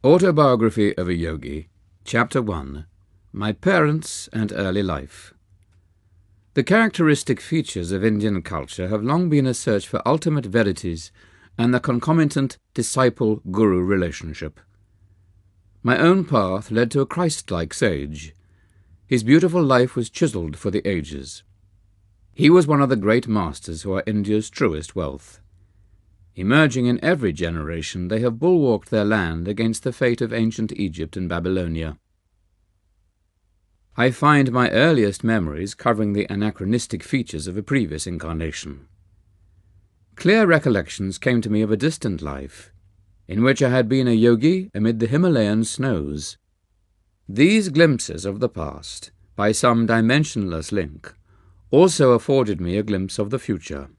Autobiography of a Yogi, Chapter 1, My Parents and Early Life. The characteristic features of Indian culture have long been a search for ultimate verities and the concomitant disciple-guru relationship. My own path led to a Christ-like sage. His beautiful life was chiselled for the ages. He was one of the great masters who are India's truest wealth. Emerging in every generation, they have bulwarked their land against the fate of ancient Egypt and Babylonia. I find my earliest memories covering the anachronistic features of a previous incarnation. Clear recollections came to me of a distant life, in which I had been a yogi amid the Himalayan snows. These glimpses of the past, by some dimensionless link, also afforded me a glimpse of the future.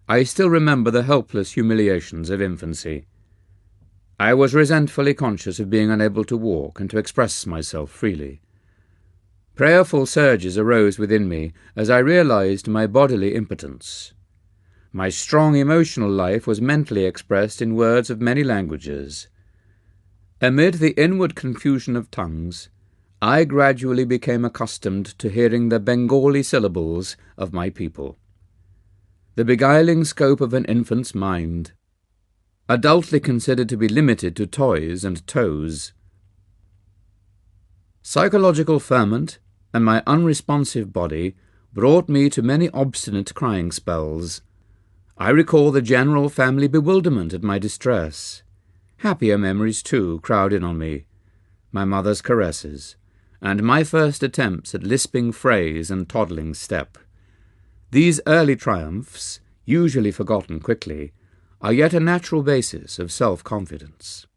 I still remember the helpless humiliations of infancy. I was resentfully conscious of being unable to walk and to express myself freely. Prayerful surges arose within me as I realized my bodily impotence. My strong emotional life was mentally expressed in words of many languages. Amid the inward confusion of tongues, I gradually became accustomed to hearing the Bengali syllables of my people. The beguiling scope of an infant's mind, adultly considered to be limited to toys and toes. Psychological ferment and my unresponsive body brought me to many obstinate crying spells. I recall the general family bewilderment at my distress. Happier memories, too, crowd in on me. My mother's caresses, and my first attempts at lisping phrase and toddling step. These early triumphs, usually forgotten quickly, are yet a natural basis of self-confidence.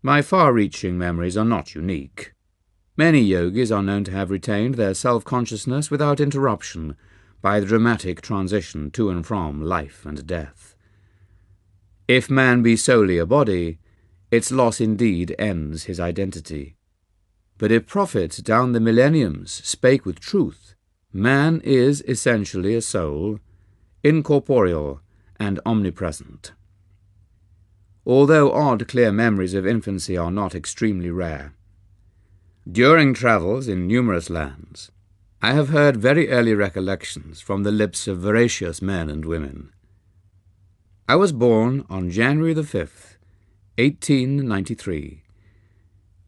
My far-reaching memories are not unique. Many yogis are known to have retained their self-consciousness without interruption by the dramatic transition to and from life and death. If man be solely a body, its loss indeed ends his identity. But if prophets down the millenniums spake with truth, man is essentially a soul, incorporeal and omnipresent. Although odd, clear memories of infancy are not extremely rare. During travels in numerous lands, I have heard very early recollections from the lips of veracious men and women. I was born on January the 5th, 1893,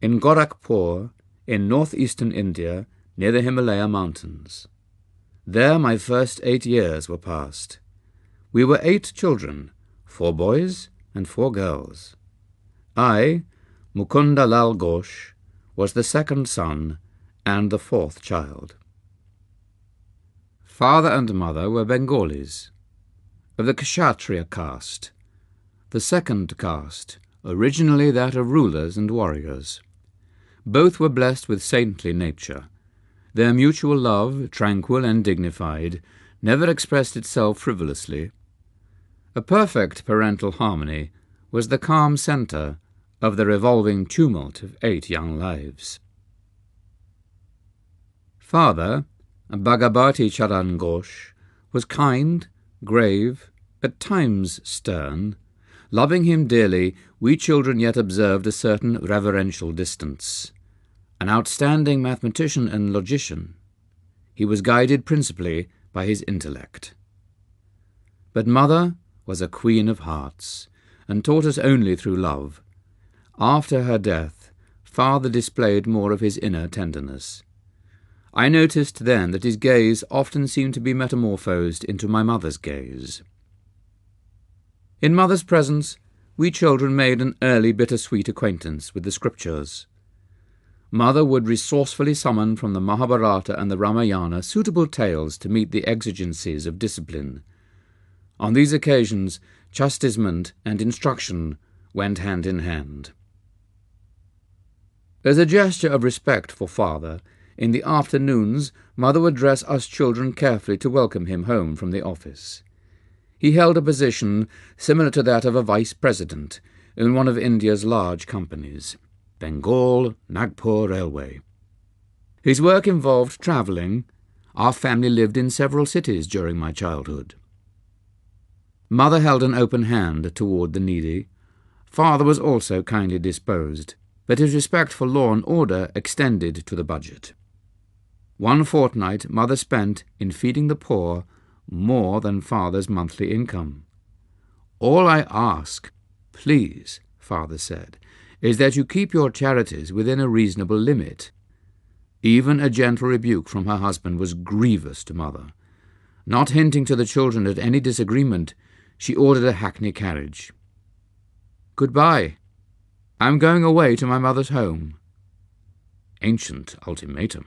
in Gorakhpur, in northeastern India, near the Himalaya mountains. There my first 8 years were passed. We were 8 children, 4 boys and 4 girls. I, Mukunda Lal Ghosh, was the second son and the 4th child. Father and mother were Bengalis, of the Kshatriya caste, the second caste, originally that of rulers and warriors. Both were blessed with saintly nature. Their mutual love, tranquil and dignified, never expressed itself frivolously. A perfect parental harmony was the calm centre of the revolving tumult of 8 young lives. Father, Bhagabati Charan Ghosh, was kind, grave, at times stern. Loving him dearly, we children yet observed a certain reverential distance. An outstanding mathematician and logician, he was guided principally by his intellect. But mother was a queen of hearts, and taught us only through love. After her death, father displayed more of his inner tenderness. I noticed then that his gaze often seemed to be metamorphosed into my mother's gaze. In mother's presence, we children made an early bittersweet acquaintance with the scriptures. Mother would resourcefully summon from the Mahabharata and the Ramayana suitable tales to meet the exigencies of discipline. On these occasions, chastisement and instruction went hand in hand. As a gesture of respect for father, in the afternoons mother would dress us children carefully to welcome him home from the office. He held a position similar to that of a vice-president in one of India's large companies, Bengal Nagpur Railway. His work involved travelling. Our family lived in several cities during my childhood. Mother held an open hand toward the needy. Father was also kindly disposed, but his respect for law and order extended to the budget. One fortnight Mother spent in feeding the poor more than Father's monthly income. "All I ask, please," Father said, "is that you keep your charities within a reasonable limit." Even a gentle rebuke from her husband was grievous to Mother. Not hinting to the children at any disagreement, she ordered a hackney carriage. "Goodbye. I'm going away to my mother's home." Ancient ultimatum.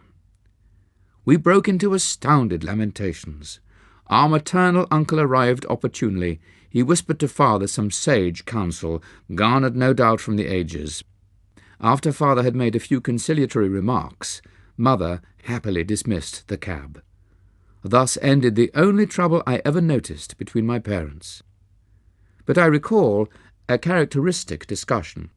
We broke into astounded lamentations. Our maternal uncle arrived opportunely. He whispered to Father some sage counsel, garnered no doubt from the ages. After Father had made a few conciliatory remarks, Mother happily dismissed the cab. Thus ended the only trouble I ever noticed between my parents. But I recall a characteristic discussion.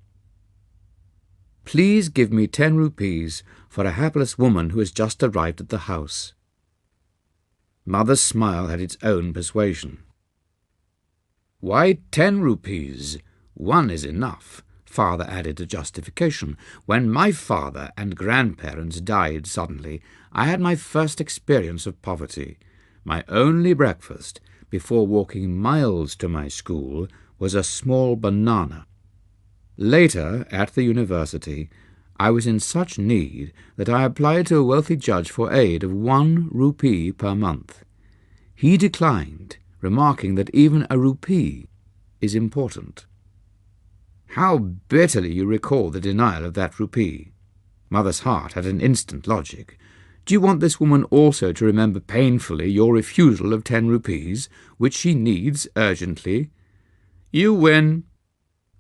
"Please give me 10 rupees for a hapless woman who has just arrived at the house." Mother's smile had its own persuasion. "Why 10 rupees? 1 is enough," Father added a justification. "When my father and grandparents died suddenly, I had my first experience of poverty. My only breakfast, before walking miles to my school, was a small banana. Later, at the university, I was in such need that I applied to a wealthy judge for aid of 1 rupee per month. He declined, remarking that even a rupee is important." How bitterly you recall the denial of that rupee. Mother's heart had an instant logic. Do you want this woman also to remember painfully your refusal of 10 rupees, which she needs urgently? You win.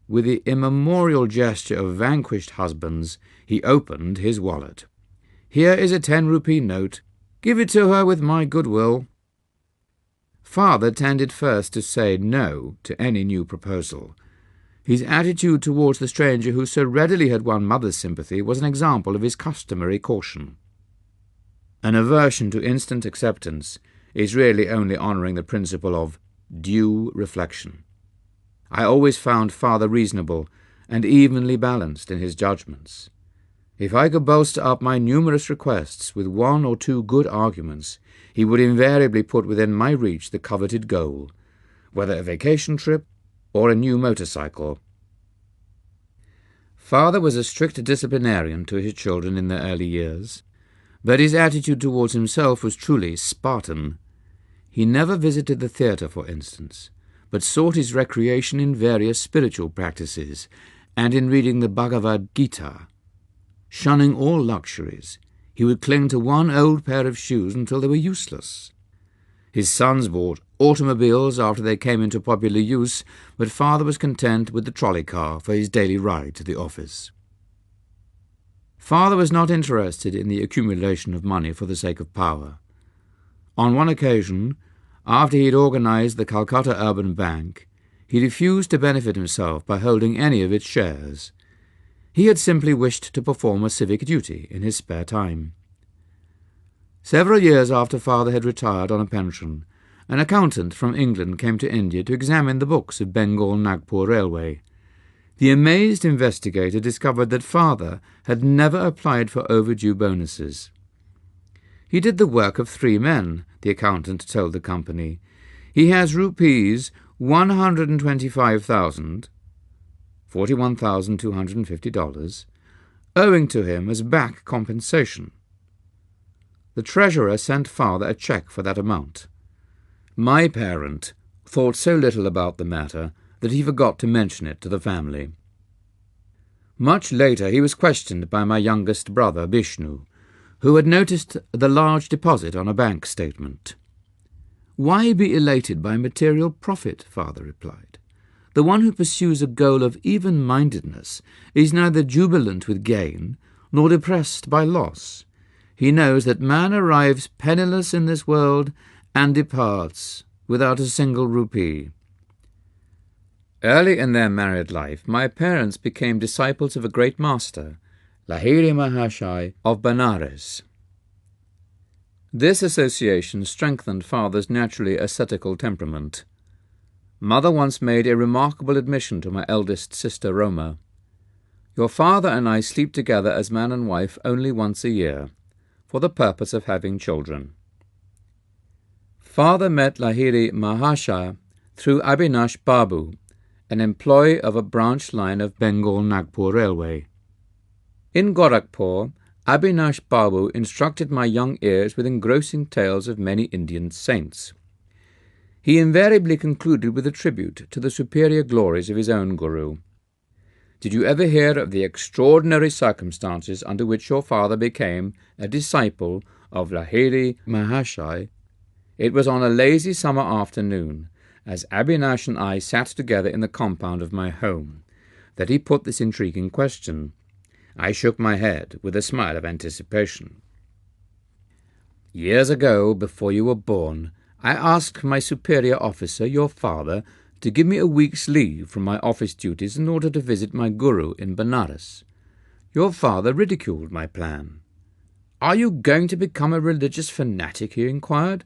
With the immemorial gesture of vanquished husbands, he opened his wallet. "Here is a 10-rupee note. Give it to her with my goodwill." Father tended first to say no to any new proposal. His attitude towards the stranger who so readily had won Mother's sympathy was an example of his customary caution. An aversion to instant acceptance is really only honouring the principle of due reflection. I always found Father reasonable and evenly balanced in his judgments. If I could bolster up my numerous requests with 1 or 2 good arguments, he would invariably put within my reach the coveted goal, whether a vacation trip or a new motorcycle. Father was a strict disciplinarian to his children in their early years, but his attitude towards himself was truly Spartan. He never visited the theatre, for instance, but sought his recreation in various spiritual practices and in reading the Bhagavad Gita. Shunning all luxuries, he would cling to 1 old pair of shoes until they were useless. His sons bought automobiles after they came into popular use, but Father was content with the trolley car for his daily ride to the office. Father was not interested in the accumulation of money for the sake of power. On one occasion, after he had organized the Calcutta Urban Bank, he refused to benefit himself by holding any of its shares. He had simply wished to perform a civic duty in his spare time. Several years after Father had retired on a pension, an accountant from England came to India to examine the books of Bengal Nagpur Railway. The amazed investigator discovered that Father had never applied for overdue bonuses. "He did the work of 3 men, the accountant told the company. "He has rupees 125,000, $41,250, owing to him as back compensation." The treasurer sent Father a cheque for that amount. My parent thought so little about the matter that he forgot to mention it to the family. Much later he was questioned by my youngest brother, Vishnu, who had noticed the large deposit on a bank statement. "Why be elated by material profit?" Father replied. "The one who pursues a goal of even-mindedness is neither jubilant with gain nor depressed by loss. He knows that man arrives penniless in this world and departs without a single rupee." Early in their married life, my parents became disciples of a great master, Lahiri Mahashai of Benares. This association strengthened Father's naturally ascetical temperament. Mother once made a remarkable admission to my eldest sister Roma. Your father and I sleep together as man and wife only once a year, for the purpose of having children. Father met Lahiri Mahashaya through Abhinash Babu, an employee of a branch line of Bengal Nagpur Railway. In Gorakhpur, Abhinash Babu instructed my young ears with engrossing tales of many Indian saints. He invariably concluded with a tribute to the superior glories of his own guru. Did you ever hear of the extraordinary circumstances under which your father became a disciple of Lahiri Mahashaya? It was on a lazy summer afternoon, as Abhinash and I sat together in the compound of my home, that he put this intriguing question. I shook my head with a smile of anticipation. Years ago, before you were born, I asked my superior officer, your father, to give me a week's leave from my office duties in order to visit my guru in Benares. Your father ridiculed my plan. "Are you going to become a religious fanatic?" he inquired.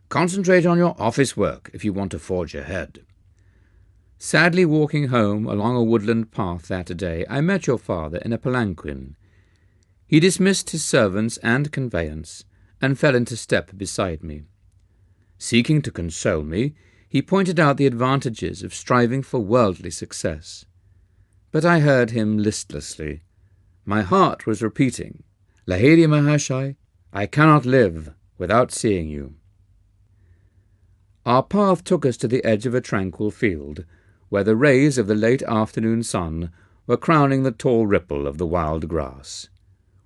"Concentrate on your office work if you want to forge ahead." Sadly walking home along a woodland path that day, I met your father in a palanquin. He dismissed his servants and conveyance, and fell into step beside me. Seeking to console me, he pointed out the advantages of striving for worldly success. But I heard him listlessly. My heart was repeating, "Lahiri Mahashaya, I cannot live without seeing you." Our path took us to the edge of a tranquil field, where the rays of the late afternoon sun were crowning the tall ripple of the wild grass.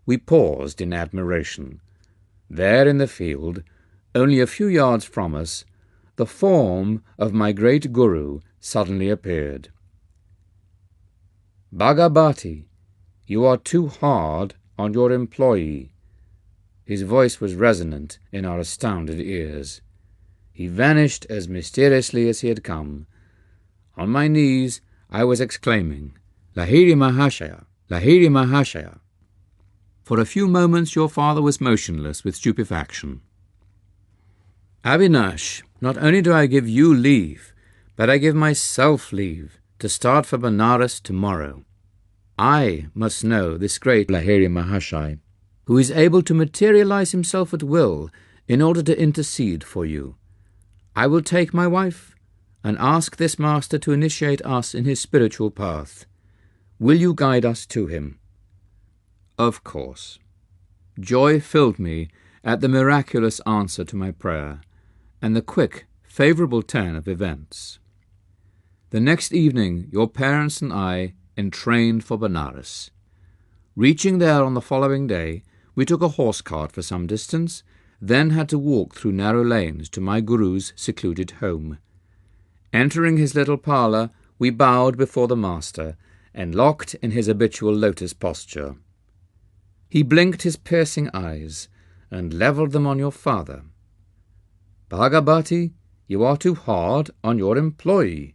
We paused in admiration. There in the field, only a few yards from us, the form of my great guru suddenly appeared. "Bhagavati, you are too hard on your employee." His voice was resonant in our astounded ears. He vanished as mysteriously as he had come. On my knees I was exclaiming, "Lahiri Mahashaya! Lahiri Mahashaya!" For a few moments your father was motionless with stupefaction. "Avinash, not only do I give you leave, but I give myself leave to start for Benares tomorrow. I must know this great Lahiri Mahashaya, who is able to materialize himself at will in order to intercede for you. I will take my wife and ask this master to initiate us in his spiritual path. Will you guide us to him?" Of course. Joy filled me at the miraculous answer to my prayer, and the quick, favourable turn of events. The next evening your parents and I entrained for Benares. Reaching there on the following day, we took a horse cart for some distance, then had to walk through narrow lanes to my guru's secluded home. Entering his little parlour, we bowed before the master, and locked in his habitual lotus posture. He blinked his piercing eyes, and levelled them on your father. "Bhagavati, you are too hard on your employee."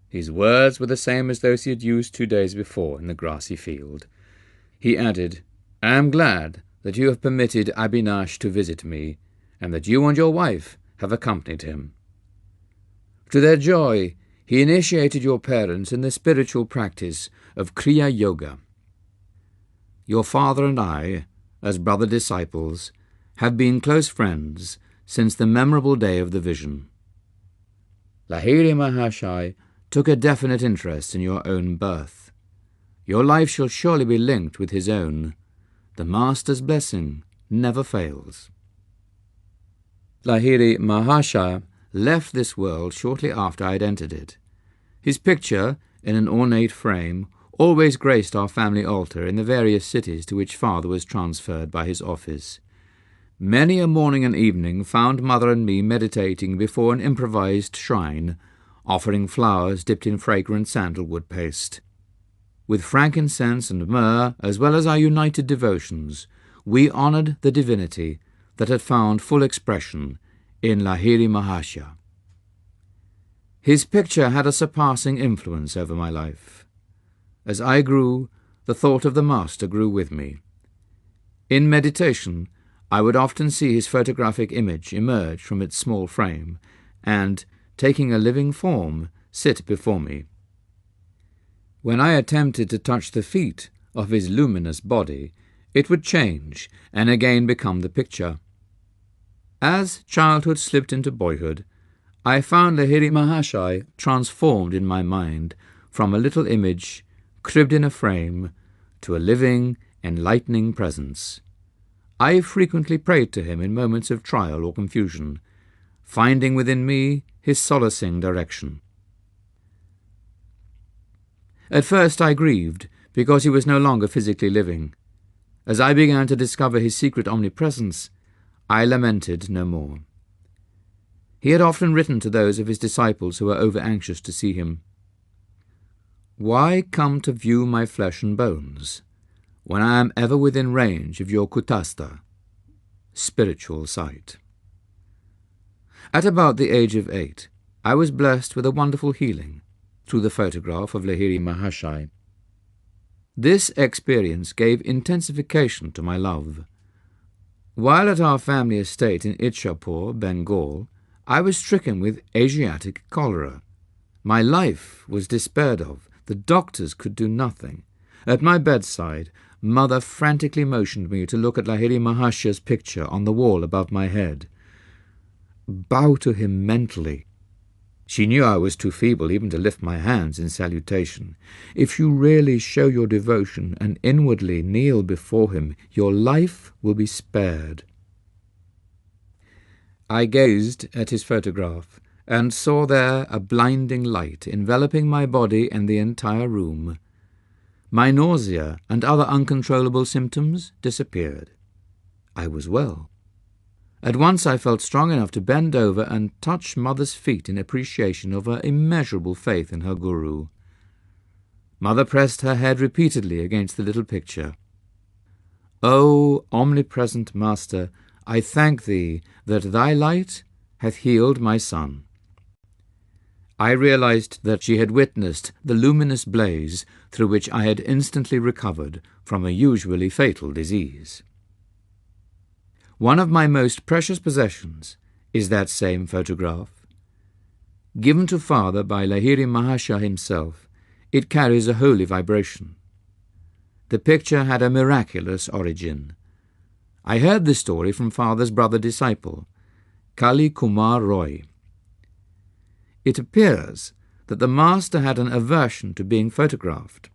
His words were the same as those he had used 2 days before in the grassy field. He added, "I am glad that you have permitted Abhinash to visit me, and that you and your wife have accompanied him." To their joy, he initiated your parents in the spiritual practice of Kriya Yoga. Your father and I, as brother disciples, have been close friends since the memorable day of the vision. Lahiri Mahashaya took a definite interest in your own birth. Your life shall surely be linked with his own. The Master's blessing never fails. Lahiri Mahashaya left this world shortly after I had entered it. His picture, in an ornate frame, always graced our family altar in the various cities to which father was transferred by his office. Many a morning and evening found mother and me meditating before an improvised shrine, offering flowers dipped in fragrant sandalwood paste. With frankincense and myrrh, as well as our united devotions, we honoured the divinity that had found full expression in Lahiri Mahashaya. His picture had a surpassing influence over my life. As I grew, the thought of the Master grew with me. In meditation, I would often see his photographic image emerge from its small frame, and, taking a living form, sit before me. When I attempted to touch the feet of his luminous body, it would change and again become the picture. As childhood slipped into boyhood, I found Lahiri Mahashai transformed in my mind from a little image, cribbed in a frame, to a living, enlightening presence. I frequently prayed to him in moments of trial or confusion, finding within me his solacing direction. At first I grieved because he was no longer physically living. As I began to discover his secret omnipresence, I lamented no more. He had often written to those of his disciples who were over-anxious to see him, "Why come to view my flesh and bones, when I am ever within range of your kutastha," spiritual sight? At about the age of 8, I was blessed with a wonderful healing through the photograph of Lahiri Mahashai. This experience gave intensification to my love. While at our family estate in Itchapur, Bengal, I was stricken with Asiatic cholera. My life was despaired of. The doctors could do nothing. At my bedside, Mother frantically motioned me to look at Lahiri Mahashya's picture on the wall above my head. Bow to him mentally. She knew I was too feeble even to lift my hands in salutation. If you really show your devotion and inwardly kneel before him, your life will be spared. I gazed at his photograph and saw there a blinding light enveloping my body and the entire room. My nausea and other uncontrollable symptoms disappeared. I was well. At once I felt strong enough to bend over and touch Mother's feet in appreciation of her immeasurable faith in her Guru. Mother pressed her head repeatedly against the little picture. "O omnipresent Master, I thank thee that thy light hath healed my son." I realized that she had witnessed the luminous blaze through which I had instantly recovered from a usually fatal disease. One of my most precious possessions is that same photograph. Given to Father by Lahiri Mahashya himself, it carries a holy vibration. The picture had a miraculous origin. I heard this story from Father's brother disciple, Kali Kumar Roy. It appears that the Master had an aversion to being photographed.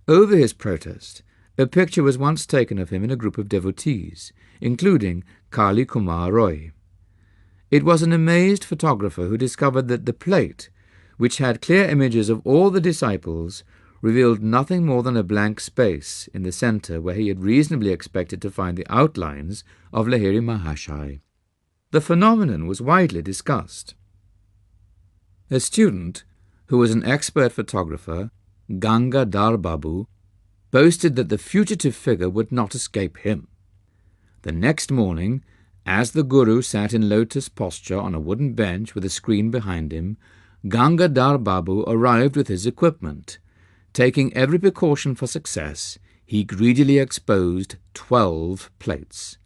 Over his protest, a picture was once taken of him in a group of devotees, including Kali Kumar Roy. It was an amazed photographer who discovered that the plate, which had clear images of all the disciples, revealed nothing more than a blank space in the center where he had reasonably expected to find the outlines of Lahiri Mahashai. The phenomenon was widely discussed. A student, who was an expert photographer, Ganga Dar Babu, boasted that the fugitive figure would not escape him. The next morning, as the Guru sat in lotus posture on a wooden bench with a screen behind him, Ganga Dar Babu arrived with his equipment. Taking every precaution for success, he greedily exposed 12 plates.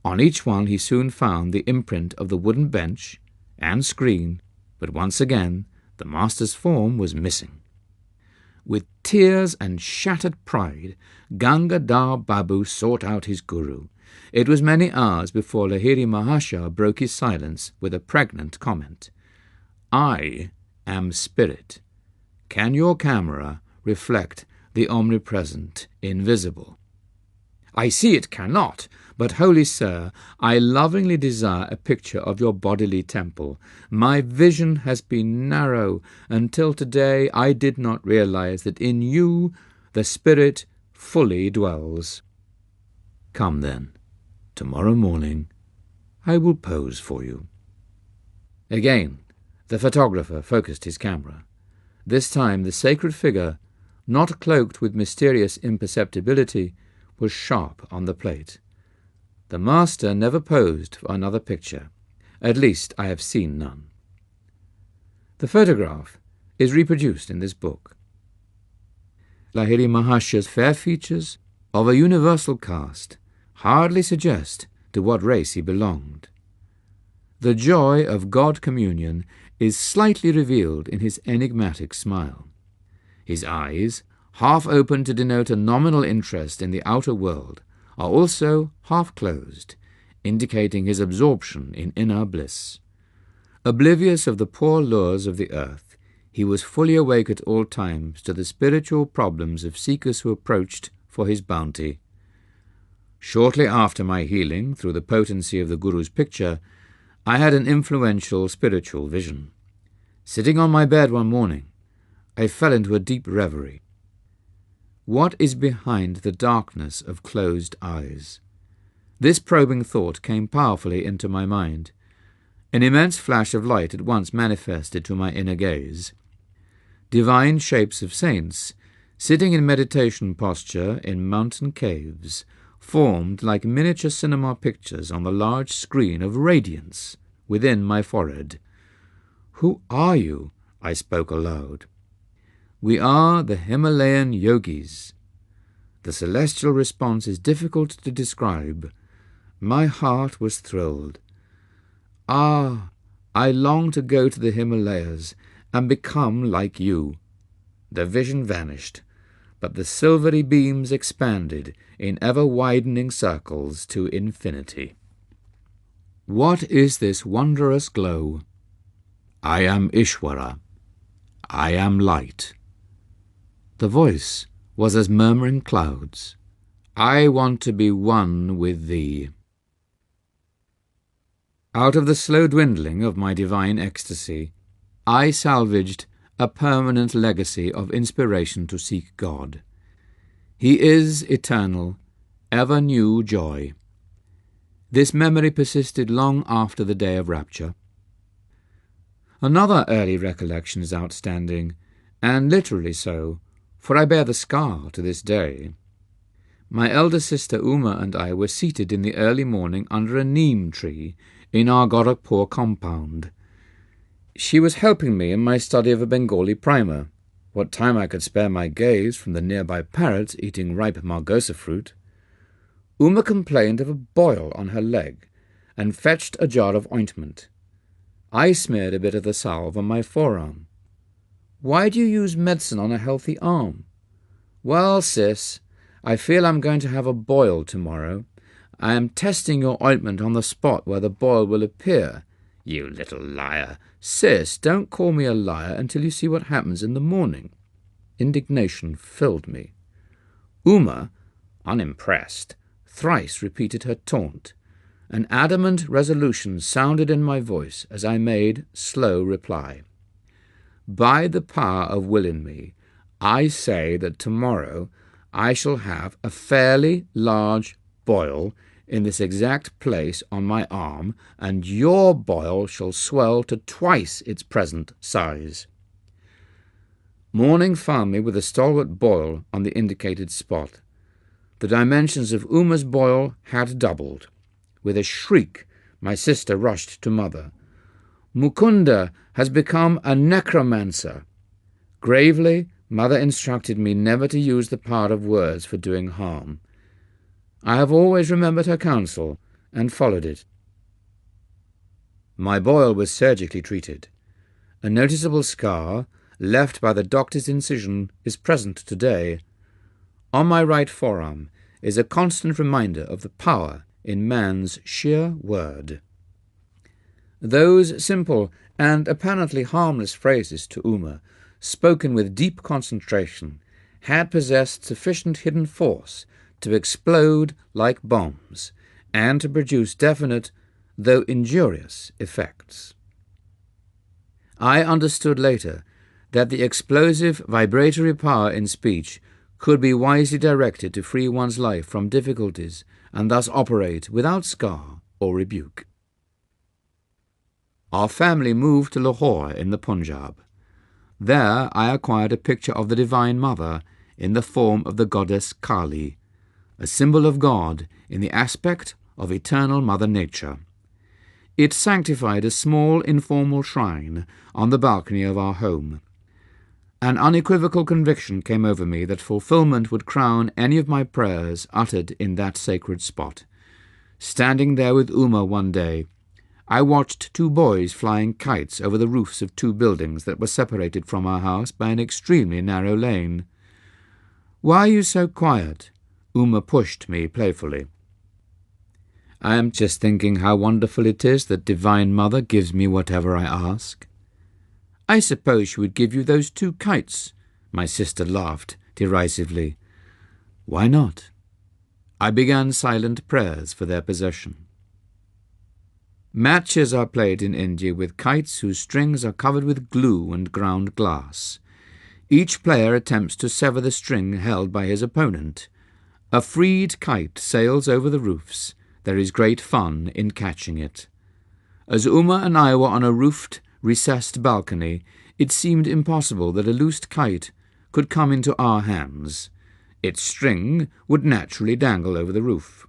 On each one he soon found the imprint of the wooden bench and screen, but once again the Master's form was missing. With tears and shattered pride, Ganga Dar Babu sought out his Guru. It was many hours before Lahiri Mahashya broke his silence with a pregnant comment. "I am spirit. Can your camera reflect the omnipresent invisible?" "I see it cannot, but, holy sir, I lovingly desire a picture of your bodily temple. My vision has been narrow. Until today I did not realize that in you the spirit fully dwells." "Come then, tomorrow morning I will pose for you." Again, the photographer focused his camera. This time the sacred figure, not cloaked with mysterious imperceptibility, was sharp on the plate. The Master never posed for another picture. At least I have seen none. The photograph is reproduced in this book. Lahiri Mahashya's fair features, of a universal cast, hardly suggest to what race he belonged. The joy of God communion is slightly revealed in his enigmatic smile. His eyes, half open to denote a nominal interest in the outer world, are also half closed, indicating his absorption in inner bliss. Oblivious of the poor lures of the earth, he was fully awake at all times to the spiritual problems of seekers who approached for his bounty. Shortly after my healing, through the potency of the Guru's picture, I had an influential spiritual vision. Sitting on my bed one morning, I fell into a deep reverie. What is behind the darkness of closed eyes? This probing thought came powerfully into my mind. An immense flash of light at once manifested to my inner gaze. Divine shapes of saints, sitting in meditation posture in mountain caves, formed like miniature cinema pictures on the large screen of radiance within my forehead. "Who are you?" I spoke aloud. "We are the Himalayan yogis." The celestial response is difficult to describe. My heart was thrilled. "Ah, I long to go to the Himalayas and become like you." The vision vanished, but the silvery beams expanded in ever-widening circles to infinity. What is this wondrous glow? I am Ishvara. I am light. The voice was as murmuring clouds. I want to be one with thee. Out of the slow dwindling of my divine ecstasy, I salvaged a permanent legacy of inspiration to seek God. He is eternal, ever new joy. This memory persisted long after the day of rapture. Another early recollection is outstanding, and literally so, for I bear the scar to this day. My elder sister Uma and I were seated in the early morning under a neem tree in our Gorakhpur compound. She was helping me in my study of a Bengali primer, what time I could spare my gaze from the nearby parrots eating ripe margosa fruit. Uma complained of a boil on her leg, and fetched a jar of ointment. I smeared a bit of the salve on my forearm. "Why do you use medicine on a healthy arm?" "Well, sis, I feel I'm going to have a boil tomorrow. I am testing your ointment on the spot where the boil will appear." "You little liar." "Sis, don't call me a liar until you see what happens in the morning." Indignation filled me. Uma, unimpressed, thrice repeated her taunt. An adamant resolution sounded in my voice as I made slow reply. "By the power of will in me, I say that tomorrow I shall have a fairly large boil in this exact place on my arm, and your boil shall swell to twice its present size." Morning found me with a stalwart boil on the indicated spot. The dimensions of Uma's boil had doubled. With a shriek, my sister rushed to mother. "Mukunda has become a necromancer." Gravely, mother instructed me never to use the power of words for doing harm. I have always remembered her counsel and followed it. My boil was surgically treated. A noticeable scar, left by the doctor's incision, is present today. On my right forearm is a constant reminder of the power in man's sheer word. Those simple and apparently harmless phrases to Uma, spoken with deep concentration, had possessed sufficient hidden force to explode like bombs, and to produce definite, though injurious, effects. I understood later that the explosive vibratory power in speech could be wisely directed to free one's life from difficulties and thus operate without scar or rebuke. Our family moved to Lahore in the Punjab. There I acquired a picture of the Divine Mother in the form of the goddess Kali, a symbol of God in the aspect of eternal Mother Nature. It sanctified a small informal shrine on the balcony of our home. An unequivocal conviction came over me that fulfillment would crown any of my prayers uttered in that sacred spot. Standing there with Uma one day, I watched two boys flying kites over the roofs of two buildings that were separated from our house by an extremely narrow lane. "Why are you so quiet?" Uma pushed me playfully. "I am just thinking how wonderful it is that Divine Mother gives me whatever I ask." "I suppose she would give you those two kites," my sister laughed derisively. "Why not?" I began silent prayers for their possession. Matches are played in India with kites whose strings are covered with glue and ground glass. Each player attempts to sever the string held by his opponent. A freed kite sails over the roofs. There is great fun in catching it. As Uma and I were on a roofed, recessed balcony, it seemed impossible that a loosed kite could come into our hands. Its string would naturally dangle over the roof.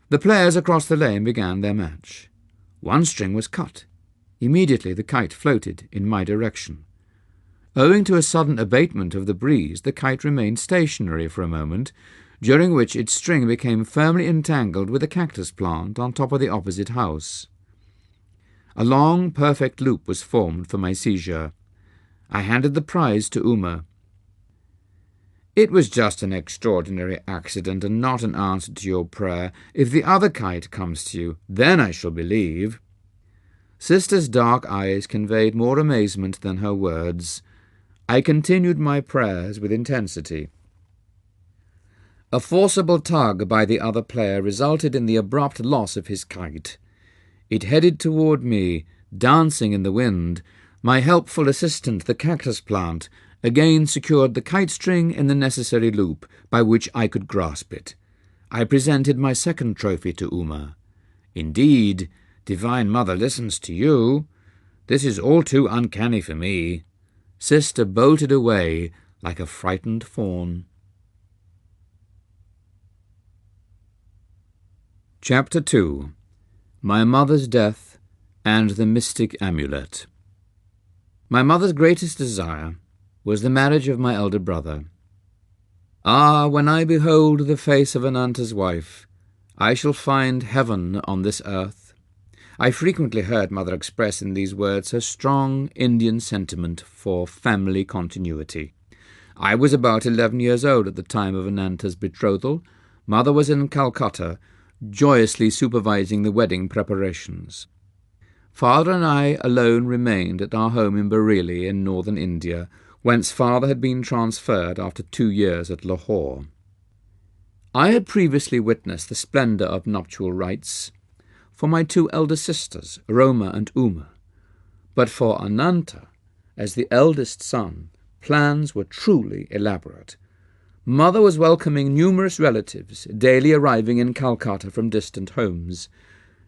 The players across the lane began their match. One string was cut. Immediately the kite floated in my direction. Owing to a sudden abatement of the breeze, the kite remained stationary for a moment, during which its string became firmly entangled with a cactus plant on top of the opposite house. A long, perfect loop was formed for my seizure. I handed the prize to Uma. "It was just an extraordinary accident and not an answer to your prayer. If the other kite comes to you, then I shall believe." Sister's dark eyes conveyed more amazement than her words. I continued my prayers with intensity. A forcible tug by the other player resulted in the abrupt loss of his kite. It headed toward me, dancing in the wind. My helpful assistant, the cactus plant, again secured the kite string in the necessary loop by which I could grasp it. I presented my second trophy to Uma. "Indeed, Divine Mother listens to you. This is all too uncanny for me." Sister bolted away like a frightened fawn. Chapter 2. My Mother's Death and the Mystic Amulet. My mother's greatest desire was the marriage of my elder brother. "Ah, when I behold the face of Ananta's wife, I shall find heaven on this earth." I frequently heard Mother express in these words her strong Indian sentiment for family continuity. I was about 11 years old at the time of Ananta's betrothal. Mother was in Calcutta, joyously supervising the wedding preparations. Father and I alone remained at our home in Bareilly in northern India, whence Father had been transferred after 2 years at Lahore. I had previously witnessed the splendour of nuptial rites for my 2 elder sisters, Roma and Uma. But for Ananta, as the eldest son, plans were truly elaborate. Mother was welcoming numerous relatives, daily arriving in Calcutta from distant homes.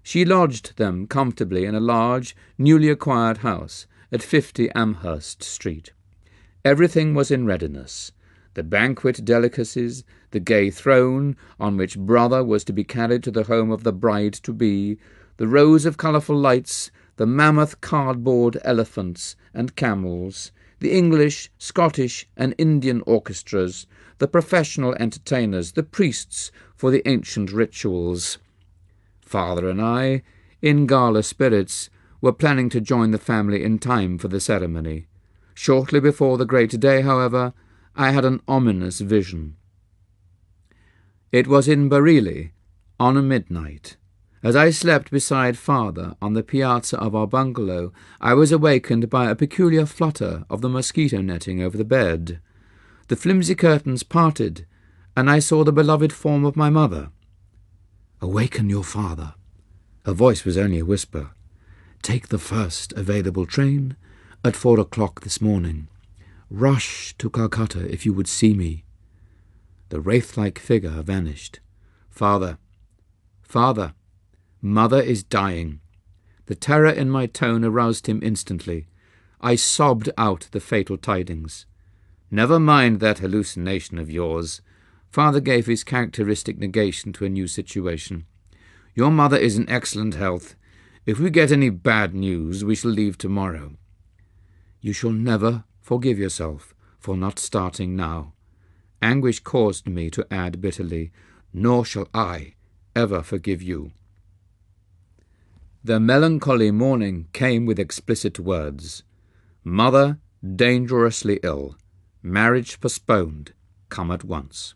She lodged them comfortably in a large, newly acquired house at 50 Amherst Street. Everything was in readiness. The banquet delicacies, the gay throne on which brother was to be carried to the home of the bride-to-be, the rows of colourful lights, the mammoth cardboard elephants and camels, the English, Scottish, and Indian orchestras, the professional entertainers, the priests for the ancient rituals. Father and I, in gala spirits, were planning to join the family in time for the ceremony. Shortly before the great day, however, I had an ominous vision. It was in Bareilly, on a midnight. As I slept beside Father on the piazza of our bungalow, I was awakened by a peculiar flutter of the mosquito netting over the bed. The flimsy curtains parted, and I saw the beloved form of my mother. "Awaken your father." Her voice was only a whisper. "Take the first available train at 4 o'clock this morning. Rush to Calcutta if you would see me." The wraith-like figure vanished. "Father, Father, Mother is dying." The terror in my tone aroused him instantly. I sobbed out the fatal tidings. "Never mind that hallucination of yours." Father gave his characteristic negation to a new situation. "Your mother is in excellent health. If we get any bad news, we shall leave tomorrow." "You shall never forgive yourself for not starting now." Anguish caused me to add bitterly, "Nor shall I ever forgive you." The melancholy morning came with explicit words. Mother dangerously ill. Marriage postponed. Come at once.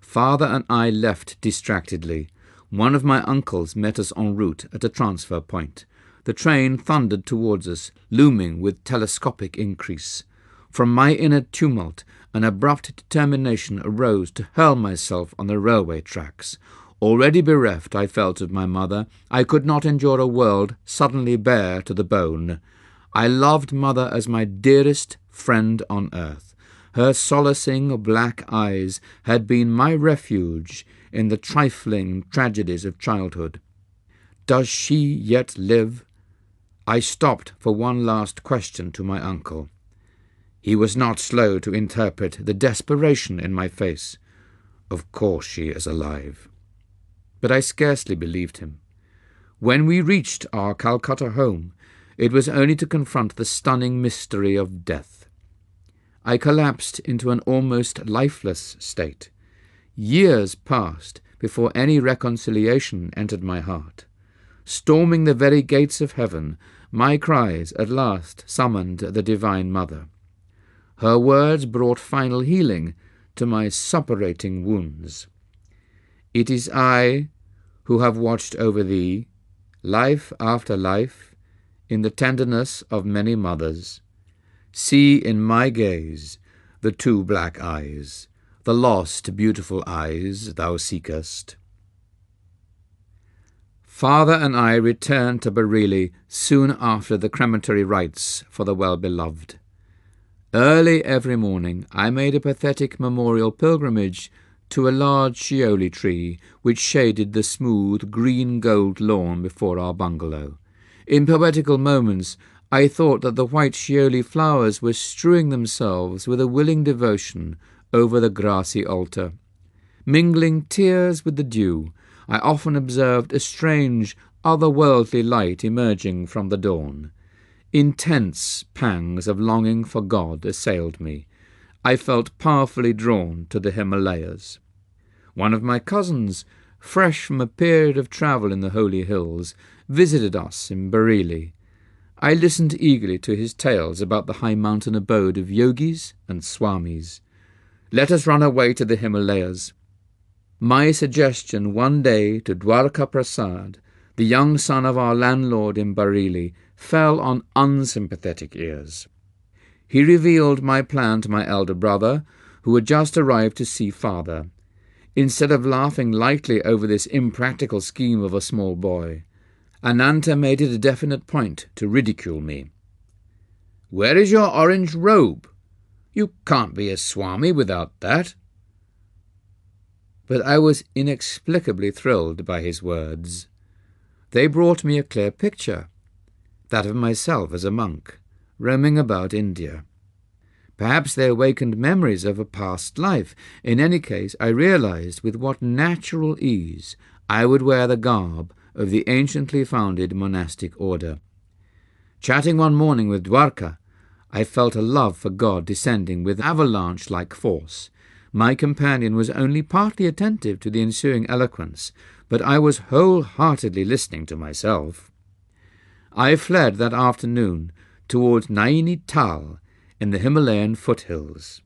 Father and I left distractedly. One of my uncles met us en route at a transfer point. The train thundered towards us, looming with telescopic increase. From my inner tumult, an abrupt determination arose to hurl myself on the railway tracks. Already bereft, I felt, of my mother, I could not endure a world suddenly bare to the bone. I loved mother as my dearest friend on earth. Her solacing black eyes had been my refuge in the trifling tragedies of childhood. Does she yet live? I stopped for one last question to my uncle. He was not slow to interpret the desperation in my face. Of course she is alive. But I scarcely believed him. When we reached our Calcutta home, it was only to confront the stunning mystery of death. I collapsed into an almost lifeless state. Years passed before any reconciliation entered my heart. Storming the very gates of heaven, my cries at last summoned the Divine Mother. Her words brought final healing to my suppurating wounds. It is I who have watched over thee, life after life, in the tenderness of many mothers. See in my gaze the two black eyes, the lost beautiful eyes thou seekest. Father and I returned to Bareilly soon after the crematory rites for the well-beloved. Early every morning I made a pathetic memorial pilgrimage to a large shioli tree which shaded the smooth green-gold lawn before our bungalow. In poetical moments I thought that the white shioli flowers were strewing themselves with a willing devotion over the grassy altar. Mingling tears with the dew, I often observed a strange, otherworldly light emerging from the dawn. Intense pangs of longing for God assailed me. I felt powerfully drawn to the Himalayas. One of my cousins, fresh from a period of travel in the holy hills, visited us in Bareilly. I listened eagerly to his tales about the high mountain abode of yogis and swamis. Let us run away to the Himalayas. My suggestion one day to Dwarka Prasad, the young son of our landlord in Bareilly, fell on unsympathetic ears. He revealed my plan to my elder brother, who had just arrived to see father. Instead of laughing lightly over this impractical scheme of a small boy, Ananta made it a definite point to ridicule me. "Where is your orange robe? You can't be a Swami without that." But I was inexplicably thrilled by his words. They brought me a clear picture, that of myself as a monk, roaming about India. Perhaps they awakened memories of a past life. In any case, I realized with what natural ease I would wear the garb of the anciently founded monastic order. Chatting one morning with Dwarka, I felt a love for God descending with avalanche-like force. My companion was only partly attentive to the ensuing eloquence, but I was wholeheartedly listening to myself. I fled that afternoon towards Naini Tal in the Himalayan foothills.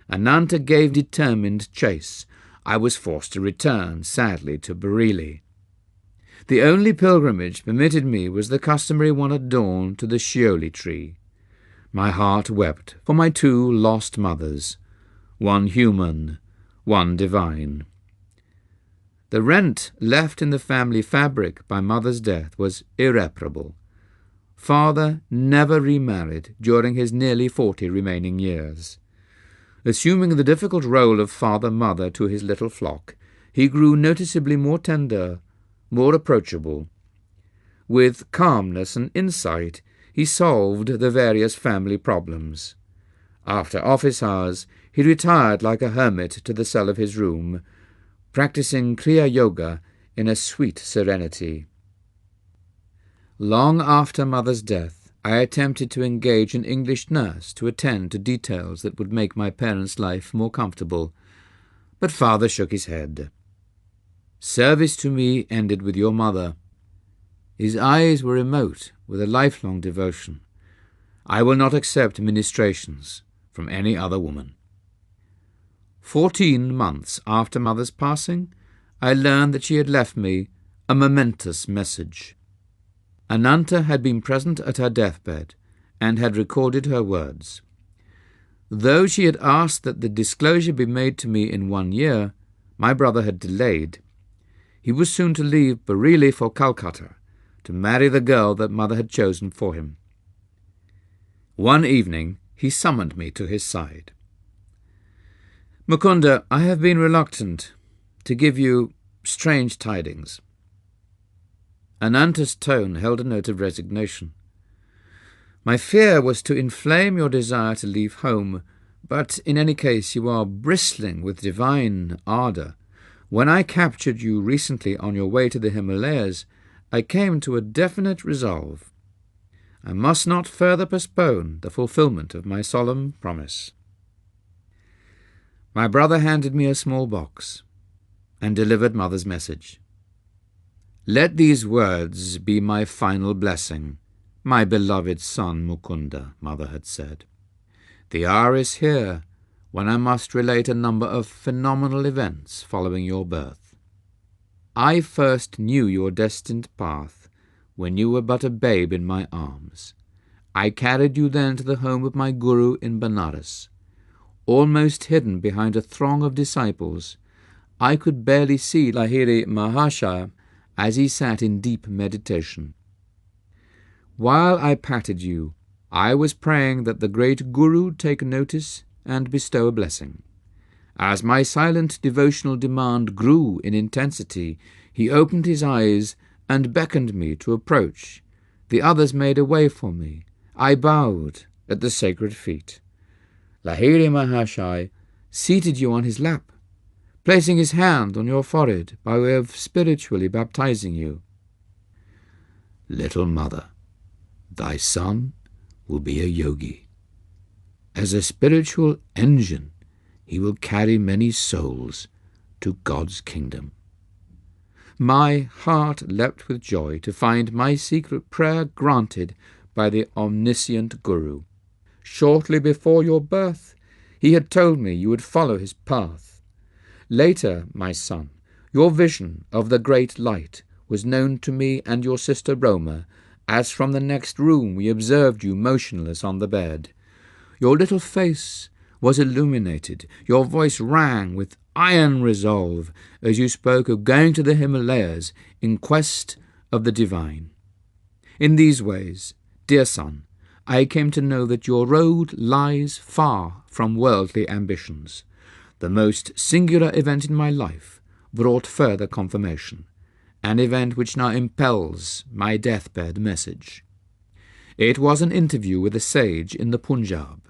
Ananta gave determined chase. I was forced to return, sadly, to Bareilly. The only pilgrimage permitted me was the customary one at dawn to the shioli tree. My heart wept for my two lost mothers, one human, one divine. The rent left in the family fabric by mother's death was irreparable. Father never remarried during his nearly 40 remaining years. Assuming the difficult role of father-mother to his little flock, he grew noticeably more tender, more approachable. With calmness and insight, he solved the various family problems. After office hours, he retired like a hermit to the cell of his room, practicing Kriya Yoga in a sweet serenity. Long after mother's death, I attempted to engage an English nurse to attend to details that would make my parents' life more comfortable, but father shook his head. "Service to me ended with your mother. His eyes were remote with a lifelong devotion. I will not accept ministrations from any other woman. 14 months after Mother's passing, I learned that she had left me a momentous message. Ananta had been present at her deathbed and had recorded her words. Though she had asked that the disclosure be made to me in 1 year, my brother had delayed. He was soon to leave Bareilly for Calcutta, to marry the girl that Mother had chosen for him. One evening he summoned me to his side. "Mukunda, I have been reluctant to give you strange tidings." Ananta's tone held a note of resignation. "My fear was to inflame your desire to leave home, but in any case you are bristling with divine ardour. When I captured you recently on your way to the Himalayas, I came to a definite resolve. I must not further postpone the fulfilment of my solemn promise." My brother handed me a small box and delivered Mother's message. "Let these words be my final blessing, my beloved son Mukunda," Mother had said. "The hour is here when I must relate a number of phenomenal events following your birth. I first knew your destined path when you were but a babe in my arms. I carried you then to the home of my guru in Benares. Almost hidden behind a throng of disciples, I could barely see Lahiri Mahashaya as he sat in deep meditation. While I patted you, I was praying that the great Guru take notice and bestow a blessing. As my silent devotional demand grew in intensity, he opened his eyes and beckoned me to approach. The others made a way for me. I bowed at the sacred feet. Lahiri Mahashaya seated you on his lap, placing his hand on your forehead by way of spiritually baptizing you. "Little mother, thy son will be a yogi. As a spiritual engine, he will carry many souls to God's kingdom." My heart leapt with joy to find my secret prayer granted by the omniscient Guru. Shortly before your birth, he had told me you would follow his path. Later, my son, your vision of the great light was known to me and your sister Roma, as from the next room we observed you motionless on the bed. Your little face was illuminated, your voice rang with iron resolve as you spoke of going to the Himalayas in quest of the divine. In these ways, dear son, I came to know that your road lies far from worldly ambitions. The most singular event in my life brought further confirmation, an event which now impels my deathbed message. It was an interview with a sage in the Punjab.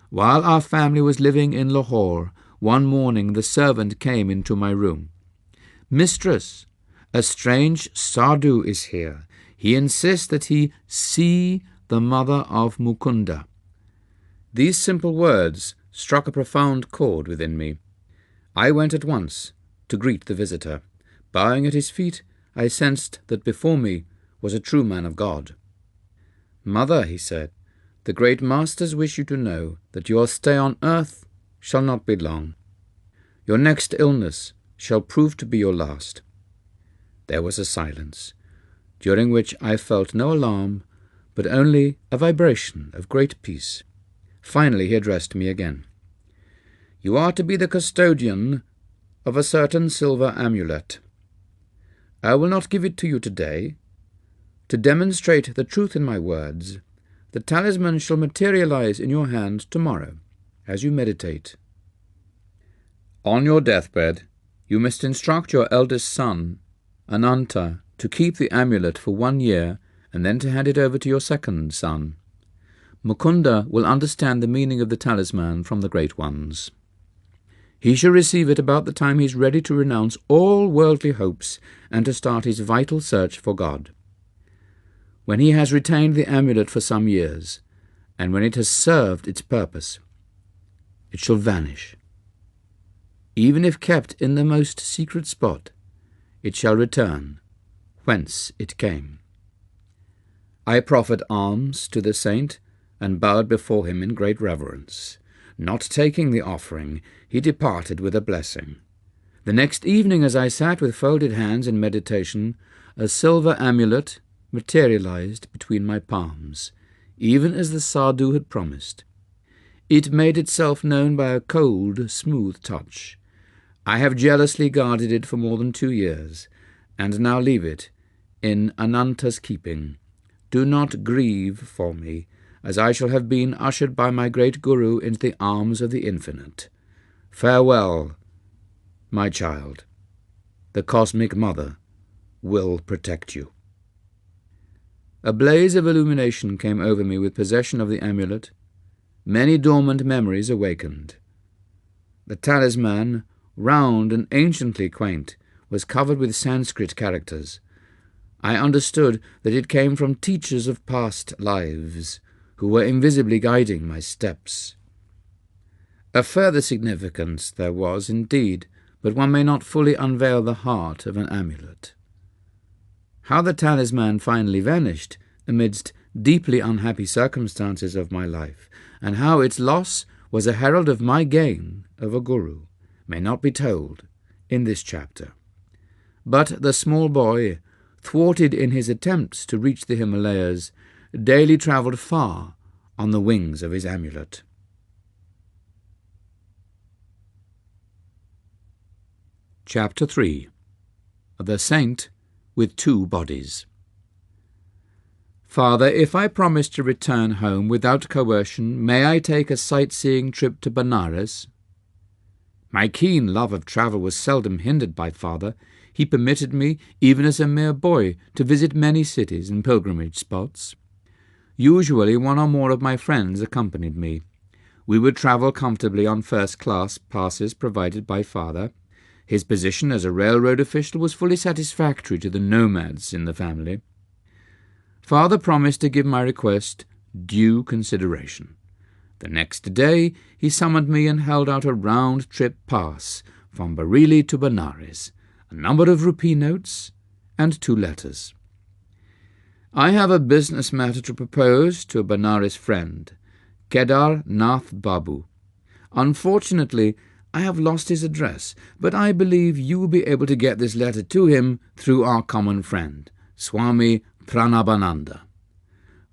While our family was living in Lahore, one morning the servant came into my room. "Mistress, a strange sadhu is here. He insists that he see the mother of Mukunda." These simple words struck a profound chord within me. I went at once to greet the visitor. Bowing at his feet, I sensed that before me was a true man of God. "Mother," he said, "the great masters wish you to know that your stay on earth shall not be long. Your next illness shall prove to be your last." There was a silence, during which I felt no alarm, but only a vibration of great peace. Finally he addressed me again. "You are to be the custodian of a certain silver amulet. I will not give it to you today. To demonstrate the truth in my words, the talisman shall materialize in your hand tomorrow, as you meditate. On your deathbed, you must instruct your eldest son, Ananta, to keep the amulet for 1 year and then to hand it over to your second son. Mukunda will understand the meaning of the talisman from the great ones. He shall receive it about the time he is ready to renounce all worldly hopes and to start his vital search for God. When he has retained the amulet for some years, and when it has served its purpose, it shall vanish. Even if kept in the most secret spot, it shall return whence it came. I proffered alms to the saint and bowed before him in great reverence. Not taking the offering, he departed with a blessing. The next evening, as I sat with folded hands in meditation, a silver amulet materialized between my palms, even as the sadhu had promised. It made itself known by a cold, smooth touch. I have jealously guarded it for more than 2 years, and now leave it in Ananta's keeping. Do not grieve for me, as I shall have been ushered by my great Guru into the arms of the Infinite. Farewell, my child. The Cosmic Mother will protect you. A blaze of illumination came over me with possession of the amulet. Many dormant memories awakened. The talisman, round and anciently quaint, was covered with Sanskrit characters. I understood that it came from teachers of past lives, who were invisibly guiding my steps. A further significance there was, indeed, but one may not fully unveil the heart of an amulet. How the talisman finally vanished amidst deeply unhappy circumstances of my life, and how its loss was a herald of my gain of a guru, may not be told in this chapter. But the small boy, thwarted in his attempts to reach the Himalayas, daily travelled far on the wings of his amulet. Chapter 3. The Saint with 2 Bodies. Father, if I promise to return home without coercion, may I take a sightseeing trip to Benares? My keen love of travel was seldom hindered by father. He permitted me, even as a mere boy, to visit many cities and pilgrimage spots. Usually 1 or more of my friends accompanied me. We would travel comfortably on first-class passes provided by father. His position as a railroad official was fully satisfactory to the nomads in the family. Father promised to give my request due consideration. The next day he summoned me and held out a round-trip pass from Bareilly to Benares, a number of rupee notes, and 2 letters. I have a business matter to propose to a Benares friend, Kedar Nath Babu. Unfortunately, I have lost his address, but I believe you will be able to get this letter to him through our common friend, Swami Pranabananda.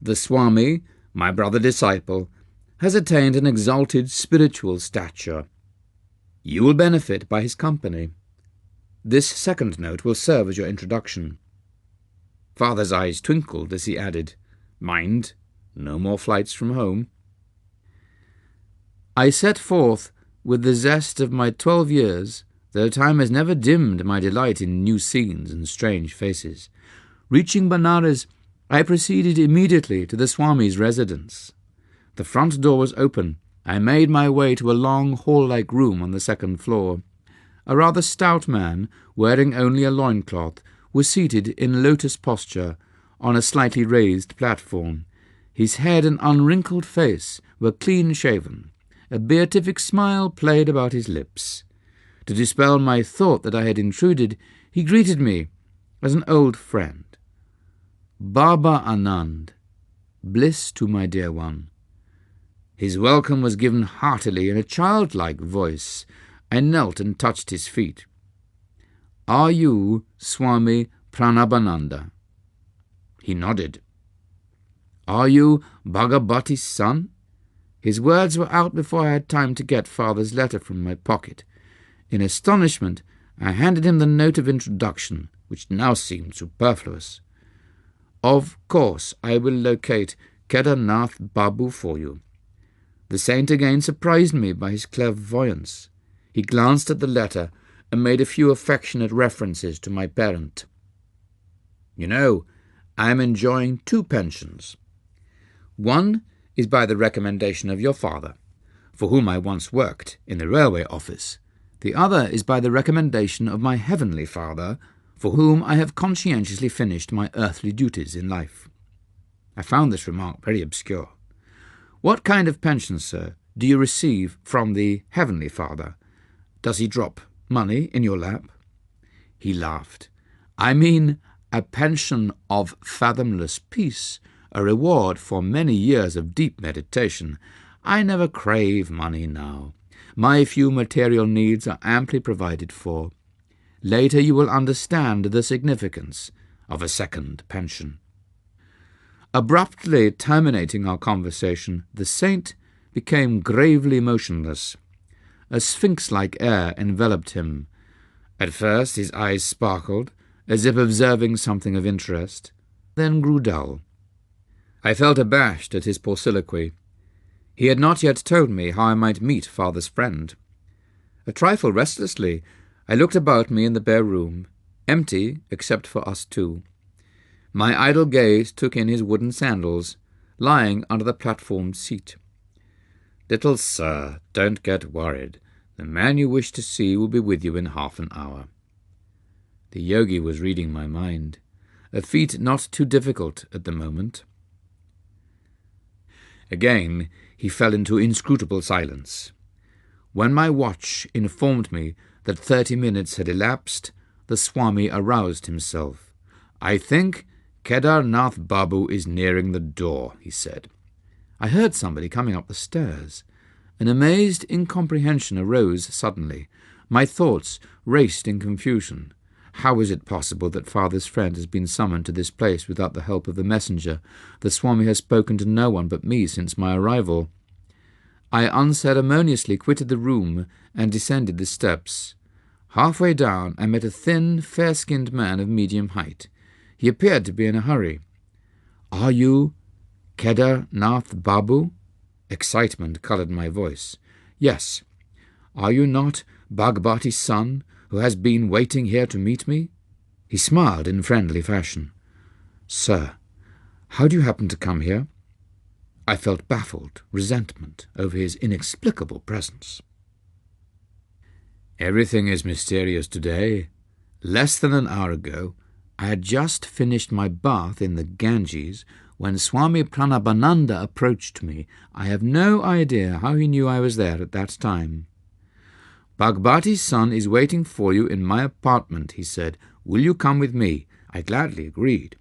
The Swami, my brother disciple, has attained an exalted spiritual stature. You will benefit by his company. This second note will serve as your introduction. Father's eyes twinkled as he added, Mind, no more flights from home. I set forth with the zest of my 12 years, though time has never dimmed my delight in new scenes and strange faces. Reaching Benares, I proceeded immediately to the Swami's residence. The front door was open. I made my way to a long hall-like room on the 2nd floor. A rather stout man, wearing only a loincloth, was seated in lotus posture on a slightly raised platform. His head and unwrinkled face were clean-shaven. A beatific smile played about his lips. To dispel my thought that I had intruded, he greeted me as an old friend. Baba Anand, bliss to my dear one. His welcome was given heartily in a childlike voice. I knelt and touched his feet. Are you Swami Pranabananda? He nodded. Are you Bhagavati's son? His words were out before I had time to get father's letter from my pocket. In astonishment, I handed him the note of introduction, which now seemed superfluous. Of course, I will locate Kedarnath Babu for you. The saint again surprised me by his clairvoyance. He glanced at the letter and made a few affectionate references to my parent. You know, I am enjoying 2 pensions. One is by the recommendation of your father, for whom I once worked in the railway office. The other is by the recommendation of my heavenly Father, for whom I have conscientiously finished my earthly duties in life. I found this remark very obscure. What kind of pension, sir, do you receive from the heavenly Father? Does he drop money in your lap? He laughed. I mean a pension of fathomless peace a reward for many years of deep meditation. I never crave money now. My few material needs are amply provided for. Later you will understand the significance of a second pension." Abruptly terminating our conversation, the saint became gravely motionless. A sphinx-like air enveloped him. At first his eyes sparkled, as if observing something of interest, then grew dull. I felt abashed at his pauciliquy. He had not yet told me how I might meet father's friend. A trifle restlessly, I looked about me in the bare room, empty except for us two. My idle gaze took in his wooden sandals, lying under the platform seat. "Little sir, don't get worried. The man you wish to see will be with you in half an hour." The yogi was reading my mind, a feat not too difficult at the moment. Again he fell into inscrutable silence. When my watch informed me that 30 minutes had elapsed, the Swami aroused himself. "I think Kedarnath Babu is nearing the door," he said. I heard somebody coming up the stairs. An amazed incomprehension arose suddenly. My thoughts raced in confusion. How is it possible that father's friend has been summoned to this place without the help of the messenger? The Swami has spoken to no one but me since my arrival. I unceremoniously quitted the room and descended the steps. Halfway down I met a thin, fair-skinned man of medium height. He appeared to be in a hurry. "Are you Kedarnath Babu?" Excitement coloured my voice. "Yes. Are you not Bhagavati's son, who has been waiting here to meet me?" He smiled in friendly fashion. "Sir, how do you happen to come here?" I felt baffled resentment over his inexplicable presence. Everything is mysterious today. Less than an hour ago, I had just finished my bath in the Ganges when Swami Pranabananda approached me. I have no idea how he knew I was there at that time. "Bhagavati's son is waiting for you in my apartment," he said. "Will you come with me?" I gladly agreed.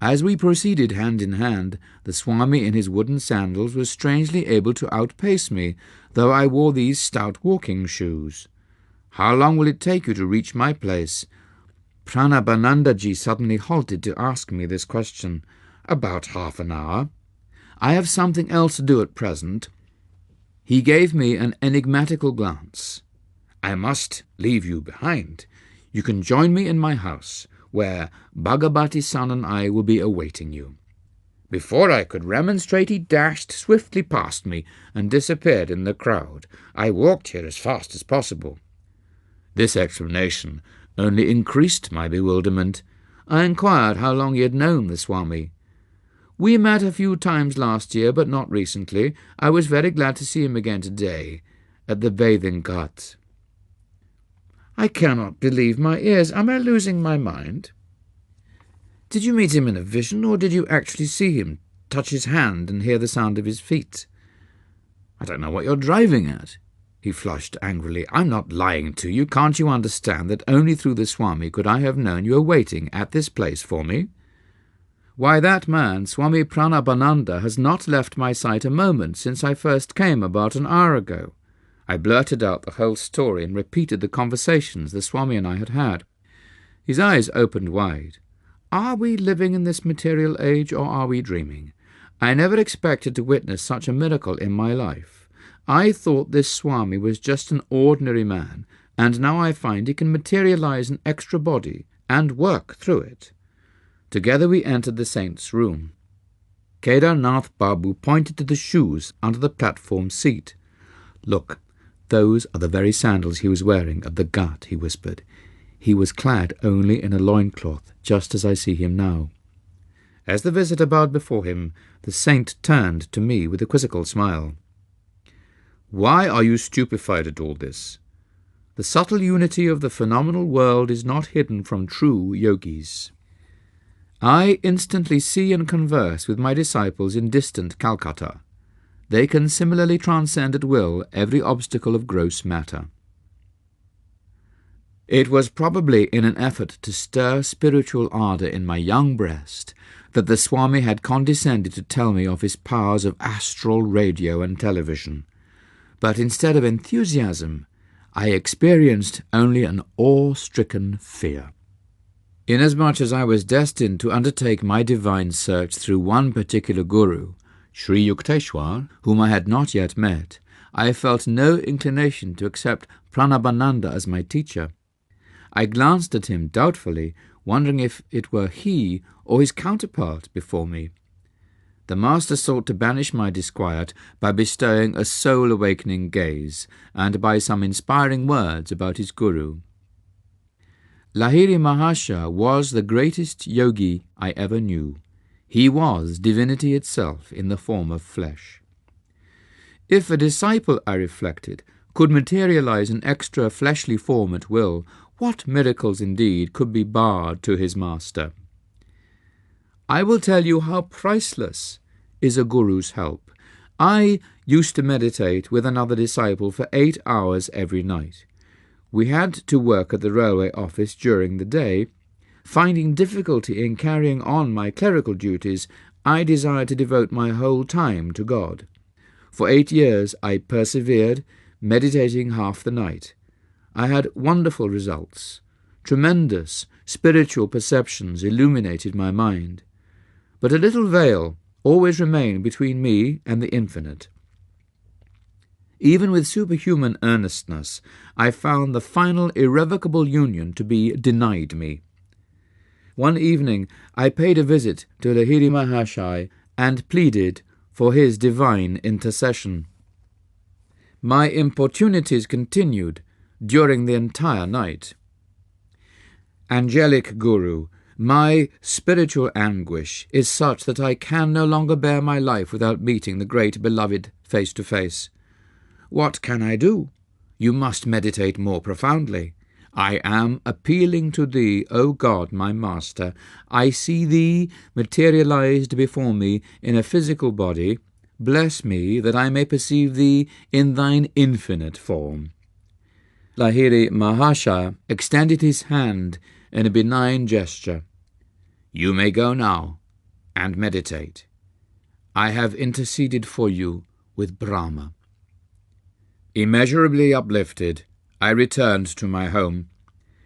As we proceeded hand in hand, the Swami in his wooden sandals was strangely able to outpace me, though I wore these stout walking shoes. "How long will it take you to reach my place?" Pranabanandaji suddenly halted to ask me this question. "About half an hour. I have something else to do at present." He gave me an enigmatical glance. "I must leave you behind. You can join me in my house, where Bhagavati's son and I will be awaiting you." Before I could remonstrate, he dashed swiftly past me and disappeared in the crowd. I walked here as fast as possible. This explanation only increased my bewilderment. I inquired how long he had known the Swami. "We met a few times last year, but not recently. I was very glad to see him again today, at the bathing ghat." I cannot believe my ears. Am I losing my mind? "Did you meet him in a vision, or did you actually see him, touch his hand, and hear the sound of his feet?" "I don't know what you're driving at." He flushed angrily. "I'm not lying to you. Can't you understand that only through the Swami could I have known you were waiting at this place for me? Why, that man, Swami Pranabananda, has not left my sight a moment since I first came about an hour ago." I blurted out the whole story and repeated the conversations the Swami and I had had. His eyes opened wide. Are we living in this material age, or are we dreaming? I never expected to witness such a miracle in my life. I thought this Swami was just an ordinary man, and now I find he can materialize an extra body and work through it. Together we entered the saint's room. Kedarnath Babu pointed to the shoes under the platform seat. "Look, those are the very sandals he was wearing at the ghat," he whispered. "He was clad only in a loincloth, just as I see him now." As the visitor bowed before him, the saint turned to me with a quizzical smile. "Why are you stupefied at all this? The subtle unity of the phenomenal world is not hidden from true yogis. I instantly see and converse with my disciples in distant Calcutta. They can similarly transcend at will every obstacle of gross matter." It was probably in an effort to stir spiritual ardour in my young breast that the Swami had condescended to tell me of his powers of astral radio and television, but instead of enthusiasm, I experienced only an awe-stricken fear. Inasmuch as I was destined to undertake my divine search through one particular guru, Sri Yukteswar, whom I had not yet met, I felt no inclination to accept Pranabananda as my teacher. I glanced at him doubtfully, wondering if it were he or his counterpart before me. The master sought to banish my disquiet by bestowing a soul-awakening gaze and by some inspiring words about his guru. Lahiri Mahasaya was the greatest yogi I ever knew. He was divinity itself in the form of flesh. If a disciple, I reflected, could materialize an extra fleshly form at will, what miracles indeed could be barred to his master? I will tell you how priceless is a guru's help. I used to meditate with another disciple for 8 hours every night. We had to work at the railway office during the day. Finding difficulty in carrying on my clerical duties, I desired to devote my whole time to God. For 8 years I persevered, meditating half the night. I had wonderful results. Tremendous spiritual perceptions illuminated my mind. But a little veil always remained between me and the infinite. Even with superhuman earnestness, I found the final irrevocable union to be denied me. One evening I paid a visit to Lahiri Mahasaya and pleaded for his divine intercession. My importunities continued during the entire night. Angelic Guru, my spiritual anguish is such that I can no longer bear my life without meeting the great beloved face to face. What can I do? You must meditate more profoundly. I am appealing to thee, O God, my Master. I see thee materialized before me in a physical body. Bless me that I may perceive thee in thine infinite form. Lahiri Mahasaya extended his hand in a benign gesture. You may go now and meditate. I have interceded for you with Brahma. Immeasurably uplifted, I returned to my home.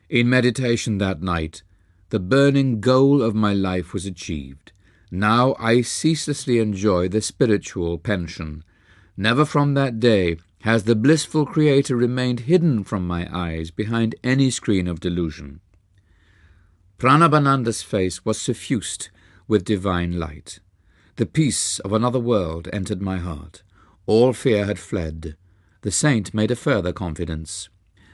In meditation that night, the burning goal of my life was achieved. Now I ceaselessly enjoy the spiritual pension. Never from that day has the blissful Creator remained hidden from my eyes behind any screen of delusion. Pranabananda's face was suffused with divine light. The peace of another world entered my heart. All fear had fled. The saint made a further confidence.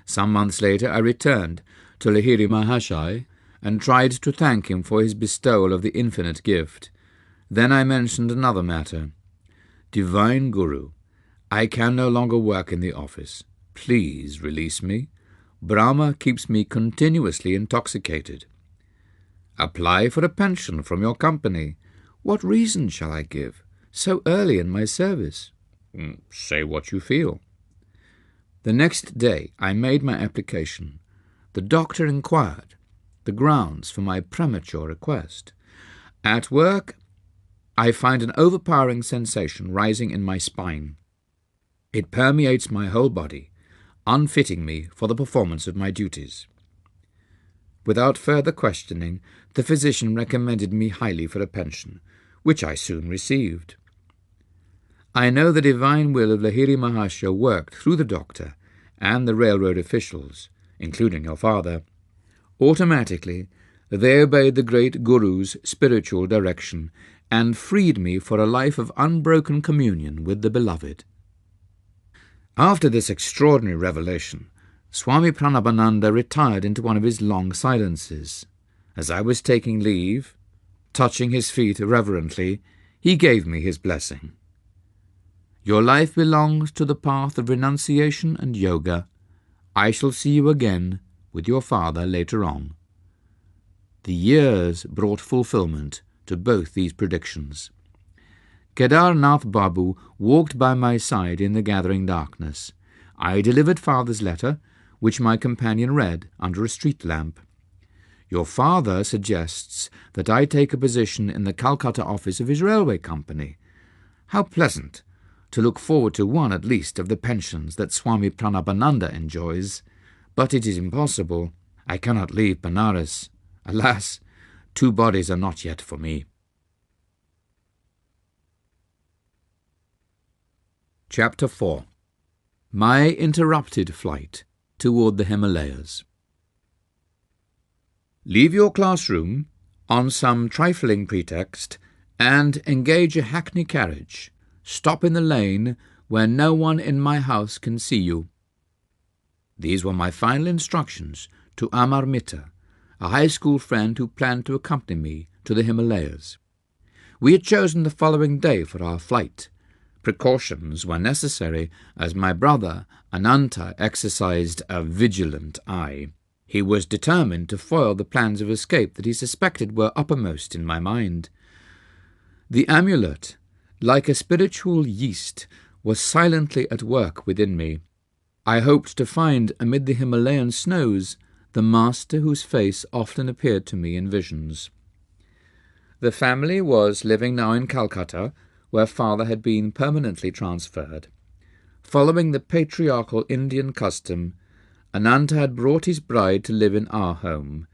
Some months later I returned to Lahiri Mahasaya and tried to thank him for his bestowal of the infinite gift. Then I mentioned another matter. Divine Guru, I can no longer work in the office. Please release me. Brahma keeps me continuously intoxicated. Apply for a pension from your company. What reason shall I give, so early in my service? Say what you feel. The next day I made my application. The doctor inquired the grounds for my premature request. At work, I find an overpowering sensation rising in my spine. It permeates my whole body, unfitting me for the performance of my duties. Without further questioning, the physician recommended me highly for a pension, which I soon received. I know the divine will of Lahiri Mahasaya worked through the doctor and the railroad officials, including your father. Automatically, they obeyed the great Guru's spiritual direction and freed me for a life of unbroken communion with the Beloved. After this extraordinary revelation, Swami Pranabananda retired into one of his long silences. As I was taking leave, touching his feet reverently, he gave me his blessing. Your life belongs to the path of renunciation and yoga. I shall see you again with your father later on. The years brought fulfillment to both these predictions. Kedarnath Babu walked by my side in the gathering darkness. I delivered father's letter, which my companion read under a street lamp. Your father suggests that I take a position in the Calcutta office of his railway company. How pleasant to look forward to one at least of the pensions that Swami Pranabananda enjoys. But it is impossible. I cannot leave Benares. Alas, 2 bodies are not yet for me. Chapter 4. My interrupted flight toward the Himalayas. Leave your classroom on some trifling pretext and engage a hackney carriage. Stop in the lane where no one in my house can see you. These were my final instructions to Amar Mitra, a high school friend who planned to accompany me to the Himalayas. We had chosen the following day for our flight. Precautions were necessary, as my brother Ananta exercised a vigilant eye. He was determined to foil the plans of escape that he suspected were uppermost in my mind. The amulet, like a spiritual yeast, was silently at work within me. I hoped to find amid the Himalayan snows the master whose face often appeared to me in visions. The family was living now in Calcutta, where father had been permanently transferred. Following the patriarchal Indian custom, Ananta had brought his bride to live in our home.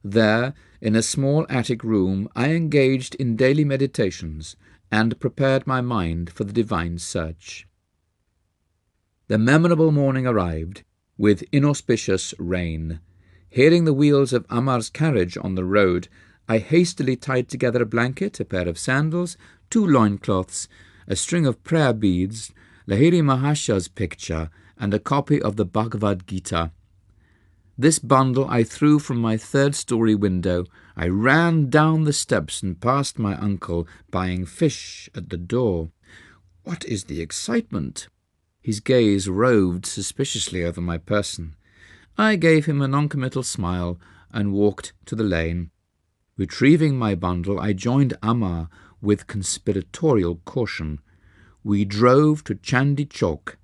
There, in a small attic room, I engaged in daily meditations and prepared my mind for the divine search. The memorable morning arrived, with inauspicious rain. Hearing the wheels of Amar's carriage on the road, I hastily tied together a blanket, a pair of sandals, 2 loincloths, a string of prayer beads, Lahiri Mahasha's picture, and a copy of the Bhagavad Gita. This bundle I threw from my 3rd-story window. I ran down the steps and past my uncle, buying fish at the door. What is the excitement? His gaze roved suspiciously over my person. I gave him a noncommittal smile and walked to the lane. Retrieving my bundle, I joined Amar with conspiratorial caution. We drove to Chandi Chowk,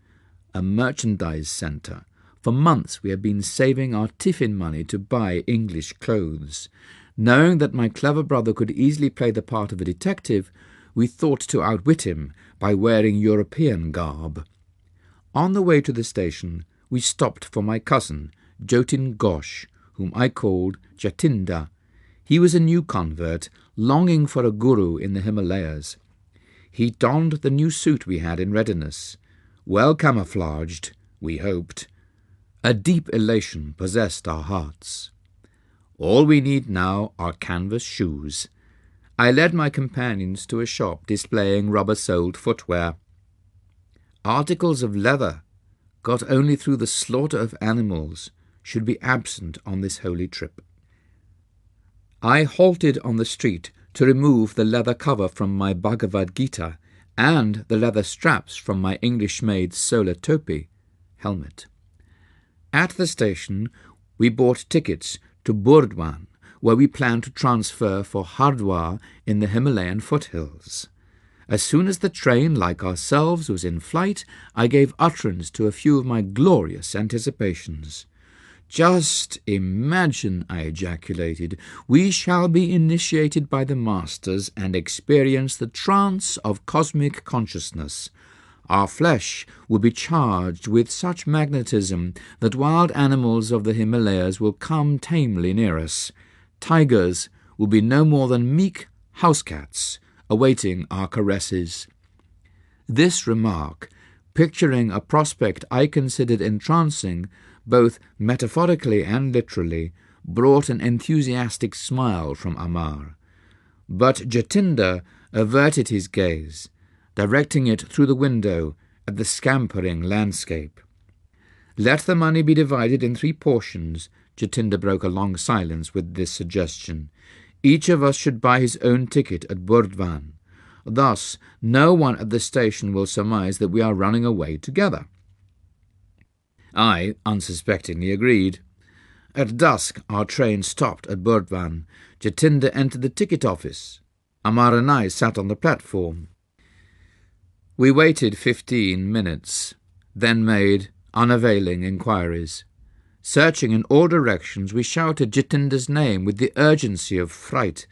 a merchandise centre. For months we had been saving our tiffin money to buy English clothes. Knowing that my clever brother could easily play the part of a detective, we thought to outwit him by wearing European garb. On the way to the station, we stopped for my cousin, Jotin Ghosh, whom I called Jatinda. He was a new convert, longing for a guru in the Himalayas. He donned the new suit we had in readiness, well camouflaged, we hoped. A deep elation possessed our hearts. All we need now are canvas shoes. I led my companions to a shop displaying rubber-soled footwear. Articles of leather, got only through the slaughter of animals, should be absent on this holy trip. I halted on the street to remove the leather cover from my Bhagavad Gita and the leather straps from my English-made solar topi helmet. At the station, we bought tickets to Burdwan, where we planned to transfer for Hardwar in the Himalayan foothills. As soon as the train, like ourselves, was in flight, I gave utterance to a few of my glorious anticipations. "Just imagine," I ejaculated, "we shall be initiated by the masters and experience the trance of cosmic consciousness. Our flesh will be charged with such magnetism that wild animals of the Himalayas will come tamely near us. Tigers will be no more than meek house cats, awaiting our caresses." This remark, picturing a prospect I considered entrancing, both metaphorically and literally, brought an enthusiastic smile from Amar. But Jatinda averted his gaze, directing it through the window at the scampering landscape. "Let the money be divided in 3 portions," Jatinda broke a long silence with this suggestion. "Each of us should buy his own ticket at Burdwan. Thus, no one at the station will surmise that we are running away together." I unsuspectingly agreed. At dusk, our train stopped at Burdwan. Jatinda entered the ticket office. Amar and I sat on the platform. We waited 15 minutes, then made unavailing inquiries. Searching in all directions, we shouted Jitinder's name with the urgency of fright,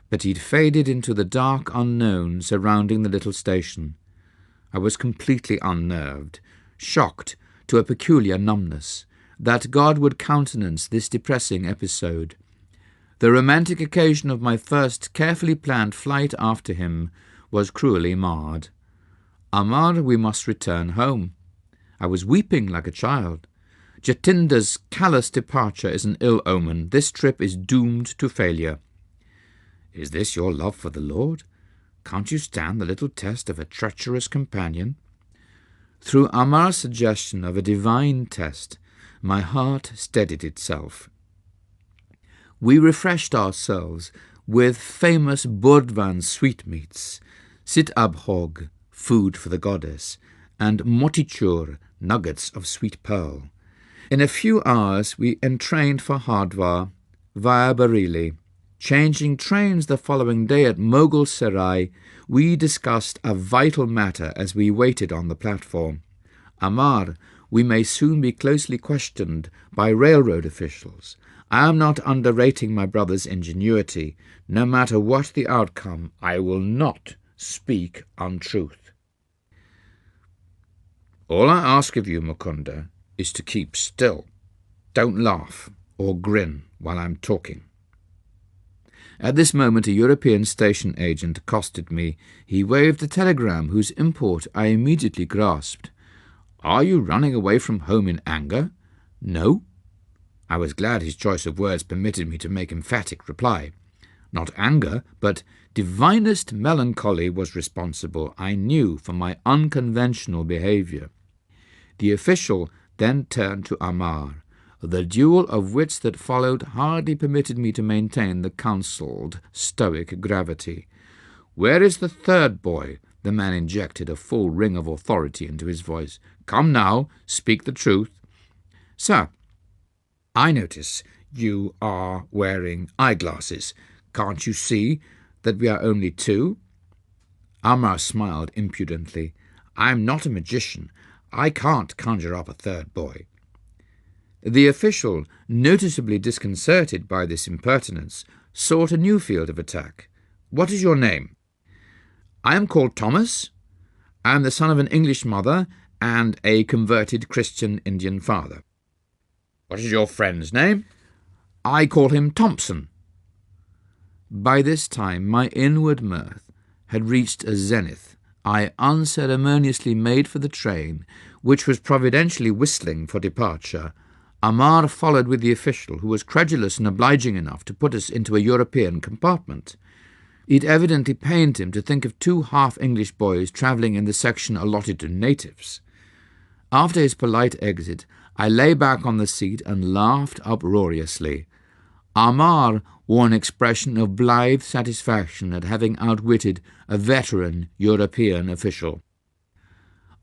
but he'd faded into the dark unknown surrounding the little station. I was completely unnerved, shocked to a peculiar numbness, that God would countenance this depressing episode. The romantic occasion of my first carefully planned flight after him was cruelly marred. Amar, we must return home. I was weeping like a child. Jatinder's callous departure is an ill omen. This trip is doomed to failure. Is this your love for the Lord? Can't you stand the little test of a treacherous companion? Through Amar's suggestion of a divine test, my heart steadied itself. We refreshed ourselves with famous Burdwan sweetmeats, sit-abhog, food for the goddess, and motichur, nuggets of sweet pearl. In a few hours we entrained for Hardwar via Bareilly. Changing trains the following day at Mughal Sarai, we discussed a vital matter as we waited on the platform. Amar, we may soon be closely questioned by railroad officials. I am not underrating my brother's ingenuity. No matter what the outcome, I will not speak untruth. All I ask of you, Mukunda, is to keep still. Don't laugh or grin while I'm talking. At this moment a European station agent accosted me. He waved a telegram whose import I immediately grasped. Are you running away from home in anger? No. I was glad his choice of words permitted me to make emphatic reply. Not anger, but divinest melancholy was responsible, I knew, for my unconventional behaviour. The official then turned to Amar. The duel of wits that followed hardly permitted me to maintain the counselled stoic gravity. Where is the third boy? The man injected a full ring of authority into his voice. Come now, speak the truth. Sir, I notice you are wearing eyeglasses. Can't you see that we are only two? Amar smiled impudently. I'm not a magician. I can't conjure up a third boy. The official, noticeably disconcerted by this impertinence, sought a new field of attack. What is your name? I am called Thomas. I am the son of an English mother and a converted Christian Indian father. What is your friend's name? I call him Thompson. By this time my inward mirth had reached a zenith. I unceremoniously made for the train, which was providentially whistling for departure. Amar followed with the official, who was credulous and obliging enough to put us into a European compartment. It evidently pained him to think of two half-English boys travelling in the section allotted to natives. After his polite exit, I lay back on the seat and laughed uproariously. Amar wore an expression of blithe satisfaction at having outwitted a veteran European official.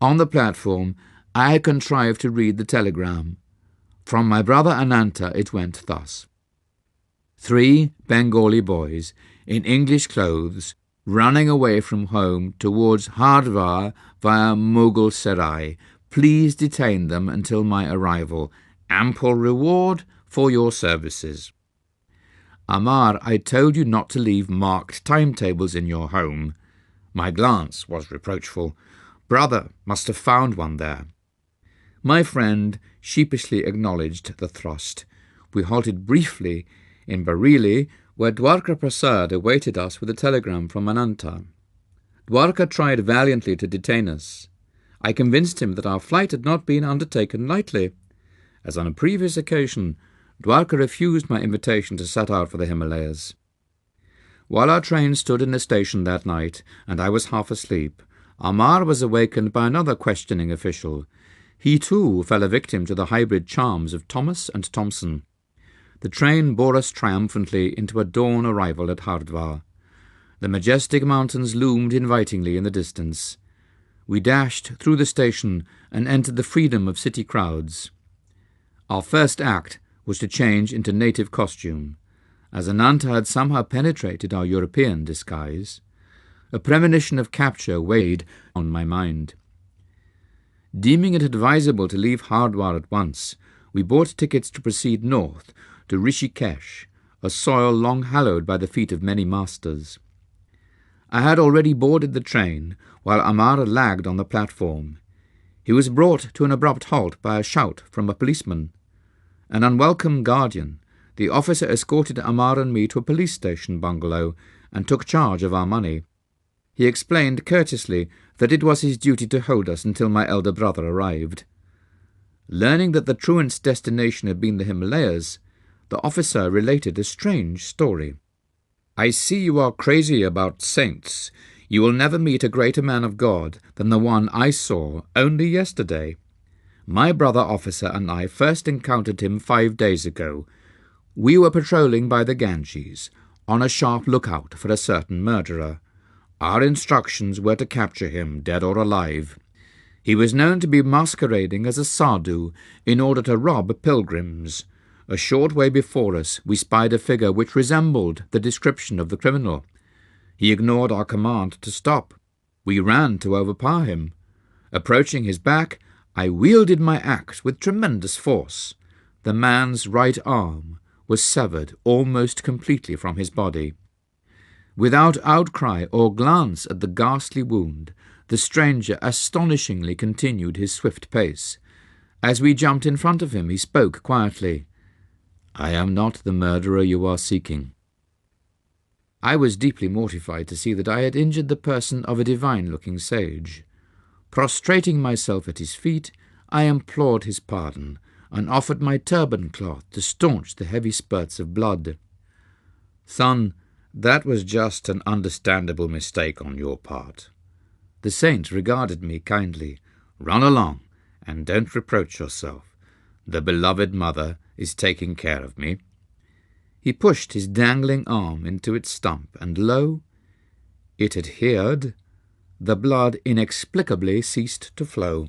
On the platform, I had contrived to read the telegram. From my brother Ananta it went thus. 3 Bengali boys in English clothes running away from home towards Hardwar via Mughal Sarai. Please detain them until my arrival. Ample reward for your services. Amar, I told you not to leave marked timetables in your home. My glance was reproachful. Brother must have found one there. My friend sheepishly acknowledged the thrust. We halted briefly in Bareilly, where Dwarka Prasad awaited us with a telegram from Ananta. Dwarka tried valiantly to detain us. I convinced him that our flight had not been undertaken lightly. As on a previous occasion, Dwarka refused my invitation to set out for the Himalayas. While our train stood in the station that night, and I was half asleep, Amar was awakened by another questioning official. He too fell a victim to the hybrid charms of Thomas and Thompson. The train bore us triumphantly into a dawn arrival at Hardwar. The majestic mountains loomed invitingly in the distance. We dashed through the station and entered the freedom of city crowds. Our first act was to change into native costume, as Ananta had somehow penetrated our European disguise. A premonition of capture weighed on my mind. Deeming it advisable to leave Hardwar at once, we bought tickets to proceed north to Rishikesh, a soil long hallowed by the feet of many masters. I had already boarded the train, while Amar lagged on the platform. He was brought to an abrupt halt by a shout from a policeman. An unwelcome guardian, the officer escorted Amar and me to a police station bungalow and took charge of our money. He explained courteously that it was his duty to hold us until my elder brother arrived. Learning that the truant's destination had been the Himalayas, the officer related a strange story. "I see you are crazy about saints. You will never meet a greater man of God than the one I saw only yesterday. My brother officer and I first encountered him 5 days ago. We were patrolling by the Ganges, on a sharp lookout for a certain murderer. Our instructions were to capture him, dead or alive. He was known to be masquerading as a sadhu in order to rob pilgrims. A short way before us we spied a figure which resembled the description of the criminal. He ignored our command to stop. We ran to overpower him. Approaching his back, I wielded my axe with tremendous force. The man's right arm was severed almost completely from his body. Without outcry or glance at the ghastly wound, the stranger astonishingly continued his swift pace. As we jumped in front of him, he spoke quietly. 'I am not the murderer you are seeking.' I was deeply mortified to see that I had injured the person of a divine-looking sage. Prostrating myself at his feet, I implored his pardon and offered my turban cloth to staunch the heavy spurts of blood. 'Son, that was just an understandable mistake on your part.' The saint regarded me kindly. 'Run along, and don't reproach yourself. The beloved mother is taking care of me.' He pushed his dangling arm into its stump, and lo, it adhered. The blood inexplicably ceased to flow.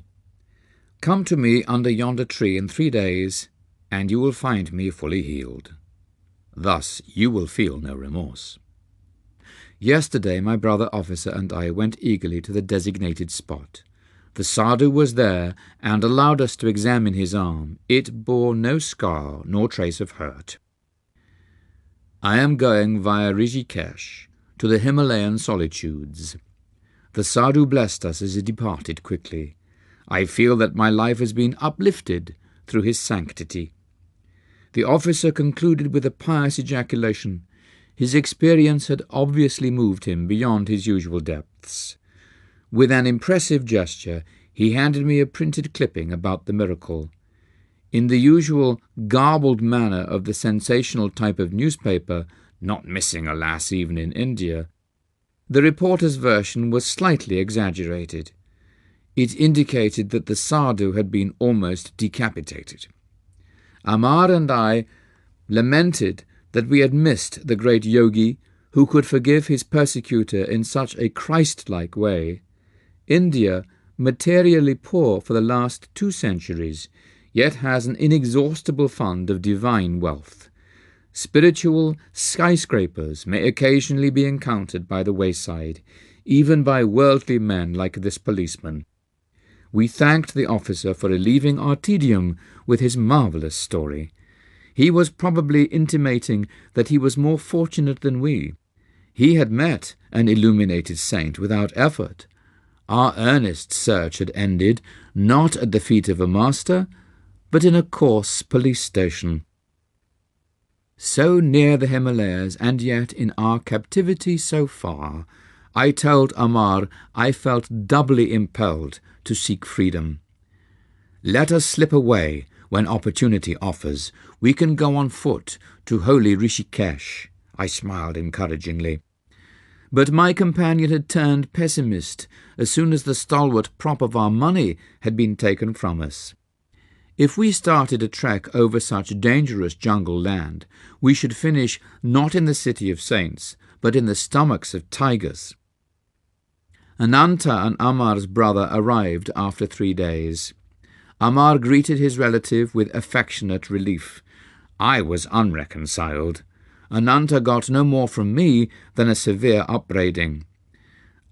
'Come to me under yonder tree in 3 days, and you will find me fully healed. Thus you will feel no remorse.' Yesterday my brother officer and I went eagerly to the designated spot. The sadhu was there and allowed us to examine his arm. It bore no scar nor trace of hurt. I am going via Rishikesh to the Himalayan solitudes. The sadhu blessed us as he departed quickly. I feel that my life has been uplifted through his sanctity." The officer concluded with a pious ejaculation. His experience had obviously moved him beyond his usual depths. With an impressive gesture, he handed me a printed clipping about the miracle. In the usual garbled manner of the sensational type of newspaper, not missing, alas, even in India, the reporter's version was slightly exaggerated. It indicated that the sadhu had been almost decapitated. Amar and I lamented that we had missed the great yogi who could forgive his persecutor in such a Christ-like way. India, materially poor for the last 2 centuries, yet has an inexhaustible fund of divine wealth. Spiritual skyscrapers may occasionally be encountered by the wayside, even by worldly men like this policeman. We thanked the officer for relieving our tedium with his marvellous story. He was probably intimating that he was more fortunate than we. He had met an illuminated saint without effort. Our earnest search had ended not at the feet of a master, but in a coarse police station. So near the Himalayas, and yet in our captivity so far, I told Amar I felt doubly impelled to seek freedom. "Let us slip away when opportunity offers. We can go on foot to holy Rishikesh," I smiled encouragingly. But my companion had turned pessimist as soon as the stalwart prop of our money had been taken from us. If we started a trek over such dangerous jungle land, we should finish not in the city of saints, but in the stomachs of tigers. Ananta and Amar's brother arrived after 3 days. Amar greeted his relative with affectionate relief. I was unreconciled. Ananta got no more from me than a severe upbraiding.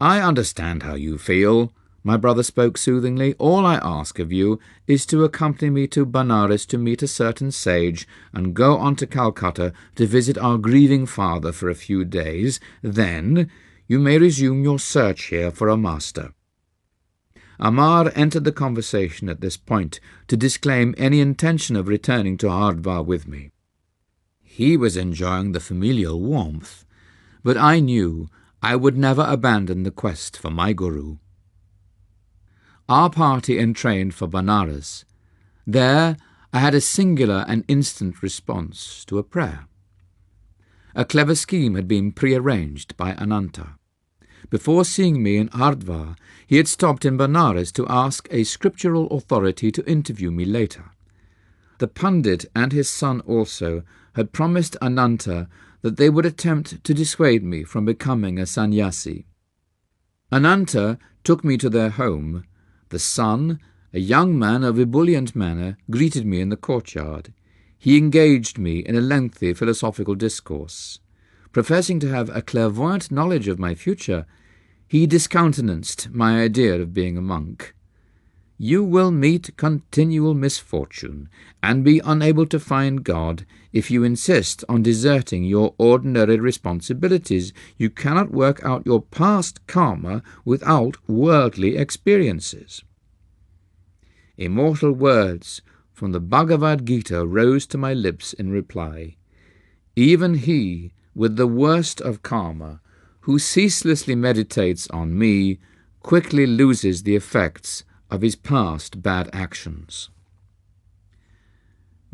"I understand how you feel, My brother spoke soothingly. All I ask of you is to accompany me to Benares to meet a certain sage, and go on to Calcutta to visit our grieving father for a few days. Then you may resume your search here for a master. Amar entered the conversation at this point to disclaim any intention of returning to Hardwar with me. He was enjoying the familial warmth, but I knew I would never abandon the quest for my guru. Our party entrained for Benares. There I had a singular and instant response to a prayer. A clever scheme had been prearranged by Ananta. Before seeing me in Hardwar, he had stopped in Benares to ask a scriptural authority to interview me later. The Pandit and his son also had promised Ananta that they would attempt to dissuade me from becoming a sannyasi. Ananta took me to their home. The son, a young man of ebullient manner, greeted me in the courtyard. He engaged me in a lengthy philosophical discourse. Professing to have a clairvoyant knowledge of my future, he discountenanced my idea of being a monk. You will meet continual misfortune, and be unable to find God if you insist on deserting your ordinary responsibilities. You cannot work out your past karma without worldly experiences. Immortal words from the Bhagavad Gita rose to my lips in reply. Even he, with the worst of karma, who ceaselessly meditates on me, quickly loses the effects of his past bad actions.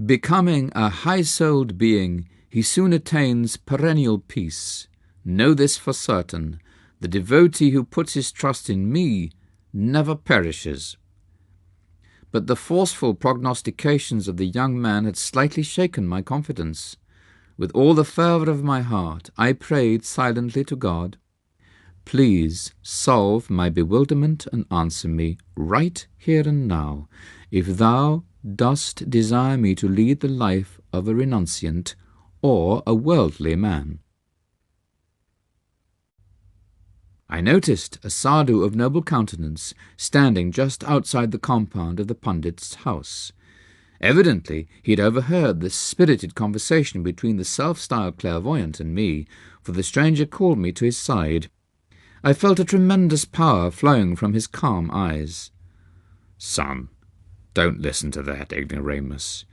Becoming a high-souled being, he soon attains perennial peace. Know this for certain: the devotee who puts his trust in me never perishes. But the forceful prognostications of the young man had slightly shaken my confidence. With all the fervour of my heart, I prayed silently to God, "Please solve my bewilderment and answer me right here and now, if thou dost desire me to lead the life of a renunciant or a worldly man." I noticed a sadhu of noble countenance standing just outside the compound of the Pandit's house. Evidently he had overheard the spirited conversation between the self-styled clairvoyant and me, for the stranger called me to his side. I felt a tremendous power flowing from his calm eyes. "Son, don't listen to that ignoramus.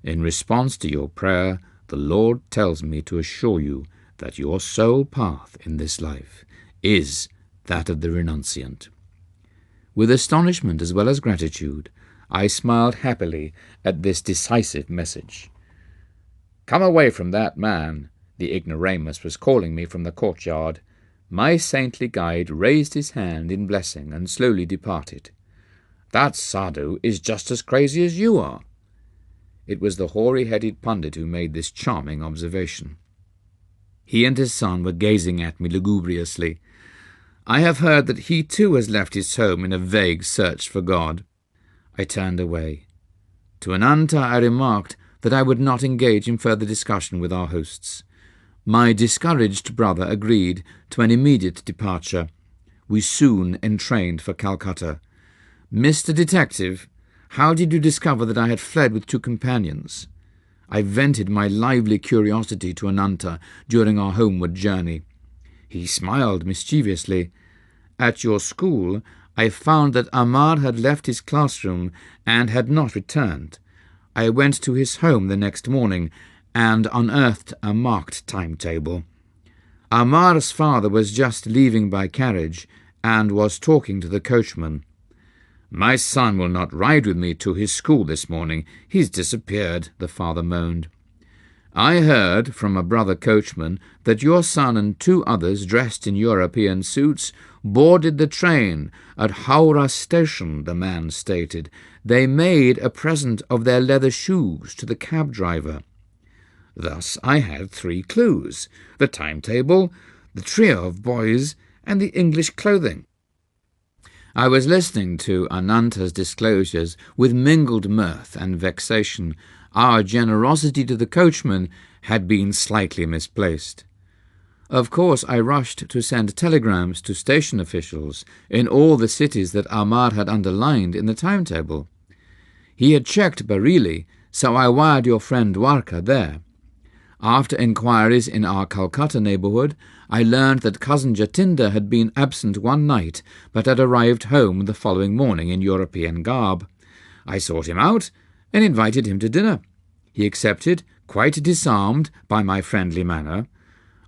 In response to your prayer, the Lord tells me to assure you that your sole path in this life is that of the renunciant." With astonishment as well as gratitude, I smiled happily at this decisive message. "Come away from that man," the ignoramus was calling me from the courtyard. My saintly guide raised his hand in blessing and slowly departed. "That sadhu is just as crazy as you are." It was the hoary-headed Pandit who made this charming observation. He and his son were gazing at me lugubriously. I have heard that he too has left his home in a vague search for God. I turned away. To Ananta I remarked that I would not engage in further discussion with our hosts. My discouraged brother agreed to an immediate departure. We soon entrained for Calcutta. "Mr. Detective, how did you discover that I had fled with 2 companions?" I vented my lively curiosity to Ananta during our homeward journey. He smiled mischievously. "At your school, I found that Amar had left his classroom and had not returned. I went to his home the next morning and unearthed a marked timetable. Amar's father was just leaving by carriage and was talking to the coachman. 'My son will not ride with me to his school this morning. He's disappeared,' the father moaned. 'I heard from a brother coachman that your son and 2 others dressed in European suits boarded the train at Howrah station,' the man stated. 'They made a present of their leather shoes to the cab driver.' Thus I had 3 clues: the timetable, the trio of boys, and the English clothing." I was listening to Ananta's disclosures with mingled mirth and vexation. Our generosity to the coachman had been slightly misplaced. Of course, I rushed to send telegrams to station officials in all the cities that Amar had underlined in the timetable. He had checked Bareilly, so I wired your friend Dwarka there. After inquiries in our Calcutta neighbourhood, I learned that cousin Jatinder had been absent one night, but had arrived home the following morning in European garb. I sought him out and invited him to dinner. He accepted, quite disarmed by my friendly manner.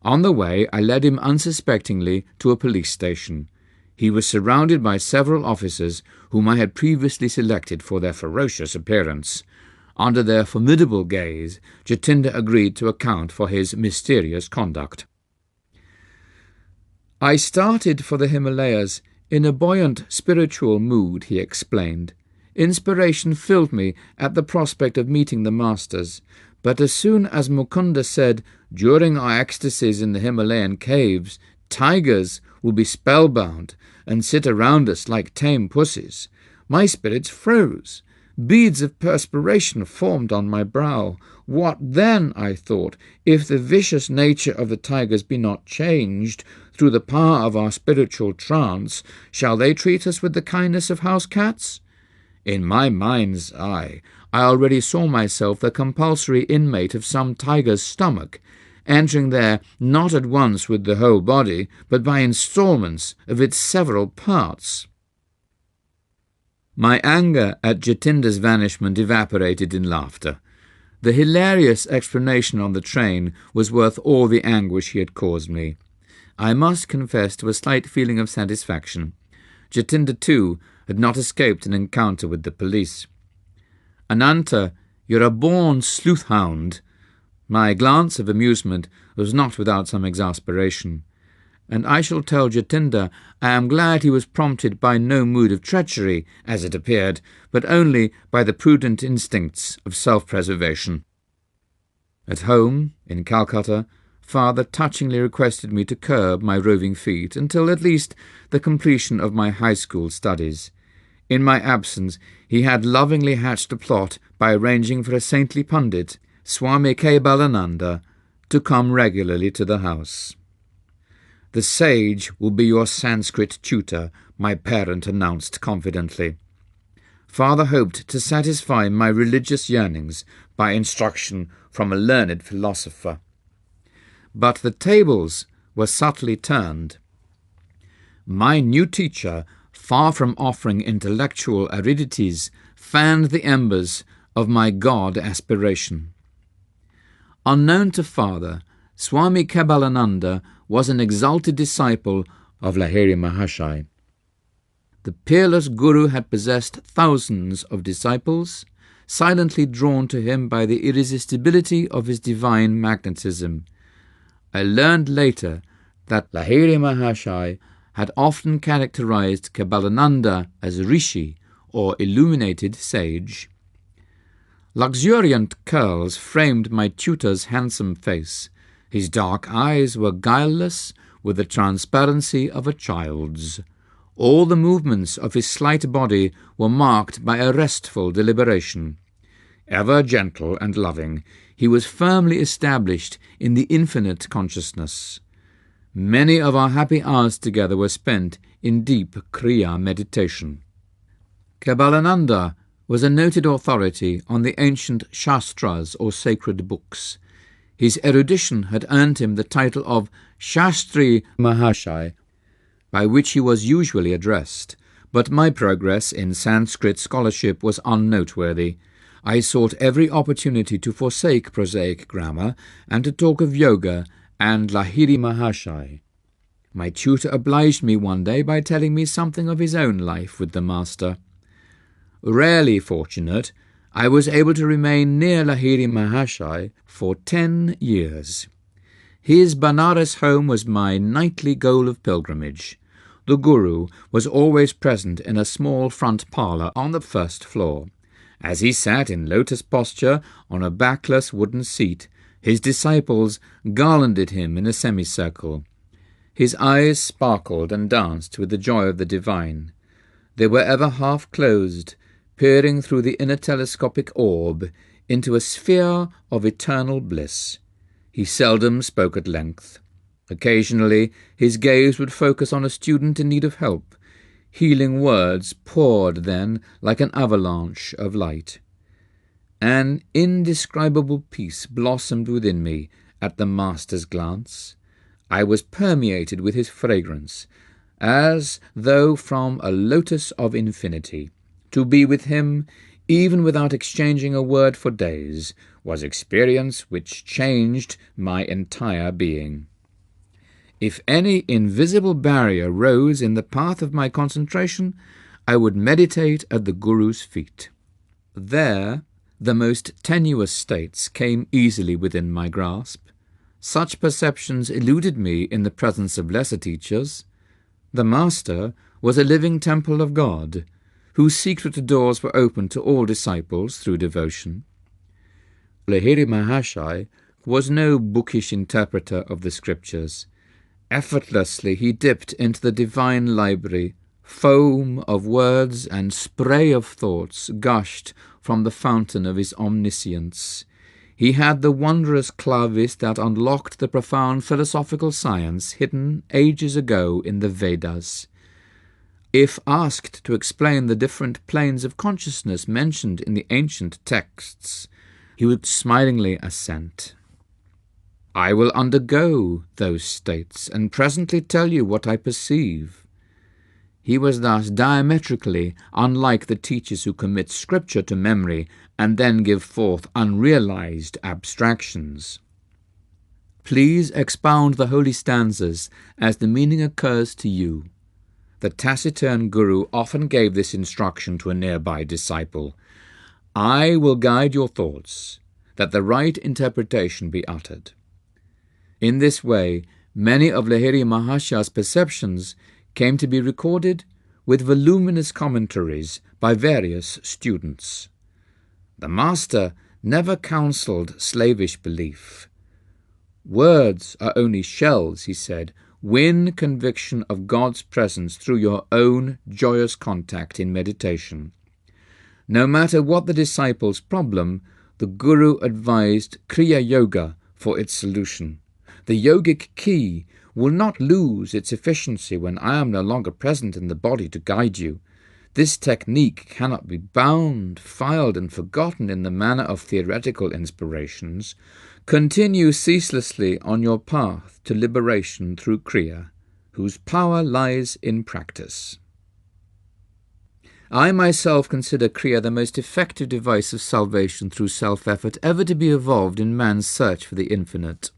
On the way, I led him unsuspectingly to a police station. He was surrounded by several officers whom I had previously selected for their ferocious appearance. Under their formidable gaze, Jatinder agreed to account for his mysterious conduct. I started for the Himalayas in a buoyant spiritual mood, he explained. Inspiration filled me at the prospect of meeting the masters, but as soon as Mukunda said, during our ecstasies in the Himalayan caves, tigers will be spellbound and sit around us like tame pussies, my spirits froze. Beads of perspiration formed on my brow. What then, I thought, if the vicious nature of the tigers be not changed through the power of our spiritual trance? Shall they treat us with the kindness of house cats? In my mind's eye, I already saw myself the compulsory inmate of some tiger's stomach, entering there not at once with the whole body, but by instalments of its several parts. My anger at Jatinder's vanishment evaporated in laughter. The hilarious explanation on the train was worth all the anguish he had caused me. I must confess to a slight feeling of satisfaction. Jatinder, too, had not escaped an encounter with the police. Ananta, you're a born sleuth-hound. My glance of amusement was not without some exasperation. And I shall tell Jatinder I am glad he was prompted by no mood of treachery, as it appeared, but only by the prudent instincts of self-preservation. At home, in Calcutta, Father touchingly requested me to curb my roving feet until at least the completion of my high school studies. In my absence, he had lovingly hatched a plot by arranging for a saintly pundit, Swami Kebalananda, to come regularly to the house. The sage will be your Sanskrit tutor, my parent announced confidently. Father hoped to satisfy my religious yearnings by instruction from a learned philosopher. But the tables were subtly turned. My new teacher, far from offering intellectual aridities, fanned the embers of my God aspiration. Unknown to Father, Swami Kebalananda was an exalted disciple of Lahiri Mahashai. The peerless Guru had possessed thousands of disciples, silently drawn to him by the irresistibility of his divine magnetism. I learned later that Lahiri Mahashai had often characterized Kebalananda as rishi, or illuminated sage. Luxuriant curls framed my tutor's handsome face. His dark eyes were guileless with the transparency of a child's. All the movements of his slight body were marked by a restful deliberation. Ever gentle and loving, he was firmly established in the infinite consciousness. Many of our happy hours together were spent in deep Kriya meditation. Kebalananda was a noted authority on the ancient Shastras, or sacred books. His erudition had earned him the title of Shastri Mahashai, by which he was usually addressed, but my progress in Sanskrit scholarship was unnoteworthy. I sought every opportunity to forsake prosaic grammar and to talk of yoga and Lahiri Mahashai. My tutor obliged me one day by telling me something of his own life with the master. Rarely fortunate, I was able to remain near Lahiri Mahashai for 10 years. His Banaras home was my nightly goal of pilgrimage. The Guru was always present in a small front parlour on the first floor. As he sat in lotus posture on a backless wooden seat, his disciples garlanded him in a semicircle. His eyes sparkled and danced with the joy of the divine. They were ever half-closed, peering through the inner telescopic orb into a sphere of eternal bliss. He seldom spoke at length. Occasionally his gaze would focus on a student in need of help. Healing words poured then like an avalanche of light. An indescribable peace blossomed within me at the Master's glance. I was permeated with his fragrance, as though from a lotus of infinity. To be with him, even without exchanging a word for days, was experience which changed my entire being. If any invisible barrier rose in the path of my concentration, I would meditate at the Guru's feet. There, the most tenuous states came easily within my grasp. Such perceptions eluded me in the presence of lesser teachers. The Master was a living temple of God, whose secret doors were open to all disciples through devotion. Lahiri Mahashai was no bookish interpreter of the scriptures. Effortlessly he dipped into the divine library. Foam of words and spray of thoughts gushed from the fountain of his omniscience. He had the wondrous clavis that unlocked the profound philosophical science hidden ages ago in the Vedas. If asked to explain the different planes of consciousness mentioned in the ancient texts, he would smilingly assent. I will undergo those states, and presently tell you what I perceive. He was thus diametrically unlike the teachers who commit scripture to memory and then give forth unrealized abstractions. Please expound the holy stanzas as the meaning occurs to you. The taciturn Guru often gave this instruction to a nearby disciple. I will guide your thoughts, that the right interpretation be uttered. In this way, many of Lahiri Mahashai's perceptions came to be recorded with voluminous commentaries by various students. The Master never counselled slavish belief. Words are only shells, he said. Win conviction of God's presence through your own joyous contact in meditation. No matter what the disciple's problem, the Guru advised Kriya Yoga for its solution. The yogic key will not lose its efficiency when I am no longer present in the body to guide you. This technique cannot be bound, filed, and forgotten in the manner of theoretical inspirations. Continue ceaselessly on your path to liberation through Kriya, whose power lies in practice. I myself consider Kriya the most effective device of salvation through self-effort ever to be evolved in man's search for the infinite.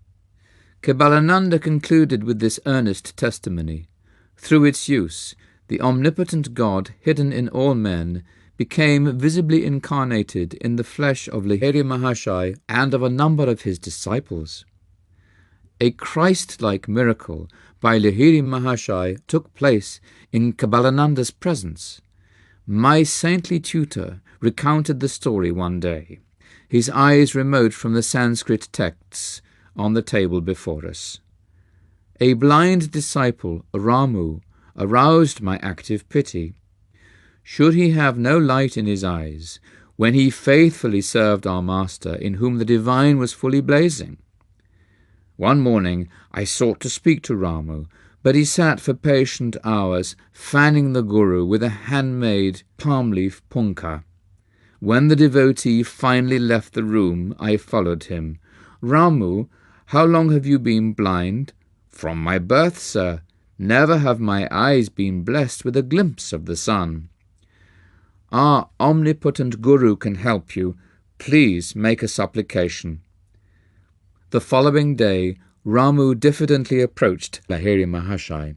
Kabbalananda concluded with this earnest testimony. Through its use, the omnipotent God, hidden in all men, became visibly incarnated in the flesh of Lahiri Mahashai and of a number of his disciples. A Christ-like miracle by Lahiri Mahashai took place in Kabbalananda's presence. My saintly tutor recounted the story one day, his eyes remote from the Sanskrit texts on the table before us. A blind disciple, Ramu, aroused my active pity. Should he have no light in his eyes when he faithfully served our Master, in whom the divine was fully blazing? One morning I sought to speak to Ramu, but he sat for patient hours, fanning the Guru with a handmade palm-leaf punkah. When the devotee finally left the room, I followed him. Ramu, how long have you been blind? From my birth, sir. Never have my eyes been blessed with a glimpse of the sun. Our omnipotent Guru can help you. Please make a supplication. The following day, Ramu diffidently approached Lahiri Mahashai.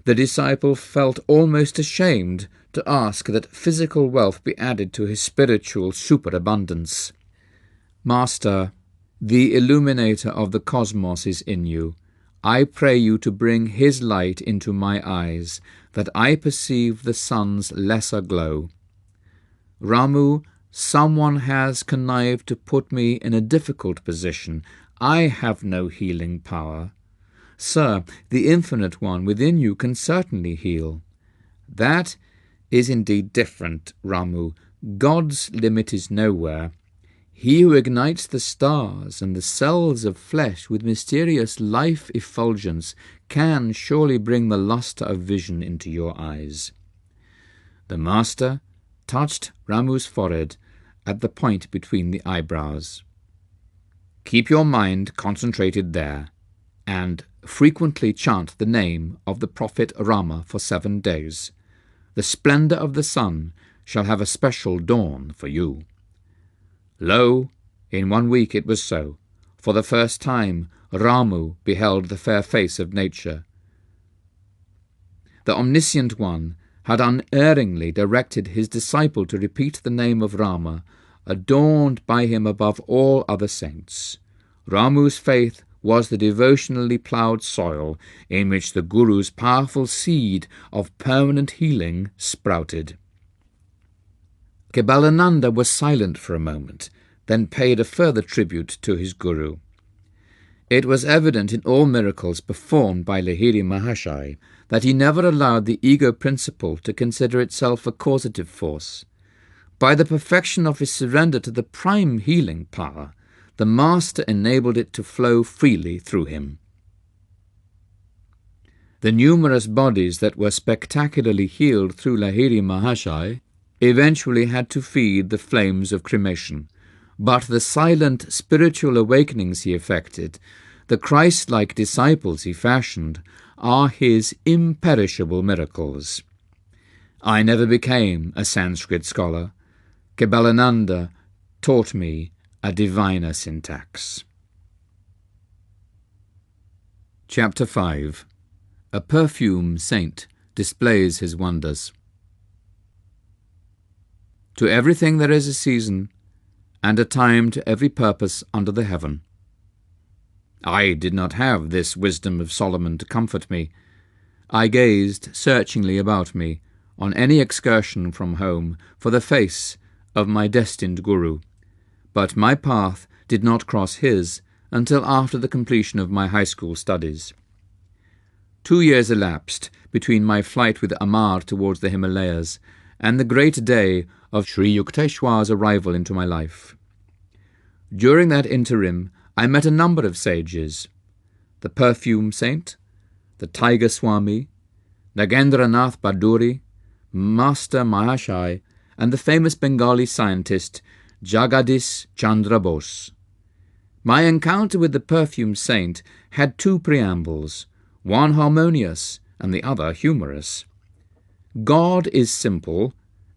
The disciple felt almost ashamed to ask that physical wealth be added to his spiritual superabundance. Master, the illuminator of the cosmos is in you. I pray you to bring his light into my eyes, that I perceive the sun's lesser glow. Ramu, someone has connived to put me in a difficult position. I have no healing power. Sir, the Infinite One within you can certainly heal. That is indeed different, Ramu. God's limit is nowhere. He who ignites the stars and the cells of flesh with mysterious life effulgence can surely bring the lustre of vision into your eyes." The master touched Ramu's forehead at the point between the eyebrows. "Keep your mind concentrated there, and frequently chant the name of the prophet Rama for 7 days. The splendor of the sun shall have a special dawn for you." Lo, in 1 week it was so. For the first time Ramu beheld the fair face of nature. The Omniscient One had unerringly directed his disciple to repeat the name of Rama, adorned by him above all other saints. Ramu's faith was the devotionally ploughed soil in which the Guru's powerful seed of permanent healing sprouted. Kebalananda was silent for a moment, then paid a further tribute to his Guru. It was evident in all miracles performed by Lahiri Mahashai that he never allowed the ego principle to consider itself a causative force. By the perfection of his surrender to the prime healing power, the Master enabled it to flow freely through him. The numerous bodies that were spectacularly healed through Lahiri Mahashai eventually had to feed the flames of cremation, but the silent spiritual awakenings he effected, the Christ-like disciples he fashioned, are his imperishable miracles. I never became a Sanskrit scholar. Kebalananda taught me a diviner syntax. Chapter 5. A perfume saint displays his wonders. To everything there is a season, and a time to every purpose under the heaven. I did not have this wisdom of Solomon to comfort me. I gazed searchingly about me on any excursion from home for the face of my destined Guru, but my path did not cross his until after the completion of my high school studies. 2 years elapsed between my flight with Amar towards the Himalayas and the great day of Sri Yukteswar's arrival into my life. During that interim, I met a number of sages: the perfume saint, the tiger Swami, Nagendranath Baduri, Master Mahashai, and the famous Bengali scientist Jagadish Chandra Bose. My encounter with the perfume saint had 2 preambles, one harmonious and the other humorous. God is simple,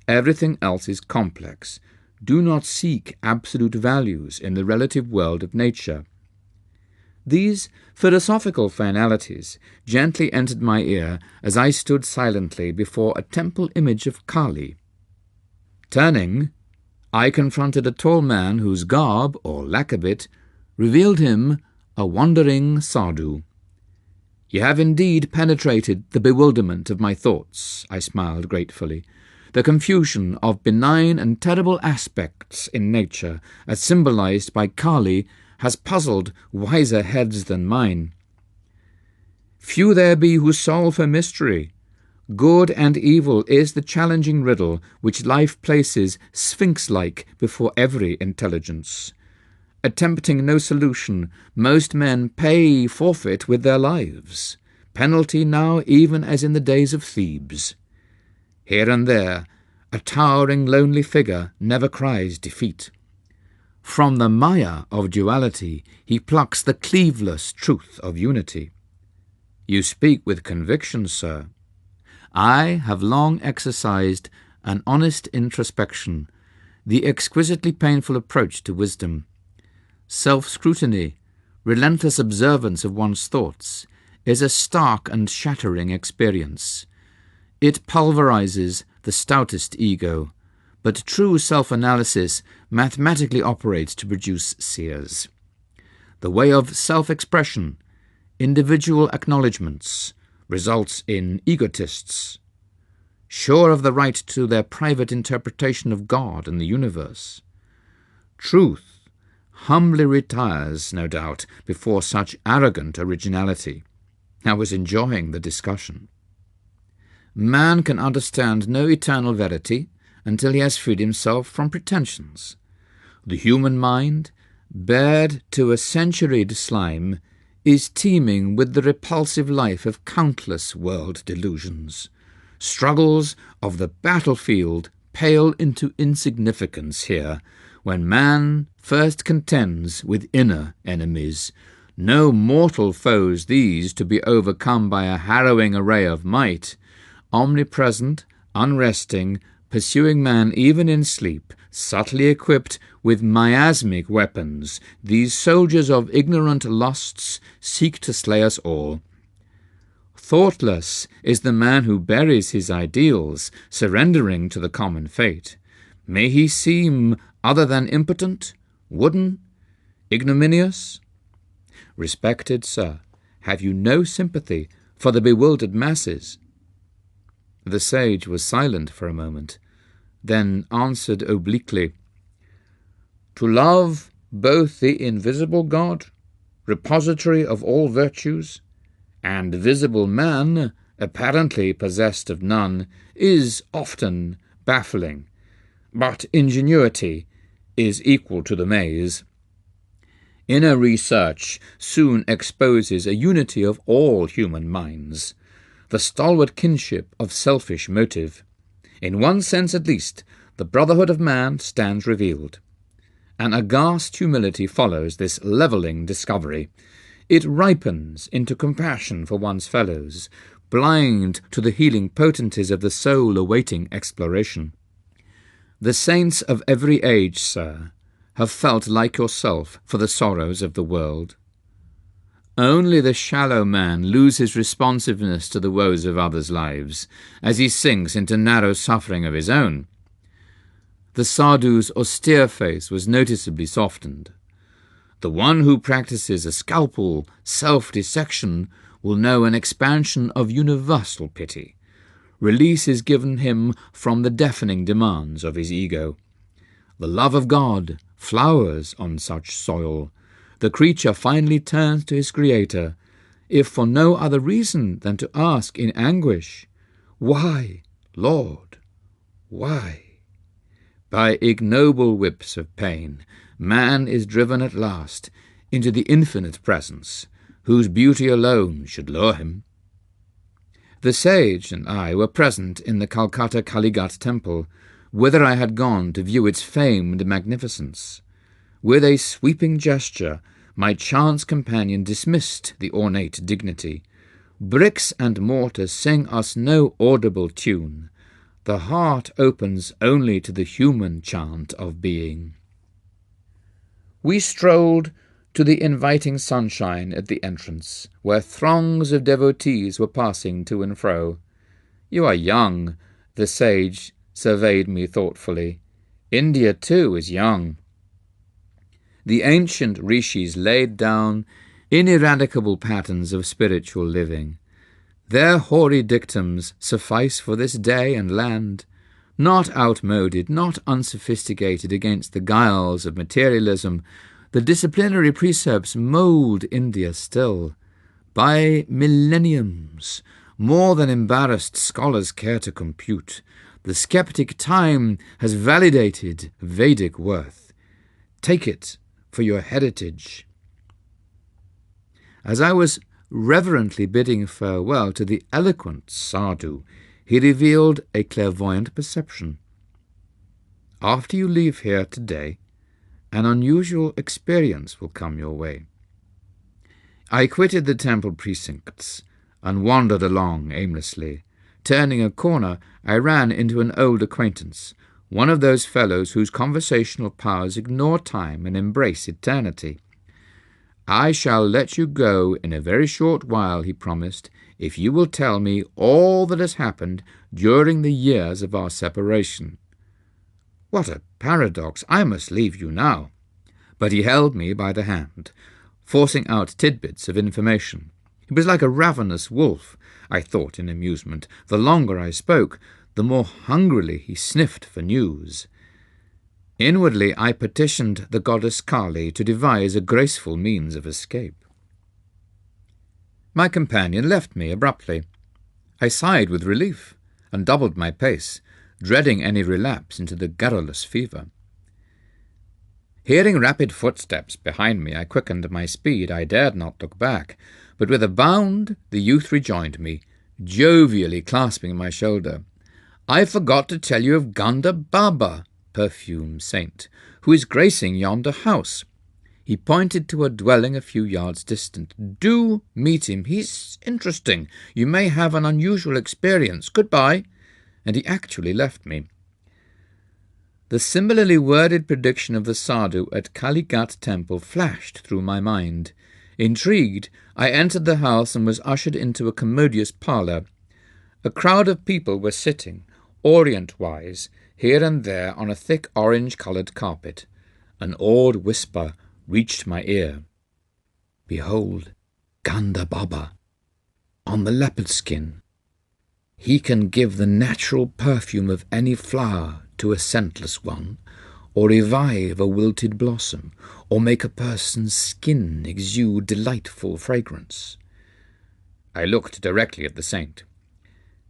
everything else is complex. Do not seek absolute values in the relative world of nature. These philosophical finalities gently entered my ear as I stood silently before a temple image of Kali. Turning, I confronted a tall man whose garb, or lack of it, revealed him a wandering sadhu. "You have indeed penetrated the bewilderment of my thoughts," I smiled gratefully. "The confusion of benign and terrible aspects in nature, as symbolized by Kali, has puzzled wiser heads than mine. Few there be who solve her mystery. Good and evil is the challenging riddle which life places sphinx-like before every intelligence. Attempting no solution, most men pay forfeit with their lives, penalty now even as in the days of Thebes. Here and there, a towering lonely figure never cries defeat. From the maya of duality, he plucks the cleaveless truth of unity." "You speak with conviction, sir." "I have long exercised an honest introspection, the exquisitely painful approach to wisdom. Self-scrutiny, relentless observance of one's thoughts, is a stark and shattering experience. It pulverizes the stoutest ego, but true self-analysis mathematically operates to produce seers. The way of self-expression, individual acknowledgments, results in egotists, sure of the right to their private interpretation of God and the universe. Truth humbly retires, no doubt, before such arrogant originality. I was enjoying the discussion. Man can understand no eternal verity until he has freed himself from pretensions. The human mind, bared to a centuried slime, is teeming with the repulsive life of countless world delusions. Struggles of the battlefield pale into insignificance here, when man first contends with inner enemies. No mortal foes these, to be overcome by a harrowing array of might. Omnipresent, unresting, pursuing man even in sleep, subtly equipped with miasmic weapons, these soldiers of ignorant lusts seek to slay us all. Thoughtless is the man who buries his ideals, surrendering to the common fate. May he seem other than impotent, wooden, ignominious? Respected sir, have you no sympathy for the bewildered masses? The sage was silent for a moment, then answered obliquely, To love both the invisible God, repository of all virtues, and visible man, apparently possessed of none, is often baffling, but ingenuity is equal to the maze. Inner research soon exposes a unity of all human minds, the stalwart kinship of selfish motive. In one sense at least, the brotherhood of man stands revealed. An aghast humility follows this levelling discovery. It ripens into compassion for one's fellows, blind to the healing potencies of the soul awaiting exploration. The saints of every age, sir, have felt like yourself for the sorrows of the world. Only the shallow man loses responsiveness to the woes of others' lives, as he sinks into narrow suffering of his own. The sadhu's austere face was noticeably softened. The one who practices a scalpel self-dissection will know an expansion of universal pity. Release is given him from the deafening demands of his ego. The love of God flowers on such soil. The creature finally turns to his Creator, if for no other reason than to ask in anguish, Why, Lord, why? By ignoble whips of pain, man is driven at last into the infinite presence, whose beauty alone should lure him. The sage and I were present in the Calcutta Kalighat temple, whither I had gone to view its famed magnificence. With a sweeping gesture, my chance companion dismissed the ornate dignity. Bricks and mortar sing us no audible tune. The heart opens only to the human chant of being. We strolled to the inviting sunshine at the entrance, where throngs of devotees were passing to and fro. You are young, the sage surveyed me thoughtfully. India, too, is young. The ancient rishis laid down ineradicable patterns of spiritual living. Their hoary dictums suffice for this day and land, not outmoded, not unsophisticated against the guiles of materialism. The disciplinary precepts mould India still. By millenniums, more than embarrassed scholars care to compute, the skeptic time has validated Vedic worth. Take it for your heritage. As I was reverently bidding farewell to the eloquent sadhu, he revealed a clairvoyant perception. After you leave here today, an unusual experience will come your way. I quitted the temple precincts and wandered along aimlessly. Turning a corner, I ran into an old acquaintance, one of those fellows whose conversational powers ignore time and embrace eternity. I shall let you go in a very short while, he promised, if you will tell me all that has happened during the years of our separation. What a paradox! I must leave you now. But he held me by the hand, forcing out tidbits of information. He was like a ravenous wolf, I thought in amusement. The longer I spoke, the more hungrily he sniffed for news. Inwardly I petitioned the goddess Kali to devise a graceful means of escape. My companion left me abruptly. I sighed with relief and doubled my pace, dreading any relapse into the garrulous fever. Hearing rapid footsteps behind me, I quickened my speed. I dared not look back, but with a bound the youth rejoined me, jovially clasping my shoulder. "I forgot to tell you of Ganda Baba, perfume saint, who is gracing yonder house." He pointed to a dwelling a few yards distant. "Do meet him. He's interesting. You may have an unusual experience. Goodbye." And he actually left me. The similarly worded prediction of the sadhu at Kalighat temple flashed through my mind. Intrigued, I entered the house and was ushered into a commodious parlour. A crowd of people were sitting, orient-wise, here and there on a thick orange-coloured carpet. An awed whisper reached my ear. "Behold, Ganda Baba, on the leopard skin. He can give the natural perfume of any flower to a scentless one, or revive a wilted blossom, or make a person's skin exude delightful fragrance." I looked directly at the saint.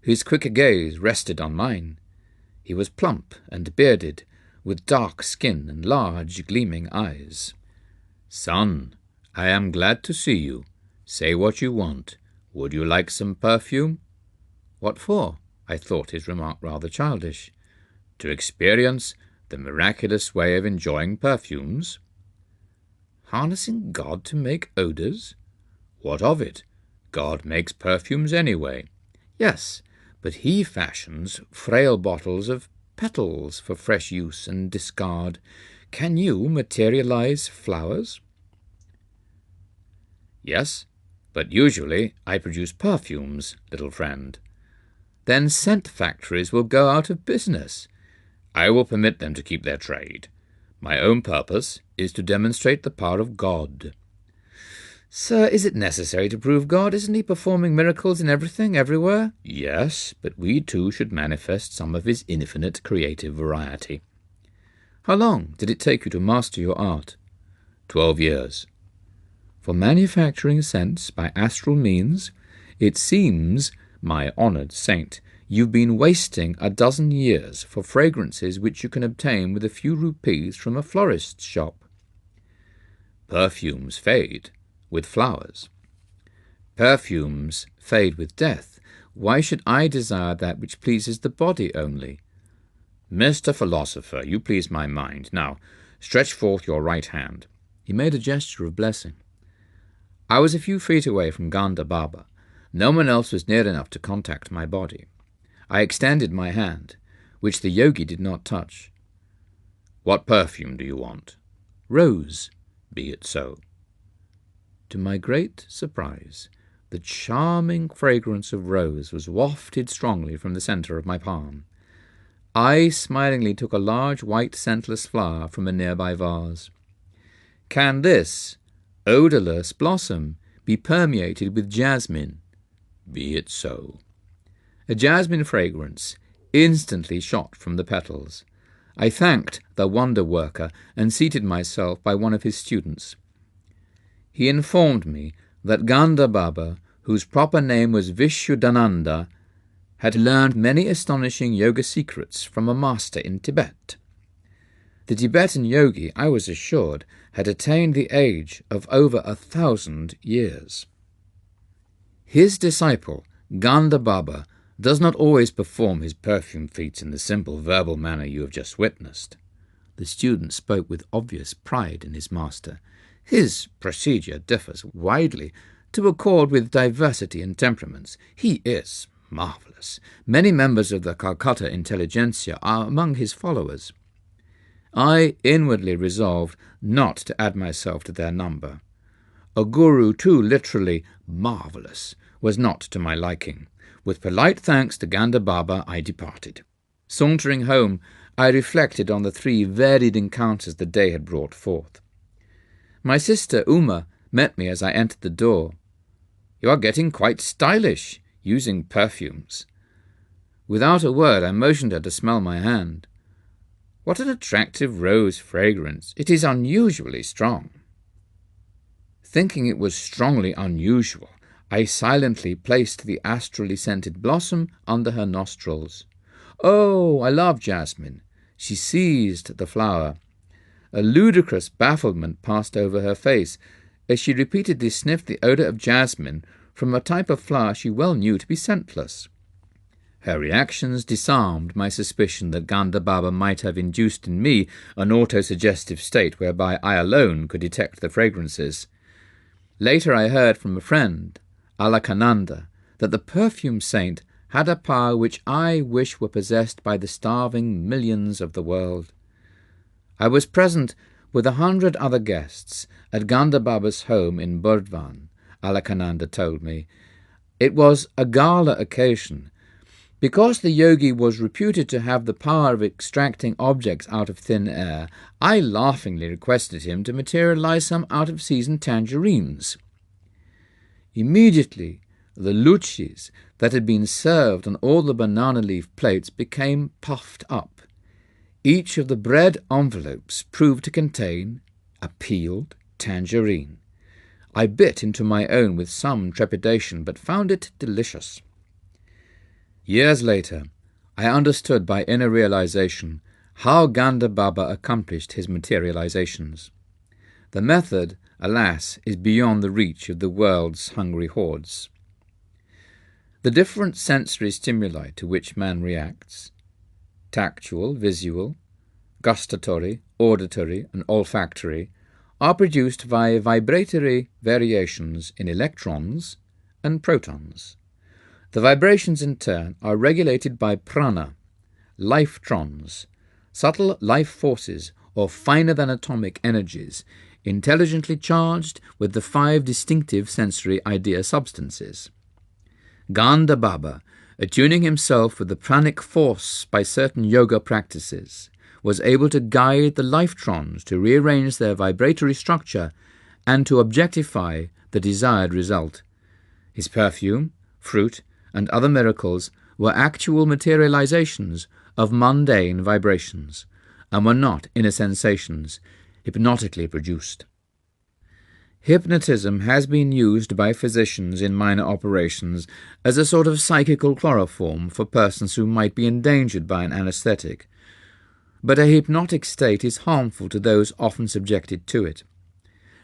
His quick gaze rested on mine. He was plump and bearded, with dark skin and large gleaming eyes. "Son, I am glad to see you. Say what you want. Would you like some perfume?" "What for?" I thought his remark rather childish. "To experience the miraculous way of enjoying perfumes." Harnessing God to make odours? What of it? God makes perfumes anyway. Yes, but he fashions frail bottles of petals for fresh use and discard. Can you materialize flowers? Yes, but usually I produce perfumes, little friend. Then scent factories will go out of business. I will permit them to keep their trade. My own purpose is to demonstrate the power of God. Sir, is it necessary to prove God? Isn't he performing miracles in everything, everywhere? Yes, but we too should manifest some of his infinite creative variety. How long did it take you to master your art? 12 years. For manufacturing scents by astral means, it seems, my honoured saint, you've been wasting a dozen years for fragrances which you can obtain with a few rupees from a florist's shop. Perfumes fade with flowers. Perfumes fade with death. Why should I desire that which pleases the body only? Mr. Philosopher, you please my mind. Now, stretch forth your right hand. He made a gesture of blessing. I was a few feet away from Ganda Baba. No one else was near enough to contact my body. I extended my hand, which the yogi did not touch. What perfume do you want? Rose. Be it so. To my great surprise, the charming fragrance of rose was wafted strongly from the centre of my palm. I smilingly took a large white scentless flower from a nearby vase. Can this odourless blossom be permeated with jasmine? Be it so. A jasmine fragrance instantly shot from the petals. I thanked the wonder-worker and seated myself by one of his students. He informed me that Ganda Baba, whose proper name was Vishuddhananda, had learned many astonishing yoga secrets from a master in Tibet. The Tibetan yogi, I was assured, had attained the age of over 1,000 years. His disciple, Ganda Baba, does not always perform his perfume feats in the simple verbal manner you have just witnessed. The student spoke with obvious pride in his master. His procedure differs widely to accord with diversity in temperaments. He is marvellous. Many members of the Calcutta intelligentsia are among his followers. I inwardly resolved not to add myself to their number. A guru too literally marvellous was not to my liking. With polite thanks to Ganda Baba, I departed. Sauntering home, I reflected on the 3 varied encounters the day had brought forth. My sister Uma met me as I entered the door. You are getting quite stylish, using perfumes. Without a word, I motioned her to smell my hand. What an attractive rose fragrance! It is unusually strong. Thinking it was strongly unusual, I silently placed the astrally scented blossom under her nostrils. Oh, I love jasmine. She seized the flower. A ludicrous bafflement passed over her face as she repeatedly sniffed the odour of jasmine from a type of flower she well knew to be scentless. Her reactions disarmed my suspicion that Ganda Baba might have induced in me an autosuggestive state whereby I alone could detect the fragrances. Later I heard from a friend, Alakananda, that the perfume saint had a power which I wish were possessed by the starving millions of the world. I was present with 100 other guests at Ganda Baba's home in Burdwan, Alakananda told me. It was a gala occasion. Because the yogi was reputed to have the power of extracting objects out of thin air, I laughingly requested him to materialize some out-of-season tangerines. Immediately, the luchis that had been served on all the banana leaf plates became puffed up. Each of the bread envelopes proved to contain a peeled tangerine. I bit into my own with some trepidation, but found it delicious. Years later, I understood by inner realization how Ganda Baba accomplished his materializations. The method, alas, is beyond the reach of the world's hungry hordes. The different sensory stimuli to which man reacts, tactual, visual, gustatory, auditory, and olfactory, are produced by vibratory variations in electrons and protons. The vibrations in turn are regulated by prana, life-trons, subtle life forces or finer-than-atomic energies, intelligently charged with the 5 distinctive sensory idea substances. Ganda Baba, attuning himself with the pranic force by certain yoga practices, was able to guide the life-trons to rearrange their vibratory structure and to objectify the desired result. His perfume, fruit, and other miracles were actual materializations of mundane vibrations, and were not inner sensations hypnotically produced. Hypnotism has been used by physicians in minor operations as a sort of psychical chloroform for persons who might be endangered by an anesthetic, but a hypnotic state is harmful to those often subjected to it.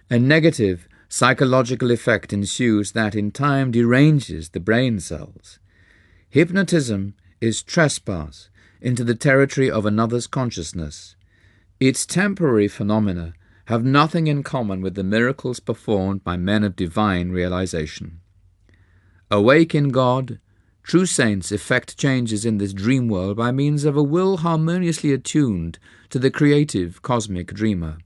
A negative psychological effect ensues that in time deranges the brain cells. Hypnotism is trespass into the territory of another's consciousness. Its temporary phenomena have nothing in common with the miracles performed by men of divine realization. Awake in God, true saints effect changes in this dream world by means of a will harmoniously attuned to the creative cosmic dreamer.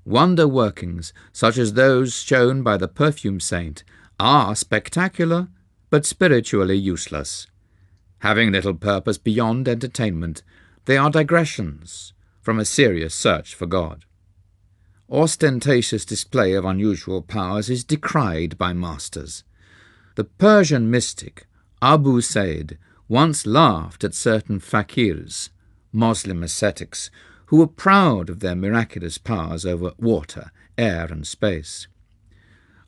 Wonder workings, such as those shown by the perfume saint, are spectacular but spiritually useless. Having little purpose beyond entertainment, they are digressions from a serious search for God. Ostentatious display of unusual powers is decried by masters. The Persian mystic Abu Said once laughed at certain fakirs, Muslim ascetics, who were proud of their miraculous powers over water, air, and space.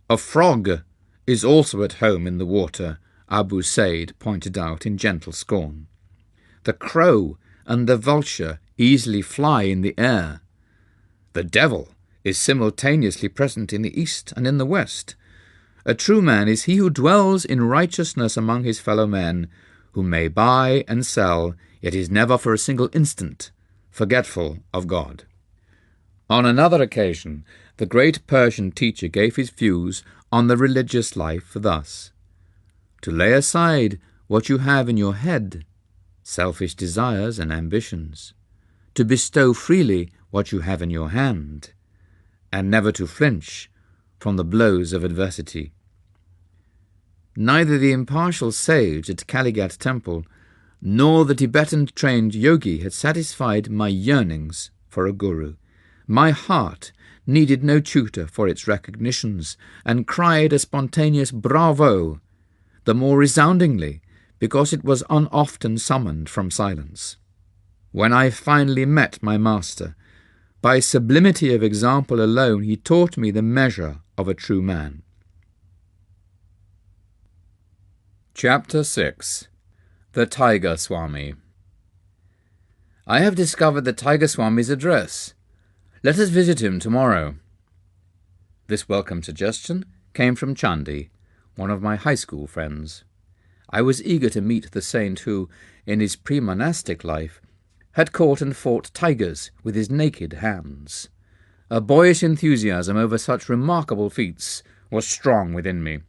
A frog is also at home in the water, Abu Said pointed out in gentle scorn. The crow and the vulture easily fly in the air. The devil is simultaneously present in the east and in the west. A true man is he who dwells in righteousness among his fellow men, who may buy and sell, yet is never for a single instant forgetful of God. On another occasion, the great Persian teacher gave his views on the religious life thus: to lay aside what you have in your head, selfish desires and ambitions, to bestow freely what you have in your hand, and never to flinch from the blows of adversity. Neither the impartial sage at Kaligat temple nor the Tibetan-trained yogi had satisfied my yearnings for a guru. My heart needed no tutor for its recognitions, and cried a spontaneous bravo, the more resoundingly because it was unoften summoned from silence. When I finally met my master, by sublimity of example alone he taught me the measure of a true man. Chapter 6. The Tiger Swami. I have discovered the Tiger Swami's address. Let us visit him tomorrow." This welcome suggestion came from Chandi, one of my high school friends. I was eager to meet the saint who, in his pre-monastic life, had caught and fought tigers with his naked hands. A boyish enthusiasm over such remarkable feats was strong within me.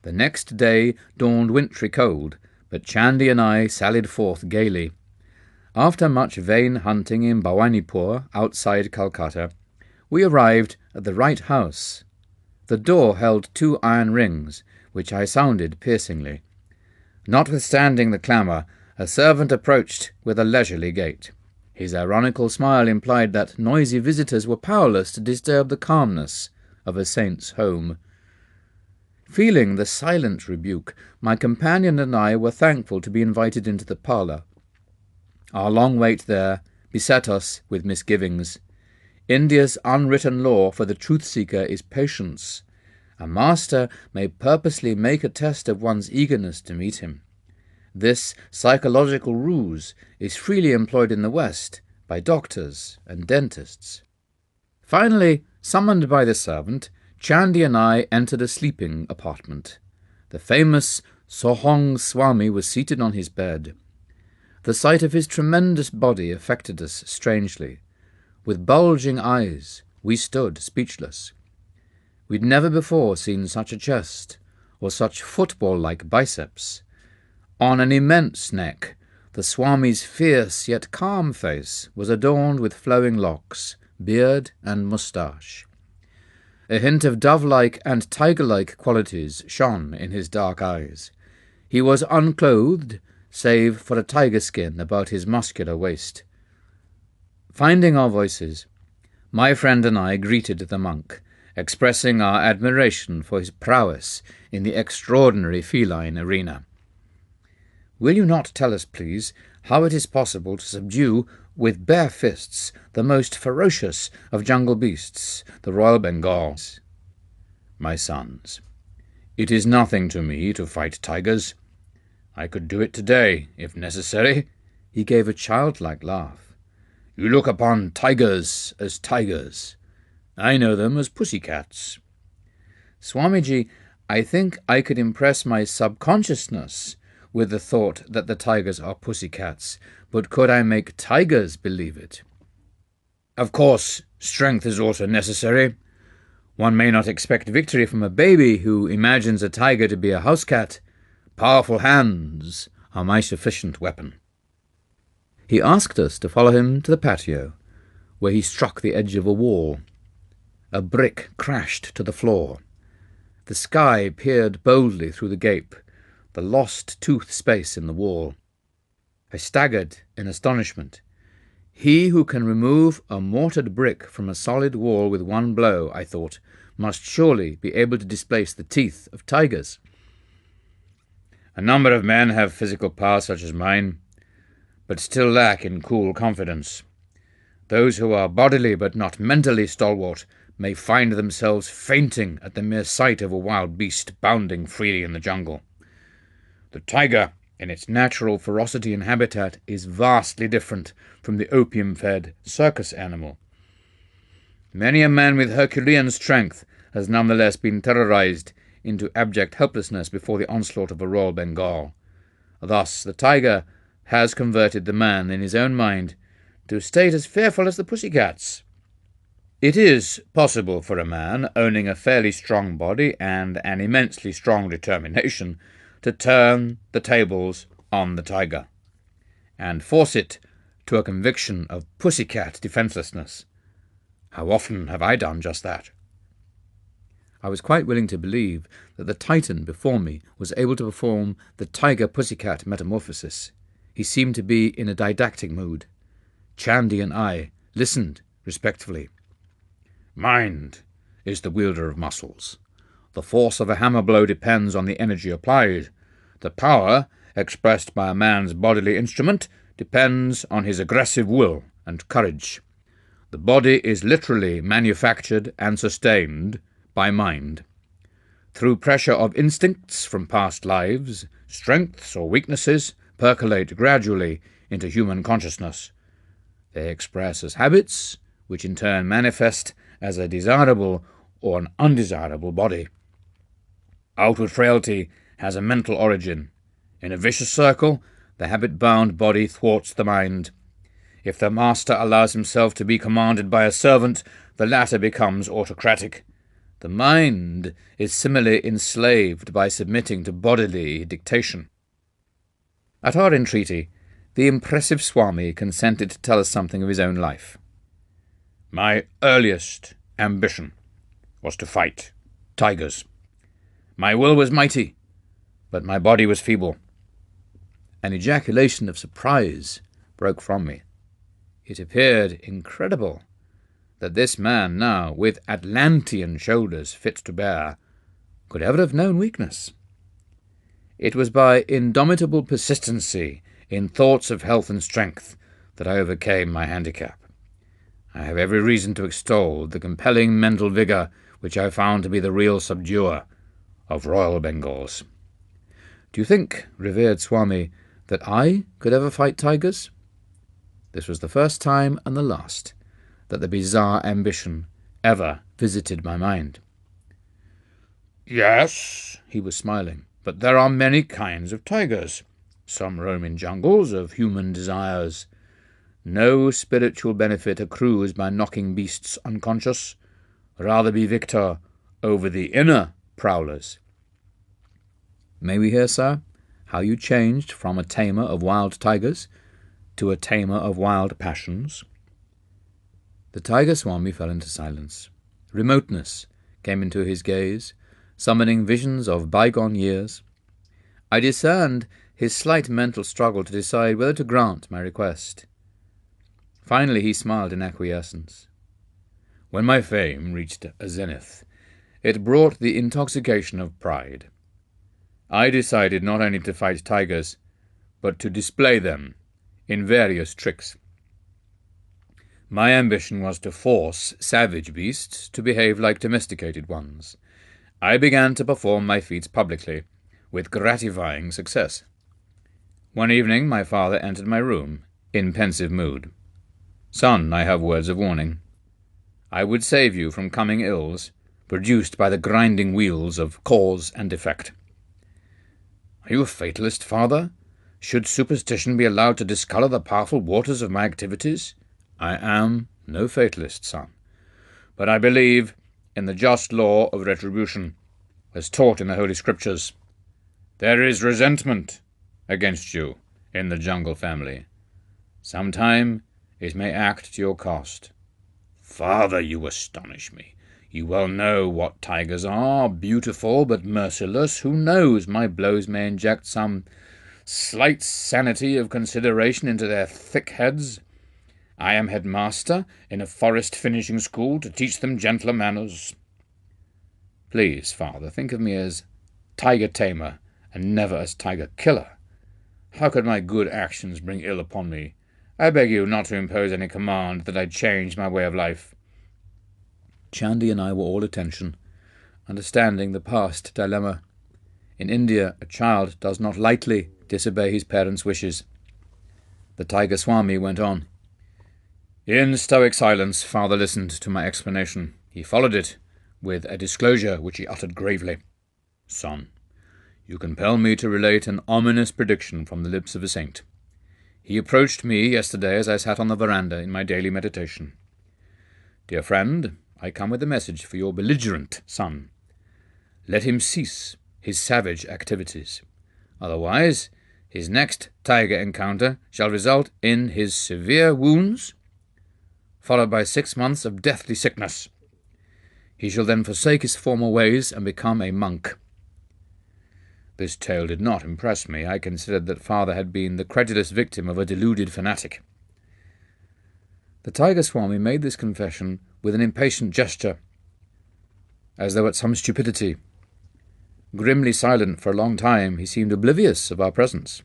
The next day dawned wintry cold, but Chandi and I sallied forth gaily. After much vain hunting in Bhawanipur, outside Calcutta, we arrived at the right house. The door held 2 iron rings, which I sounded piercingly. Notwithstanding the clamour, a servant approached with a leisurely gait. His ironical smile implied that noisy visitors were powerless to disturb the calmness of a saint's home. Feeling the silent rebuke, my companion and I were thankful to be invited into the parlour. Our long wait there beset us with misgivings. India's unwritten law for the truth-seeker is patience. A master may purposely make a test of one's eagerness to meet him. This psychological ruse is freely employed in the West by doctors and dentists. Finally, summoned by the servant, Chandi and I entered a sleeping apartment. The famous Sohong Swami was seated on his bed. The sight of his tremendous body affected us strangely. With bulging eyes, we stood speechless. We'd never before seen such a chest, or such football-like biceps. On an immense neck, the Swami's fierce yet calm face was adorned with flowing locks, beard and moustache. A hint of dove-like and tiger-like qualities shone in his dark eyes. He was unclothed, save for a tiger skin about his muscular waist. Finding our voices, my friend and I greeted the monk, expressing our admiration for his prowess in the extraordinary feline arena. "Will you not tell us, please, how it is possible to subdue, with bare fists, the most ferocious of jungle beasts, the Royal Bengals?" "My sons, it is nothing to me to fight tigers. I could do it today, if necessary." He gave a childlike laugh. "You look upon tigers as tigers. I know them as pussycats." "Swamiji, I think I could impress my subconsciousness with the thought that the tigers are pussycats, but could I make tigers believe it?" "Of course, strength is also necessary. One may not expect victory from a baby who imagines a tiger to be a house cat. Powerful hands are my sufficient weapon." He asked us to follow him to the patio, where he struck the edge of a wall. A brick crashed to the floor. The sky peered boldly through the gape, the lost tooth space in the wall. I staggered in astonishment. He who can remove a mortared brick from a solid wall with one blow, I thought, must surely be able to displace the teeth of tigers. "A number of men have physical power such as mine, but still lack in cool confidence. Those who are bodily but not mentally stalwart may find themselves fainting at the mere sight of a wild beast bounding freely in the jungle. The tiger, in its natural ferocity and habitat, is vastly different from the opium-fed circus animal. Many a man with Herculean strength has nonetheless been terrorized into abject helplessness before the onslaught of a Royal Bengal. Thus the tiger has converted the man in his own mind to a state as fearful as the pussycats. It is possible for a man owning a fairly strong body and an immensely strong determination to turn the tables on the tiger, and force it to a conviction of pussycat defenselessness. How often have I done just that?" I was quite willing to believe that the Titan before me was able to perform the tiger-pussycat metamorphosis. He seemed to be in a didactic mood. Chandi and I listened respectfully. "Mind is the wielder of muscles. The force of a hammer blow depends on the energy applied. The power, expressed by a man's bodily instrument, depends on his aggressive will and courage. The body is literally manufactured and sustained by mind. Through pressure of instincts from past lives, strengths or weaknesses percolate gradually into human consciousness. They express as habits, which in turn manifest as a desirable or an undesirable body. Outward frailty has a mental origin. In a vicious circle, the habit-bound body thwarts the mind. If the master allows himself to be commanded by a servant, the latter becomes autocratic. The mind is similarly enslaved by submitting to bodily dictation. At our entreaty, the impressive Swami consented to tell us something of his own life. My earliest ambition was to fight tigers. My will was mighty, but my body was feeble. An ejaculation of surprise broke from me. It appeared incredible that this man now, with Atlantean shoulders fit to bear, could ever have known weakness. It was by indomitable persistency in thoughts of health and strength that I overcame my handicap. I have every reason to extol the compelling mental vigour which I found to be the real subduer of Royal Bengals. Do you think, revered Swami, that I could ever fight tigers? This was the first time and the last that the bizarre ambition ever visited my mind. Yes, he was smiling, but there are many kinds of tigers. Some roam in jungles of human desires. No spiritual benefit accrues by knocking beasts unconscious. Rather be victor over the inner prowlers. May we hear, sir, how you changed from a tamer of wild tigers to a tamer of wild passions? The Tiger Swami fell into silence. Remoteness came into his gaze, summoning visions of bygone years. I discerned his slight mental struggle to decide whether to grant my request. Finally he smiled in acquiescence. When my fame reached a zenith, it brought the intoxication of pride. I decided not only to fight tigers, but to display them in various tricks. My ambition was to force savage beasts to behave like domesticated ones. I began to perform my feats publicly, with gratifying success. One evening my father entered my room, in pensive mood. Son, I have words of warning. I would save you from coming ills, produced by the grinding wheels of cause and effect. Are you a fatalist, father? Should superstition be allowed to discolour the powerful waters of my activities? I am no fatalist, son, but I believe in the just law of retribution, as taught in the Holy Scriptures. There is resentment against you in the jungle family. Sometime it may act to your cost. Father, you astonish me. You well know what tigers are, beautiful but merciless. Who knows, my blows may inject some slight sanity of consideration into their thick heads. I am headmaster in a forest finishing school to teach them gentler manners. Please, father, think of me as tiger tamer and never as tiger killer. How could my good actions bring ill upon me? I beg you not to impose any command that I change my way of life. Chandy and I were all attention, understanding the past dilemma. In India, a child does not lightly disobey his parents' wishes. The Tiger Swami went on. In stoic silence, father listened to my explanation. He followed it with a disclosure which he uttered gravely. Son, you compel me to relate an ominous prediction from the lips of a saint. He approached me yesterday as I sat on the veranda in my daily meditation. Dear friend, I come with a message for your belligerent son. Let him cease his savage activities. Otherwise, his next tiger encounter shall result in his severe wounds, followed by 6 months of deathly sickness. He shall then forsake his former ways and become a monk. This tale did not impress me. I considered that father had been the credulous victim of a deluded fanatic. The Tiger Swami made this confession with an impatient gesture, as though at some stupidity. Grimly silent for a long time, he seemed oblivious of our presence.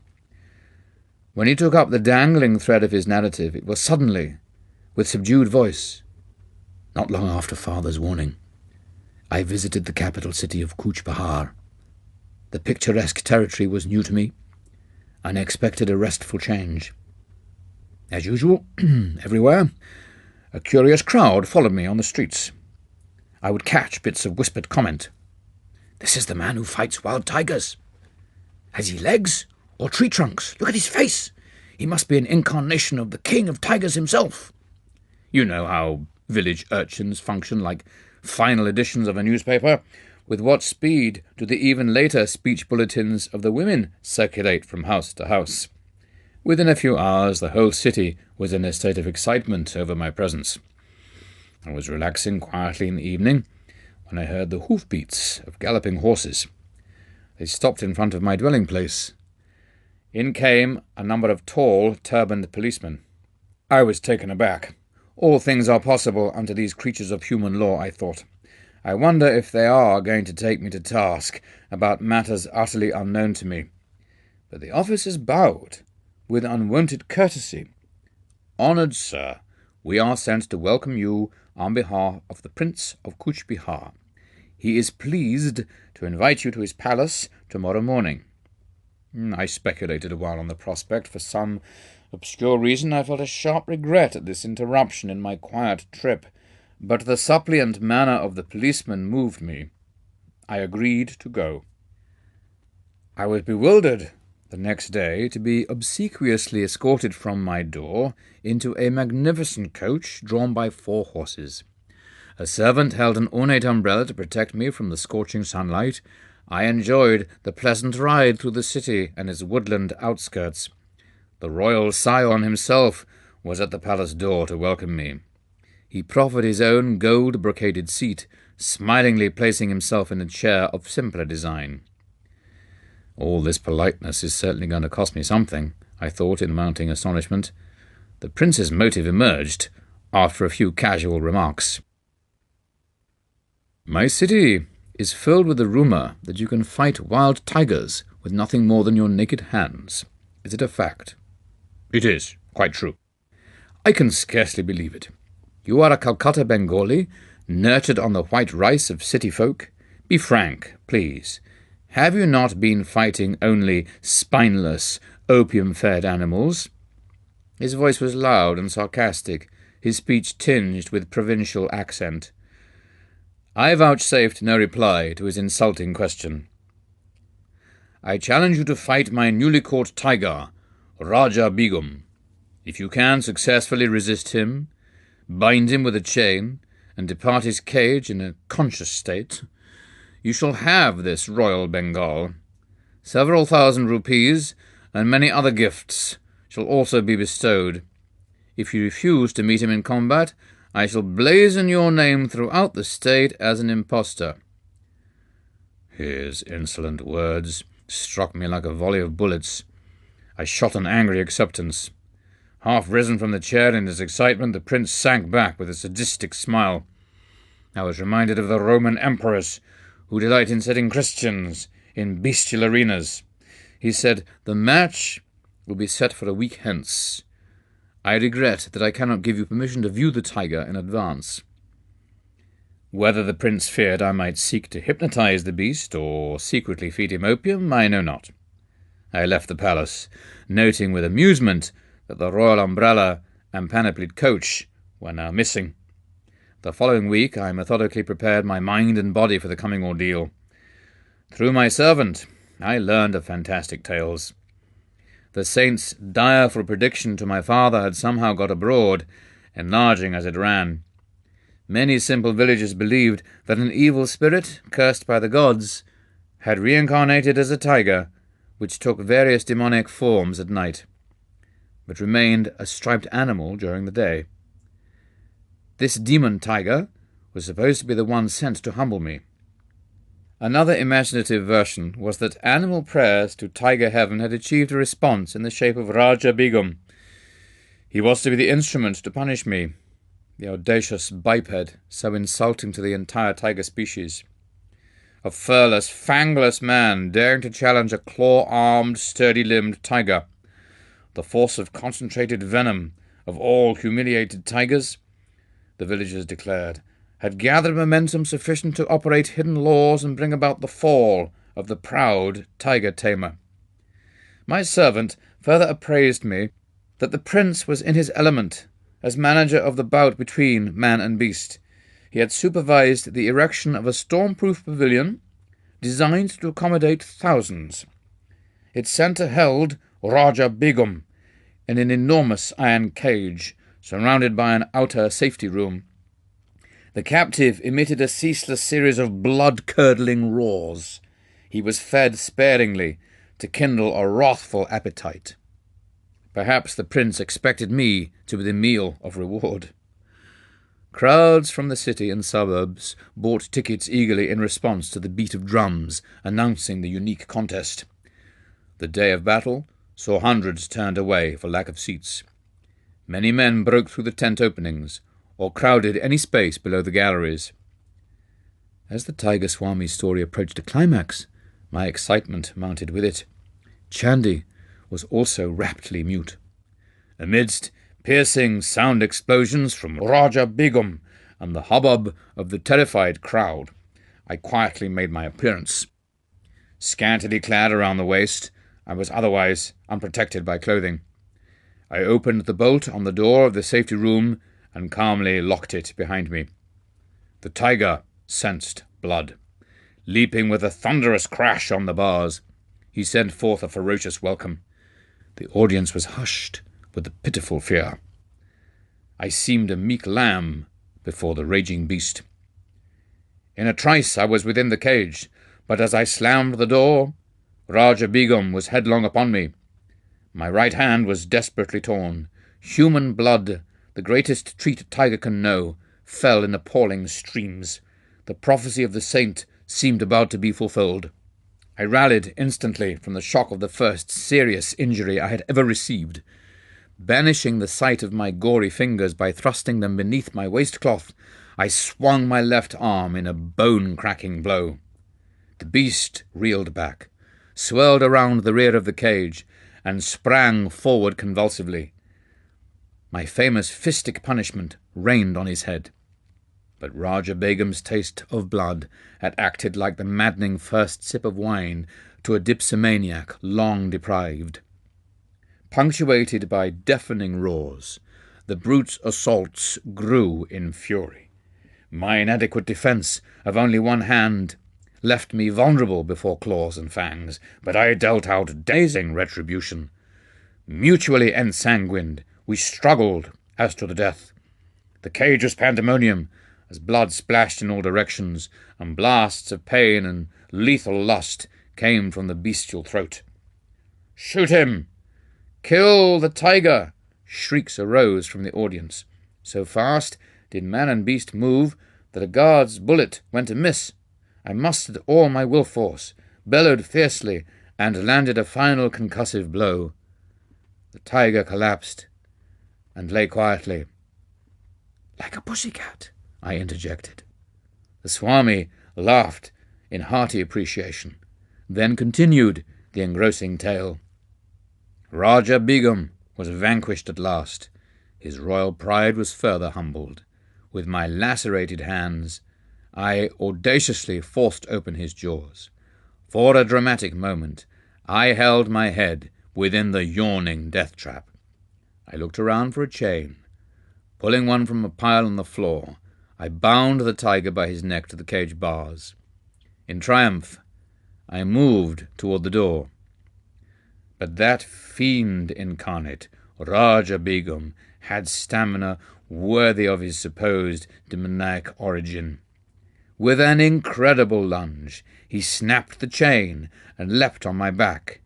When he took up the dangling thread of his narrative, it was suddenly, with subdued voice. Not long after father's warning, I visited the capital city of Kuch Bahar. The picturesque territory was new to me, and I expected a restful change. As usual, everywhere, A curious crowd followed me on the streets. I would catch bits of whispered comment. "This is the man who fights wild tigers. Has he legs or tree trunks? Look at his face. He must be an incarnation of the king of tigers himself." You know how village urchins function like final editions of a newspaper. With what speed do the even later speech bulletins of the women circulate from house to house? Within a few hours, the whole city was in a state of excitement over my presence. I was relaxing quietly in the evening when I heard the hoofbeats of galloping horses. They stopped in front of my dwelling place. In came a number of tall, turbaned policemen. I was taken aback. All things are possible unto these creatures of human law, I thought. I wonder if they are going to take me to task about matters utterly unknown to me. But the officers bowed with unwonted courtesy. "Honoured sir, we are sent to welcome you on behalf of the Prince of Cooch Behar. He is pleased to invite you to his palace tomorrow morning." I speculated a while on the prospect. For some obscure reason I felt a sharp regret at this interruption in my quiet trip, but the suppliant manner of the policeman moved me. I agreed to go. I was bewildered the next day to be obsequiously escorted from my door into a magnificent coach drawn by 4 horses. A servant held an ornate umbrella to protect me from the scorching sunlight. I enjoyed the pleasant ride through the city and its woodland outskirts. The royal scion himself was at the palace door to welcome me. He proffered his own gold-brocaded seat, smilingly placing himself in a chair of simpler design. All this politeness is certainly going to cost me something, I thought in mounting astonishment. The prince's motive emerged after a few casual remarks. "My city is filled with the rumour that you can fight wild tigers with nothing more than your naked hands. Is it a fact?" "It is, quite true." "I can scarcely believe it. You are a Calcutta Bengali, nurtured on the white rice of city folk. Be frank, please. Have you not been fighting only spineless, opium-fed animals?" His voice was loud and sarcastic, his speech tinged with provincial accent. I vouchsafed no reply to his insulting question. "I challenge you to fight my newly caught tiger, Raja Begum. If you can successfully resist him, bind him with a chain, and depart his cage in a conscious state, you shall have this royal Bengal. Several thousand rupees and many other gifts shall also be bestowed. If you refuse to meet him in combat, I shall blazon your name throughout the state as an impostor." His insolent words struck me like a volley of bullets. I shot an angry acceptance. Half risen from the chair in his excitement, the prince sank back with a sadistic smile. I was reminded of the Roman emperors, who delight in setting Christians in bestial arenas. He said, "The match will be set for a week hence. I regret that I cannot give you permission to view the tiger in advance." Whether the prince feared I might seek to hypnotize the beast or secretly feed him opium, I know not. I left the palace, noting with amusement that the royal umbrella and panoplied coach were now missing. The following week I methodically prepared my mind and body for the coming ordeal. Through my servant I learned of fantastic tales. The saint's direful prediction to my father had somehow got abroad, enlarging as it ran. Many simple villagers believed that an evil spirit, cursed by the gods, had reincarnated as a tiger, which took various demonic forms at night, but remained a striped animal during the day. This demon tiger was supposed to be the one sent to humble me. Another imaginative version was that animal prayers to Tiger Heaven had achieved a response in the shape of Raja Begum. He was to be the instrument to punish me, the audacious biped so insulting to the entire tiger species. A furless, fangless man daring to challenge a claw-armed, sturdy-limbed tiger. The force of concentrated venom of all humiliated tigers, the villagers declared, had gathered momentum sufficient to operate hidden laws and bring about the fall of the proud tiger-tamer. My servant further appraised me that the prince was in his element, As manager of the bout between man and beast, he had supervised the erection of a storm-proof pavilion designed to accommodate thousands. Its centre held Raja Begum in an enormous iron cage surrounded by an outer safety room. The captive emitted a ceaseless series of blood-curdling roars. He was fed sparingly to kindle a wrathful appetite. Perhaps the prince expected me to be the meal of reward. Crowds from the city and suburbs bought tickets eagerly in response to the beat of drums announcing the unique contest. The day of battle saw hundreds turned away for lack of seats. Many men broke through the tent openings or crowded any space below the galleries. As the Tiger Swami's story approached a climax, my excitement mounted with it. Chandi was also raptly mute. Amidst piercing sound explosions from Raja Begum and the hubbub of the terrified crowd, I quietly made my appearance. Scantily clad around the waist, I was otherwise unprotected by clothing. I opened the bolt on the door of the safety room and calmly locked it behind me. The tiger sensed blood. Leaping with a thunderous crash on the bars, he sent forth a ferocious welcome. The audience was hushed with a pitiful fear. I seemed a meek lamb before the raging beast. In a trice I was within the cage, but as I slammed the door, Raja Begum was headlong upon me. My right hand was desperately torn. Human blood, the greatest treat a tiger can know, fell in appalling streams. The prophecy of the saint seemed about to be fulfilled. I rallied instantly from the shock of the first serious injury I had ever received. Banishing the sight of my gory fingers by thrusting them beneath my waistcloth, I swung my left arm in a bone-cracking blow. The beast reeled back, swirled around the rear of the cage, and sprang forward convulsively. My famous fistic punishment rained on his head. But Raja Begum's taste of blood had acted like the maddening first sip of wine to a dipsomaniac long deprived. Punctuated by deafening roars, the brute's assaults grew in fury. My inadequate defence of only one hand left me vulnerable before claws and fangs, but I dealt out dazing retribution. Mutually ensanguined, we struggled as to the death. The cage was pandemonium, as blood splashed in all directions, and blasts of pain and lethal lust came from the bestial throat. "Shoot him! Kill the tiger!" Shrieks arose from the audience. So fast did man and beast move that a guard's bullet went amiss. I mustered all my will force, bellowed fiercely, and landed a final concussive blow. The tiger collapsed and lay quietly. "Like a pussycat," I interjected. The Swami laughed in hearty appreciation, then continued the engrossing tale. Raja Begum was vanquished at last. His royal pride was further humbled. With my lacerated hands, I audaciously forced open his jaws. For a dramatic moment, I held my head within the yawning death trap. I looked around for a chain. Pulling one from a pile on the floor, I bound the tiger by his neck to the cage bars. In triumph, I moved toward the door. But that fiend incarnate, Raja Begum, had stamina worthy of his supposed demoniac origin. With an incredible lunge, he snapped the chain and leapt on my back.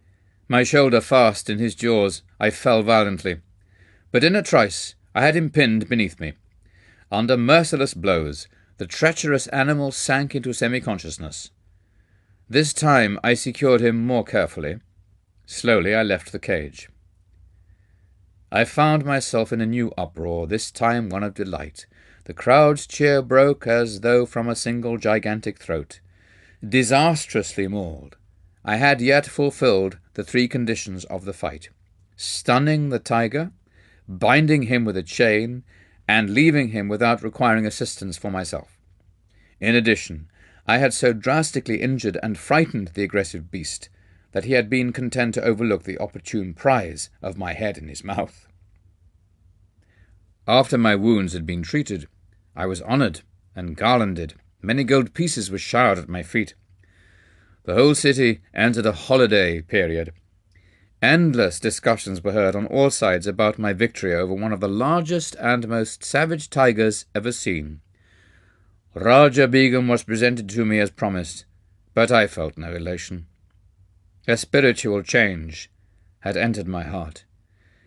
My shoulder fast in his jaws, I fell violently. But in a trice I had him pinned beneath me. Under merciless blows, the treacherous animal sank into semi-consciousness. This time I secured him more carefully. Slowly I left the cage. I found myself in a new uproar, this time one of delight. The crowd's cheer broke as though from a single gigantic throat. Disastrously mauled, I had yet fulfilled the three conditions of the fight: stunning the tiger, binding him with a chain, and leaving him without requiring assistance for myself. In addition, I had so drastically injured and frightened the aggressive beast that he had been content to overlook the opportune prize of my head in his mouth. After my wounds had been treated, I was honoured and garlanded. Many gold pieces were showered at my feet. The whole city entered a holiday period. Endless discussions were heard on all sides about my victory over one of the largest and most savage tigers ever seen. Raja Begum was presented to me as promised, but I felt no elation. A spiritual change had entered my heart.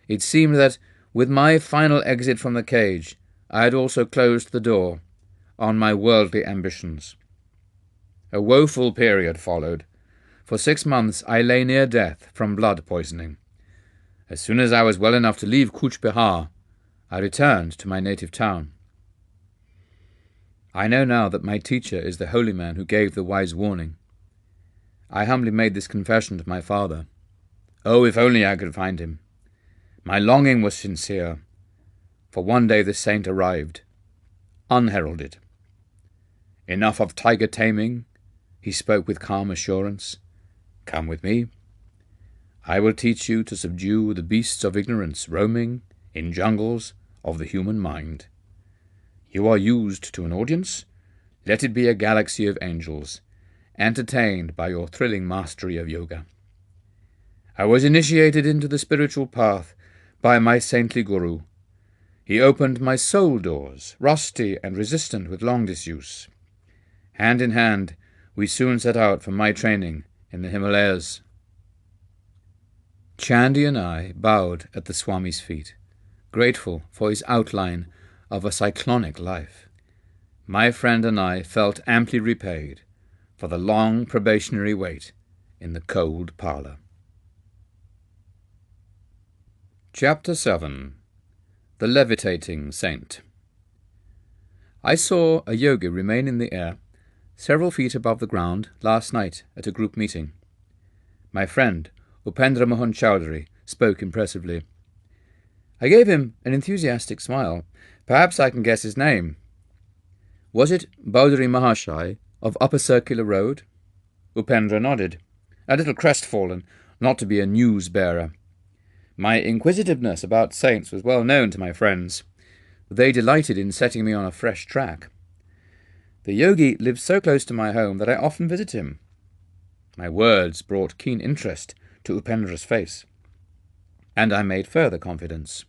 It seemed that, with my final exit from the cage, I had also closed the door on my worldly ambitions. A woeful period followed. For 6 months I lay near death from blood poisoning. As soon as I was well enough to leave Kuch Bihar, I returned to my native town. I know now that my teacher is the holy man who gave the wise warning. I humbly made this confession to my father. Oh, if only I could find him! My longing was sincere, for one day the saint arrived, unheralded. Enough of tiger taming, he spoke with calm assurance. Come with me. I will teach you to subdue the beasts of ignorance roaming in jungles of the human mind. You are used to an audience. Let it be a galaxy of angels, entertained by your thrilling mastery of yoga. I was initiated into the spiritual path by my saintly guru. He opened my soul doors, rusty and resistant with long disuse. Hand in hand, we soon set out for my training in the Himalayas. Chandi and I bowed at the Swami's feet, grateful for his outline of a cyclonic life. My friend and I felt amply repaid for the long probationary wait in the cold parlour. Chapter 7. The Levitating Saint. I saw a yogi remain in the air several feet above the ground last night at a group meeting. My friend, Upendra Mohan Chowdhury, spoke impressively. I gave him an enthusiastic smile. Perhaps I can guess his name. Was it Baudry Mahashai of Upper Circular Road? Upendra nodded, a little crestfallen not to be a news-bearer. My inquisitiveness about saints was well known to my friends. They delighted in setting me on a fresh track. The yogi lives so close to my home that I often visit him. My words brought keen interest to Upendra's face, and I made further confidence.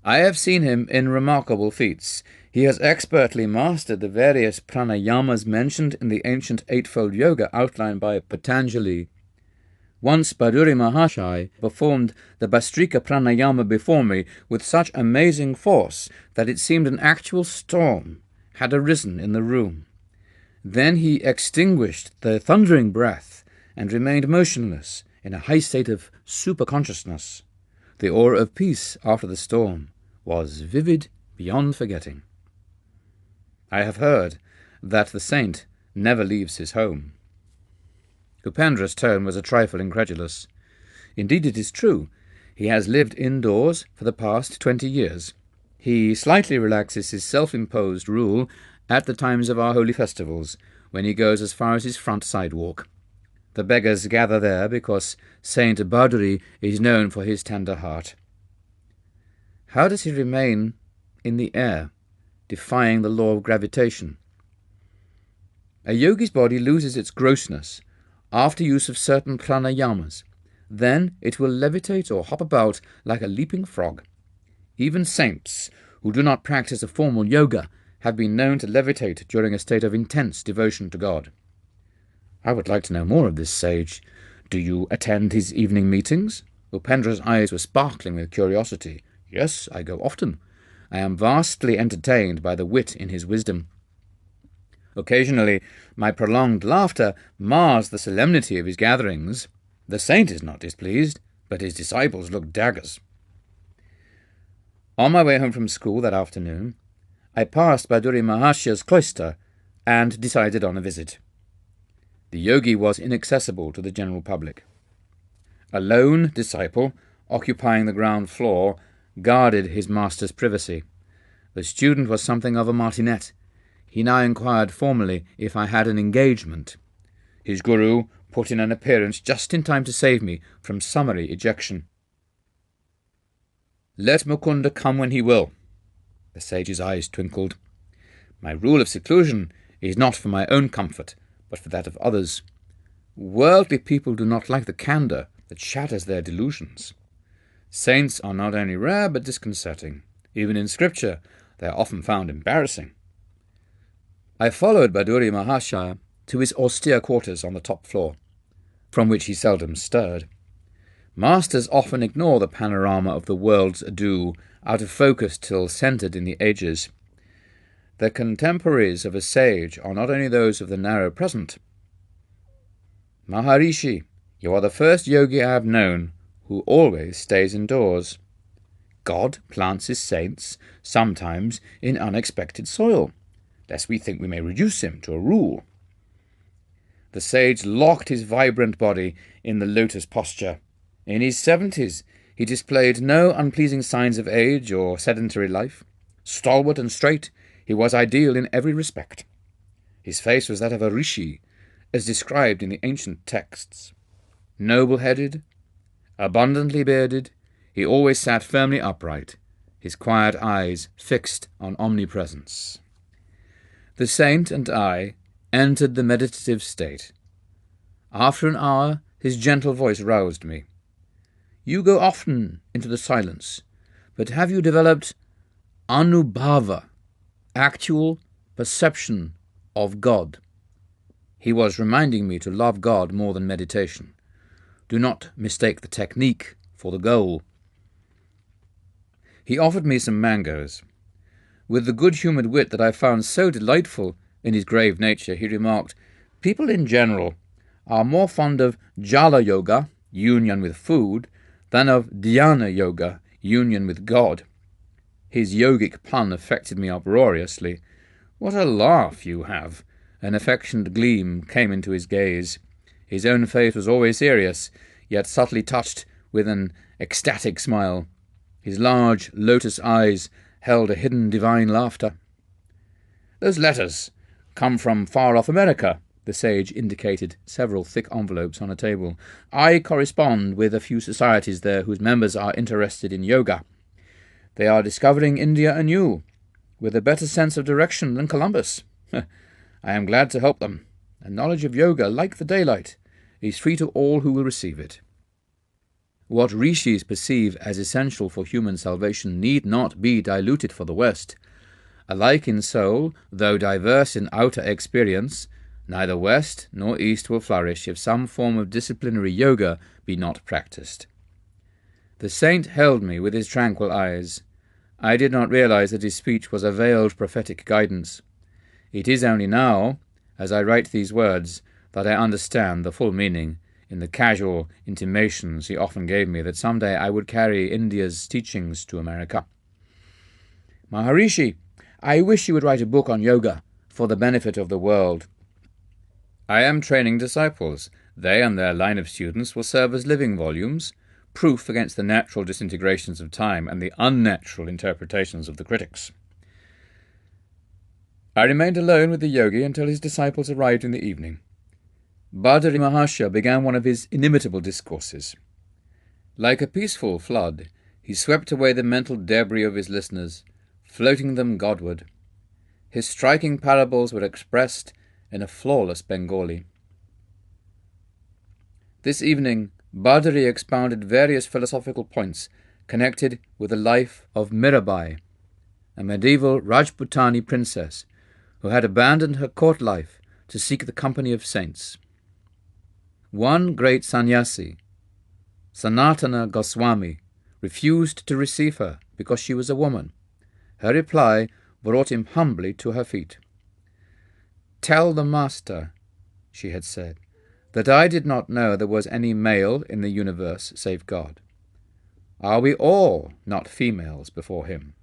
I have seen him in remarkable feats. He has expertly mastered the various pranayamas mentioned in the ancient eightfold yoga outlined by Patanjali. Once Baduri Mahashai performed the Bastrika pranayama before me with such amazing force that it seemed an actual storm had arisen in the room. Then he extinguished the thundering breath and remained motionless in a high state of superconsciousness. The aura of peace after the storm was vivid beyond forgetting. I have heard that the saint never leaves his home. Upendra's tone was a trifle incredulous. Indeed, it is true. He has lived indoors for the past 20 years. He slightly relaxes his self-imposed rule at the times of our holy festivals, when he goes as far as his front sidewalk. The beggars gather there because Saint Baduri is known for his tender heart. How does he remain in the air, defying the law of gravitation? A yogi's body loses its grossness after use of certain pranayamas. Then it will levitate or hop about like a leaping frog. Even saints who do not practice a formal yoga have been known to levitate during a state of intense devotion to God. I would like to know more of this sage. Do you attend his evening meetings? Upendra's eyes were sparkling with curiosity. Yes, I go often. I am vastly entertained by the wit in his wisdom. Occasionally, my prolonged laughter mars the solemnity of his gatherings. The saint is not displeased, but his disciples look daggers. On my way home from school that afternoon, I passed Baduri Mahashya's cloister and decided on a visit. The yogi was inaccessible to the general public. A lone disciple, occupying the ground floor, guarded his master's privacy. The student was something of a martinet. He now inquired formally if I had an engagement. His guru put in an appearance just in time to save me from summary ejection. Let Mukunda come when he will. The sage's eyes twinkled. My rule of seclusion is not for my own comfort, but for that of others. Worldly people do not like the candour that shatters their delusions. Saints are not only rare but disconcerting. Even in scripture they are often found embarrassing. I followed Baduri Mahashaya to his austere quarters on the top floor, from which he seldom stirred. Masters often ignore the panorama of the world's ado, out of focus till centred in the ages. The contemporaries of a sage are not only those of the narrow present. Maharishi, you are the first yogi I have known who always stays indoors. God plants his saints sometimes in unexpected soil, lest we think we may reduce him to a rule. The sage locked his vibrant body in the lotus posture. In his 70s, he displayed no unpleasing signs of age or sedentary life. Stalwart and straight, he was ideal in every respect. His face was that of a rishi, as described in the ancient texts. Noble-headed, abundantly bearded, he always sat firmly upright, his quiet eyes fixed on omnipresence. The saint and I entered the meditative state. After an hour, his gentle voice roused me. You go often into the silence, but have you developed anubhava, actual perception of God? He was reminding me to love God more than meditation. Do not mistake the technique for the goal. He offered me some mangoes. With the good-humoured wit that I found so delightful in his grave nature, he remarked, people in general are more fond of jala yoga, union with food, than of dhyana yoga, union with God. His yogic pun affected me uproariously. What a laugh you have! An affectionate gleam came into his gaze. His own face was always serious, yet subtly touched with an ecstatic smile. His large lotus eyes held a hidden divine laughter. Those letters come from far-off America. The sage indicated several thick envelopes on a table. I correspond with a few societies there whose members are interested in yoga. They are discovering India anew, with a better sense of direction than Columbus. I am glad to help them. A knowledge of yoga, like the daylight, is free to all who will receive it. What rishis perceive as essential for human salvation need not be diluted for the West. Alike in soul, though diverse in outer experience, neither West nor East will flourish if some form of disciplinary yoga be not practiced. The saint held me with his tranquil eyes. I did not realize that his speech was a veiled prophetic guidance. It is only now, as I write these words, that I understand the full meaning, in the casual intimations he often gave me, that some day I would carry India's teachings to America. Maharishi, I wish you would write a book on yoga for the benefit of the world. I am training disciples. They and their line of students will serve as living volumes, proof against the natural disintegrations of time and the unnatural interpretations of the critics. I remained alone with the yogi until his disciples arrived in the evening. Baduri Mahashaya began one of his inimitable discourses. Like a peaceful flood, he swept away the mental debris of his listeners, floating them Godward. His striking parables were expressed in a flawless Bengali. This evening, Baduri expounded various philosophical points connected with the life of Mirabai, a medieval Rajputani princess who had abandoned her court life to seek the company of saints. One great sannyasi, Sanatana Goswami, refused to receive her because she was a woman. Her reply brought him humbly to her feet. "Tell the master," she had said, "that I did not know there was any male in the universe save God. Are we all not females before him?"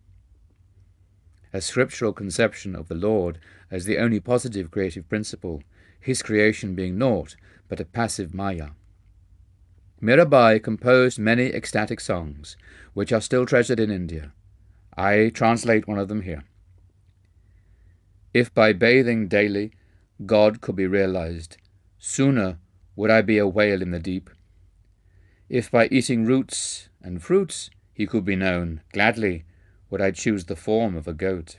A scriptural conception of the Lord as the only positive creative principle, his creation being naught but a passive maya. Mirabai composed many ecstatic songs, which are still treasured in India. I translate one of them here. If by bathing daily God could be realized, sooner would I be a whale in the deep. If by eating roots and fruits he could be known, gladly would I choose the form of a goat.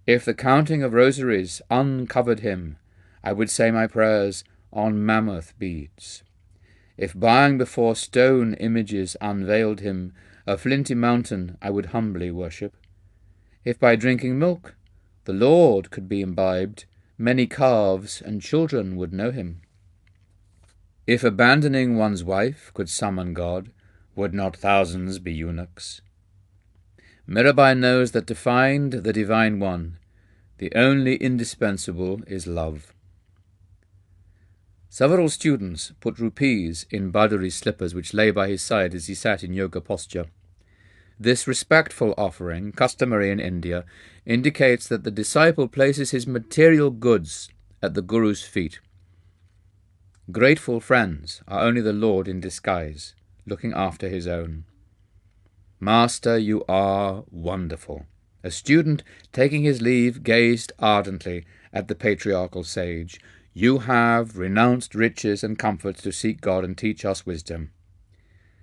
If the counting of rosaries uncovered him, I would say my prayers on mammoth beads. If bowing before stone images unveiled him, a flinty mountain I would humbly worship. If by drinking milk the Lord could be imbibed, many calves and children would know him. If abandoning one's wife could summon God, would not thousands be eunuchs? Mirabai knows that to find the Divine One, the only indispensable is love. Several students put rupees in Baduri's slippers which lay by his side as he sat in yoga posture. This respectful offering, customary in India, indicates that the disciple places his material goods at the Guru's feet. Grateful friends are only the Lord in disguise, looking after his own. Master, you are wonderful. A student, taking his leave, gazed ardently at the patriarchal sage. You have renounced riches and comforts to seek God and teach us wisdom.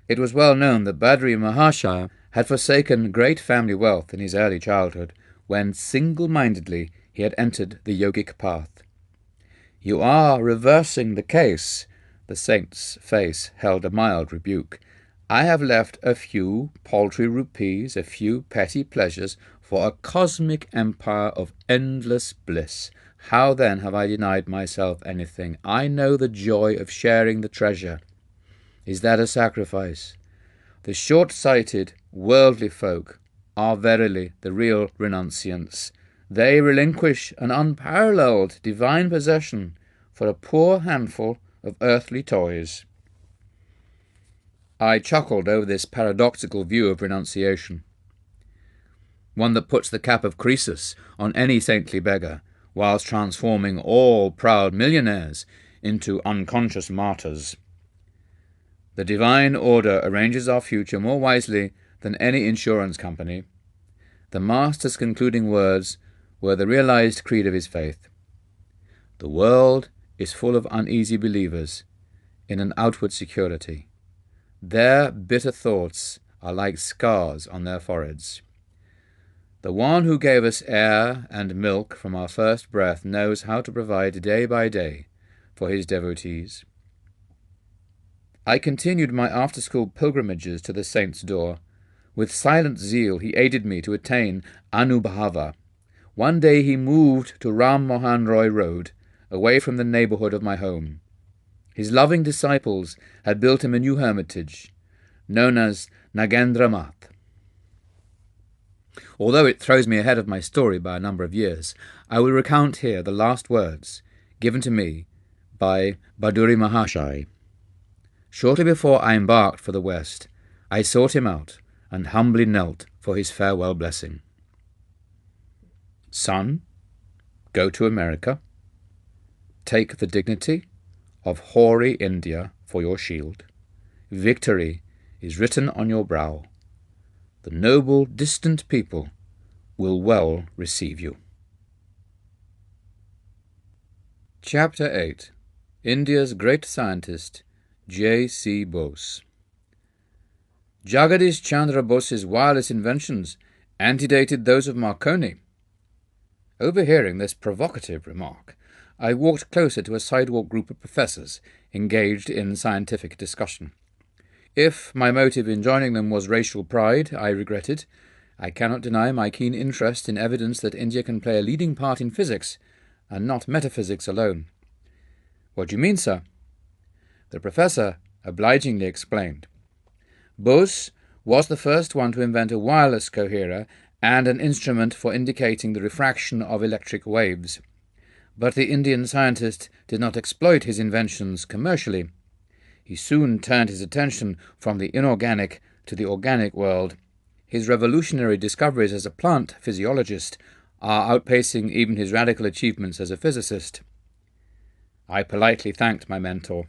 It was well known that Badri Mahashaya had forsaken great family wealth in his early childhood, when single-mindedly he had entered the yogic path. You are reversing the case. The saint's face held a mild rebuke. I have left a few paltry rupees, a few petty pleasures, for a cosmic empire of endless bliss. How then have I denied myself anything? I know the joy of sharing the treasure. Is that a sacrifice? The short-sighted, worldly folk are verily the real renunciants. They relinquish an unparalleled divine possession for a poor handful of earthly toys. I chuckled over this paradoxical view of renunciation, one that puts the cap of Croesus on any saintly beggar, whilst transforming all proud millionaires into unconscious martyrs. The divine order arranges our future more wisely than any insurance company. The Master's concluding words were the realized creed of his faith. The world is full of uneasy believers in an outward security. Their bitter thoughts are like scars on their foreheads. The one who gave us air and milk from our first breath knows how to provide day by day for his devotees. I continued my after-school pilgrimages to the saint's door. With silent zeal he aided me to attain Anubhava. One day he moved to Ram Mohan Roy Road, away from the neighbourhood of my home. His loving disciples had built him a new hermitage, known as Nagendra Math. Although it throws me ahead of my story by a number of years, I will recount here the last words given to me by Baduri Mahashaya. Shortly before I embarked for the West, I sought him out and humbly knelt for his farewell blessing. Son, go to America. Take the dignity of hoary India for your shield. Victory is written on your brow. The noble, distant people will well receive you. Chapter 8. India's Great Scientist, J.C. Bose. Jagadish Chandra Bose's wireless inventions antedated those of Marconi. Overhearing this provocative remark, I walked closer to a sidewalk group of professors engaged in scientific discussion. If my motive in joining them was racial pride, I regretted. I cannot deny my keen interest in evidence that India can play a leading part in physics, and not metaphysics alone. What do you mean, sir? The professor obligingly explained. Bose was the first one to invent a wireless coherer and an instrument for indicating the refraction of electric waves. But the Indian scientist did not exploit his inventions commercially. He soon turned his attention from the inorganic to the organic world. His revolutionary discoveries as a plant physiologist are outpacing even his radical achievements as a physicist. I politely thanked my mentor.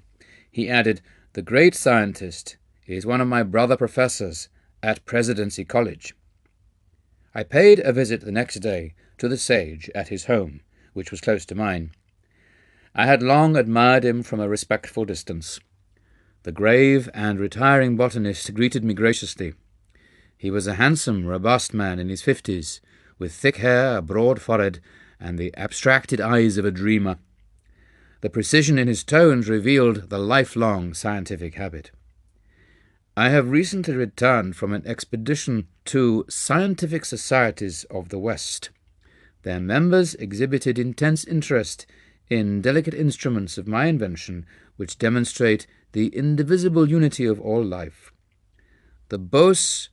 He added, "The great scientist is one of my brother professors at Presidency College." I paid a visit the next day to the sage at his home, which was close to mine. I had long admired him from a respectful distance. The grave and retiring botanist greeted me graciously. He was a handsome, robust man in his 50s, with thick hair, a broad forehead, and the abstracted eyes of a dreamer. The precision in his tones revealed the lifelong scientific habit. I have recently returned from an expedition to scientific societies of the West. Their members exhibited intense interest in delicate instruments of my invention which demonstrate the indivisible unity of all life. The Bose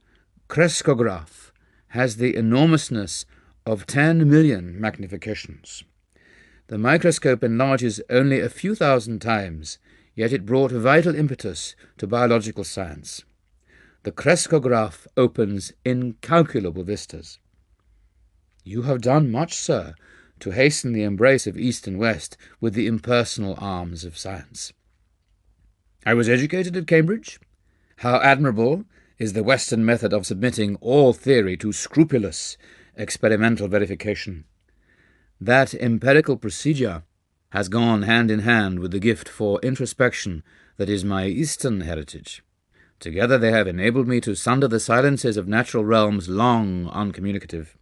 crescograph has the enormousness of 10 million magnifications. The microscope enlarges only a few thousand times, yet it brought vital impetus to biological science. The crescograph opens incalculable vistas. You have done much, sir, to hasten the embrace of East and West with the impersonal arms of science. I was educated at Cambridge. How admirable is the Western method of submitting all theory to scrupulous experimental verification. That empirical procedure has gone hand in hand with the gift for introspection that is my Eastern heritage. Together they have enabled me to sunder the silences of natural realms long uncommunicative.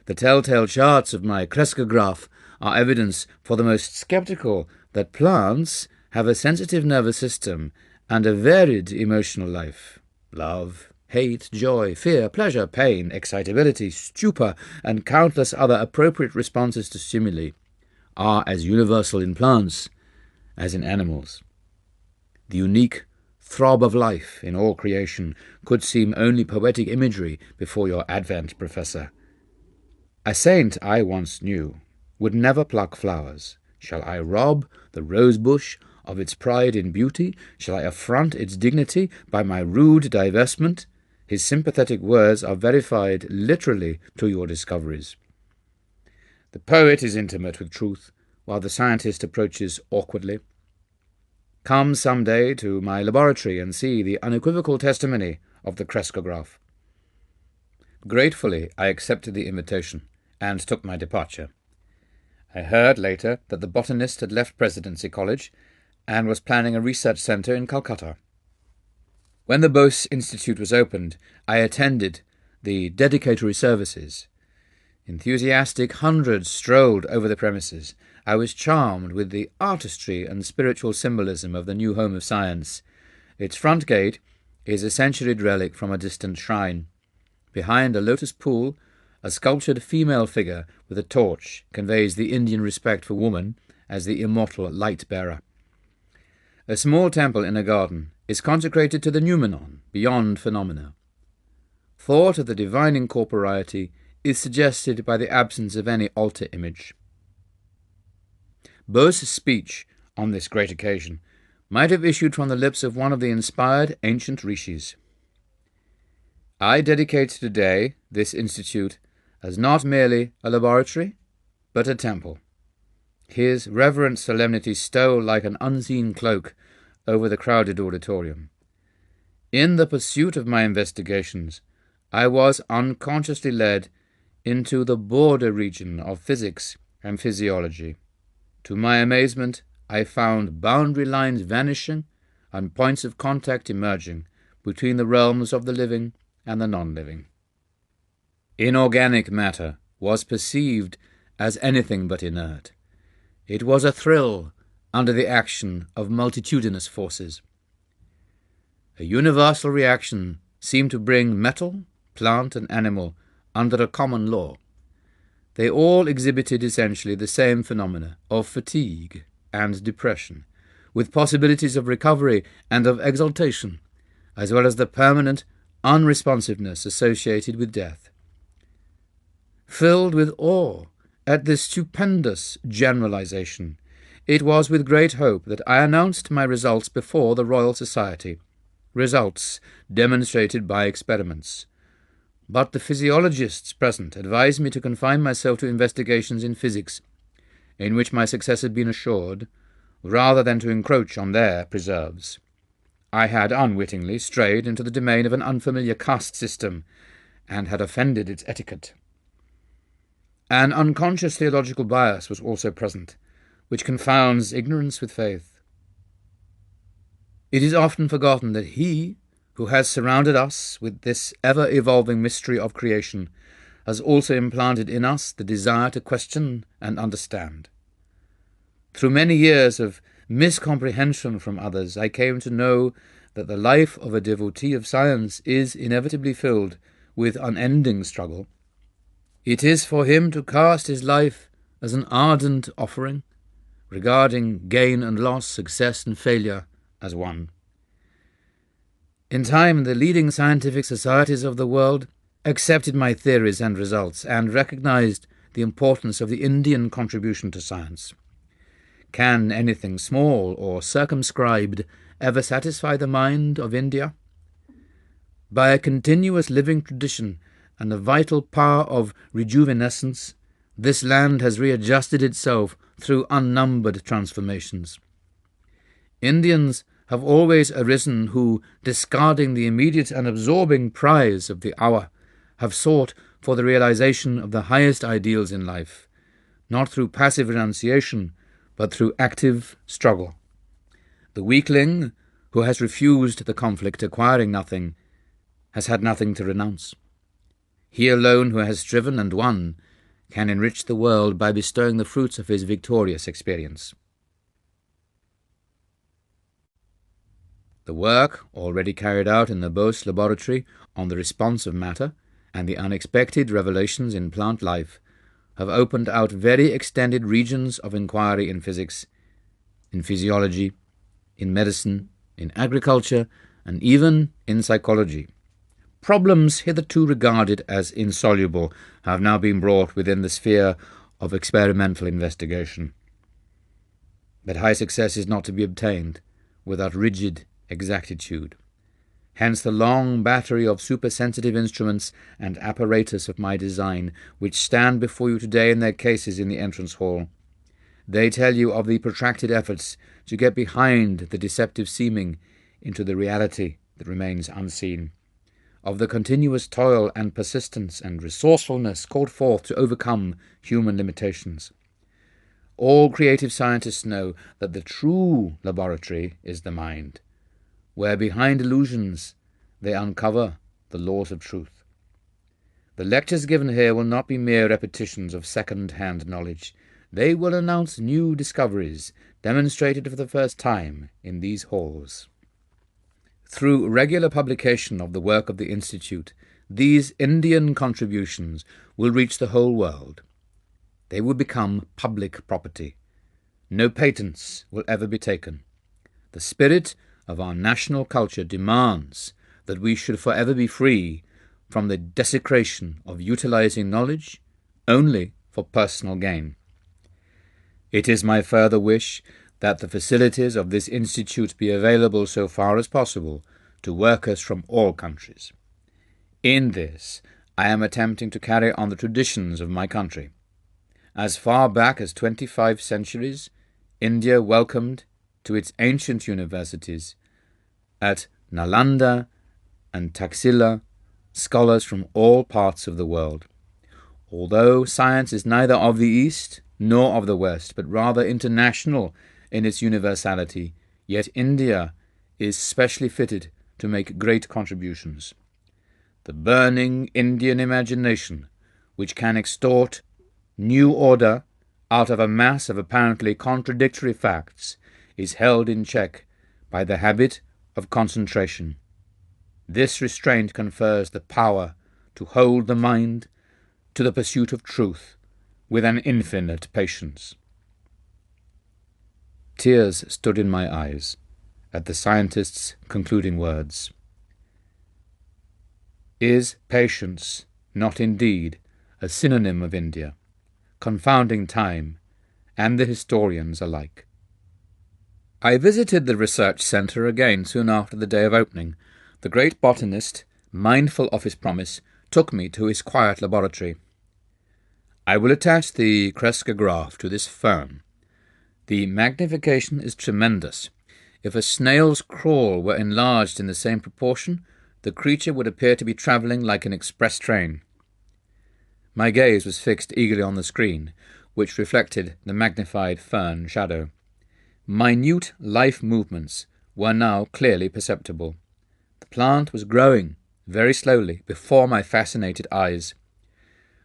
The telltale charts of my crescograph are evidence for the most skeptical that plants have a sensitive nervous system and a varied emotional life. Love, hate, joy, fear, pleasure, pain, excitability, stupor, and countless other appropriate responses to stimuli are as universal in plants as in animals. The unique throb of life in all creation could seem only poetic imagery before your advent, Professor. A saint I once knew would never pluck flowers. Shall I rob the rose-bush of its pride in beauty? Shall I affront its dignity by my rude divestment? His sympathetic words are verified literally to your discoveries. The poet is intimate with truth, while the scientist approaches awkwardly. Come some day to my laboratory and see the unequivocal testimony of the crescograph. Gratefully I accepted the invitation and took my departure. I heard later that the botanist had left Presidency College and was planning a research centre in Calcutta. When the Bose Institute was opened, I attended the dedicatory services. Enthusiastic hundreds strolled over the premises. I was charmed with the artistry and spiritual symbolism of the new home of science. Its front gate is a centuried relic from a distant shrine. Behind a lotus pool, a sculptured female figure with a torch conveys the Indian respect for woman as the immortal light-bearer. A small temple in a garden is consecrated to the noumenon, beyond phenomena. Thought of the divine incorporeity is suggested by the absence of any altar image. Bose's speech on this great occasion might have issued from the lips of one of the inspired ancient rishis. I dedicate today this institute as not merely a laboratory, but a temple. His reverent solemnity stole like an unseen cloak over the crowded auditorium. In the pursuit of my investigations, I was unconsciously led into the border region of physics and physiology. To my amazement, I found boundary lines vanishing and points of contact emerging between the realms of the living and the non-living. Inorganic matter was perceived as anything but inert. It was a thrill under the action of multitudinous forces. A universal reaction seemed to bring metal, plant, and animal under a common law. They all exhibited essentially the same phenomena of fatigue and depression, with possibilities of recovery and of exaltation, as well as the permanent unresponsiveness associated with death. Filled with awe at this stupendous generalization, it was with great hope that I announced my results before the Royal Society, results demonstrated by experiments. But the physiologists present advised me to confine myself to investigations in physics, in which my success had been assured, rather than to encroach on their preserves. I had unwittingly strayed into the domain of an unfamiliar caste system, and had offended its etiquette. An unconscious theological bias was also present, which confounds ignorance with faith. It is often forgotten that he who has surrounded us with this ever-evolving mystery of creation, has also implanted in us the desire to question and understand. Through many years of miscomprehension from others, I came to know that the life of a devotee of science is inevitably filled with unending struggle. It is for him to cast his life as an ardent offering, regarding gain and loss, success and failure as one. In time, the leading scientific societies of the world accepted my theories and results and recognized the importance of the Indian contribution to science. Can anything small or circumscribed ever satisfy the mind of India? By a continuous living tradition and the vital power of rejuvenescence, this land has readjusted itself through unnumbered transformations. Indians have always arisen who, discarding the immediate and absorbing prize of the hour, have sought for the realization of the highest ideals in life, not through passive renunciation, but through active struggle. The weakling who has refused the conflict, acquiring nothing, has had nothing to renounce. He alone who has striven and won can enrich the world by bestowing the fruits of his victorious experience. The work already carried out in the Bose laboratory on the response of matter and the unexpected revelations in plant life have opened out very extended regions of inquiry in physics, in physiology, in medicine, in agriculture, and even in psychology. Problems hitherto regarded as insoluble have now been brought within the sphere of experimental investigation. But high success is not to be obtained without rigid exactitude. Hence the long battery of supersensitive instruments and apparatus of my design, which stand before you today in their cases in the entrance hall. They tell you of the protracted efforts to get behind the deceptive seeming into the reality that remains unseen, of the continuous toil and persistence and resourcefulness called forth to overcome human limitations. All creative scientists know that the true laboratory is the mind, where behind illusions they uncover the laws of truth. The lectures given here will not be mere repetitions of second-hand knowledge. They will announce new discoveries demonstrated for the first time in these halls. Through regular publication of the work of the Institute, these Indian contributions will reach the whole world. They will become public property. No patents will ever be taken. The spirit of our national culture demands that we should forever be free from the desecration of utilizing knowledge only for personal gain. It is my further wish that the facilities of this institute be available so far as possible to workers from all countries. In this, I am attempting to carry on the traditions of my country. As far back as 25 centuries, India welcomed to its ancient universities at Nalanda and Taxila scholars from all parts of the world. Although science is neither of the East nor of the West, but rather international in its universality, yet India is specially fitted to make great contributions. The burning Indian imagination, which can extort new order out of a mass of apparently contradictory facts, is held in check by the habit of concentration. This restraint confers the power to hold the mind to the pursuit of truth with an infinite patience. Tears stood in my eyes at the scientist's concluding words. Is patience not indeed a synonym of India, confounding time and the historians alike? I visited the research centre again soon after the day of opening. The great botanist, mindful of his promise, took me to his quiet laboratory. I will attach the crescograph to this fern. The magnification is tremendous. If a snail's crawl were enlarged in the same proportion, the creature would appear to be travelling like an express train. My gaze was fixed eagerly on the screen, which reflected the magnified fern shadow. Minute life movements were now clearly perceptible. The plant was growing very slowly before my fascinated eyes.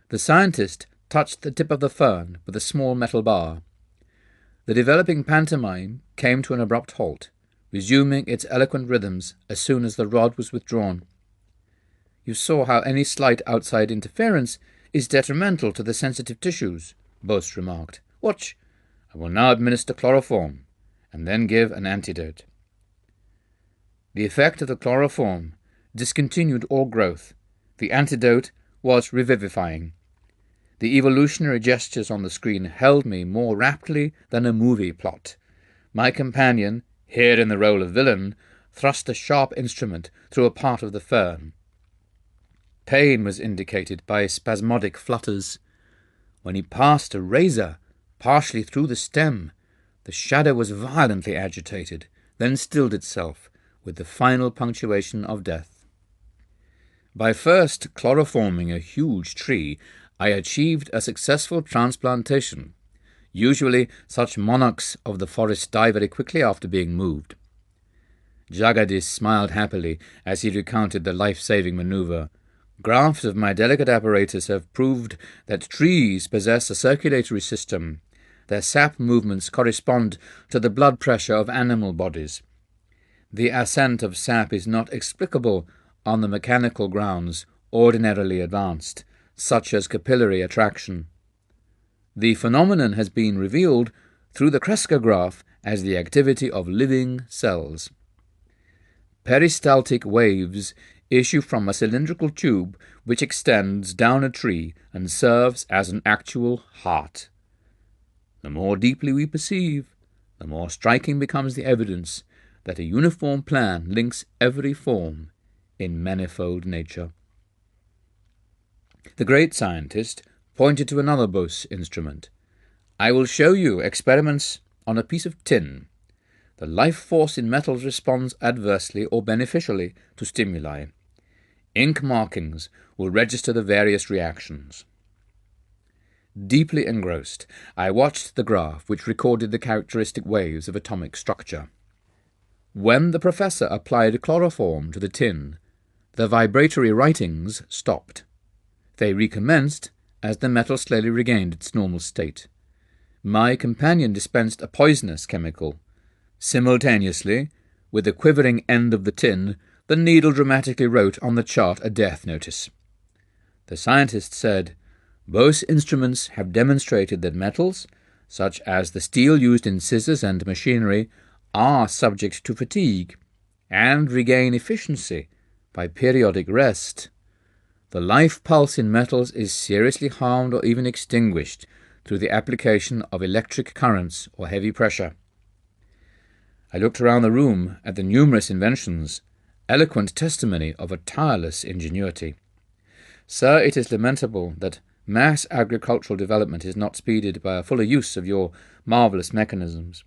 The scientist touched the tip of the fern with a small metal bar. The developing pantomime came to an abrupt halt, resuming its eloquent rhythms as soon as the rod was withdrawn. "You saw how any slight outside interference is detrimental to the sensitive tissues," Bose remarked. "Watch. I will now administer chloroform, and then give an antidote." The effect of the chloroform discontinued all growth. The antidote was revivifying. The evolutionary gestures on the screen held me more raptly than a movie plot. My companion, here in the role of villain, thrust a sharp instrument through a part of the fern. Pain was indicated by spasmodic flutters. When he passed a razor partially through the stem, the shadow was violently agitated, then stilled itself with the final punctuation of death. By first chloroforming a huge tree, I achieved a successful transplantation. Usually, such monarchs of the forest die very quickly after being moved. Jagadish smiled happily as he recounted the life-saving maneuver. "Grafts of my delicate apparatus have proved that trees possess a circulatory system. Their sap movements correspond to the blood pressure of animal bodies. The ascent of sap is not explicable on the mechanical grounds ordinarily advanced, such as capillary attraction. The phenomenon has been revealed through the crescograph as the activity of living cells. Peristaltic waves issue from a cylindrical tube which extends down a tree and serves as an actual heart. The more deeply we perceive, the more striking becomes the evidence that a uniform plan links every form in manifold nature." The great scientist pointed to another Bose instrument. "I will show you experiments on a piece of tin. The life force in metals responds adversely or beneficially to stimuli. Ink markings will register the various reactions." Deeply engrossed, I watched the graph which recorded the characteristic waves of atomic structure. When the professor applied chloroform to the tin, the vibratory writings stopped. They recommenced as the metal slowly regained its normal state. My companion dispensed a poisonous chemical. Simultaneously, with the quivering end of the tin, the needle dramatically wrote on the chart a death notice. The scientist said, "Bose instruments have demonstrated that metals, such as the steel used in scissors and machinery, are subject to fatigue and regain efficiency by periodic rest. The life pulse in metals is seriously harmed or even extinguished through the application of electric currents or heavy pressure." I looked around the room at the numerous inventions, eloquent testimony of a tireless ingenuity. "Sir, it is lamentable that mass agricultural development is not speeded by a fuller use of your marvellous mechanisms.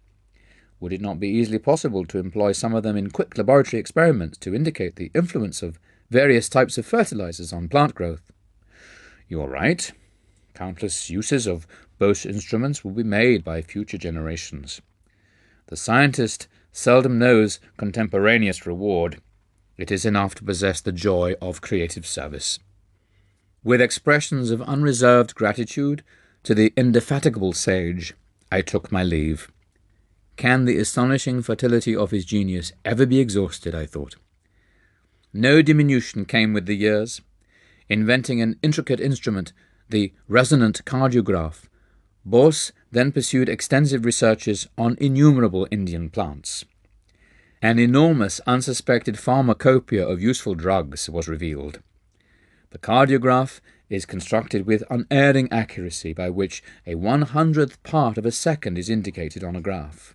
Would it not be easily possible to employ some of them in quick laboratory experiments to indicate the influence of various types of fertilizers on plant growth?" "You are right. Countless uses of Bose instruments will be made by future generations. The scientist seldom knows contemporaneous reward. It is enough to possess the joy of creative service." With expressions of unreserved gratitude to the indefatigable sage, I took my leave. Can the astonishing fertility of his genius ever be exhausted, I thought. No diminution came with the years. Inventing an intricate instrument, the resonant cardiograph, Bose then pursued extensive researches on innumerable Indian plants. An enormous unsuspected pharmacopoeia of useful drugs was revealed. The cardiograph is constructed with unerring accuracy by which a 100th part of a second is indicated on a graph.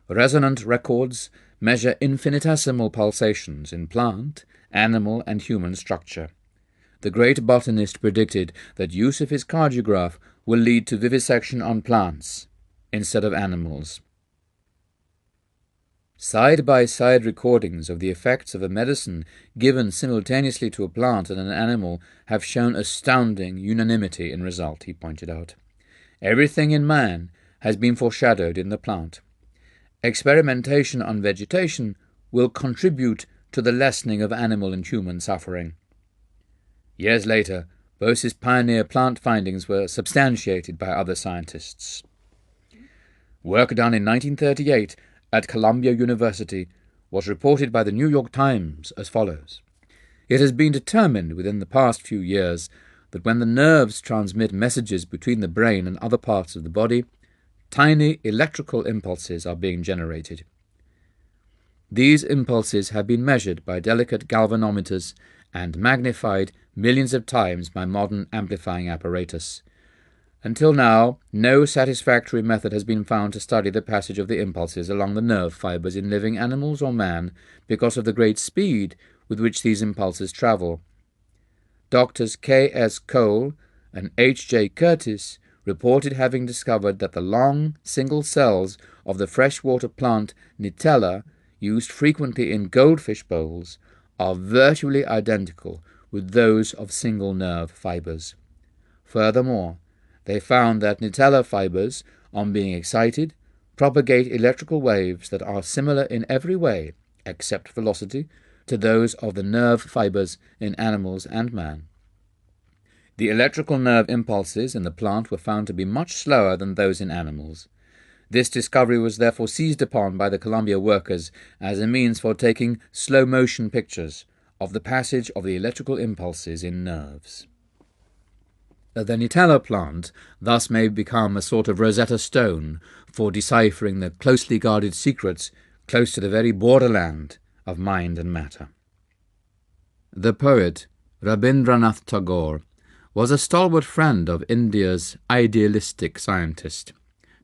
Resonant records measure infinitesimal pulsations in plant, animal, and human structure. The great botanist predicted that use of his cardiograph will lead to vivisection on plants instead of animals. Side-by-side recordings of the effects of a medicine given simultaneously to a plant and an animal have shown astounding unanimity in result, he pointed out. Everything in man has been foreshadowed in the plant. Experimentation on vegetation will contribute to the lessening of animal and human suffering. Years later, Bose's pioneer plant findings were substantiated by other scientists. Work done in 1938 at Columbia University was reported by the New York Times as follows. It has been determined within the past few years that when the nerves transmit messages between the brain and other parts of the body, tiny electrical impulses are being generated. These impulses have been measured by delicate galvanometers and magnified millions of times by modern amplifying apparatus. Until now, no satisfactory method has been found to study the passage of the impulses along the nerve fibers in living animals or man because of the great speed with which these impulses travel. Doctors K.S. Cole and H.J. Curtis reported having discovered that the long, single cells of the freshwater plant Nitella, used frequently in goldfish bowls, are virtually identical with those of single nerve fibers. Furthermore, they found that Nitella fibers, on being excited, propagate electrical waves that are similar in every way, except velocity, to those of the nerve fibers in animals and man. The electrical nerve impulses in the plant were found to be much slower than those in animals. This discovery was therefore seized upon by the Columbia workers as a means for taking slow-motion pictures of the passage of the electrical impulses in nerves. The Nitella plant thus may become a sort of Rosetta Stone for deciphering the closely guarded secrets close to the very borderland of mind and matter. The poet Rabindranath Tagore was a stalwart friend of India's idealistic scientist.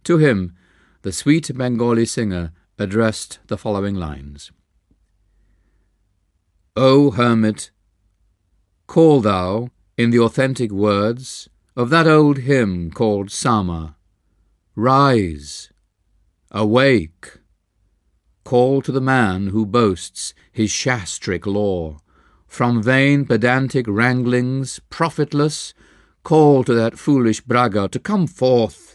To him, the sweet Bengali singer addressed the following lines. O hermit, call thou, in the authentic words of that old hymn called Sama, rise, awake, call to the man who boasts his shastric lore, from vain pedantic wranglings, profitless, call to that foolish braggart to come forth,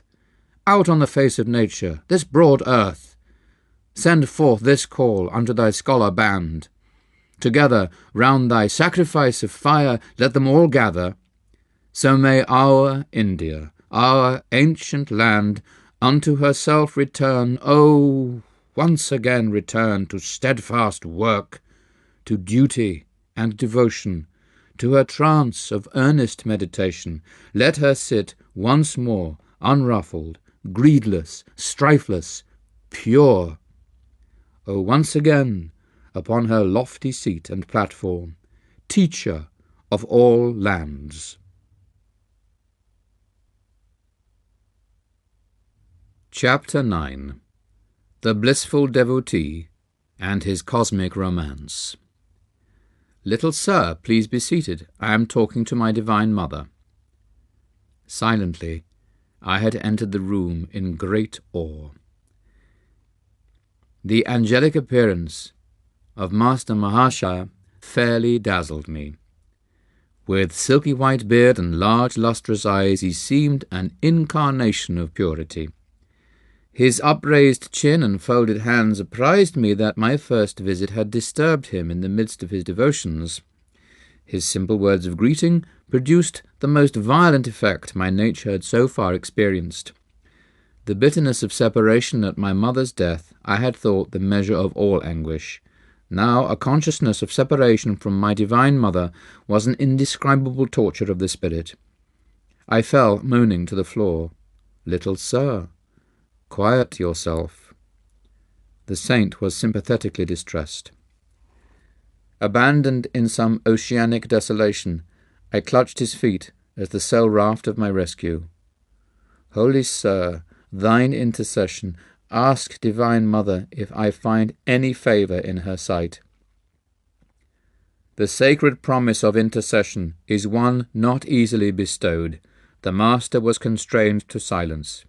out on the face of nature, this broad earth, send forth this call unto thy scholar band. Together, round thy sacrifice of fire, let them all gather. So may our India, our ancient land, unto herself return, oh, once again return to steadfast work, to duty and devotion, to her trance of earnest meditation. Let her sit once more, unruffled, greedless, strifeless, pure. Oh, once again, upon her lofty seat and platform, teacher of all lands. Chapter 9. The Blissful Devotee and His Cosmic Romance. Little sir, please be seated. I am talking to my Divine Mother. Silently, I had entered the room in great awe. The angelic appearance of Master Mahashaya fairly dazzled me. With silky white beard and large lustrous eyes, he seemed an incarnation of purity. His upraised chin and folded hands apprised me that my first visit had disturbed him in the midst of his devotions. His simple words of greeting produced the most violent effect my nature had so far experienced. The bitterness of separation at my mother's death I had thought the measure of all anguish. Now a consciousness of separation from my Divine Mother was an indescribable torture of the spirit. I fell moaning to the floor. Little sir, quiet yourself. The saint was sympathetically distressed. Abandoned in some oceanic desolation, I clutched his feet as the cell raft of my rescue. Holy Sir, thine intercession, ask Divine Mother if I find any favour in her sight. The sacred promise of intercession is one not easily bestowed. The Master was constrained to silence.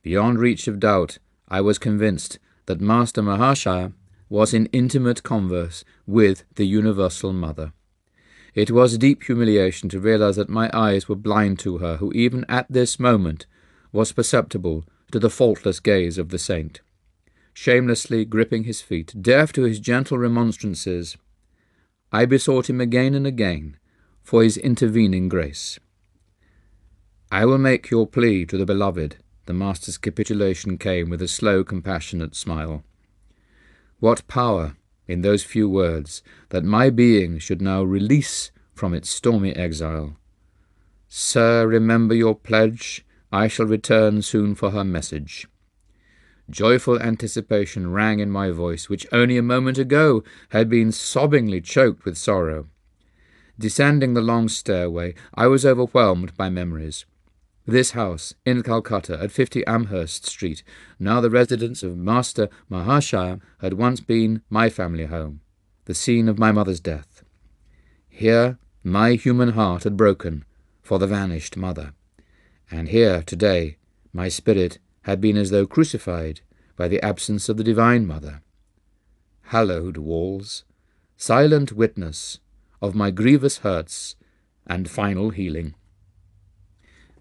Beyond reach of doubt, I was convinced that Master Mahashaya was in intimate converse with the Universal Mother. It was deep humiliation to realize that my eyes were blind to her, who even at this moment was perceptible to the faultless gaze of the saint. shamelessly gripping his feet, deaf to his gentle remonstrances. I besought him again and again for his intervening grace. "I will make your plea to the beloved." The master's capitulation came with a slow, compassionate smile. What power in those few words, that my being should now release from its stormy exile. "Sir, remember your pledge. I shall return soon for her message." Joyful anticipation rang in my voice, which only a moment ago had been sobbingly choked with sorrow. Descending the long stairway, I was overwhelmed by memories. This house, in Calcutta, at 50 Amherst Street, now the residence of Master Mahashaya, had once been my family home, the scene of my mother's death. Here my human heart had broken for the vanished mother, and here, today, my spirit had been as though crucified by the absence of the Divine Mother. Hallowed walls, silent witness of my grievous hurts and final healing.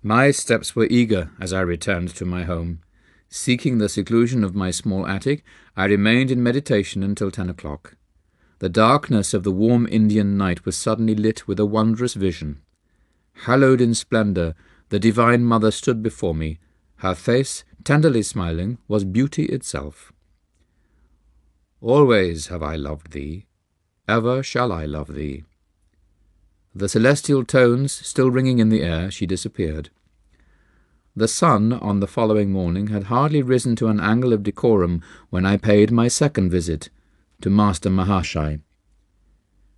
My steps were eager as I returned to my home. Seeking the seclusion of my small attic, I remained in meditation until 10 o'clock. The darkness of the warm Indian night was suddenly lit with a wondrous vision. Hallowed in splendour, the Divine Mother stood before me. Her face, tenderly smiling, was beauty itself. "Always have I loved thee. Ever shall I love thee." The celestial tones still ringing in the air, she disappeared. The sun on the following morning had hardly risen to an angle of decorum when I paid my second visit to Master Mahashaya.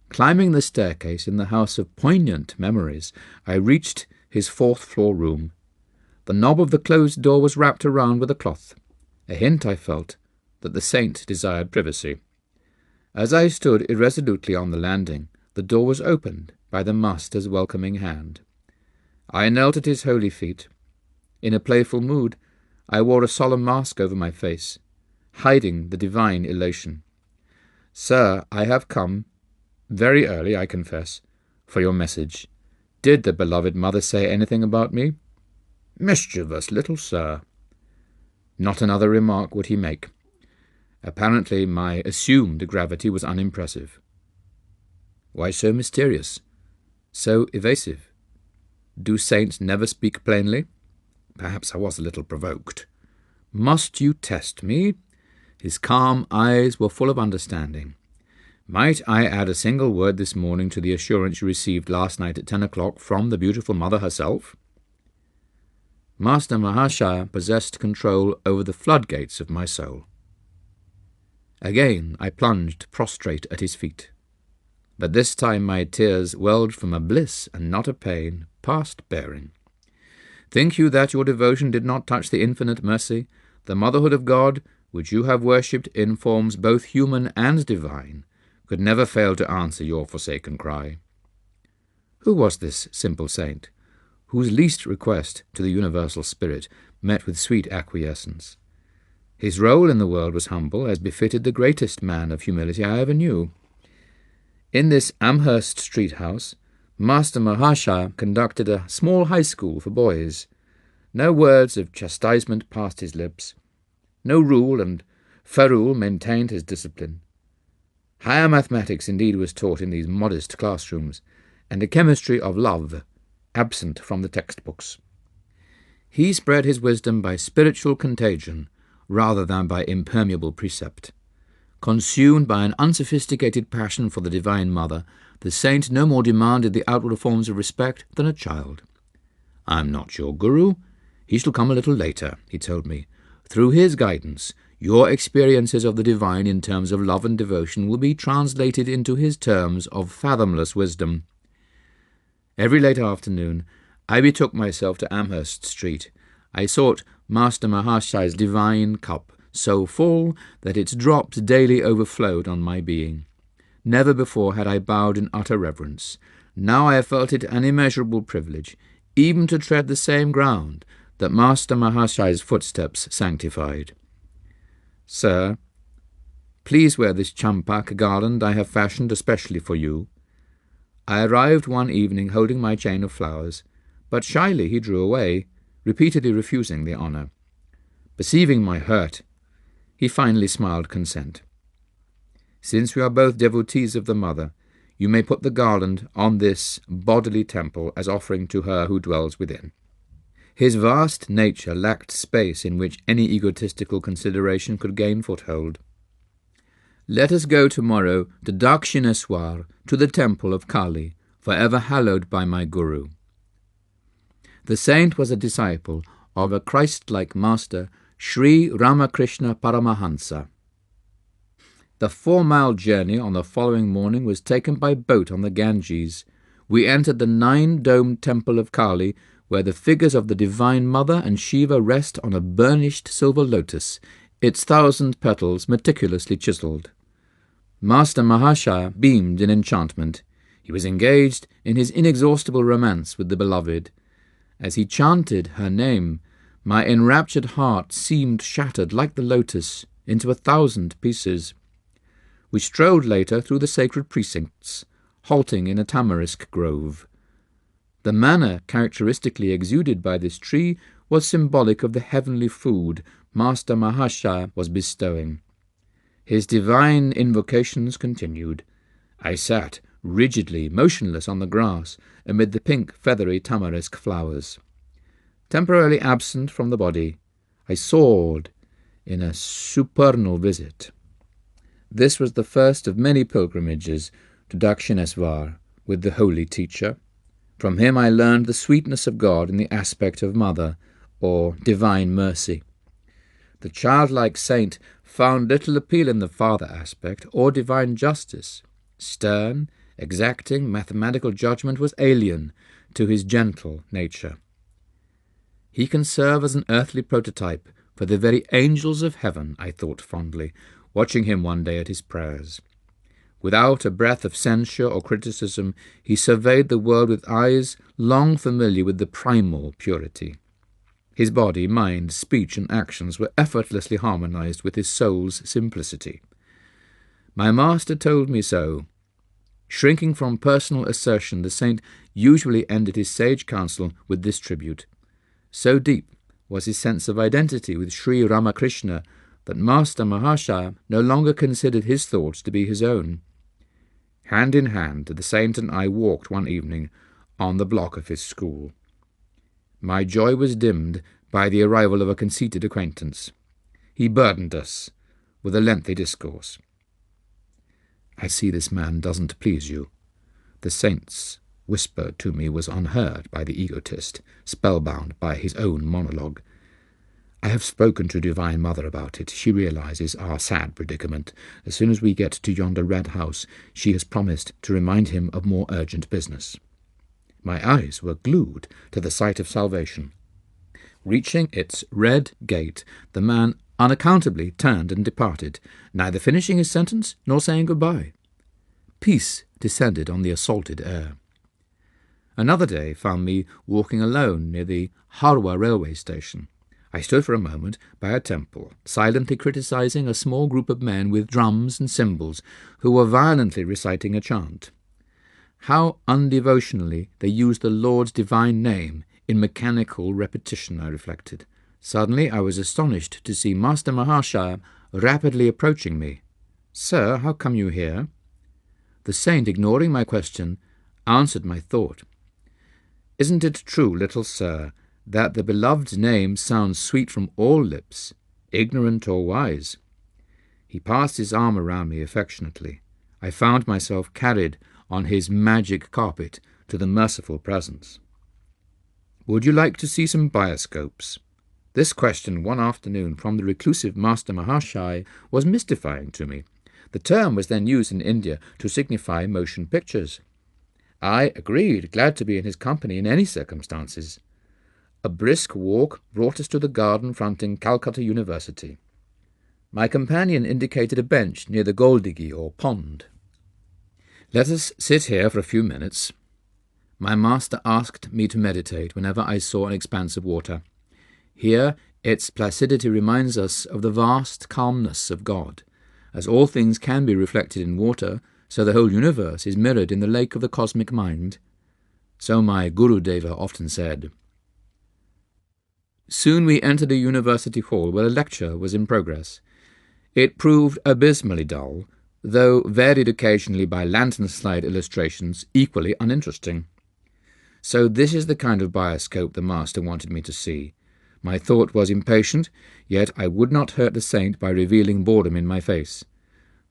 Climbing the staircase in the house of poignant memories, I reached his fourth-floor room. The knob of the closed door was wrapped around with a cloth, a hint, I felt, that the saint desired privacy. As I stood irresolutely on the landing, the door was opened by the master's welcoming hand. I knelt at his holy feet. In a playful mood, I wore a solemn mask over my face, hiding the divine elation. "Sir, I have come, very early, I confess, for your message. Did the beloved mother say anything about me?" "Mischievous little sir." Not another remark would he make. Apparently my assumed gravity was unimpressive. Why so mysterious? So evasive? Do saints never speak plainly? Perhaps I was a little provoked. "Must you test me?" His calm eyes were full of understanding. "Might I add a single word this morning to the assurance you received last night at 10 o'clock from the beautiful mother herself?" Master Mahashaya possessed control over the floodgates of my soul. Again I plunged prostrate at his feet. But this time my tears welled from a bliss and not a pain, past bearing. "Think you that your devotion did not touch the infinite mercy? The motherhood of God, which you have worshipped in forms both human and divine, could never fail to answer your forsaken cry." Who was this simple saint, whose least request to the universal spirit met with sweet acquiescence? His role in the world was humble, as befitted the greatest man of humility I ever knew. In this Amherst Street house, Master Mahashaya conducted a small high school for boys. No words of chastisement passed his lips. No rule and ferule maintained his discipline. Higher mathematics indeed was taught in these modest classrooms, and a chemistry of love absent from the textbooks. He spread his wisdom by spiritual contagion rather than by impermeable precept. Consumed by an unsophisticated passion for the Divine Mother, the saint no more demanded the outward forms of respect than a child. "I am not your guru. He shall come a little later," he told me. "Through his guidance, your experiences of the divine in terms of love and devotion will be translated into his terms of fathomless wisdom." Every late afternoon, I betook myself to Amherst Street. I sought Master Mahashaya's divine cup, so full that its drops daily overflowed on my being. Never before had I bowed in utter reverence. Now I felt it an immeasurable privilege, even to tread the same ground that Master Mahashaya's footsteps sanctified. "Sir, please wear this champak garland I have fashioned especially for you." I arrived one evening holding my chain of flowers, but shyly he drew away, repeatedly refusing the honour. Perceiving my hurt, He finally smiled consent. Since we are both devotees of the Mother, you may put the garland on this bodily temple as offering to her who dwells within. His vast nature lacked space in which any egotistical consideration could gain foothold. Let us go tomorrow to Dakshineswar, to the temple of Kali, forever hallowed by my Guru. The saint was a disciple of a Christ-like master, Sri Ramakrishna Paramahansa. The 4-mile journey on the following morning was taken by boat on the Ganges. We entered the 9-domed temple of Kali, where the figures of the Divine Mother and Shiva rest on a burnished silver lotus, its 1,000 petals meticulously chiselled. Master Mahashaya beamed in enchantment. He was engaged in his inexhaustible romance with the beloved. As he chanted her name, my enraptured heart seemed shattered like the lotus into 1,000 pieces. We strolled later through the sacred precincts, halting in a tamarisk grove. The manner characteristically exuded by this tree was symbolic of the heavenly food Master Mahashaya was bestowing. His divine invocations continued. I sat rigidly motionless on the grass amid the pink feathery tamarisk flowers. Temporarily absent from the body, I soared in a supernal visit. This was the first of many pilgrimages to Dakshineswar with the holy teacher. From him I learned the sweetness of God in the aspect of Mother, or divine mercy. The childlike saint found little appeal in the father aspect or divine justice. Stern, exacting, mathematical judgment was alien to his gentle nature. He can serve as an earthly prototype for the very angels of heaven, I thought fondly, watching him one day at his prayers. Without a breath of censure or criticism, he surveyed the world with eyes long familiar with the primal purity. His body, mind, speech, and actions were effortlessly harmonized with his soul's simplicity. My master told me so. Shrinking from personal assertion, the saint usually ended his sage counsel with this tribute. So deep was his sense of identity with Sri Ramakrishna that Master Mahashaya no longer considered his thoughts to be his own. Hand in hand, the saint and I walked one evening on the block of his school. My joy was dimmed by the arrival of a conceited acquaintance. He burdened us with a lengthy discourse. I see this man doesn't please you. The saint's whisper to me was unheard by the egotist, spellbound by his own monologue. I have spoken to Divine Mother about it. She realizes our sad predicament. As soon as we get to yonder red house, she has promised to remind him of more urgent business. My eyes were glued to the sight of salvation. Reaching its red gate, the man unaccountably turned and departed, neither finishing his sentence nor saying goodbye. Peace descended on the assaulted air. Another day found me walking alone near the Harwa railway station. I stood for a moment by a temple, silently criticizing a small group of men with drums and cymbals who were violently reciting a chant. How undevotionally they used the Lord's divine name in mechanical repetition, I reflected. Suddenly I was astonished to see Master Mahashaya rapidly approaching me. "Sir, how come you here?" The saint, ignoring my question, answered my thought. "Isn't it true, little sir, that the beloved's name sounds sweet from all lips, ignorant or wise?" He passed his arm around me affectionately. I found myself carried on his magic carpet to the merciful presence. "Would you like to see some bioscopes?" This question one afternoon from the reclusive Master Mahashaya was mystifying to me. The term was then used in India to signify motion pictures. I agreed, glad to be in his company in any circumstances. A brisk walk brought us to the garden fronting Calcutta University. My companion indicated a bench near the Goldigi, or pond. "Let us sit here for a few minutes." My master asked me to meditate whenever I saw an expanse of water. Here its placidity reminds us of the vast calmness of God. As all things can be reflected in water, so the whole universe is mirrored in the lake of the cosmic mind. So my Gurudeva often said. Soon we entered a university hall where a lecture was in progress. It proved abysmally dull, though varied occasionally by lantern-slide illustrations equally uninteresting. So this is the kind of bioscope the master wanted me to see. My thought was impatient, yet I would not hurt the saint by revealing boredom in my face.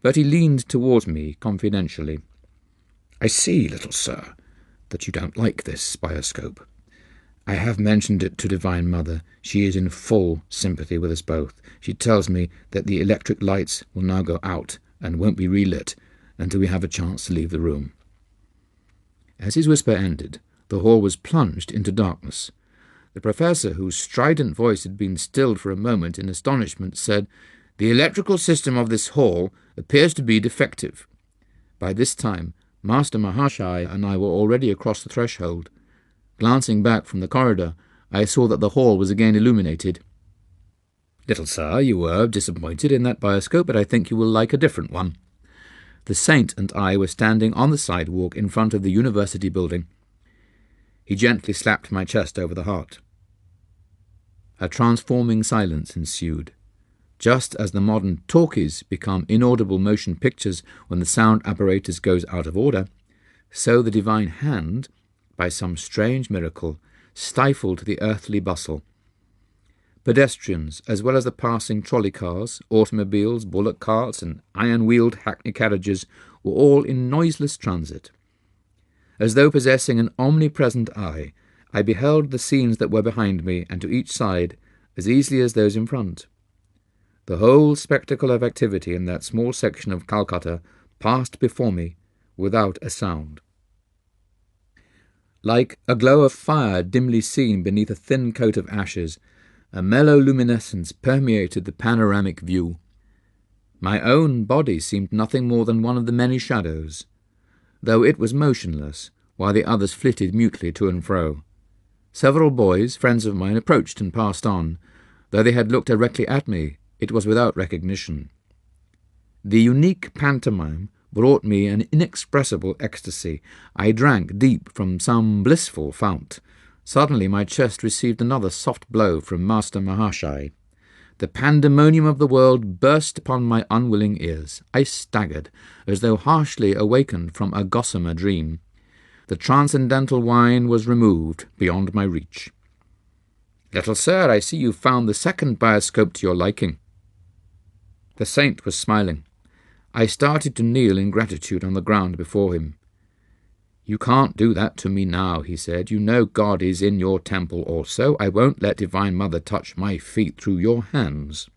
But he leaned towards me confidentially. "I see, little sir, that you don't like this bioscope. I have mentioned it to Divine Mother. She is in full sympathy with us both. She tells me that the electric lights will now go out and won't be relit until we have a chance to leave the room." As his whisper ended, the hall was plunged into darkness. The professor, whose strident voice had been stilled for a moment in astonishment, said, "The electrical system of this hall appears to be defective." By this time, Master Mahashai and I were already across the threshold. Glancing back from the corridor, I saw that the hall was again illuminated. "Little sir, you were disappointed in that bioscope, but I think you will like a different one." The saint and I were standing on the sidewalk in front of the university building. He gently slapped my chest over the heart. A transforming silence ensued. Just as the modern talkies become inaudible motion pictures when the sound apparatus goes out of order, so the divine hand, by some strange miracle, stifled the earthly bustle. Pedestrians, as well as the passing trolley cars, automobiles, bullock carts, and iron-wheeled hackney carriages, were all in noiseless transit. As though possessing an omnipresent eye, I beheld the scenes that were behind me and to each side as easily as those in front. The whole spectacle of activity in that small section of Calcutta passed before me without a sound. Like a glow of fire dimly seen beneath a thin coat of ashes, a mellow luminescence permeated the panoramic view. My own body seemed nothing more than one of the many shadows, though it was motionless, while the others flitted mutely to and fro. Several boys, friends of mine, approached and passed on. Though they had looked directly at me, it was without recognition. The unique pantomime brought me an inexpressible ecstasy. I drank deep from some blissful fount. Suddenly my chest received another soft blow from Master Mahashai. The pandemonium of the world burst upon my unwilling ears. I staggered, as though harshly awakened from a gossamer dream. The transcendental wine was removed beyond my reach. "Little sir, I see you've found the second bioscope to your liking." The saint was smiling. I started to kneel in gratitude on the ground before him. "You can't do that to me now," he said. "You know God is in your temple also. I won't let Divine Mother touch my feet through your hands."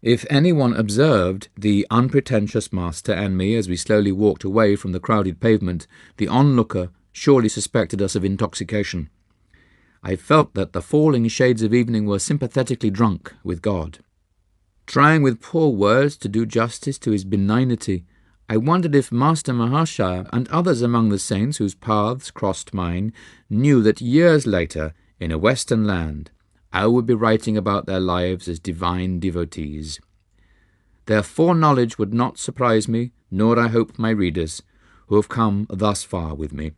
If anyone observed the unpretentious master and me as we slowly walked away from the crowded pavement, the onlooker surely suspected us of intoxication. I felt that the falling shades of evening were sympathetically drunk with God. Trying with poor words to do justice to his benignity, I wondered if Master Mahashaya and others among the saints whose paths crossed mine knew that years later, in a Western land, I would be writing about their lives as divine devotees. Their foreknowledge would not surprise me, nor I hope my readers, who have come thus far with me.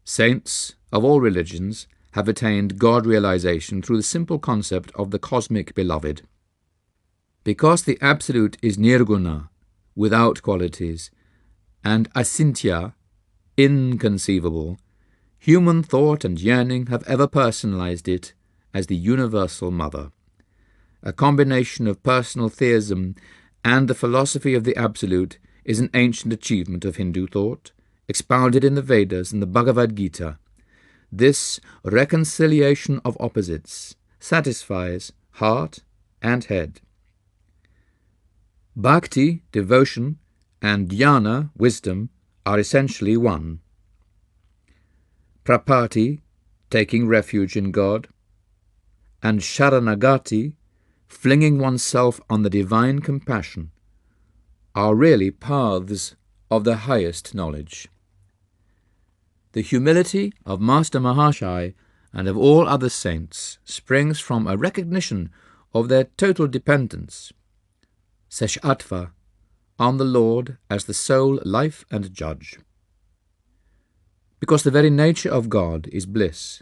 Saints of all religions have attained God-realization through the simple concept of the cosmic beloved. Because the Absolute is nirguna, without qualities, and asintya, inconceivable, human thought and yearning have ever personalized it as the universal mother. A combination of personal theism and the philosophy of the Absolute is an ancient achievement of Hindu thought, expounded in the Vedas and the Bhagavad Gita. This reconciliation of opposites satisfies heart and head. Bhakti, devotion, and jnana, wisdom, are essentially one. Prapati, taking refuge in God, and Sharanagati, flinging oneself on the divine compassion, are really paths of the highest knowledge. The humility of Master Mahashai and of all other saints springs from a recognition of their total dependence, seshatva, on the Lord as the sole life and judge. Because the very nature of God is bliss,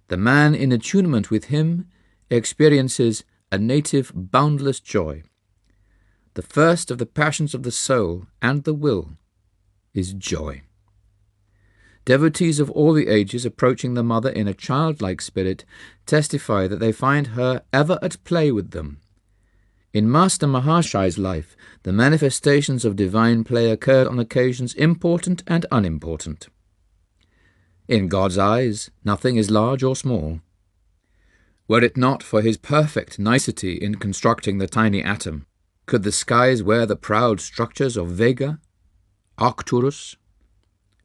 the man in attunement with him experiences a native boundless joy. The first of the passions of the soul and the will is joy. Devotees of all the ages approaching the mother in a childlike spirit testify that they find her ever at play with them. In Master Mahashai's life, the manifestations of divine play occurred on occasions important and unimportant. In God's eyes, nothing is large or small. Were it not for his perfect nicety in constructing the tiny atom, could the skies wear the proud structures of Vega, Arcturus?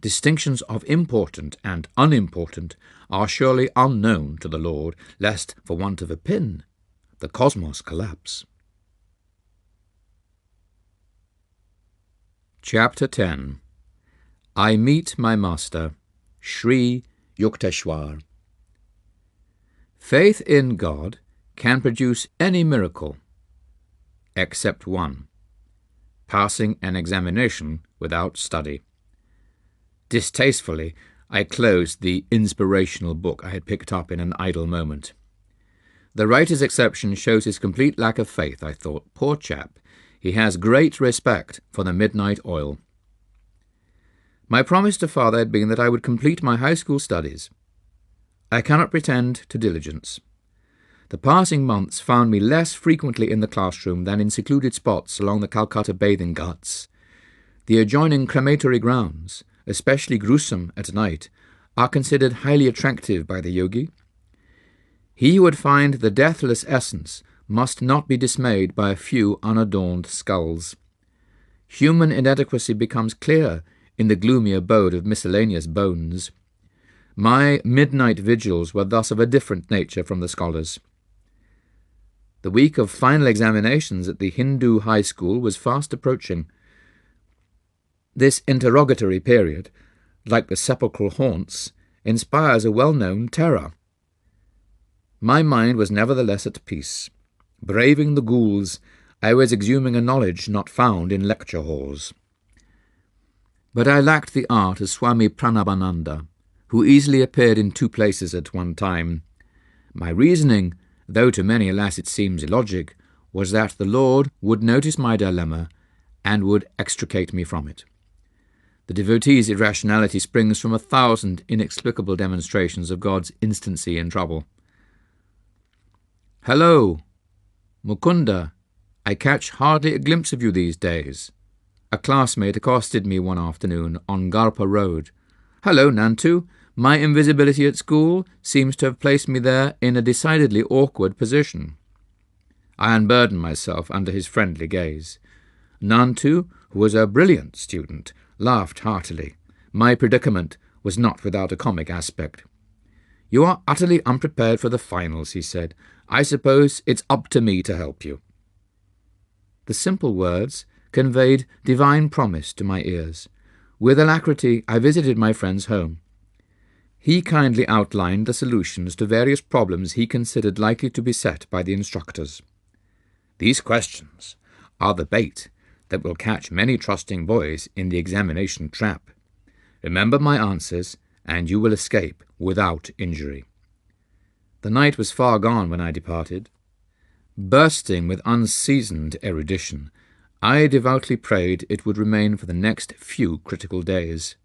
Distinctions of important and unimportant are surely unknown to the Lord, lest, for want of a pin, the cosmos collapse. Chapter 10. I Meet My Master, Sri Yukteswar. Faith in God can produce any miracle, except one: passing an examination without study. Distastefully, I closed the inspirational book I had picked up in an idle moment. The writer's exception shows his complete lack of faith, I thought. Poor chap, he has great respect for the midnight oil. My promise to father had been that I would complete my high school studies. I cannot pretend to diligence. The passing months found me less frequently in the classroom than in secluded spots along the Calcutta bathing ghats. The adjoining crematory grounds, especially gruesome at night, are considered highly attractive by the yogi. He who would find the deathless essence must not be dismayed by a few unadorned skulls. Human inadequacy becomes clear in the gloomy abode of miscellaneous bones. My midnight vigils were thus of a different nature from the scholars. The week of final examinations at the Hindu high school was fast approaching. This interrogatory period, like the sepulchral haunts, inspires a well-known terror. My mind was nevertheless at peace. Braving the ghouls, I was exhuming a knowledge not found in lecture halls. But I lacked the art of Swami Pranabananda, who easily appeared in two places at one time. My reasoning, though to many, alas, it seems illogic, was that the Lord would notice my dilemma and would extricate me from it. The devotee's irrationality springs from 1,000 inexplicable demonstrations of God's instancy in trouble. "Hello, Mukunda, I catch hardly a glimpse of you these days." A classmate accosted me one afternoon on Garpa Road. "Hello, Nantu. My invisibility at school seems to have placed me there in a decidedly awkward position." I unburdened myself under his friendly gaze. Nantu, who was a brilliant student, laughed heartily. My predicament was not without a comic aspect. "You are utterly unprepared for the finals," he said. "I suppose it's up to me to help you." The simple words conveyed divine promise to my ears. With alacrity I visited my friend's home. He kindly outlined the solutions to various problems he considered likely to be set by the instructors. "These questions are the bait that will catch many trusting boys in the examination trap. Remember my answers, and you will escape without injury." The night was far gone when I departed. Bursting with unseasoned erudition, I devoutly prayed it would remain for the next few critical days.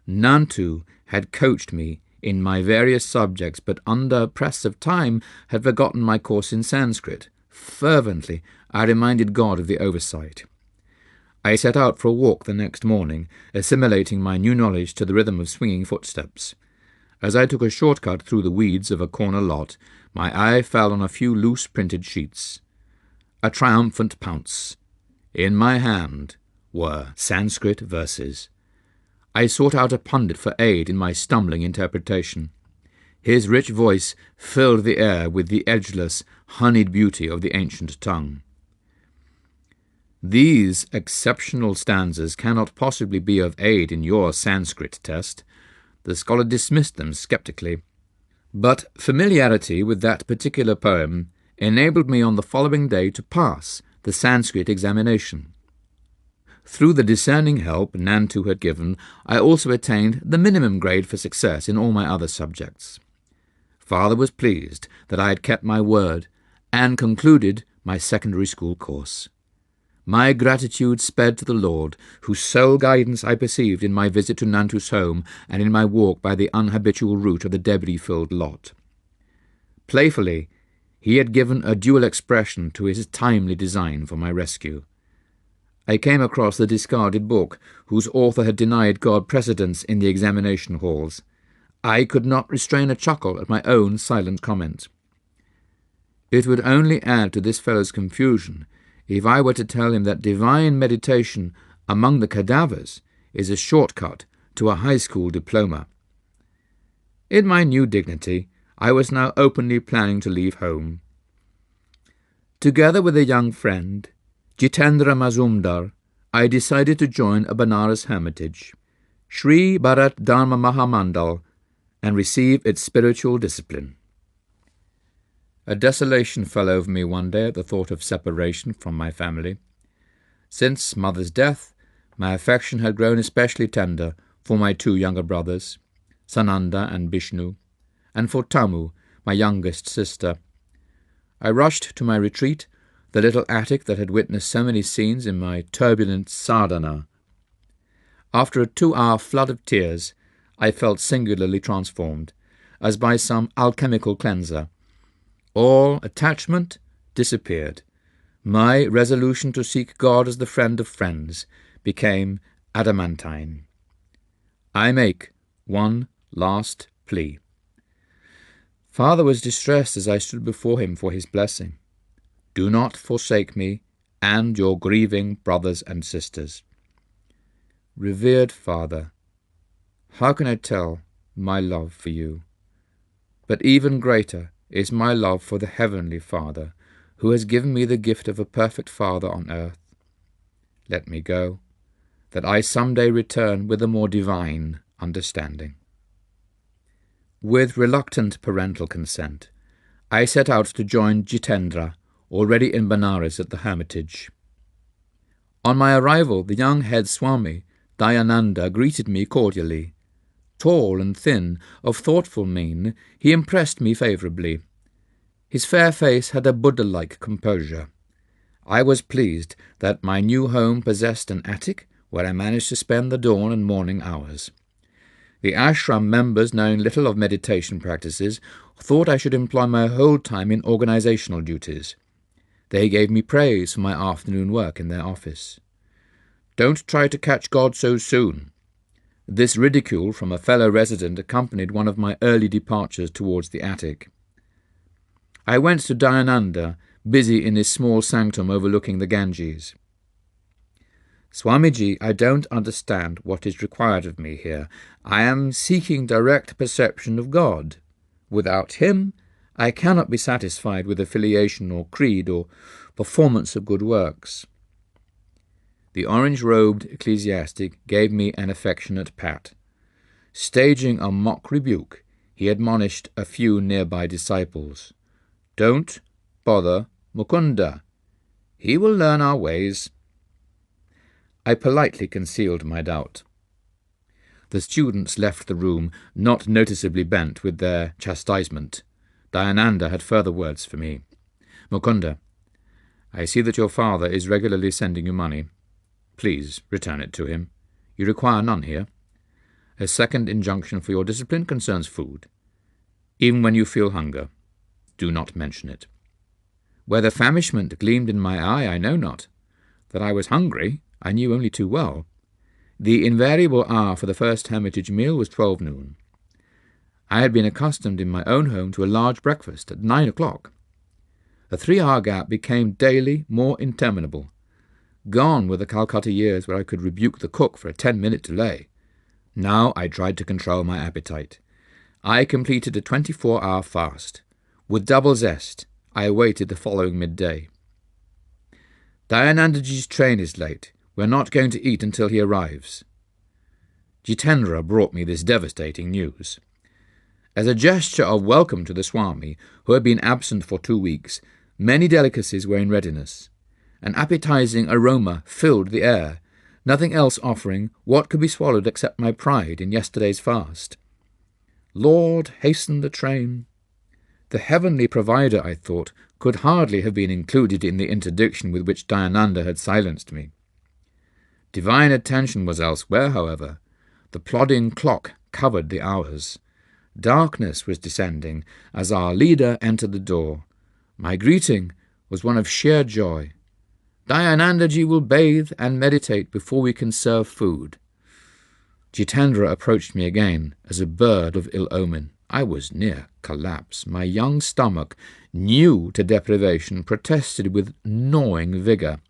Nantu had coached me in my various subjects, but under press of time had forgotten my course in Sanskrit. Fervently I reminded God of the oversight. I set out for a walk the next morning, assimilating my new knowledge to the rhythm of swinging footsteps. As I took a shortcut through the weeds of a corner lot, my eye fell on a few loose printed sheets. A triumphant pounce. In my hand were Sanskrit verses. I sought out a pundit for aid in my stumbling interpretation. His rich voice filled the air with the edgeless, honeyed beauty of the ancient tongue. "These exceptional stanzas cannot possibly be of aid in your Sanskrit test." The scholar dismissed them sceptically. But familiarity with that particular poem enabled me on the following day to pass the Sanskrit examination. Through the discerning help Nantu had given, I also attained the minimum grade for success in all my other subjects. Father was pleased that I had kept my word, and concluded my secondary school course. My gratitude sped to the Lord, whose sole guidance I perceived in my visit to Nantu's home and in my walk by the unhabitual route of the debris-filled lot. Playfully, he had given a dual expression to his timely design for my rescue. I came across the discarded book, whose author had denied God precedence in the examination halls. I could not restrain a chuckle at my own silent comment. It would only add to this fellow's confusion if I were to tell him that divine meditation among the cadavers is a shortcut to a high school diploma. In my new dignity, I was now openly planning to leave home. Together with a young friend, Jitendra Mazumdar, I decided to join a Banaras hermitage, Sri Bharat Dharma Mahamandal, and receive its spiritual discipline. A desolation fell over me one day at the thought of separation from my family. Since mother's death, my affection had grown especially tender for my two younger brothers, Sananda and Bishnu, and for Tamu, my youngest sister. I rushed to my retreat, the little attic that had witnessed so many scenes in my turbulent sadhana. After a 2-hour flood of tears, I felt singularly transformed, as by some alchemical cleanser. All attachment disappeared. My resolution to seek God as the friend of friends became adamantine. I make one last plea. Father was distressed as I stood before him for his blessing. Do not forsake me and your grieving brothers and sisters. Revered Father, how can I tell my love for you? But even greater is my love for the Heavenly Father, who has given me the gift of a perfect Father on earth. Let me go, that I some day return with a more divine understanding. With reluctant parental consent, I set out to join Jitendra, already in Benares at the hermitage. On my arrival, the young head Swami, Dayananda, greeted me cordially. Tall and thin, of thoughtful mien, he impressed me favourably. His fair face had a Buddha-like composure. I was pleased that my new home possessed an attic where I managed to spend the dawn and morning hours. The ashram members, knowing little of meditation practices, thought I should employ my whole time in organizational duties. They gave me praise for my afternoon work in their office. Don't try to catch God so soon. This ridicule from a fellow resident accompanied one of my early departures towards the attic. I went to Dayananda, busy in his small sanctum overlooking the Ganges. Swamiji, I don't understand what is required of me here. I am seeking direct perception of God. Without him, I cannot be satisfied with affiliation or creed or performance of good works. The orange-robed ecclesiastic gave me an affectionate pat. Staging a mock rebuke, he admonished a few nearby disciples. Don't bother Mukunda. He will learn our ways. I politely concealed my doubt. The students left the room, not noticeably bent with their chastisement. Dayananda had further words for me. Mukunda, I see that your father is regularly sending you money. Please return it to him. You require none here. A second injunction for your discipline concerns food. Even when you feel hunger, do not mention it. Whether famishment gleamed in my eye, I know not. That I was hungry, I knew only too well. The invariable hour for the first hermitage meal was 12 noon. I had been accustomed in my own home to a large breakfast at 9 o'clock. The 3-hour gap became daily more interminable. Gone were the Calcutta years where I could rebuke the cook for a 10-minute delay. Now I tried to control my appetite. I completed a 24-hour fast. With double zest, I awaited the following midday. Dayanandaji's train is late. We're not going to eat until he arrives. Jitendra brought me this devastating news. As a gesture of welcome to the Swami, who had been absent for 2 weeks, many delicacies were in readiness. An appetizing aroma filled the air, nothing else offering what could be swallowed except my pride in yesterday's fast. Lord, hasten the train. The heavenly provider, I thought, could hardly have been included in the interdiction with which Dayananda had silenced me. Divine attention was elsewhere, however. The plodding clock covered the hours. Darkness was descending as our leader entered the door. My greeting was one of sheer joy. Dayanandaji will bathe and meditate before we can serve food. Jitendra approached me again as a bird of ill omen. I was near collapse. My young stomach, new to deprivation, protested with gnawing vigour.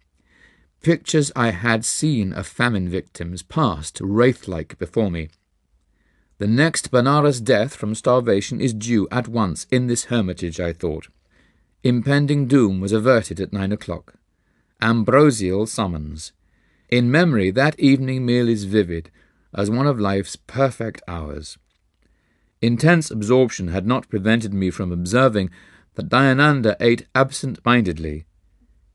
Pictures I had seen of famine victims passed wraith-like before me. The next Benares death from starvation is due at once in this hermitage, I thought. Impending doom was averted at 9 o'clock. Ambrosial summons. In memory, that evening meal is vivid as one of life's perfect hours. Intense absorption had not prevented me from observing that Dayananda ate absent-mindedly.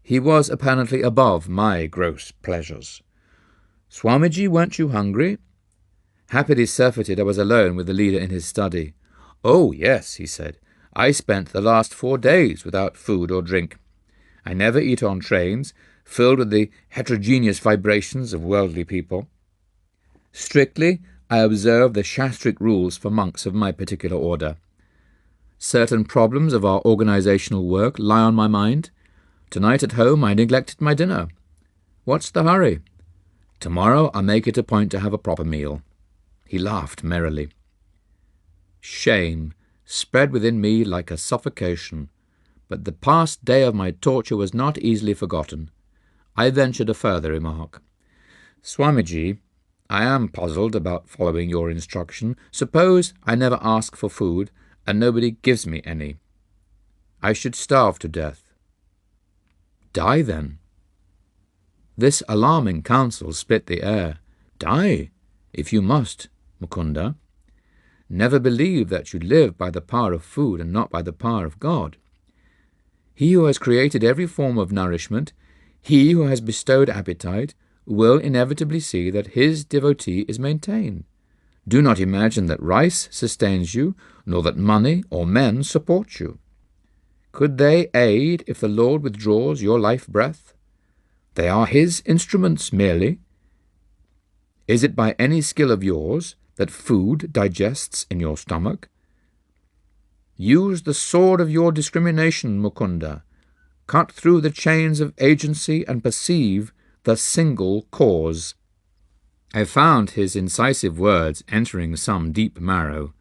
He was apparently above my gross pleasures. "Swamiji, weren't you hungry?" Happily surfeited, I was alone with the leader in his study. "Oh, yes," he said. "I spent the last 4 days without food or drink. I never eat on trains, filled with the heterogeneous vibrations of worldly people. Strictly, I observe the Shastric rules for monks of my particular order. Certain problems of our organizational work lie on my mind. Tonight at home I neglected my dinner. What's the hurry? Tomorrow I'll make it a point to have a proper meal." He laughed merrily. Shame spread within me like a suffocation, but the past day of my torture was not easily forgotten. I ventured a further remark. "Swamiji, I am puzzled about following your instruction. Suppose I never ask for food, and nobody gives me any. I should starve to death." "Die, then." This alarming counsel split the air. "Die, if you must, Mukunda. Never believe that you live by the power of food and not by the power of God. He who has created every form of nourishment, he who has bestowed appetite, will inevitably see that his devotee is maintained. Do not imagine that rice sustains you, nor that money or men support you. Could they aid if the Lord withdraws your life-breath? They are his instruments merely. Is it by any skill of yours that food digests in your stomach? Use the sword of your discrimination, Mukunda. Cut through the chains of agency and perceive the single cause." I found his incisive words entering some deep marrow.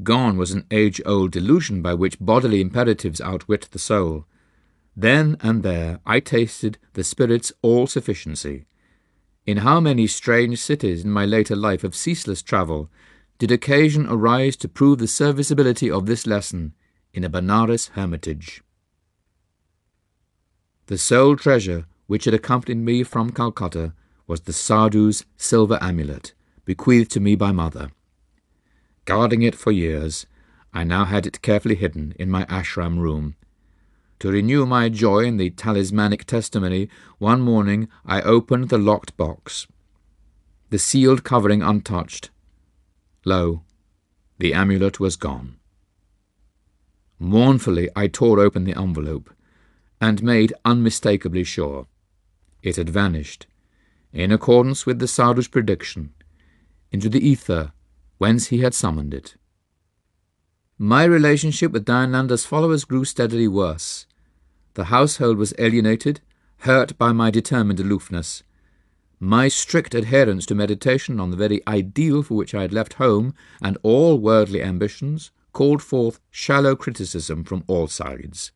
Gone was an age-old delusion by which bodily imperatives outwit the soul. Then and there I tasted the Spirit's all-sufficiency. In how many strange cities in my later life of ceaseless travel did occasion arise to prove the serviceability of this lesson in a Benares hermitage. The sole treasure which had accompanied me from Calcutta was the sadhu's silver amulet, bequeathed to me by mother. Guarding it for years, I now had it carefully hidden in my ashram room. To renew my joy in the talismanic testimony, one morning I opened the locked box. The sealed covering untouched. Lo, the amulet was gone. Mournfully I tore open the envelope, and made unmistakably sure. It had vanished, in accordance with the sadhu's prediction, into the ether whence he had summoned it. My relationship with Dayananda's followers grew steadily worse. The household was alienated, hurt by my determined aloofness. My strict adherence to meditation on the very ideal for which I had left home and all worldly ambitions called forth shallow criticism from all sides.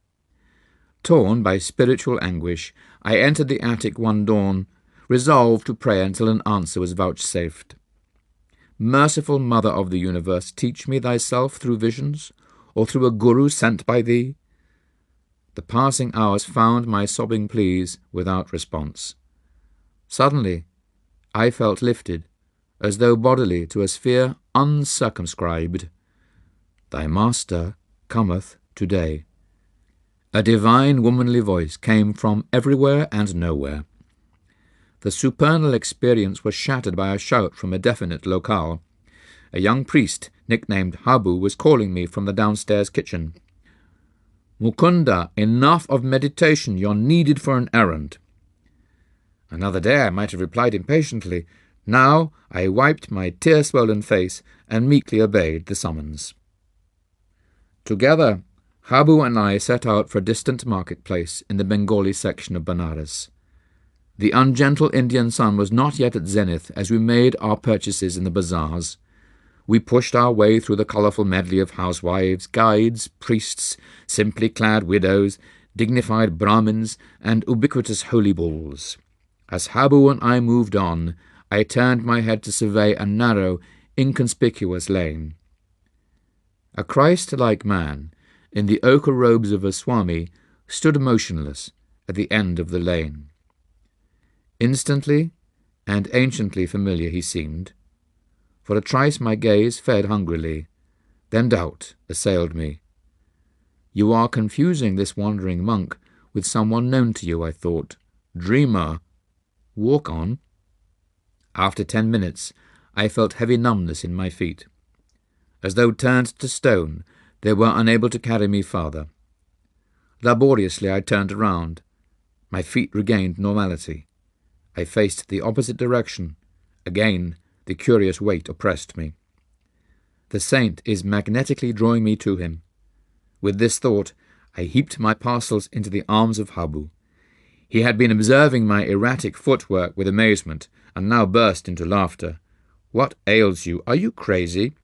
Torn by spiritual anguish, I entered the attic one dawn, resolved to pray until an answer was vouchsafed. Merciful Mother of the universe, teach me thyself through visions, or through a guru sent by thee. The passing hours found my sobbing pleas without response. Suddenly, I felt lifted, as though bodily to a sphere uncircumscribed. Thy master cometh today. A divine womanly voice came from everywhere and nowhere. The supernal experience was shattered by a shout from a definite locale. A young priest, nicknamed Habu, was calling me from the downstairs kitchen. Mukunda, enough of meditation, you're needed for an errand. Another day I might have replied impatiently. Now I wiped my tear-swollen face and meekly obeyed the summons. Together, Habu and I set out for a distant marketplace in the Bengali section of Benares. The ungentle Indian sun was not yet at zenith as we made our purchases in the bazaars. We pushed our way through the colourful medley of housewives, guides, priests, simply clad widows, dignified Brahmins, and ubiquitous holy bulls. As Habu and I moved on, I turned my head to survey a narrow, inconspicuous lane. A Christ-like man, in the ochre robes of a Swami, stood motionless at the end of the lane. Instantly and anciently familiar he seemed. For a trice my gaze fed hungrily. Then doubt assailed me. You are confusing this wandering monk with someone known to you, I thought. Dreamer. Walk on. After 10 minutes, I felt heavy numbness in my feet. As though turned to stone, they were unable to carry me farther. Laboriously I turned around. My feet regained normality. I faced the opposite direction. Again, the curious weight oppressed me. The saint is magnetically drawing me to him. With this thought, I heaped my parcels into the arms of Habu. He had been observing my erratic footwork with amazement, and now burst into laughter. What ails you? Are you crazy?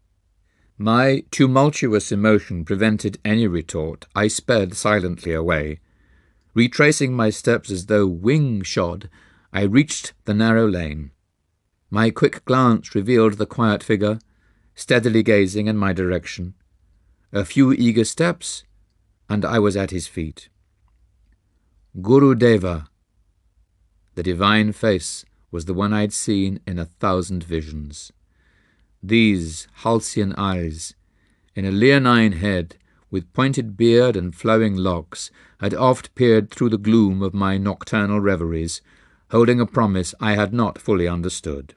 My tumultuous emotion prevented any retort. I sped silently away. Retracing my steps as though wing-shod, I reached the narrow lane. My quick glance revealed the quiet figure, steadily gazing in my direction. A few eager steps, and I was at his feet. Guru Deva. The divine face was the one I'd seen in 1,000 visions. These halcyon eyes, in a leonine head, with pointed beard and flowing locks, had oft peered through the gloom of my nocturnal reveries, holding a promise I had not fully understood.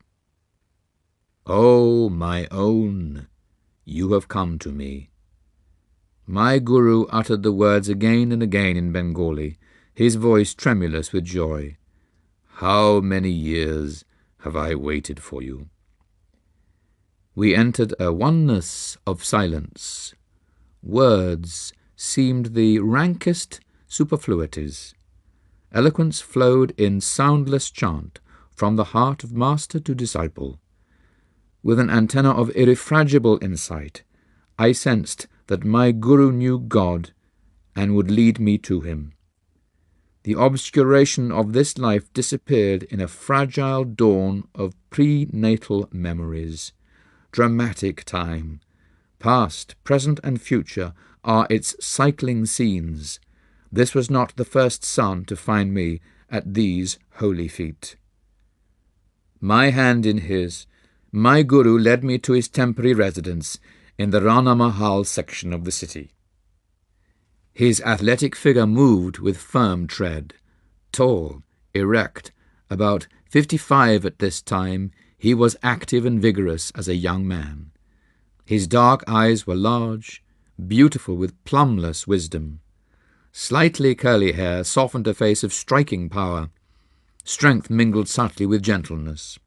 "Oh, my own, you have come to me." My Guru uttered the words again and again in Bengali, his voice tremulous with joy. "How many years have I waited for you?" We entered a oneness of silence. Words seemed the rankest superfluities. Eloquence flowed in soundless chant from the heart of master to disciple. With an antenna of irrefragable insight, I sensed that my Guru knew God and would lead me to him. The obscuration of this life disappeared in a fragile dawn of prenatal memories. Dramatic time, past, present, and future, are its cycling scenes. This was not the first sun to find me at these holy feet. My hand in his, my Guru led me to his temporary residence in the Rana Mahal section of the city. His athletic figure moved with firm tread. Tall, erect, about 55 at this time, he was active and vigorous as a young man. His dark eyes were large, beautiful with plumbless wisdom. Slightly curly hair softened a face of striking power. Strength mingled subtly with gentleness.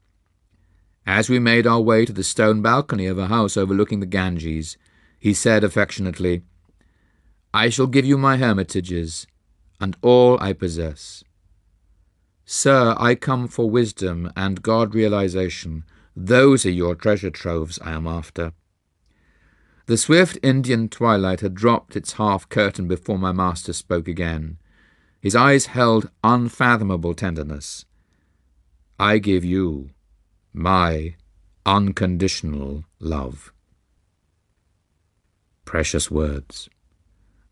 As we made our way to the stone balcony of a house overlooking the Ganges, he said affectionately, "I shall give you my hermitages, and all I possess. Sir, I come for wisdom and God-realization. Those are your treasure troves I am after." The swift Indian twilight had dropped its half-curtain before my master spoke again. His eyes held unfathomable tenderness. "I give you my unconditional love." Precious words.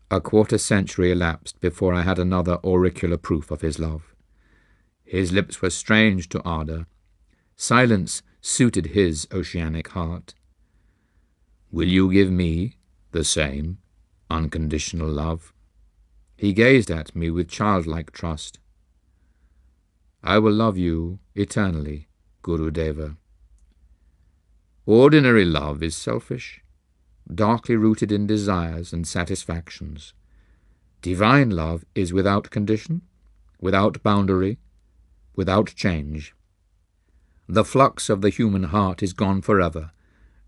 A quarter-century elapsed before I had another auricular proof of his love. His lips were strange to ardour. Silence suited his oceanic heart. "Will you give me the same unconditional love?" He gazed at me with childlike trust. "I will love you eternally, Guru Deva." Ordinary love is selfish, darkly rooted in desires and satisfactions. Divine love is without condition, without boundary, without change. The flux of the human heart is gone forever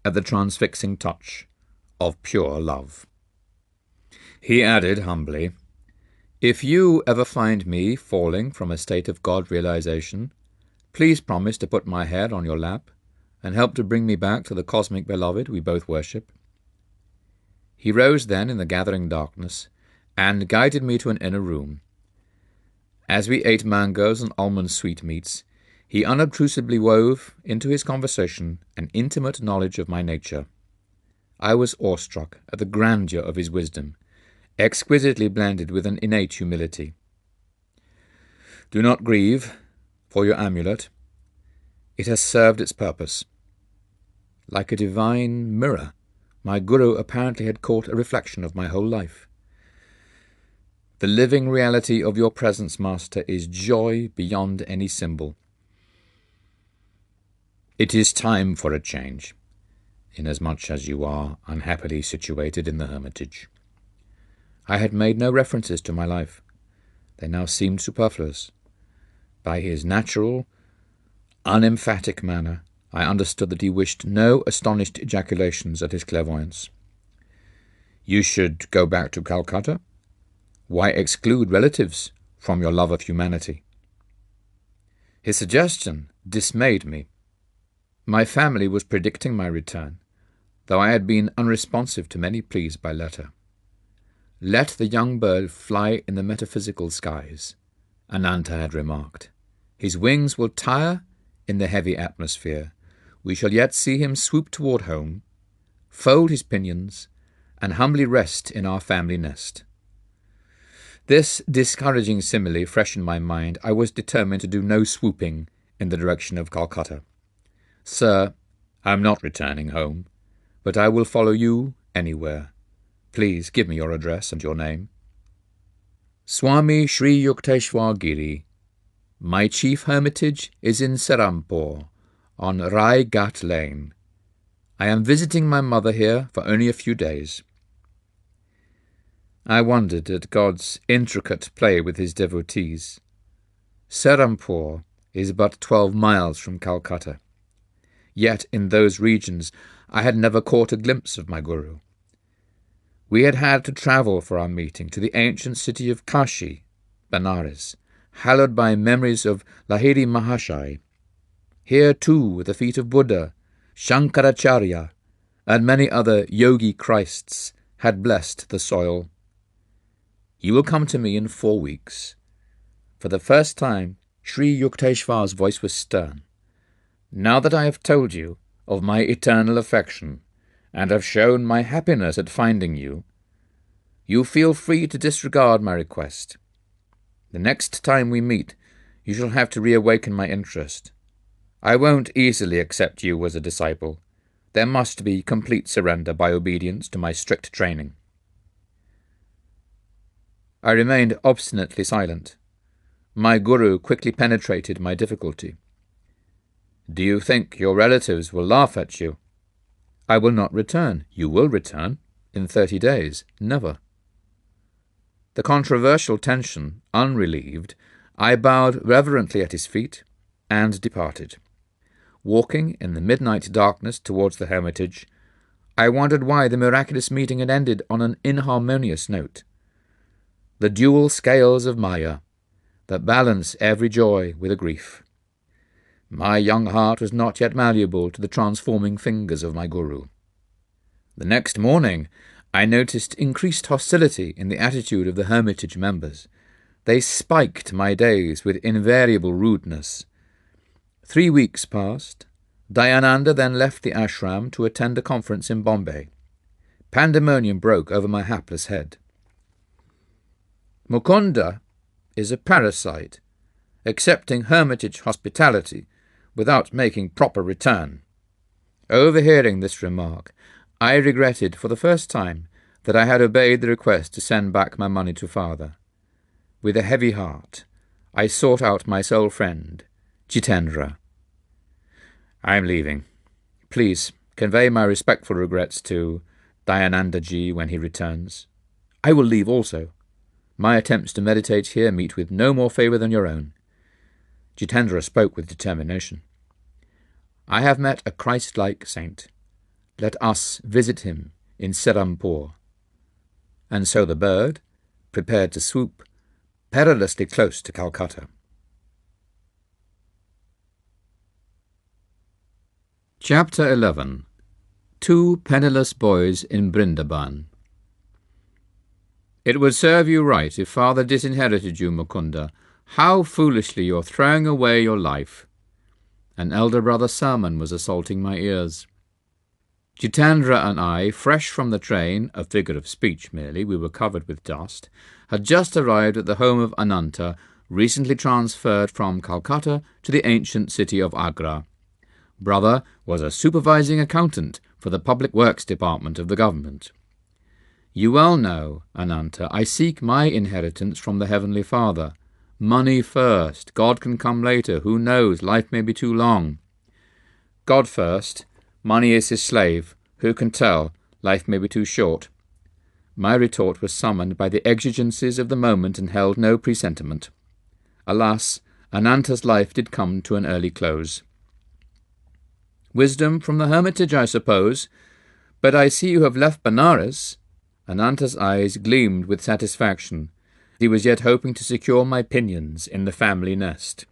at the transfixing touch of pure love. He added humbly, "If you ever find me falling from a state of God-realization, please promise to put my head on your lap and help to bring me back to the cosmic beloved we both worship." He rose then in the gathering darkness and guided me to an inner room. As we ate mangoes and almond sweetmeats, he unobtrusively wove into his conversation an intimate knowledge of my nature. I was awestruck at the grandeur of his wisdom, exquisitely blended with an innate humility. "Do not grieve for your amulet. It has served its purpose." Like a divine mirror, my Guru apparently had caught a reflection of my whole life. "The living reality of your presence, Master, is joy beyond any symbol. It is time for a change, inasmuch as you are unhappily situated in the hermitage." I had made no references to my life. They now seemed superfluous. By his natural, unemphatic manner, I understood that he wished no astonished ejaculations at his clairvoyance. "You should go back to Calcutta? Why exclude relatives from your love of humanity?" His suggestion dismayed me. My family was predicting my return, though I had been unresponsive to many pleas by letter. "Let the young bird fly in the metaphysical skies," Ananta had remarked. "His wings will tire in the heavy atmosphere. We shall yet see him swoop toward home, fold his pinions, and humbly rest in our family nest." This discouraging simile fresh in my mind, I was determined to do no swooping in the direction of Calcutta. "Sir, I am not returning home, but I will follow you anywhere. Please give me your address and your name." "Swami Sri Yukteswar Giri. My chief hermitage is in Serampore, on Rai Ghat Lane. I am visiting my mother here for only a few days." I wondered at God's intricate play with his devotees. Serampore is but 12 miles from Calcutta. Yet in those regions I had never caught a glimpse of my Guru. We had had to travel for our meeting to the ancient city of Kashi, Benares, hallowed by memories of Lahiri Mahashai. Here too the feet of Buddha, Shankaracharya, and many other yogi Christs had blessed the soil. "You will come to me in 4 weeks." For the first time, Sri Yukteswar's voice was stern. "Now that I have told you of my eternal affection, and have shown my happiness at finding you, you feel free to disregard my request. The next time we meet, you shall have to reawaken my interest. I won't easily accept you as a disciple. There must be complete surrender by obedience to my strict training." I remained obstinately silent. My Guru quickly penetrated my difficulty. "Do you think your relatives will laugh at you?" "I will not return." "You will return in 30 days." "Never." The controversial tension unrelieved, I bowed reverently at his feet and departed. Walking in the midnight darkness towards the hermitage, I wondered why the miraculous meeting had ended on an inharmonious note. The dual scales of Maya, that balance every joy with a grief. My young heart was not yet malleable to the transforming fingers of my Guru. The next morning I noticed increased hostility in the attitude of the hermitage members. They spiked my days with invariable rudeness. 3 weeks passed. Dayananda then left the ashram to attend a conference in Bombay. Pandemonium broke over my hapless head. Mukunda is a parasite, accepting hermitage hospitality without making proper return. Overhearing this remark, I regretted for the first time that I had obeyed the request to send back my money to father. With a heavy heart, I sought out my sole friend, Jitendra. "I am leaving. Please convey my respectful regrets to Dayananda ji when he returns." "I will leave also." My attempts to meditate here meet with no more favour than your own." Jitendra spoke with determination. "I have met a Christ-like saint. Let us visit him in Serampore." And so the bird prepared to swoop perilously close to Calcutta. Chapter 11. Two Penniless Boys in Brindaban. "It would serve you right if father disinherited you, Mukunda. How foolishly you're throwing away your life." An elder brother sermon was assaulting my ears. Jitendra and I, fresh from the train, a figure of speech merely, we were covered with dust, had just arrived at the home of Ananta, recently transferred from Calcutta to the ancient city of Agra. Brother was a supervising accountant for the Public Works Department of the government. "You well know, Ananta, I seek my inheritance from the Heavenly Father. Money first, God can come later, who knows, life may be too long." "God first, money is his slave, who can tell, life may be too short." My retort was summoned by the exigencies of the moment and held no presentiment. Alas, Ananta's life did come to an early close. "Wisdom from the hermitage, I suppose. But I see you have left Benares." Ananta's eyes gleamed with satisfaction. He was yet hoping to secure my pinions in the family nest.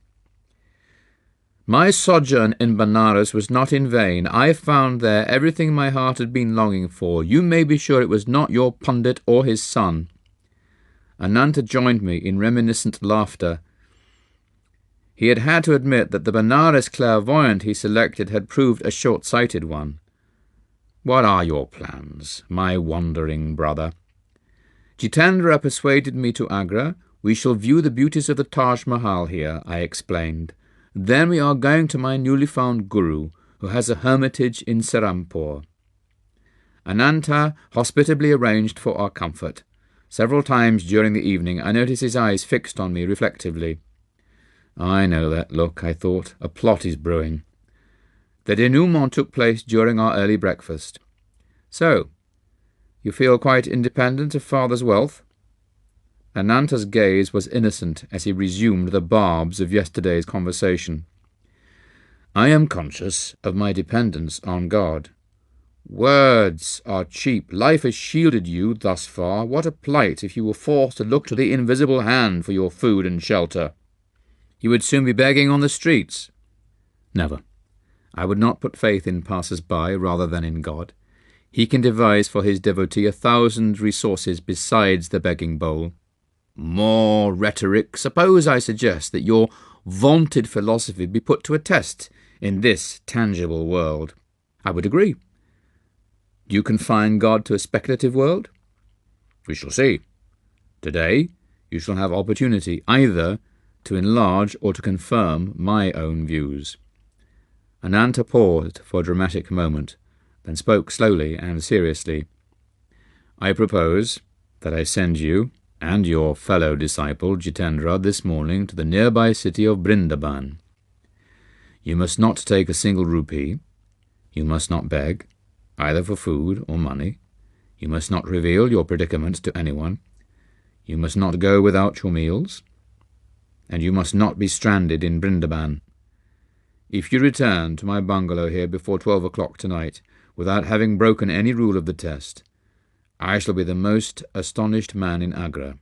"My sojourn in Benares was not in vain. I found there everything my heart had been longing for. You may be sure it was not your pundit or his son." Ananta joined me in reminiscent laughter. He had had to admit that the Benares clairvoyant he selected had proved a short-sighted one. "What are your plans, my wandering brother?" "Jitendra persuaded me to Agra. We shall view the beauties of the Taj Mahal here," I explained. "Then we are going to my newly found guru, who has a hermitage in Serampore." Ananta hospitably arranged for our comfort. Several times during the evening I noticed his eyes fixed on me reflectively. I know that look, I thought. A plot is brewing. The denouement took place during our early breakfast. "So, you feel quite independent of father's wealth?" Ananta's gaze was innocent as he resumed the barbs of yesterday's conversation. "I am conscious of my dependence on God." "Words are cheap. Life has shielded you thus far. What a plight if you were forced to look to the invisible hand for your food and shelter. You would soon be begging on the streets." "Never. I would not put faith in passers-by rather than in God. He can devise for his devotee 1,000 resources besides the begging bowl." "More rhetoric. Suppose I suggest that your vaunted philosophy be put to a test in this tangible world." "I would agree." "Do you confine God to a speculative world?" "We shall see. Today you shall have opportunity either to enlarge or to confirm my own views." Ananta paused for a dramatic moment, then spoke slowly and seriously. "I propose that I send you and your fellow disciple Jitendra this morning to the nearby city of Brindaban. You must not take a single rupee. You must not beg, either for food or money. You must not reveal your predicament to anyone. You must not go without your meals. And you must not be stranded in Brindaban. If you return to my bungalow here before 12 o'clock tonight, without having broken any rule of the test, I shall be the most astonished man in Agra.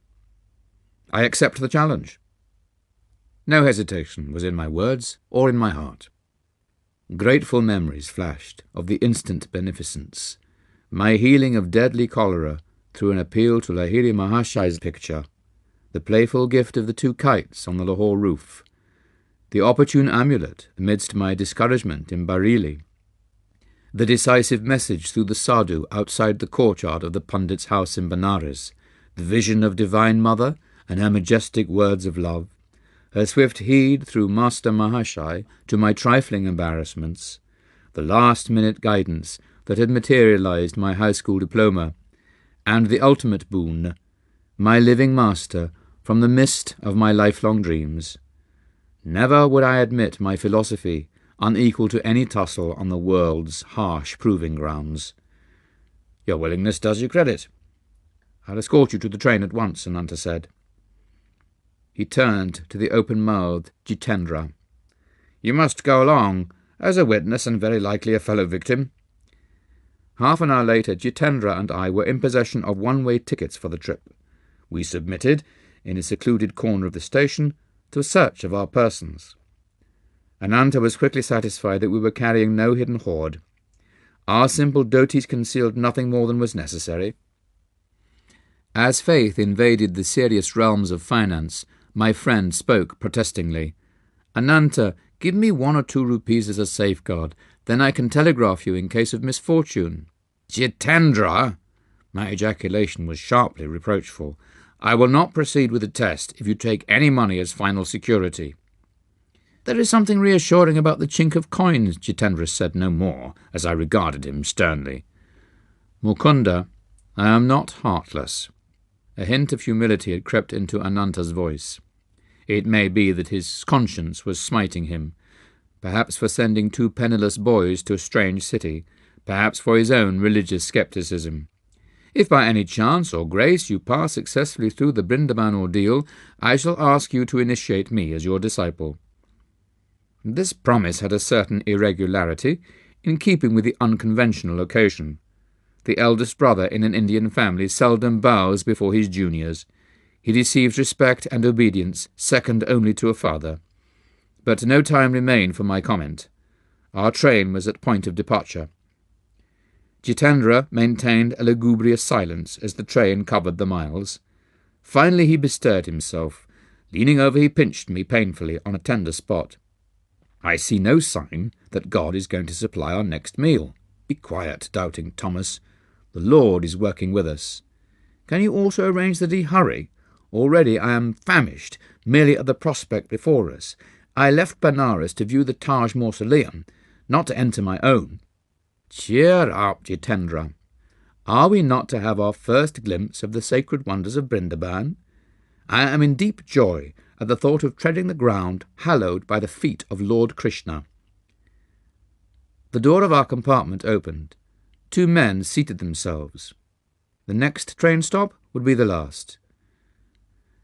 I accept the challenge." No hesitation was in my words or in my heart. Grateful memories flashed of the instant beneficence, my healing of deadly cholera through an appeal to Lahiri Mahashai's picture, the playful gift of the 2 kites on the Lahore roof, the opportune amulet amidst my discouragement in Bareilly, the decisive message through the sadhu outside the courtyard of the pundit's house in Benares, the vision of Divine Mother and her majestic words of love, her swift heed through Master Mahashai to my trifling embarrassments, the last-minute guidance that had materialized my high school diploma, and the ultimate boon, my living master from the mist of my lifelong dreams. Never would I admit my philosophy unequal to any tussle on the world's harsh proving grounds. Your willingness does you credit. I'll escort you to the train at once, Ananta said. He turned to the open-mouthed Jitendra. You must go along, as a witness and very likely a fellow victim. Half an hour later, Jitendra and I were in possession of one-way tickets for the trip. We submitted, in a secluded corner of the station, to a search of our persons. Ananta was quickly satisfied that we were carrying no hidden hoard. Our simple dhotis concealed nothing more than was necessary. As faith invaded the serious realms of finance, my friend spoke protestingly. Ananta, give me 1 or 2 rupees as a safeguard, then I can telegraph you in case of misfortune. Jitendra! My ejaculation was sharply reproachful. I will not proceed with the test if you take any money as final security. There is something reassuring about the chink of coins, Jitendra said no more, as I regarded him sternly. Mukunda, I am not heartless. A hint of humility had crept into Ananta's voice. It may be that his conscience was smiting him, perhaps for sending 2 penniless boys to a strange city, perhaps for his own religious scepticism. If by any chance or grace you pass successfully through the Brindaban ordeal, I shall ask you to initiate me as your disciple. This promise had a certain irregularity, in keeping with the unconventional occasion. The eldest brother in an Indian family seldom bows before his juniors. He receives respect and obedience second only to a father. But no time remained for my comment. Our train was at point of departure. Jitendra maintained a lugubrious silence as the train covered the miles. Finally he bestirred himself. Leaning over, he pinched me painfully on a tender spot. I see no sign that God is going to supply our next meal. Be quiet, doubting Thomas. The Lord is working with us. Can you also arrange that he hurry? Already I am famished, merely at the prospect before us. I left Benares to view the Taj Mausoleum, not to enter my own. Cheer up, Jitendra. Are we not to have our first glimpse of the sacred wonders of Brindaban? I am in deep joy at the thought of treading the ground hallowed by the feet of Lord Krishna. The door of our compartment opened. 2 men seated themselves. The next train stop would be the last.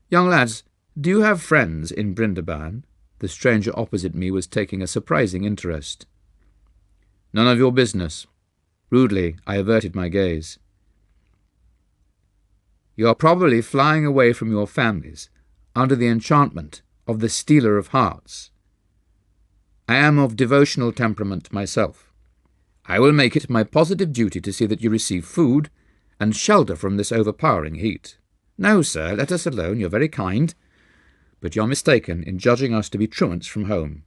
Young lads, do you have friends in Brindaban? The stranger opposite me was taking a surprising interest. None of your business. Rudely, I averted my gaze. You are probably flying away from your families, under the enchantment of the Stealer of Hearts. I am of devotional temperament myself. I will make it my positive duty to see that you receive food and shelter from this overpowering heat. No, sir, let us alone. You're very kind. But you're mistaken in judging us to be truants from home.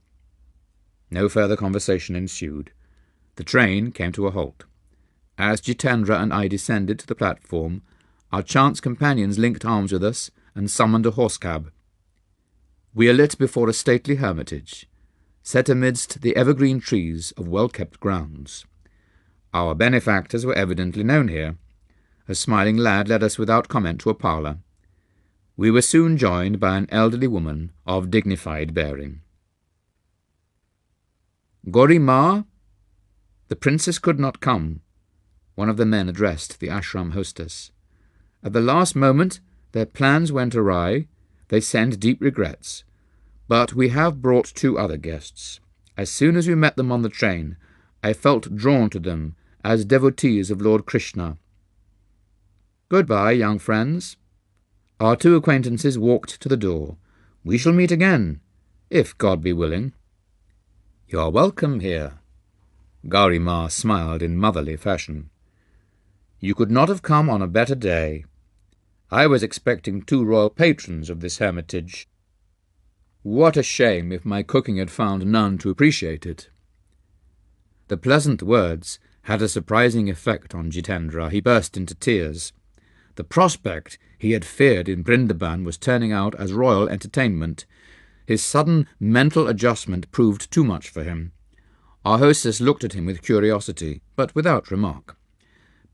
No further conversation ensued. The train came to a halt. As Jitendra and I descended to the platform, our chance companions linked arms with us and summoned a horse cab. We alit before a stately hermitage, set amidst the evergreen trees of well-kept grounds. Our benefactors were evidently known here. A smiling lad led us without comment to a parlour. We were soon joined by an elderly woman of dignified bearing. Gauri Ma? The princess could not come, one of the men addressed the ashram hostess. At the last moment, their plans went awry. They send deep regrets. But we have brought 2 other guests. As soon as we met them on the train, I felt drawn to them as devotees of Lord Krishna. Goodbye, young friends. Our 2 acquaintances walked to the door. We shall meet again, if God be willing. You're welcome here. Gauri Ma smiled in motherly fashion. You could not have come on a better day. I was expecting 2 royal patrons of this hermitage. What a shame if my cooking had found none to appreciate it. The pleasant words had a surprising effect on Jitendra. He burst into tears. The prospect he had feared in Brindaban was turning out as royal entertainment. His sudden mental adjustment proved too much for him. Our hostess looked at him with curiosity, but without remark.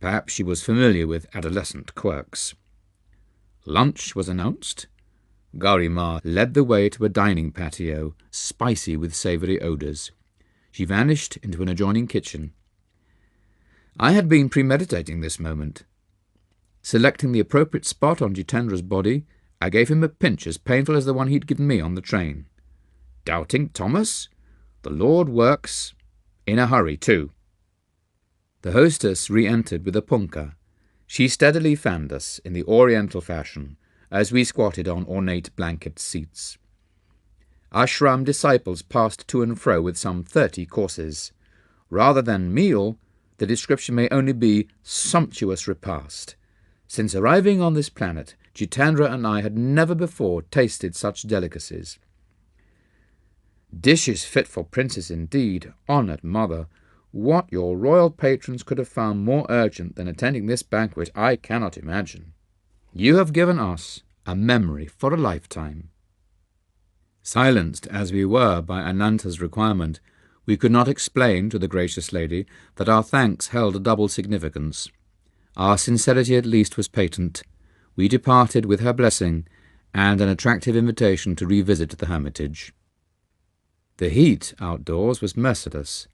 Perhaps she was familiar with adolescent quirks. Lunch was announced. Gauri Ma led the way to a dining patio, spicy with savoury odours. She vanished into an adjoining kitchen. I had been premeditating this moment. Selecting the appropriate spot on Jitendra's body, I gave him a pinch as painful as the one he'd given me on the train. Doubting Thomas? The Lord works in a hurry, too. The hostess re-entered with a punkah. She steadily fanned us in the oriental fashion as we squatted on ornate blanket seats. Ashram disciples passed to and fro with some 30 courses. Rather than meal, the description may only be sumptuous repast. Since arriving on this planet, Jitendra and I had never before tasted such delicacies. Dishes fit for princes indeed, honoured mother. What your royal patrons could have found more urgent than attending this banquet, I cannot imagine. You have given us a memory for a lifetime. Silenced as we were by Ananta's requirement, we could not explain to the gracious lady that our thanks held a double significance. Our sincerity at least was patent. We departed with her blessing and an attractive invitation to revisit the hermitage. The heat outdoors was merciless.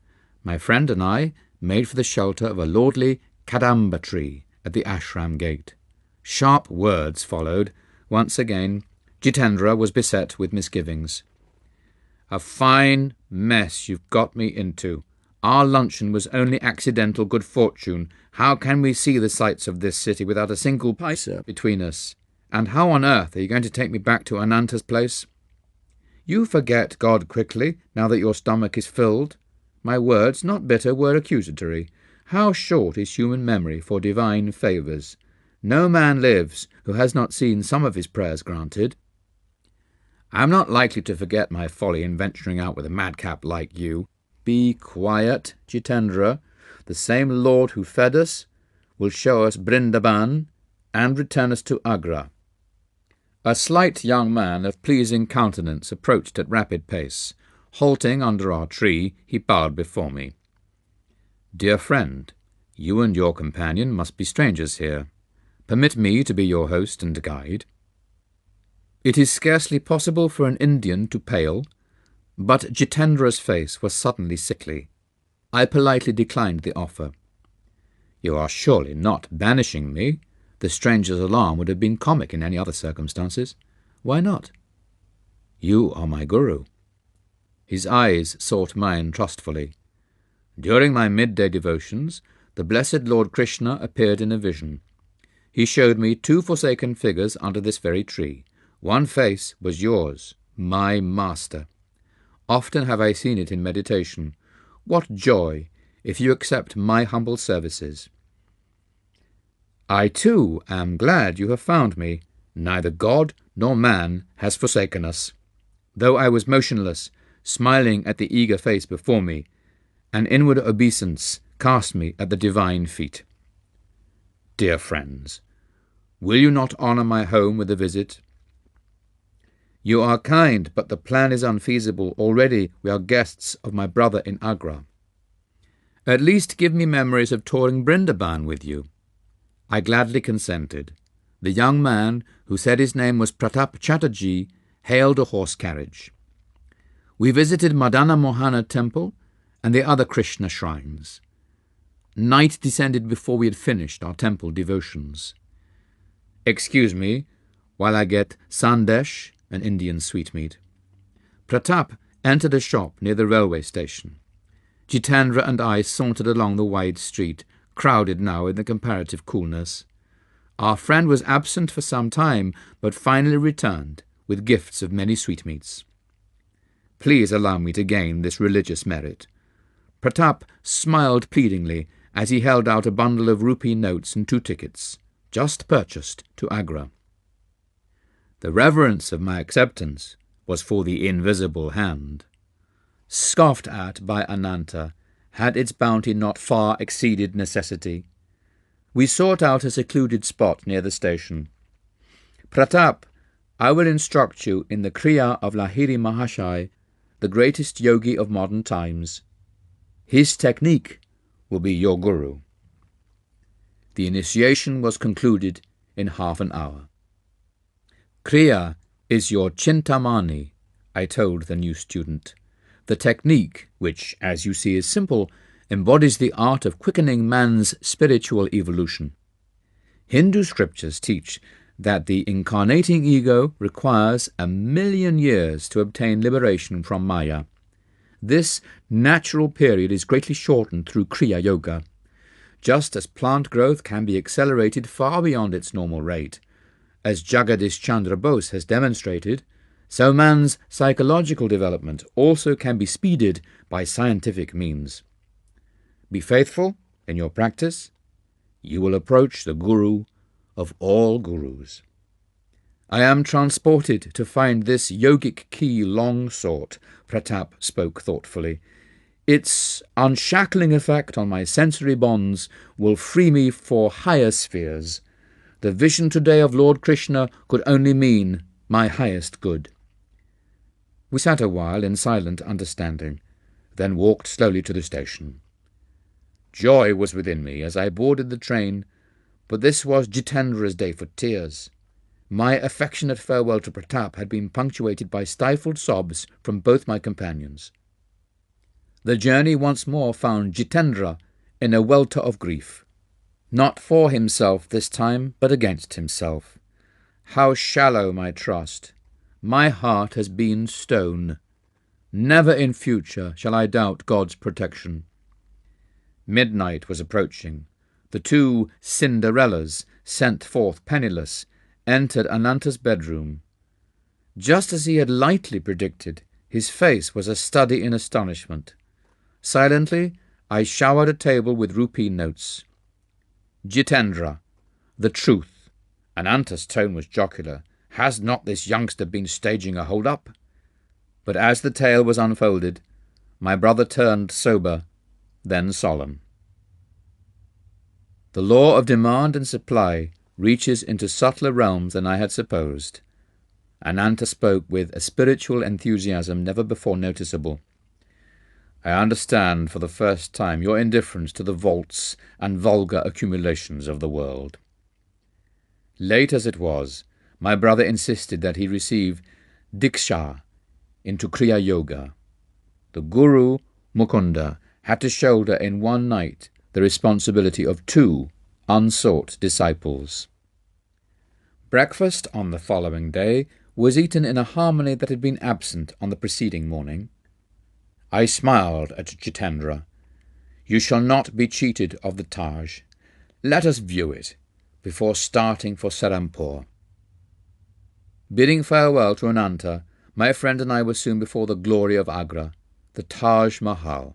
My friend and I made for the shelter of a lordly kadamba tree at the ashram gate. Sharp words followed. Once again, Jitendra was beset with misgivings. A fine mess you've got me into. Our luncheon was only accidental good fortune. How can we see the sights of this city without a single paisa between us? And how on earth are you going to take me back to Ananta's place? You forget God quickly, now that your stomach is filled. My words, not bitter, were accusatory. How short is human memory for divine favours! No man lives who has not seen some of his prayers granted. I am not likely to forget my folly in venturing out with a madcap like you. Be quiet, Jitendra. The same Lord who fed us will show us Brindaban and return us to Agra. A slight young man of pleasing countenance approached at rapid pace. Halting under our tree, he bowed before me. Dear friend, you and your companion must be strangers here. Permit me to be your host and guide. It is scarcely possible for an Indian to pale, but Jitendra's face was suddenly sickly. I politely declined the offer. You are surely not banishing me? The stranger's alarm would have been comic in any other circumstances. Why not? You are my guru. His eyes sought mine trustfully. During my midday devotions, the blessed Lord Krishna appeared in a vision. He showed me 2 forsaken figures under this very tree. One face was yours, my master. Often have I seen it in meditation. What joy, if you accept my humble services. I, too, am glad you have found me. Neither God nor man has forsaken us. Though I was motionless, smiling at the eager face before me, an inward obeisance cast me at the divine feet. Dear friends, will you not honour my home with a visit? You are kind, but the plan is unfeasible. Already we are guests of my brother in Agra. At least give me memories of touring Brindaban with you. I gladly consented. The young man, who said his name was Pratap Chatterjee, hailed a horse carriage. We visited Madana Mohana temple and the other Krishna shrines. Night descended before we had finished our temple devotions. Excuse me while I get sandesh, an Indian sweetmeat. Pratap entered a shop near the railway station. Jitendra and I sauntered along the wide street, crowded now in the comparative coolness. Our friend was absent for some time, but finally returned with gifts of many sweetmeats. Please allow me to gain this religious merit. Pratap smiled pleadingly as he held out a bundle of rupee notes and 2 tickets, just purchased, to Agra. The reverence of my acceptance was for the invisible hand. Scoffed at by Ananta, had its bounty not far exceeded necessity. We sought out a secluded spot near the station. Pratap, I will instruct you in the Kriya of Lahiri Mahashai, the greatest yogi of modern times. His technique will be your guru. The initiation was concluded in half an hour. Kriya is your Chintamani, I told the new student. The technique, which, as you see, is simple, embodies the art of quickening man's spiritual evolution. Hindu scriptures teach that the incarnating ego requires 1,000,000 years to obtain liberation from Maya. This natural period is greatly shortened through Kriya Yoga. Just as plant growth can be accelerated far beyond its normal rate, as Jagadish Chandra Bose has demonstrated, so man's psychological development also can be speeded by scientific means. Be faithful in your practice. You will approach the Guru of all gurus. I am transported to find this yogic key long sought, Pratap spoke thoughtfully. Its unshackling effect on my sensory bonds will free me for higher spheres. The vision today of Lord Krishna could only mean my highest good. We sat a while in silent understanding, then walked slowly to the station. Joy was within me as I boarded the train, but this was Jitendra's day for tears. My affectionate farewell to Pratap had been punctuated by stifled sobs from both my companions. The journey once more found Jitendra in a welter of grief. Not for himself this time, but against himself. How shallow my trust! My heart has been stone. Never in future shall I doubt God's protection. Midnight was approaching. The two Cinderellas, sent forth penniless, entered Ananta's bedroom. Just as he had lightly predicted, his face was a study in astonishment. Silently, I showered a table with rupee notes. Jitendra, the truth. Ananta's tone was jocular. Has not this youngster been staging a hold-up? But as the tale was unfolded, my brother turned sober, then solemn. The law of demand and supply reaches into subtler realms than I had supposed. Ananta spoke with a spiritual enthusiasm never before noticeable. I understand for the first time your indifference to the vaults and vulgar accumulations of the world. Late as it was, my brother insisted that he receive Diksha into Kriya Yoga. The Guru, Mukunda, had to shoulder in one night the responsibility of 2 unsought disciples. Breakfast on the following day was eaten in a harmony that had been absent on the preceding morning. I smiled at Jitendra. You shall not be cheated of the Taj. Let us view it before starting for Serampore. Bidding farewell to Ananta, my friend and I were soon before the glory of Agra, the Taj Mahal.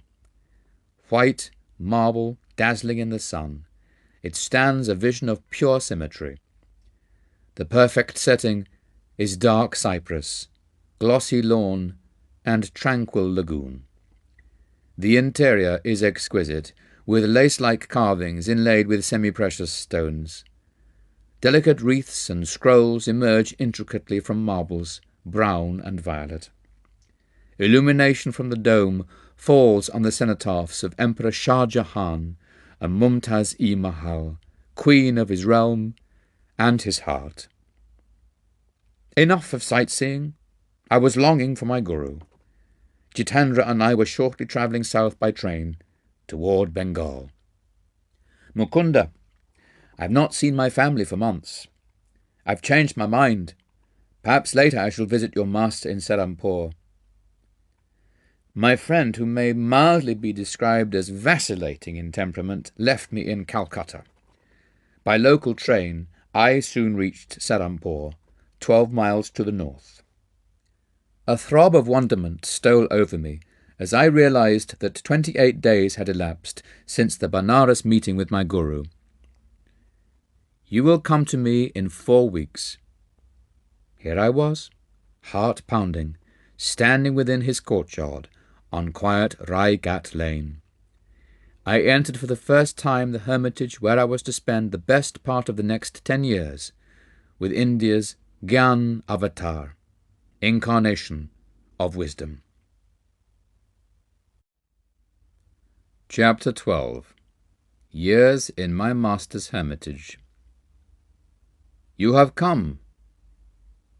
White marble dazzling in the sun, it stands a vision of pure symmetry. The perfect setting is dark cypress, glossy lawn, and tranquil lagoon. The interior is exquisite, with lace-like carvings inlaid with semi-precious stones. Delicate wreaths and scrolls emerge intricately from marbles, brown and violet. Illumination from the dome falls on the cenotaphs of Emperor Shah Jahan and Mumtaz-e-Mahal, queen of his realm and his heart. Enough of sightseeing. I was longing for my Guru. Jitendra and I were shortly travelling south by train, toward Bengal. Mukunda, I've not seen my family for months. I've changed my mind. Perhaps later I shall visit your master in Serampore. My friend, who may mildly be described as vacillating in temperament, left me in Calcutta. By local train, I soon reached Serampore, 12 miles to the north. A throb of wonderment stole over me as I realized that 28 days had elapsed since the Banaras meeting with my Guru. You will come to me in 4 weeks. Here I was, heart pounding, standing within his courtyard on quiet Raigat Lane. I entered for the first time the hermitage where I was to spend the best part of the next 10 years, with India's Gyan Avatar, incarnation of wisdom. Chapter 12. Years in my Master's Hermitage. You have come.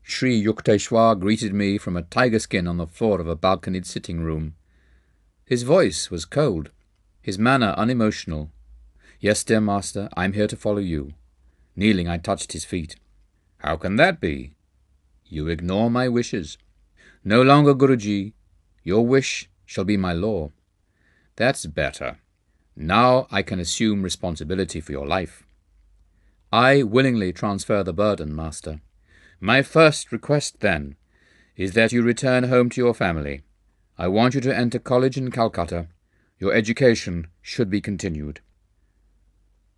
Sri Yukteswar greeted me from a tiger skin on the floor of a balconied sitting-room. His voice was cold, his manner unemotional. Yes, dear Master, I am here to follow you. Kneeling, I touched his feet. How can that be? You ignore my wishes. No longer, Guruji. Your wish shall be my law. That's better. Now I can assume responsibility for your life. I willingly transfer the burden, Master. My first request, then, is that you return home to your family. I want you to enter college in Calcutta. Your education should be continued.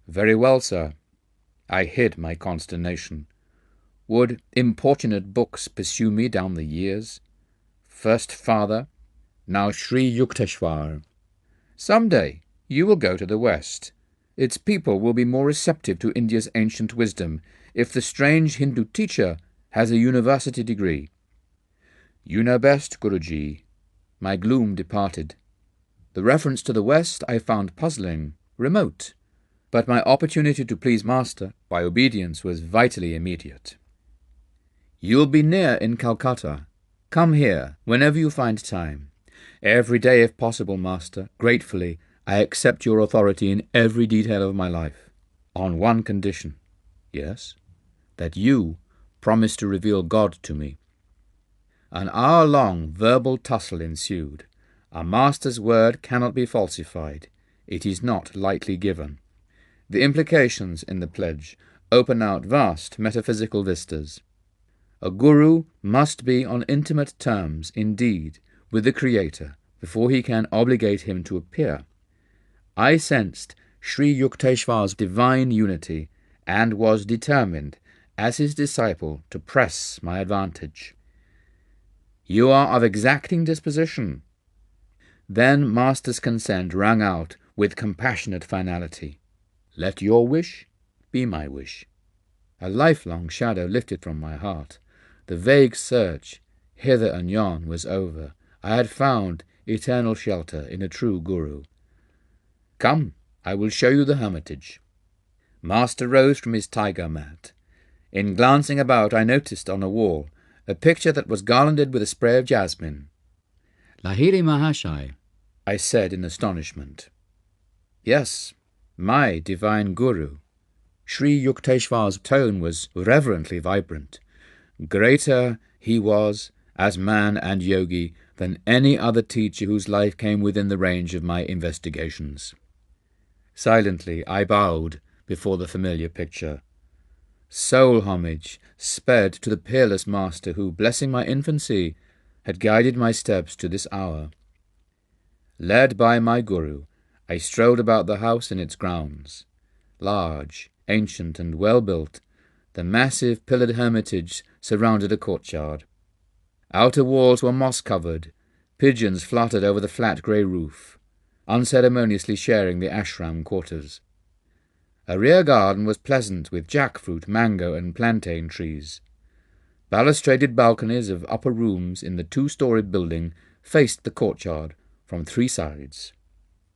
Very well, sir. I hid my consternation. Would importunate books pursue me down the years? First father, now Sri Yukteswar. Some day you will go to the West. Its people will be more receptive to India's ancient wisdom if the strange Hindu teacher has a university degree. You know best, Guruji. My gloom departed. The reference to the West I found puzzling, remote, but my opportunity to please Master by obedience was vitally immediate. You'll be near in Calcutta. Come here whenever you find time. Every day if possible, Master. Gratefully, I accept your authority in every detail of my life. On one condition. Yes? That you promise to reveal God to me. An hour-long verbal tussle ensued. A master's word cannot be falsified. It is not lightly given. The implications in the pledge open out vast metaphysical vistas. A guru must be on intimate terms, indeed, with the Creator before he can obligate him to appear. I sensed Sri Yukteswar's divine unity and was determined, as his disciple, to press my advantage. You are of exacting disposition. Then Master's consent rang out with compassionate finality. Let your wish be my wish. A lifelong shadow lifted from my heart. The vague search hither and yon was over. I had found eternal shelter in a true guru. Come, I will show you the hermitage. Master rose from his tiger mat. In glancing about, I noticed on a wall a picture that was garlanded with a spray of jasmine. Lahiri Mahashai, I said in astonishment. Yes, my divine guru. Sri Yukteswar's tone was reverently vibrant. Greater he was, as man and yogi, than any other teacher whose life came within the range of my investigations. Silently I bowed before the familiar picture. Soul homage sped to the peerless master who, blessing my infancy, had guided my steps to this hour. Led by my guru, I strolled about the house and its grounds. Large, ancient, and well-built, the massive pillared hermitage surrounded a courtyard. Outer walls were moss-covered. Pigeons fluttered over the flat grey roof, unceremoniously sharing the ashram quarters. A rear garden was pleasant with jackfruit, mango, and plantain trees. Balustraded balconies of upper rooms in the two-storied building faced the courtyard from three sides.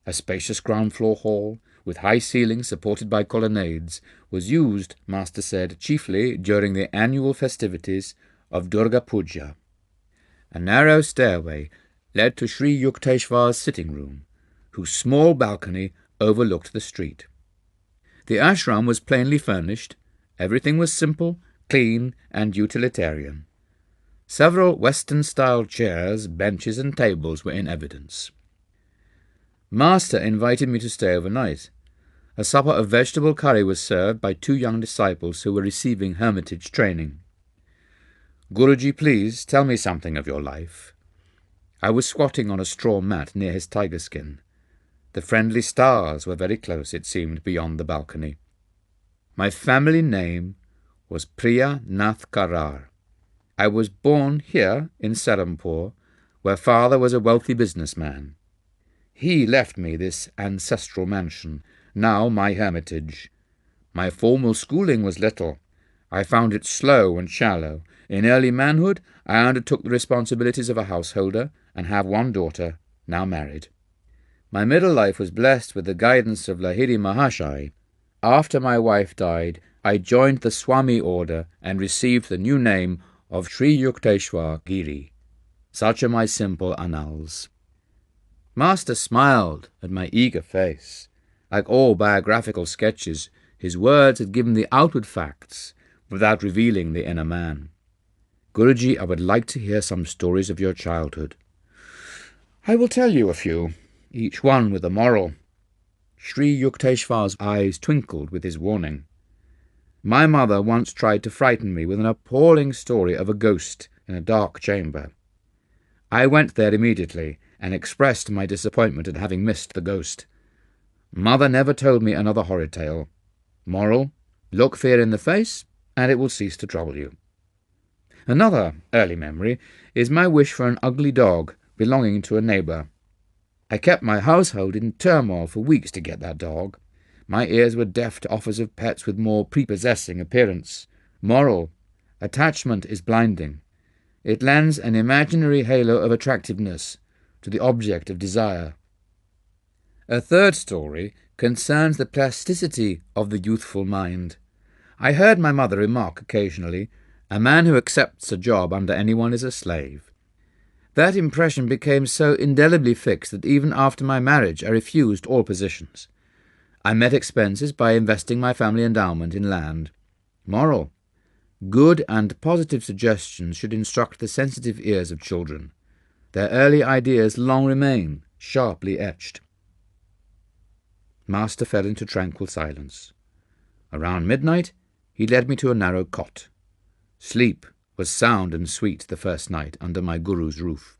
A spacious ground-floor hall, with high ceilings supported by colonnades, was used, Master said, chiefly during the annual festivities of Durga Puja. A narrow stairway led to Sri Yukteswar's sitting room, whose small balcony overlooked the street. The ashram was plainly furnished. Everything was simple, clean, and utilitarian. Several Western-style chairs, benches, and tables were in evidence. Master invited me to stay overnight. A supper of vegetable curry was served by two young disciples who were receiving hermitage training. Guruji, please tell me something of your life. I was squatting on a straw mat near his tiger skin. The friendly stars were very close, it seemed, beyond the balcony. My family name was Priya Nath Karar. I was born here in Serampore, where father was a wealthy businessman. He left me this ancestral mansion, now my hermitage. My formal schooling was little. I found it slow and shallow. In early manhood, I undertook the responsibilities of a householder and have one daughter, now married. My middle life was blessed with the guidance of Lahiri Mahashai. After my wife died, I joined the Swami order and received the new name of Sri Yukteswar Giri. Such are my simple annals. Master smiled at my eager face. Like all biographical sketches, His words had given the outward facts without revealing the inner man. Guruji, I would like to hear some stories of your childhood. I will tell you a few, each one with a moral. Sri Yukteswar's eyes twinkled with his warning. My mother once tried to frighten me with an appalling story of a ghost in a dark chamber. I went there immediately and expressed my disappointment at having missed the ghost. Mother never told me another horrid tale. Moral: look fear in the face, and it will cease to trouble you. Another early memory is my wish for an ugly dog belonging to a neighbour. I kept my household in turmoil for weeks to get that dog. My ears were deaf to offers of pets with more prepossessing appearance. Moral: attachment is blinding. It lends an imaginary halo of attractiveness to the object of desire. A third story concerns the plasticity of the youthful mind. I heard my mother remark occasionally, "A man who accepts a job under anyone is a slave." That impression became so indelibly fixed that even after my marriage I refused all positions. I met expenses by investing my family endowment in land. Moral: good and positive suggestions should instruct the sensitive ears of children. Their early ideas long remain sharply etched. Master fell into tranquil silence. Around midnight he led me to a narrow cot. Sleep was sound and sweet the first night under my guru's roof.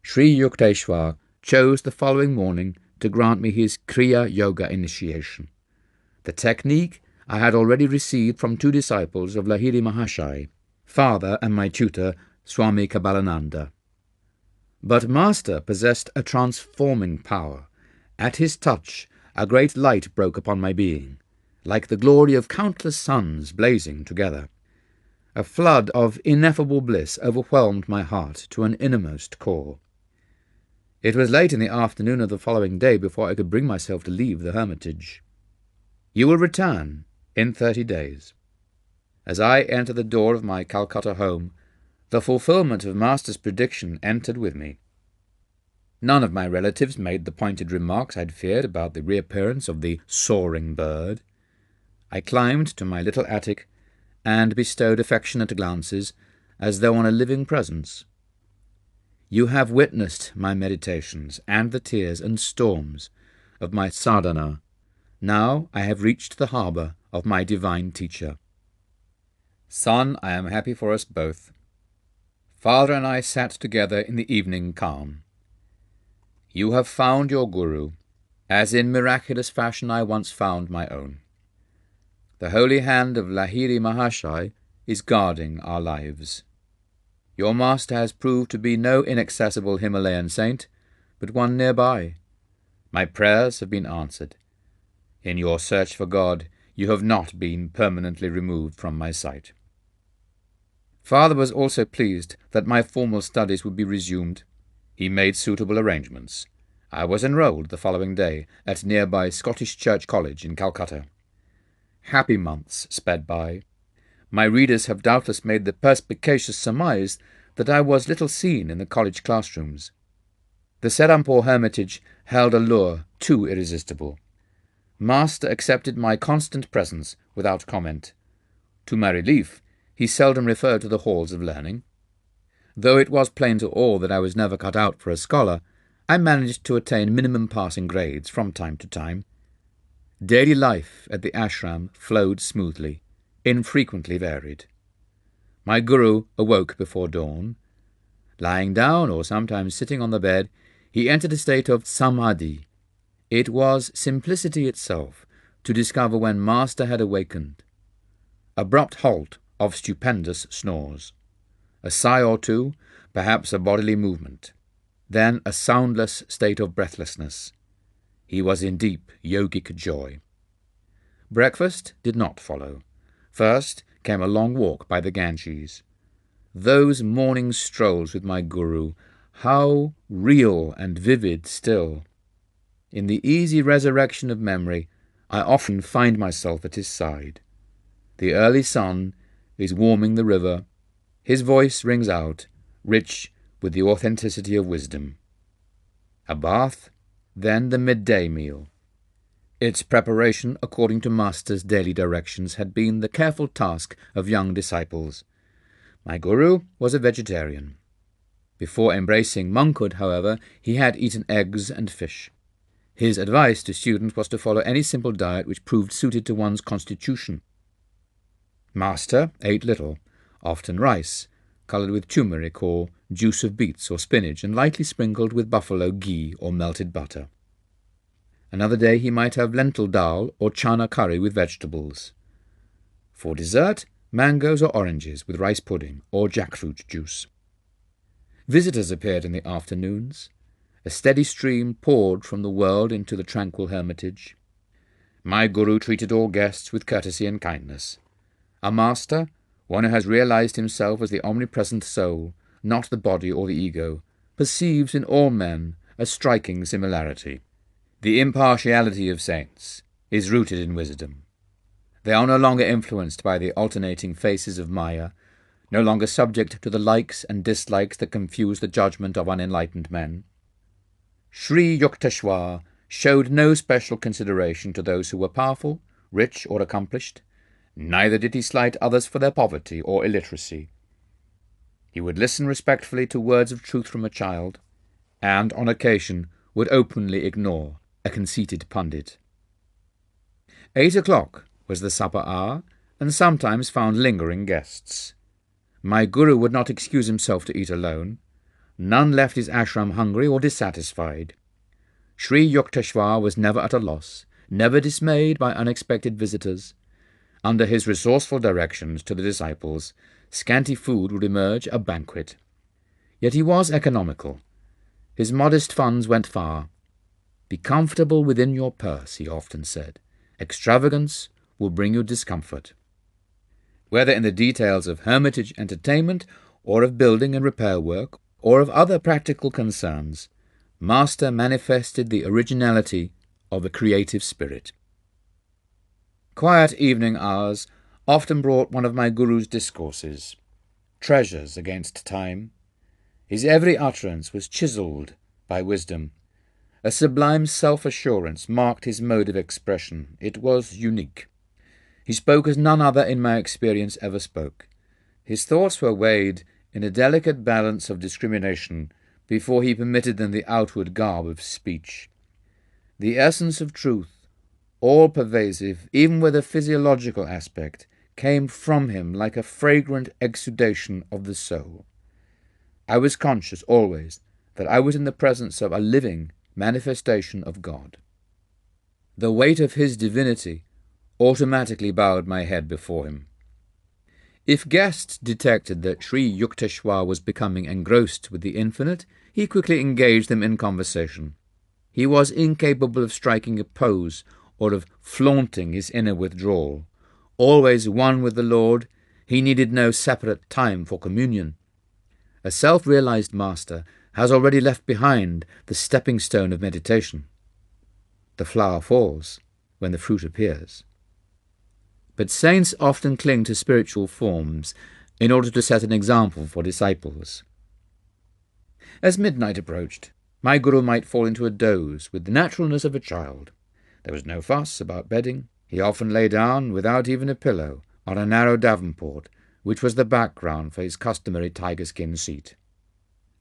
Sri Yukteswar chose the following morning to grant me his Kriya Yoga initiation. The technique I had already received from two disciples of Lahiri Mahashai, father and my tutor Swami Kabbalananda. But Master possessed a transforming power. At his touch a great light broke upon my being, like the glory of countless suns blazing together. A flood of ineffable bliss overwhelmed my heart to an innermost core. It was late in the afternoon of the following day before I could bring myself to leave the hermitage. You will return in 30 days. As I entered the door of my Calcutta home, the fulfillment of Master's prediction entered with me. None of my relatives made the pointed remarks I had feared about the reappearance of the soaring bird. I climbed to my little attic and bestowed affectionate glances as though on a living presence. You have witnessed my meditations and the tears and storms of my sadhana. Now I have reached the harbour of my divine teacher. Son, I am happy for us both. Father and I sat together in the evening calm. You have found your Guru, as in miraculous fashion I once found my own. The holy hand of Lahiri Mahashai is guarding our lives. Your Master has proved to be no inaccessible Himalayan saint, but one nearby. My prayers have been answered. In your search for God, you have not been permanently removed from my sight. Father was also pleased that my formal studies would be resumed. He made suitable arrangements. I was enrolled the following day at nearby Scottish Church College in Calcutta. Happy months sped by. My readers have doubtless made the perspicacious surmise that I was little seen in the college classrooms. The Serampore hermitage held a lure too irresistible. Master accepted my constant presence without comment. To my relief, he seldom referred to the halls of learning. Though it was plain to all that I was never cut out for a scholar, I managed to attain minimum passing grades from time to time. Daily life at the ashram flowed smoothly, infrequently varied. My guru awoke before dawn. Lying down or sometimes sitting on the bed, he entered a state of samadhi. It was simplicity itself to discover when Master had awakened. Abrupt halt of stupendous snores. A sigh or two, perhaps a bodily movement. Then a soundless state of breathlessness. He was in deep yogic joy. Breakfast did not follow. First came a long walk by the Ganges. Those morning strolls with my Guru, how real and vivid still! In the easy resurrection of memory, I often find myself at his side. The early sun is warming the river. His voice rings out, rich with the authenticity of wisdom. A bath, then the midday meal. Its preparation according to Master's daily directions had been the careful task of young disciples. My guru was a vegetarian. Before embracing monkhood, however, he had eaten eggs and fish. His advice to students was to follow any simple diet which proved suited to one's constitution. Master ate little, often rice, coloured with turmeric or juice of beets or spinach, and lightly sprinkled with buffalo ghee or melted butter. Another day he might have lentil dal or chana curry with vegetables. For dessert, mangoes or oranges with rice pudding or jackfruit juice. Visitors appeared in the afternoons. A steady stream poured from the world into the tranquil hermitage. My guru treated all guests with courtesy and kindness. A master, one who has realized himself as the omnipresent soul, not the body or the ego, perceives in all men a striking similarity. The impartiality of saints is rooted in wisdom. They are no longer influenced by the alternating faces of Maya, no longer subject to the likes and dislikes that confuse the judgment of unenlightened men. Sri Yukteswar showed no special consideration to those who were powerful, rich, or accomplished. Neither did he slight others for their poverty or illiteracy. He would listen respectfully to words of truth from a child, and, on occasion, would openly ignore a conceited pundit. 8 o'clock was the supper hour, and sometimes found lingering guests. My guru would not excuse himself to eat alone. None left his ashram hungry or dissatisfied. Sri Yukteswar was never at a loss, never dismayed by unexpected visitors. Under his resourceful directions to the disciples, scanty food would emerge a banquet. Yet he was economical. His modest funds went far. "Be comfortable within your purse," he often said. "Extravagance will bring you discomfort." Whether in the details of hermitage entertainment, or of building and repair work, or of other practical concerns, Master manifested the originality of a creative spirit. Quiet evening hours often brought one of my guru's discourses, treasures against time. His every utterance was chiselled by wisdom. A sublime self-assurance marked his mode of expression. It was unique. He spoke as none other in my experience ever spoke. His thoughts were weighed in a delicate balance of discrimination before he permitted them the outward garb of speech. The essence of truth, all-pervasive, even with a physiological aspect, came from him like a fragrant exudation of the soul. I was conscious always that I was in the presence of a living manifestation of God. The weight of his divinity automatically bowed my head before him. If guests detected that Sri Yukteswar was becoming engrossed with the infinite, he quickly engaged them in conversation. He was incapable of striking a pose or of flaunting his inner withdrawal. Always one with the Lord, he needed no separate time for communion. A self-realized master has already left behind the stepping stone of meditation. The flower falls when the fruit appears. But saints often cling to spiritual forms in order to set an example for disciples. As midnight approached, my guru might fall into a doze with the naturalness of a child. There was no fuss about bedding. He often lay down, without even a pillow, on a narrow davenport, which was the background for his customary tiger-skin seat.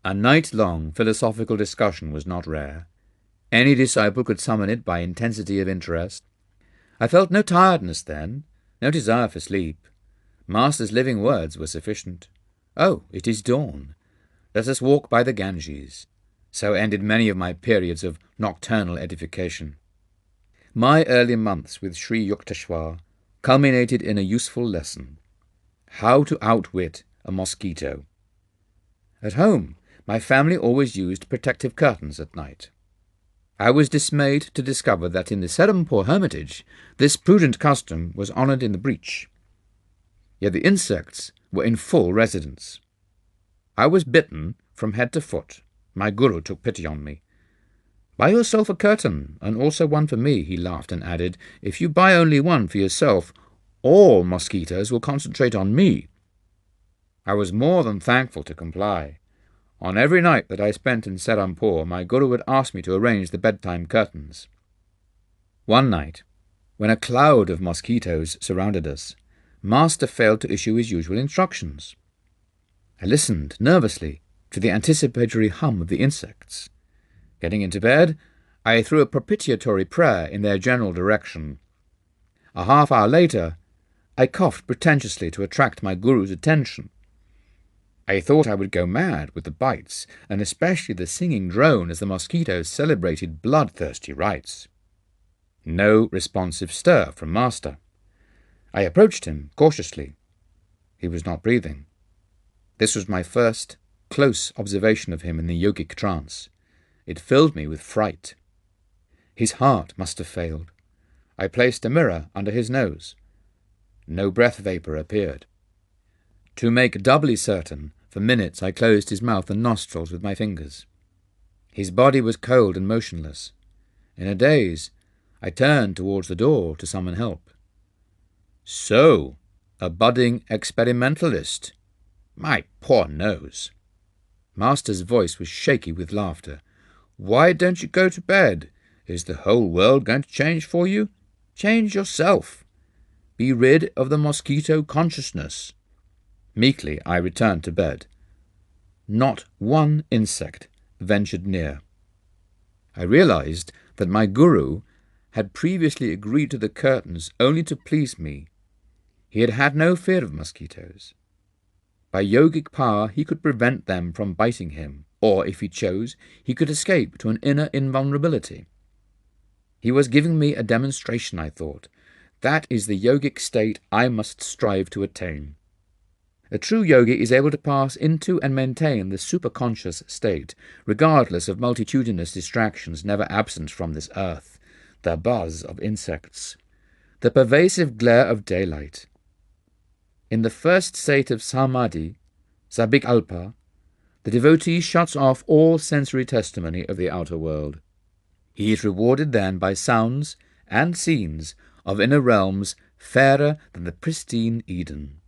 A night-long philosophical discussion was not rare. Any disciple could summon it by intensity of interest. I felt no tiredness then, no desire for sleep. Master's living words were sufficient. "Oh, it is dawn. Let us walk by the Ganges." So ended many of my periods of nocturnal edification. My early months with Sri Yukteswar culminated in a useful lesson: how to outwit a mosquito. At home, my family always used protective curtains at night. I was dismayed to discover that in the Serampore hermitage this prudent custom was honoured in the breach. Yet the insects were in full residence. I was bitten from head to foot. My guru took pity on me. "Buy yourself a curtain, and also one for me," he laughed and added. "If you buy only one for yourself, all mosquitoes will concentrate on me." I was more than thankful to comply. On every night that I spent in Serampore, my guru would ask me to arrange the bedtime curtains. One night, when a cloud of mosquitoes surrounded us, Master failed to issue his usual instructions. I listened nervously to the anticipatory hum of the insects. Getting into bed, I threw a propitiatory prayer in their general direction. A half-hour later, I coughed pretentiously to attract my guru's attention. I thought I would go mad with the bites, and especially the singing drone as the mosquitoes celebrated bloodthirsty rites. No responsive stir from Master. I approached him cautiously. He was not breathing. This was my first close observation of him in the yogic trance. It filled me with fright. His heart must have failed. I placed a mirror under his nose. No breath vapour appeared. To make doubly certain, for minutes I closed his mouth and nostrils with my fingers. His body was cold and motionless. In a daze, I turned towards the door to summon help. "So, a budding experimentalist. My poor nose." Master's voice was shaky with laughter. "Why don't you go to bed? Is the whole world going to change for you? Change yourself. Be rid of the mosquito consciousness." Meekly I returned to bed. Not one insect ventured near. I realized that my guru had previously agreed to the curtains only to please me. He had had no fear of mosquitoes. By yogic power he could prevent them from biting him, or, if he chose, he could escape to an inner invulnerability. He was giving me a demonstration, I thought. That is the yogic state I must strive to attain. A true yogi is able to pass into and maintain the superconscious state, regardless of multitudinous distractions never absent from this earth, the buzz of insects, the pervasive glare of daylight. In the first state of samadhi, sabikalpa, the devotee shuts off all sensory testimony of the outer world. He is rewarded then by sounds and scenes of inner realms fairer than the pristine Eden.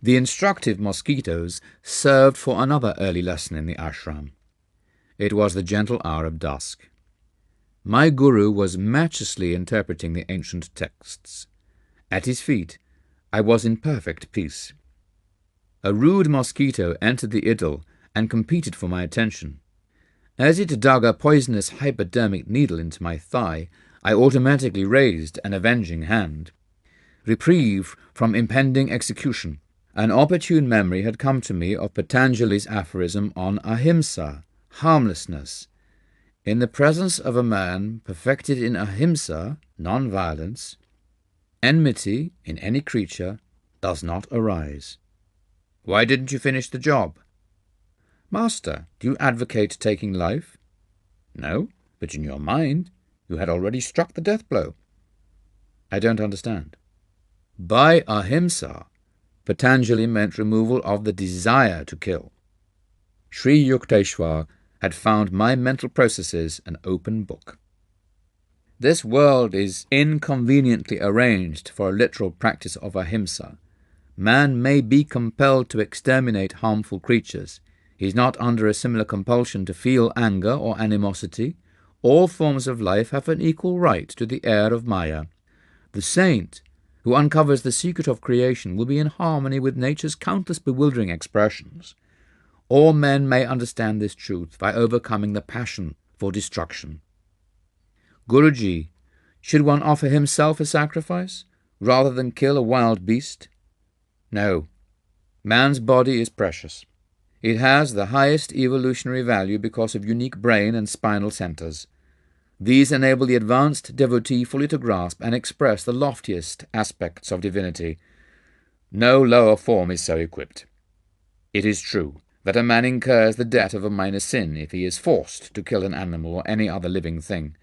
The instructive mosquitoes served for another early lesson in the ashram. It was the gentle hour of dusk. My guru was matchlessly interpreting the ancient texts. At his feet, I was in perfect peace. A rude mosquito entered the idyll and competed for my attention. As it dug a poisonous hypodermic needle into my thigh, I automatically raised an avenging hand. Reprieve from impending execution. An opportune memory had come to me of Patanjali's aphorism on ahimsa, harmlessness. In the presence of a man perfected in ahimsa, non-violence, enmity in any creature does not arise. "Why didn't you finish the job?" "Master, do you advocate taking life?" "No, but in your mind you had already struck the death blow." "I don't understand." By ahimsa, Patanjali meant removal of the desire to kill. Sri Yukteswar had found my mental processes an open book. This world is inconveniently arranged for a literal practice of ahimsa. Man may be compelled to exterminate harmful creatures. He is not under a similar compulsion to feel anger or animosity. All forms of life have an equal right to the air of Maya. The saint who uncovers the secret of creation will be in harmony with nature's countless bewildering expressions. All men may understand this truth by overcoming the passion for destruction. Guruji, should one offer himself a sacrifice, rather than kill a wild beast? No. Man's body is precious. It has the highest evolutionary value because of unique brain and spinal centers. These enable the advanced devotee fully to grasp and express the loftiest aspects of divinity. No lower form is so equipped. It is true that a man incurs the debt of a minor sin if he is forced to kill an animal or any other living thing.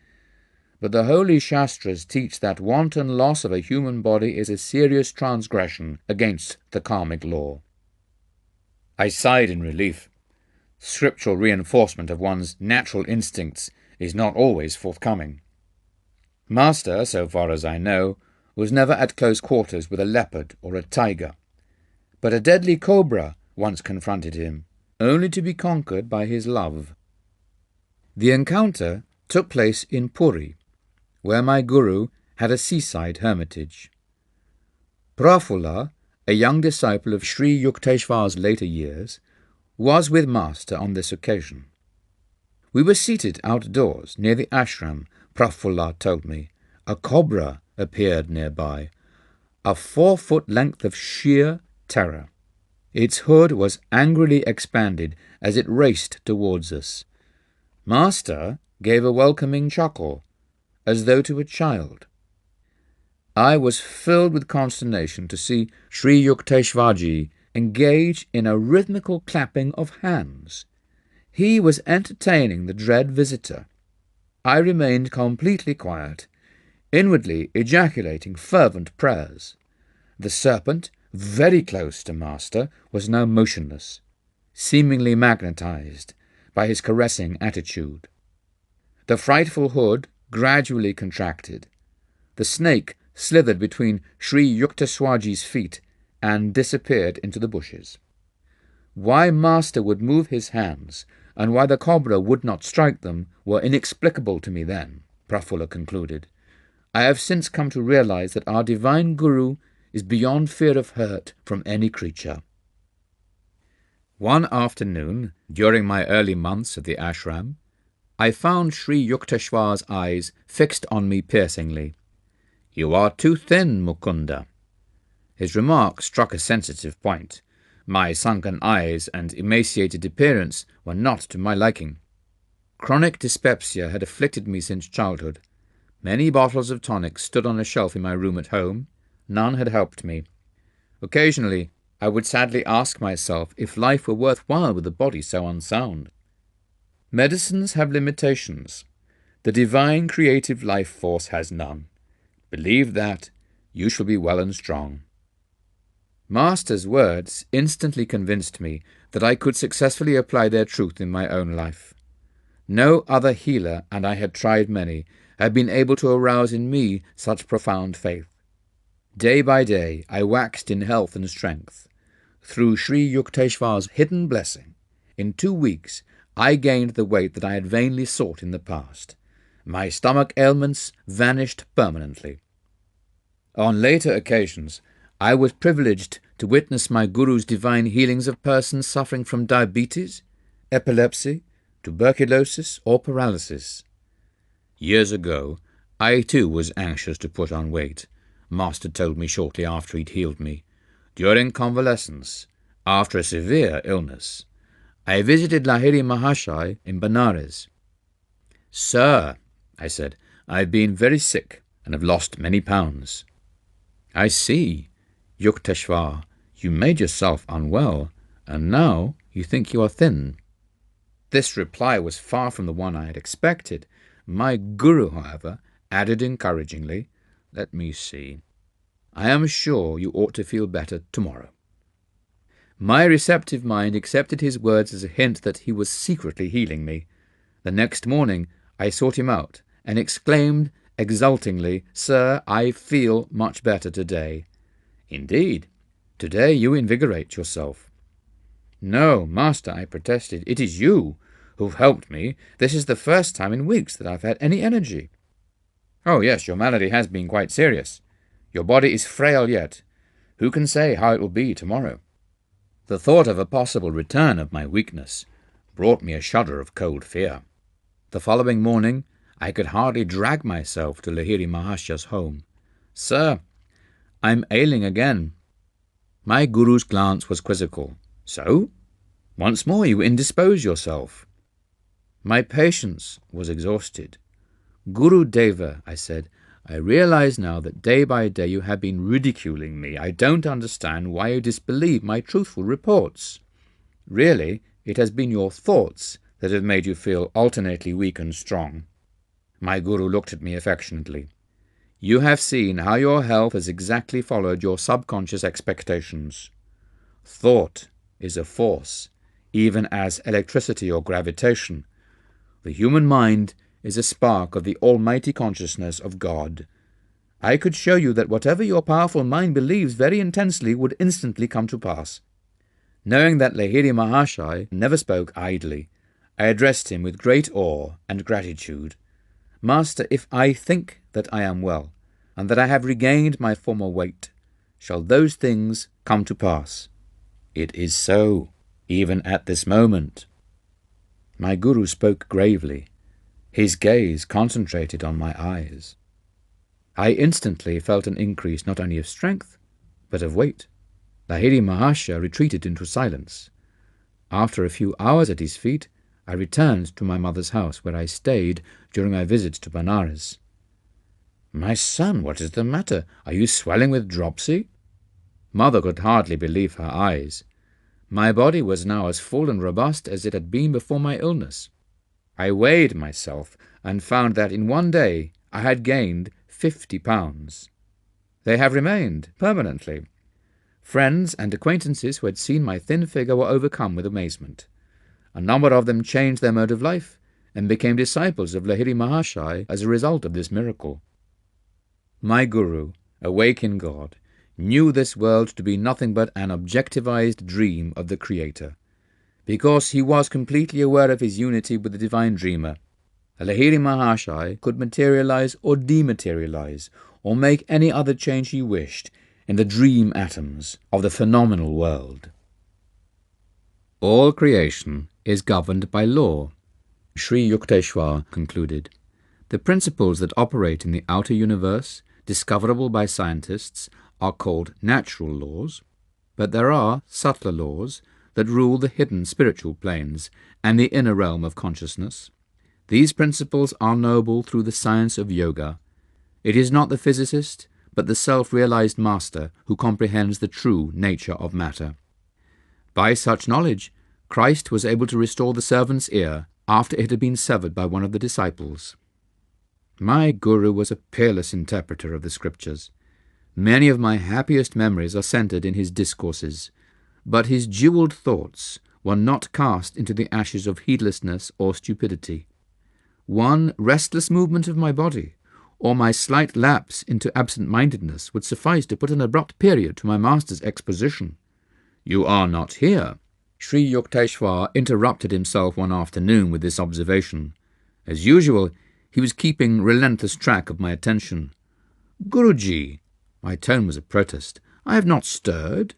But the holy Shastras teach that wanton loss of a human body is a serious transgression against the karmic law. I sighed in relief. Scriptural reinforcement of one's natural instincts is not always forthcoming. Master, so far as I know, was never at close quarters with a leopard or a tiger. But a deadly cobra once confronted him, only to be conquered by his love. The encounter took place in Puri, where my guru had a seaside hermitage. Prafulla, a young disciple of Sri Yukteswar's later years, was with Master on this occasion. We were seated outdoors near the ashram, Prafulla told me. A cobra appeared nearby, a 4-foot length of sheer terror. Its hood was angrily expanded as it raced towards us. Master gave a welcoming chuckle, as though to a child. I was filled with consternation to see Sri Yukteswarji engage in a rhythmical clapping of hands. He was entertaining the dread visitor. I remained completely quiet, inwardly ejaculating fervent prayers. The serpent, very close to Master, was now motionless, seemingly magnetized by his caressing attitude. The frightful hood gradually contracted. The snake slithered between Sri Yukteswarji's feet and disappeared into the bushes. Why Master would move his hands, and why the cobra would not strike them, were inexplicable to me then, Prafulla concluded. I have since come to realize that our divine Guru is beyond fear of hurt from any creature. One afternoon, during my early months at the ashram, I found Sri Yukteswar's eyes fixed on me piercingly. "You are too thin, Mukunda." His remark struck a sensitive point. My sunken eyes and emaciated appearance were not to my liking. Chronic dyspepsia had afflicted me since childhood. Many bottles of tonic stood on a shelf in my room at home. None had helped me. Occasionally, I would sadly ask myself if life were worthwhile with a body so unsound. Medicines have limitations. The divine creative life force has none. Believe that, you shall be well and strong. Master's words instantly convinced me that I could successfully apply their truth in my own life. No other healer, and I had tried many, had been able to arouse in me such profound faith. Day by day I waxed in health and strength. Through Sri Yukteswar's hidden blessing, in 2 weeks I gained the weight that I had vainly sought in the past. My stomach ailments vanished permanently. On later occasions, I was privileged to witness my Guru's divine healings of persons suffering from diabetes, epilepsy, tuberculosis, or paralysis. Years ago, I too was anxious to put on weight. Master told me shortly after he'd healed me. During convalescence, after a severe illness, I visited Lahiri Mahashai in Benares. "Sir," I said, "I've been very sick and have lost many pounds." "I see, Yukteswar, you made yourself unwell, and now you think you are thin." This reply was far from the one I had expected. My Guru, however, added encouragingly, "Let me see. I am sure you ought to feel better tomorrow." My receptive mind accepted his words as a hint that he was secretly healing me. The next morning I sought him out and exclaimed exultingly, "Sir, I feel much better today." "Indeed, today you invigorate yourself." "No, Master," I protested, "it is you who've helped me. This is the first time in weeks that I've had any energy." "Oh yes, your malady has been quite serious. Your body is frail yet. Who can say how it will be tomorrow?" The thought of a possible return of my weakness brought me a shudder of cold fear. The following morning I could hardly drag myself to Lahiri Mahashya's home. "Sir, I'm ailing again." My Guru's glance was quizzical. "So? Once more you indispose yourself." My patience was exhausted. "Guru Deva," I said, "I realize now that day by day you have been ridiculing me. I don't understand why you disbelieve my truthful reports. Really, it has been your thoughts that have made you feel alternately weak and strong." My Guru looked at me affectionately. "You have seen how your health has exactly followed your subconscious expectations. Thought is a force, even as electricity or gravitation. The human mind is a spark of the almighty consciousness of God. I could show you that whatever your powerful mind believes very intensely would instantly come to pass." Knowing that Lahiri Mahashai never spoke idly, I addressed him with great awe and gratitude. "Master, if I think that I am well, and that I have regained my former weight, shall those things come to pass. It is so, even at this moment. My Guru spoke gravely. His gaze concentrated on my eyes. I instantly felt an increase not only of strength, but of weight. Lahiri Mahasaya retreated into silence. After a few hours at his feet, I returned to my mother's house, where I stayed during my visit to Benares. "My son, what is the matter? Are you swelling with dropsy?" Mother could hardly believe her eyes. My body was now as full and robust as it had been before my illness. I weighed myself and found that in one day I had gained 50 pounds. They have remained permanently. Friends and acquaintances who had seen my thin figure were overcome with amazement. A number of them changed their mode of life and became disciples of Lahiri Mahasaya as a result of this miracle. My Guru, awake in God, knew this world to be nothing but an objectivized dream of the Creator. Because he was completely aware of his unity with the Divine Dreamer, Lahiri Mahasaya could materialize or dematerialize, or make any other change he wished in the dream atoms of the phenomenal world. All creation is governed by law, Sri Yukteswar concluded. The principles that operate in the outer universe, discoverable by scientists, are called natural laws, but there are subtler laws that rule the hidden spiritual planes and the inner realm of consciousness. These principles are knowable through the science of yoga. It is not the physicist, but the self-realized master who comprehends the true nature of matter. By such knowledge, Christ was able to restore the servant's ear after it had been severed by one of the disciples. My Guru was a peerless interpreter of the scriptures. Many of my happiest memories are centered in his discourses, but his jeweled thoughts were not cast into the ashes of heedlessness or stupidity. One restless movement of my body, or my slight lapse into absent-mindedness, would suffice to put an abrupt period to my master's exposition. "You are not here." Sri Yukteswar interrupted himself one afternoon with this observation. As usual, he was keeping relentless track of my attention. "Guruji," my tone was a protest, "I have not stirred.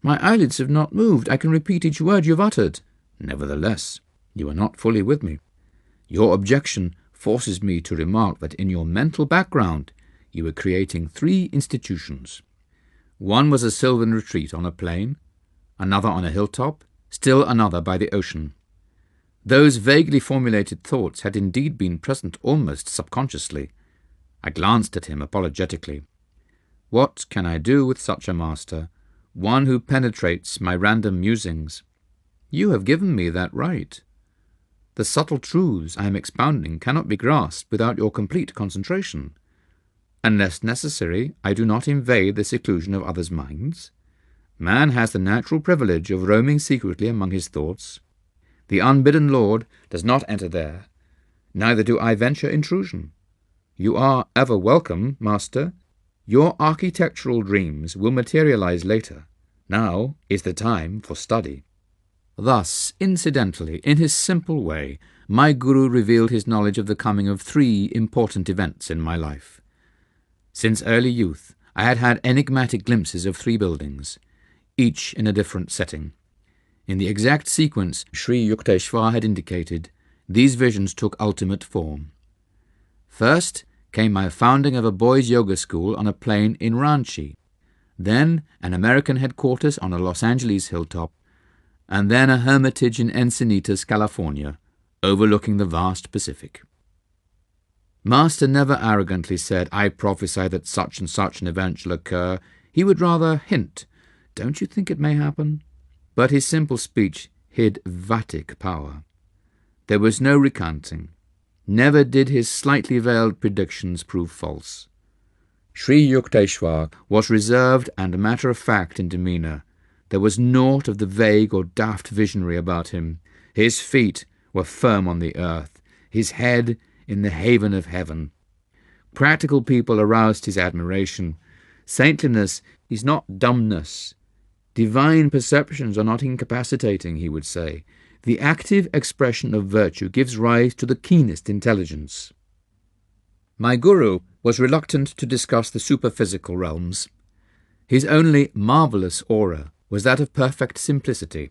My eyelids have not moved. I can repeat each word you have uttered. Nevertheless, you are not fully with me. Your objection forces me to remark that in your mental background you were creating 3 institutions. One was a sylvan retreat on a plain, another on a hilltop, still another by the ocean. Those vaguely formulated thoughts had indeed been present almost subconsciously. I glanced at him apologetically. What can I do with such a master, one who penetrates my random musings? You have given me that right. The subtle truths I am expounding cannot be grasped without your complete concentration. Unless necessary, I do not invade the seclusion of others' minds. Man has the natural privilege of roaming secretly among his thoughts. The unbidden Lord does not enter there, neither do I venture intrusion. You are ever welcome, Master. Your architectural dreams will materialize later. Now is the time for study. Thus, incidentally, in his simple way, my Guru revealed his knowledge of the coming of 3 important events in my life. Since early youth, I had had enigmatic glimpses of 3 buildings, each in a different setting. In the exact sequence Sri Yukteswar had indicated, these visions took ultimate form. First came my founding of a boys' yoga school on a plain in Ranchi, then an American headquarters on a Los Angeles hilltop, and then a hermitage in Encinitas, California, overlooking the vast Pacific. Master never arrogantly said, "I prophesy that such and such an event shall occur." He would rather hint, "Don't you think it may happen?" But his simple speech hid Vatic power. There was no recanting. Never did his slightly veiled predictions prove false. Sri Yukteswar was reserved and matter-of-fact in demeanour. There was naught of the vague or daft visionary about him. His feet were firm on the earth, his head in the haven of heaven. Practical people aroused his admiration. Saintliness is not dumbness. Divine perceptions are not incapacitating, he would say. The active expression of virtue gives rise to the keenest intelligence. My guru was reluctant to discuss the superphysical realms. His only marvellous aura was that of perfect simplicity.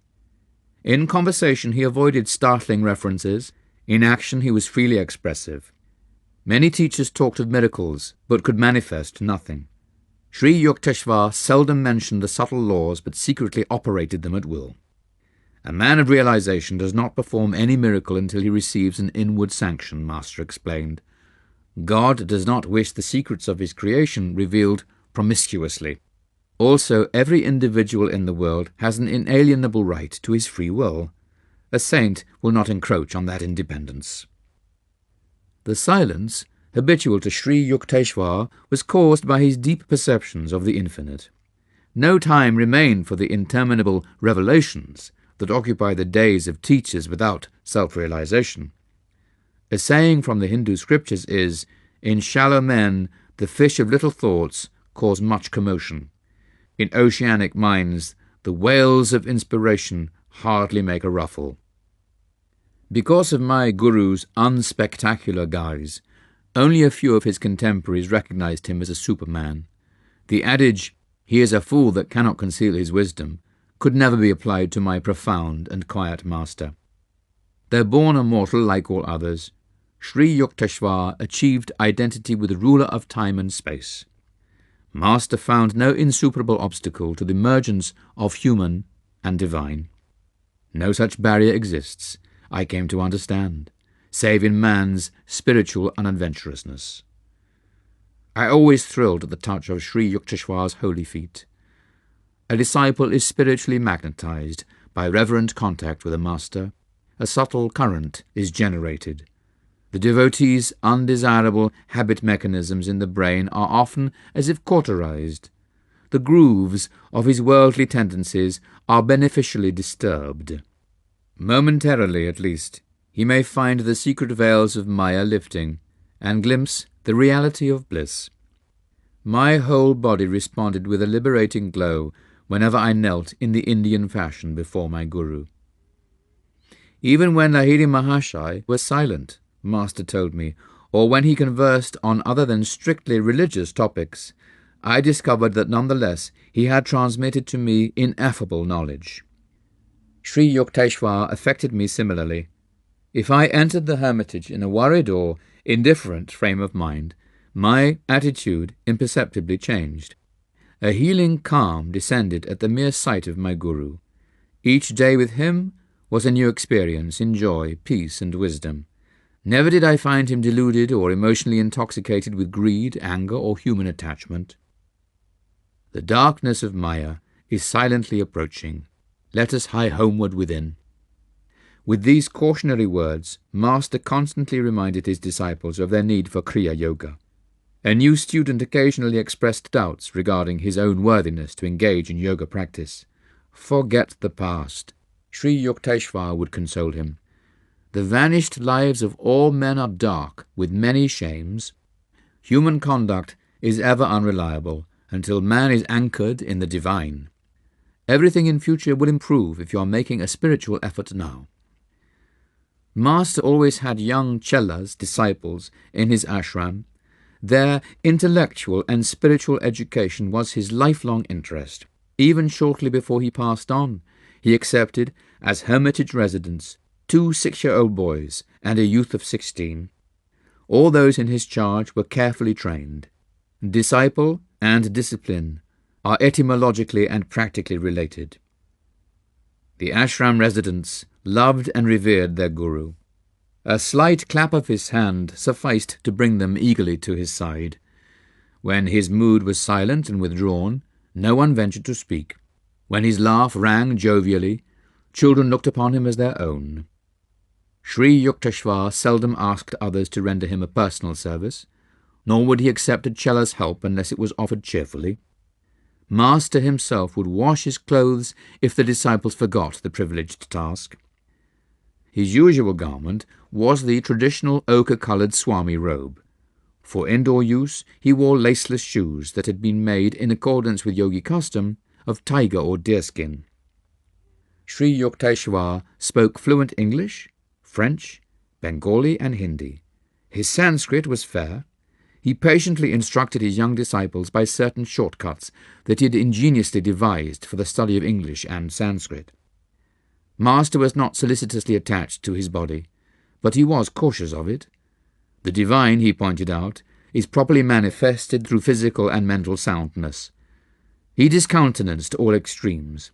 In conversation he avoided startling references. In action he was freely expressive. Many teachers talked of miracles, but could manifest nothing. Sri Yukteswar seldom mentioned the subtle laws, but secretly operated them at will. A man of realization does not perform any miracle until he receives an inward sanction, Master explained. God does not wish the secrets of his creation revealed promiscuously. Also, every individual in the world has an inalienable right to his free will. A saint will not encroach on that independence. The silence, habitual to Sri Yukteswar, was caused by his deep perceptions of the infinite. No time remained for the interminable revelations that occupy the days of teachers without self-realization. A saying from the Hindu scriptures is, "In shallow men, the fish of little thoughts cause much commotion. In oceanic minds, the whales of inspiration hardly make a ruffle." Because of my guru's unspectacular guise, only a few of his contemporaries recognized him as a superman. The adage, "He is a fool that cannot conceal his wisdom," could never be applied to my profound and quiet master. Though born a mortal like all others, Sri Yukteswar achieved identity with the ruler of time and space. Master found no insuperable obstacle to the mergence of human and divine. No such barrier exists, I came to understand, save in man's spiritual unadventurousness. I always thrilled at the touch of Sri Yukteswar's holy feet. A disciple is spiritually magnetized by reverent contact with a master. A subtle current is generated. The devotee's undesirable habit mechanisms in the brain are often as if cauterized. The grooves of his worldly tendencies are beneficially disturbed. Momentarily, at least, he may find the secret veils of Maya lifting, and glimpse the reality of bliss. My whole body responded with a liberating glow whenever I knelt in the Indian fashion before my guru. Even when Lahiri Mahashai was silent, Master told me, or when he conversed on other than strictly religious topics, I discovered that nonetheless he had transmitted to me ineffable knowledge. Sri Yukteswar affected me similarly. If I entered the hermitage in a worried or indifferent frame of mind, my attitude imperceptibly changed. A healing calm descended at the mere sight of my guru. Each day with him was a new experience in joy, peace, and wisdom. Never did I find him deluded or emotionally intoxicated with greed, anger, or human attachment. The darkness of Maya is silently approaching. Let us hie homeward within. With these cautionary words, Master constantly reminded his disciples of their need for Kriya Yoga. A new student occasionally expressed doubts regarding his own worthiness to engage in yoga practice. "Forget the past," Sri Yukteswar would console him. "The vanished lives of all men are dark, with many shames. Human conduct is ever unreliable until man is anchored in the divine. Everything in future will improve if you are making a spiritual effort now." Master always had young Chelas, disciples, in his ashram. Their intellectual and spiritual education was his lifelong interest. Even shortly before he passed on, he accepted, as hermitage residents, 2 6-year-old boys and a youth of 16. All those in his charge were carefully trained. Disciple and discipline are etymologically and practically related. The ashram residents loved and revered their guru. A slight clap of his hand sufficed to bring them eagerly to his side. When his mood was silent and withdrawn, no one ventured to speak. When his laugh rang jovially, children looked upon him as their own. Sri Yukteswar seldom asked others to render him a personal service, nor would he accept a Chela's help unless it was offered cheerfully. Master himself would wash his clothes if the disciples forgot the privileged task. His usual garment was the traditional ochre-coloured Swami robe. For indoor use, he wore laceless shoes that had been made in accordance with yogi custom of tiger or deerskin. Sri Yukteswar spoke fluent English, French, Bengali and Hindi. His Sanskrit was fair. He patiently instructed his young disciples by certain shortcuts that he had ingeniously devised for the study of English and Sanskrit. Master was not solicitously attached to his body, but he was cautious of it. The divine, he pointed out, is properly manifested through physical and mental soundness. He discountenanced all extremes.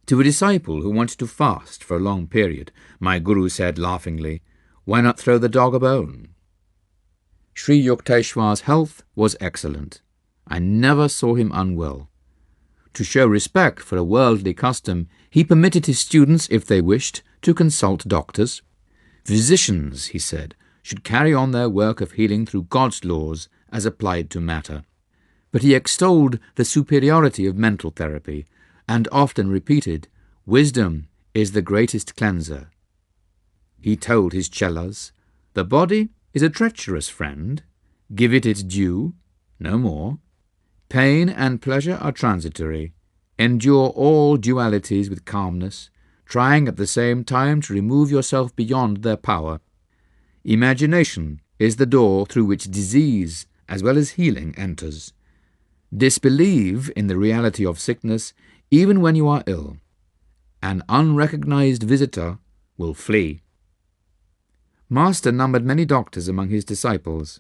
To a disciple who wanted to fast for a long period, my Guru said laughingly, "Why not throw the dog a bone?" Sri Yukteswar's health was excellent. I never saw him unwell. To show respect for a worldly custom, he permitted his students, if they wished, to consult doctors. Physicians, he said, should carry on their work of healing through God's laws as applied to matter. But he extolled the superiority of mental therapy, and often repeated, "Wisdom is the greatest cleanser." He told his chelas, "The body is a treacherous friend. Give it its due, no more. Pain and pleasure are transitory. Endure all dualities with calmness, trying at the same time to remove yourself beyond their power. Imagination is the door through which disease as well as healing enters. Disbelieve in the reality of sickness even when you are ill. An unrecognized visitor will flee." Master numbered many doctors among his disciples.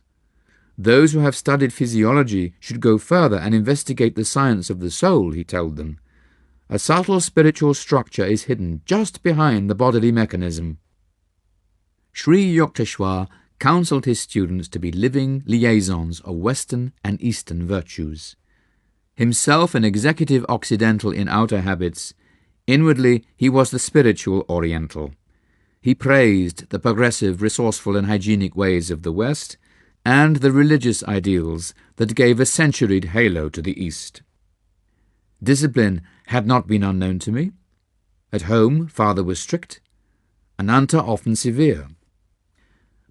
Those who have studied physiology should go further and investigate the science of the soul, he told them. A subtle spiritual structure is hidden just behind the bodily mechanism. Sri Yukteswar counselled his students to be living liaisons of Western and Eastern virtues. Himself an executive Occidental in outer habits, inwardly he was the spiritual Oriental. He praised the progressive, resourceful and hygienic ways of the West and the religious ideals that gave a centuried halo to the East. Discipline had not been unknown to me. At home, father was strict, Ananta often severe.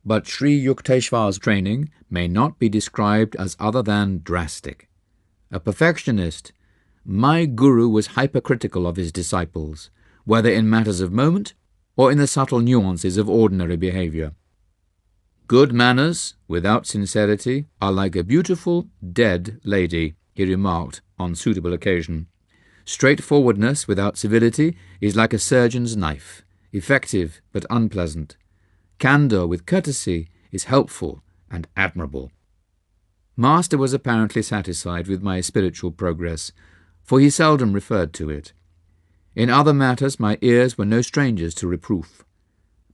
But Sri Yukteswar's training may not be described as other than drastic. A perfectionist, my Guru was hypercritical of his disciples, whether in matters of moment or in the subtle nuances of ordinary behaviour. Good manners without sincerity are like a beautiful dead lady, he remarked on suitable occasion. Straightforwardness without civility is like a surgeon's knife, effective but unpleasant. Candour with courtesy is helpful and admirable. Master was apparently satisfied with my spiritual progress, for he seldom referred to it. In other matters my ears were no strangers to reproof.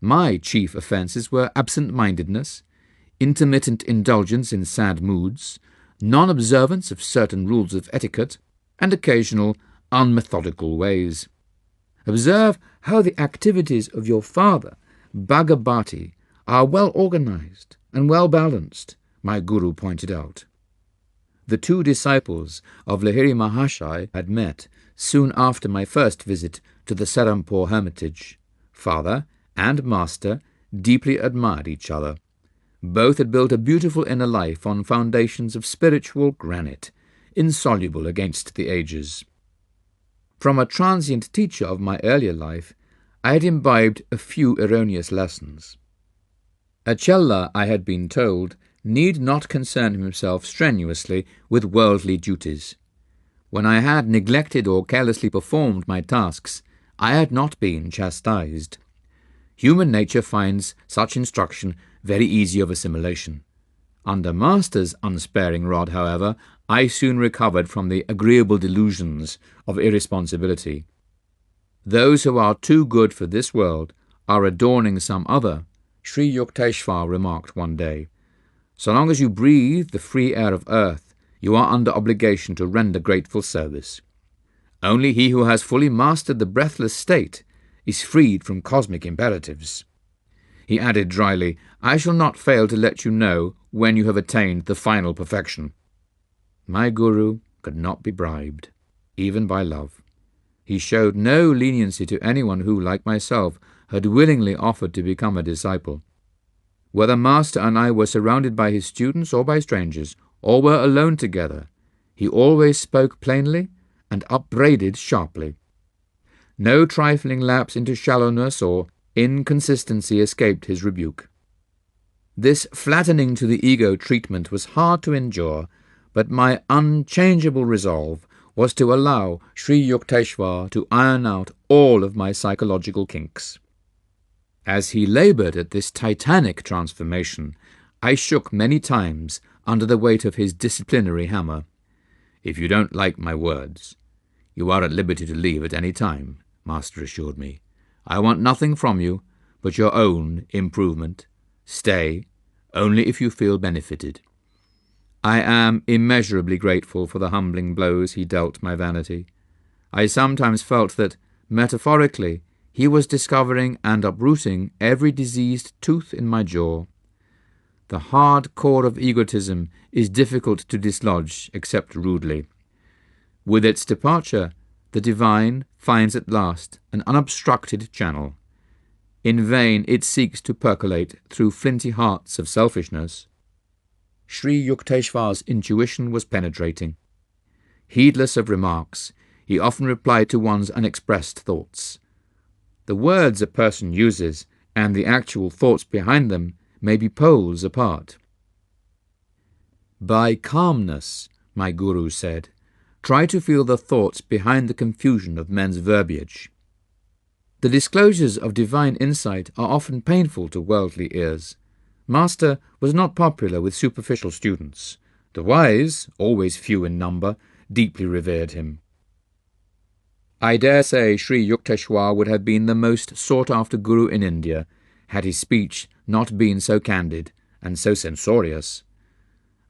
My chief offences were absent-mindedness, intermittent indulgence in sad moods, non-observance of certain rules of etiquette, and occasional unmethodical ways. Observe how the activities of your father, Bhagavati, are well organized and well balanced, my Guru pointed out. The two disciples of Lahiri Mahashai had met soon after my first visit to the Serampore hermitage. Father and master deeply admired each other. Both had built a beautiful inner life on foundations of spiritual granite, insoluble against the ages. From a transient teacher of my earlier life, I had imbibed a few erroneous lessons. A chella, I had been told, need not concern himself strenuously with worldly duties. When I had neglected or carelessly performed my tasks, I had not been chastised. Human nature finds such instruction very easy of assimilation. Under Master's unsparing rod, however, I soon recovered from the agreeable delusions of irresponsibility. Those who are too good for this world are adorning some other, Sri Yukteswar remarked one day. So long as you breathe the free air of earth, you are under obligation to render grateful service. Only he who has fully mastered the breathless state is freed from cosmic imperatives. He added dryly, I shall not fail to let you know when you have attained the final perfection. My Guru could not be bribed, even by love. He showed no leniency to anyone who, like myself, had willingly offered to become a disciple. Whether Master and I were surrounded by his students or by strangers, or were alone together, he always spoke plainly and upbraided sharply. No trifling lapse into shallowness or inconsistency escaped his rebuke. This flattening to the ego treatment was hard to endure, but my unchangeable resolve was to allow Sri Yukteswar to iron out all of my psychological kinks. As he laboured at this titanic transformation, I shook many times under the weight of his disciplinary hammer. "If you don't like my words, you are at liberty to leave at any time," Master assured me. "I want nothing from you but your own improvement. Stay, only if you feel benefited." I am immeasurably grateful for the humbling blows he dealt my vanity. I sometimes felt that, metaphorically, he was discovering and uprooting every diseased tooth in my jaw. The hard core of egotism is difficult to dislodge except rudely. With its departure, the divine finds at last an unobstructed channel. In vain it seeks to percolate through flinty hearts of selfishness. Sri Yukteswar's intuition was penetrating. Heedless of remarks, he often replied to one's unexpressed thoughts. The words a person uses and the actual thoughts behind them may be poles apart. "By calmness," my guru said, "try to feel the thoughts behind the confusion of men's verbiage." The disclosures of divine insight are often painful to worldly ears. Master was not popular with superficial students. The wise, always few in number, deeply revered him. I dare say Sri Yukteswar would have been the most sought-after guru in India had his speech not been so candid and so censorious.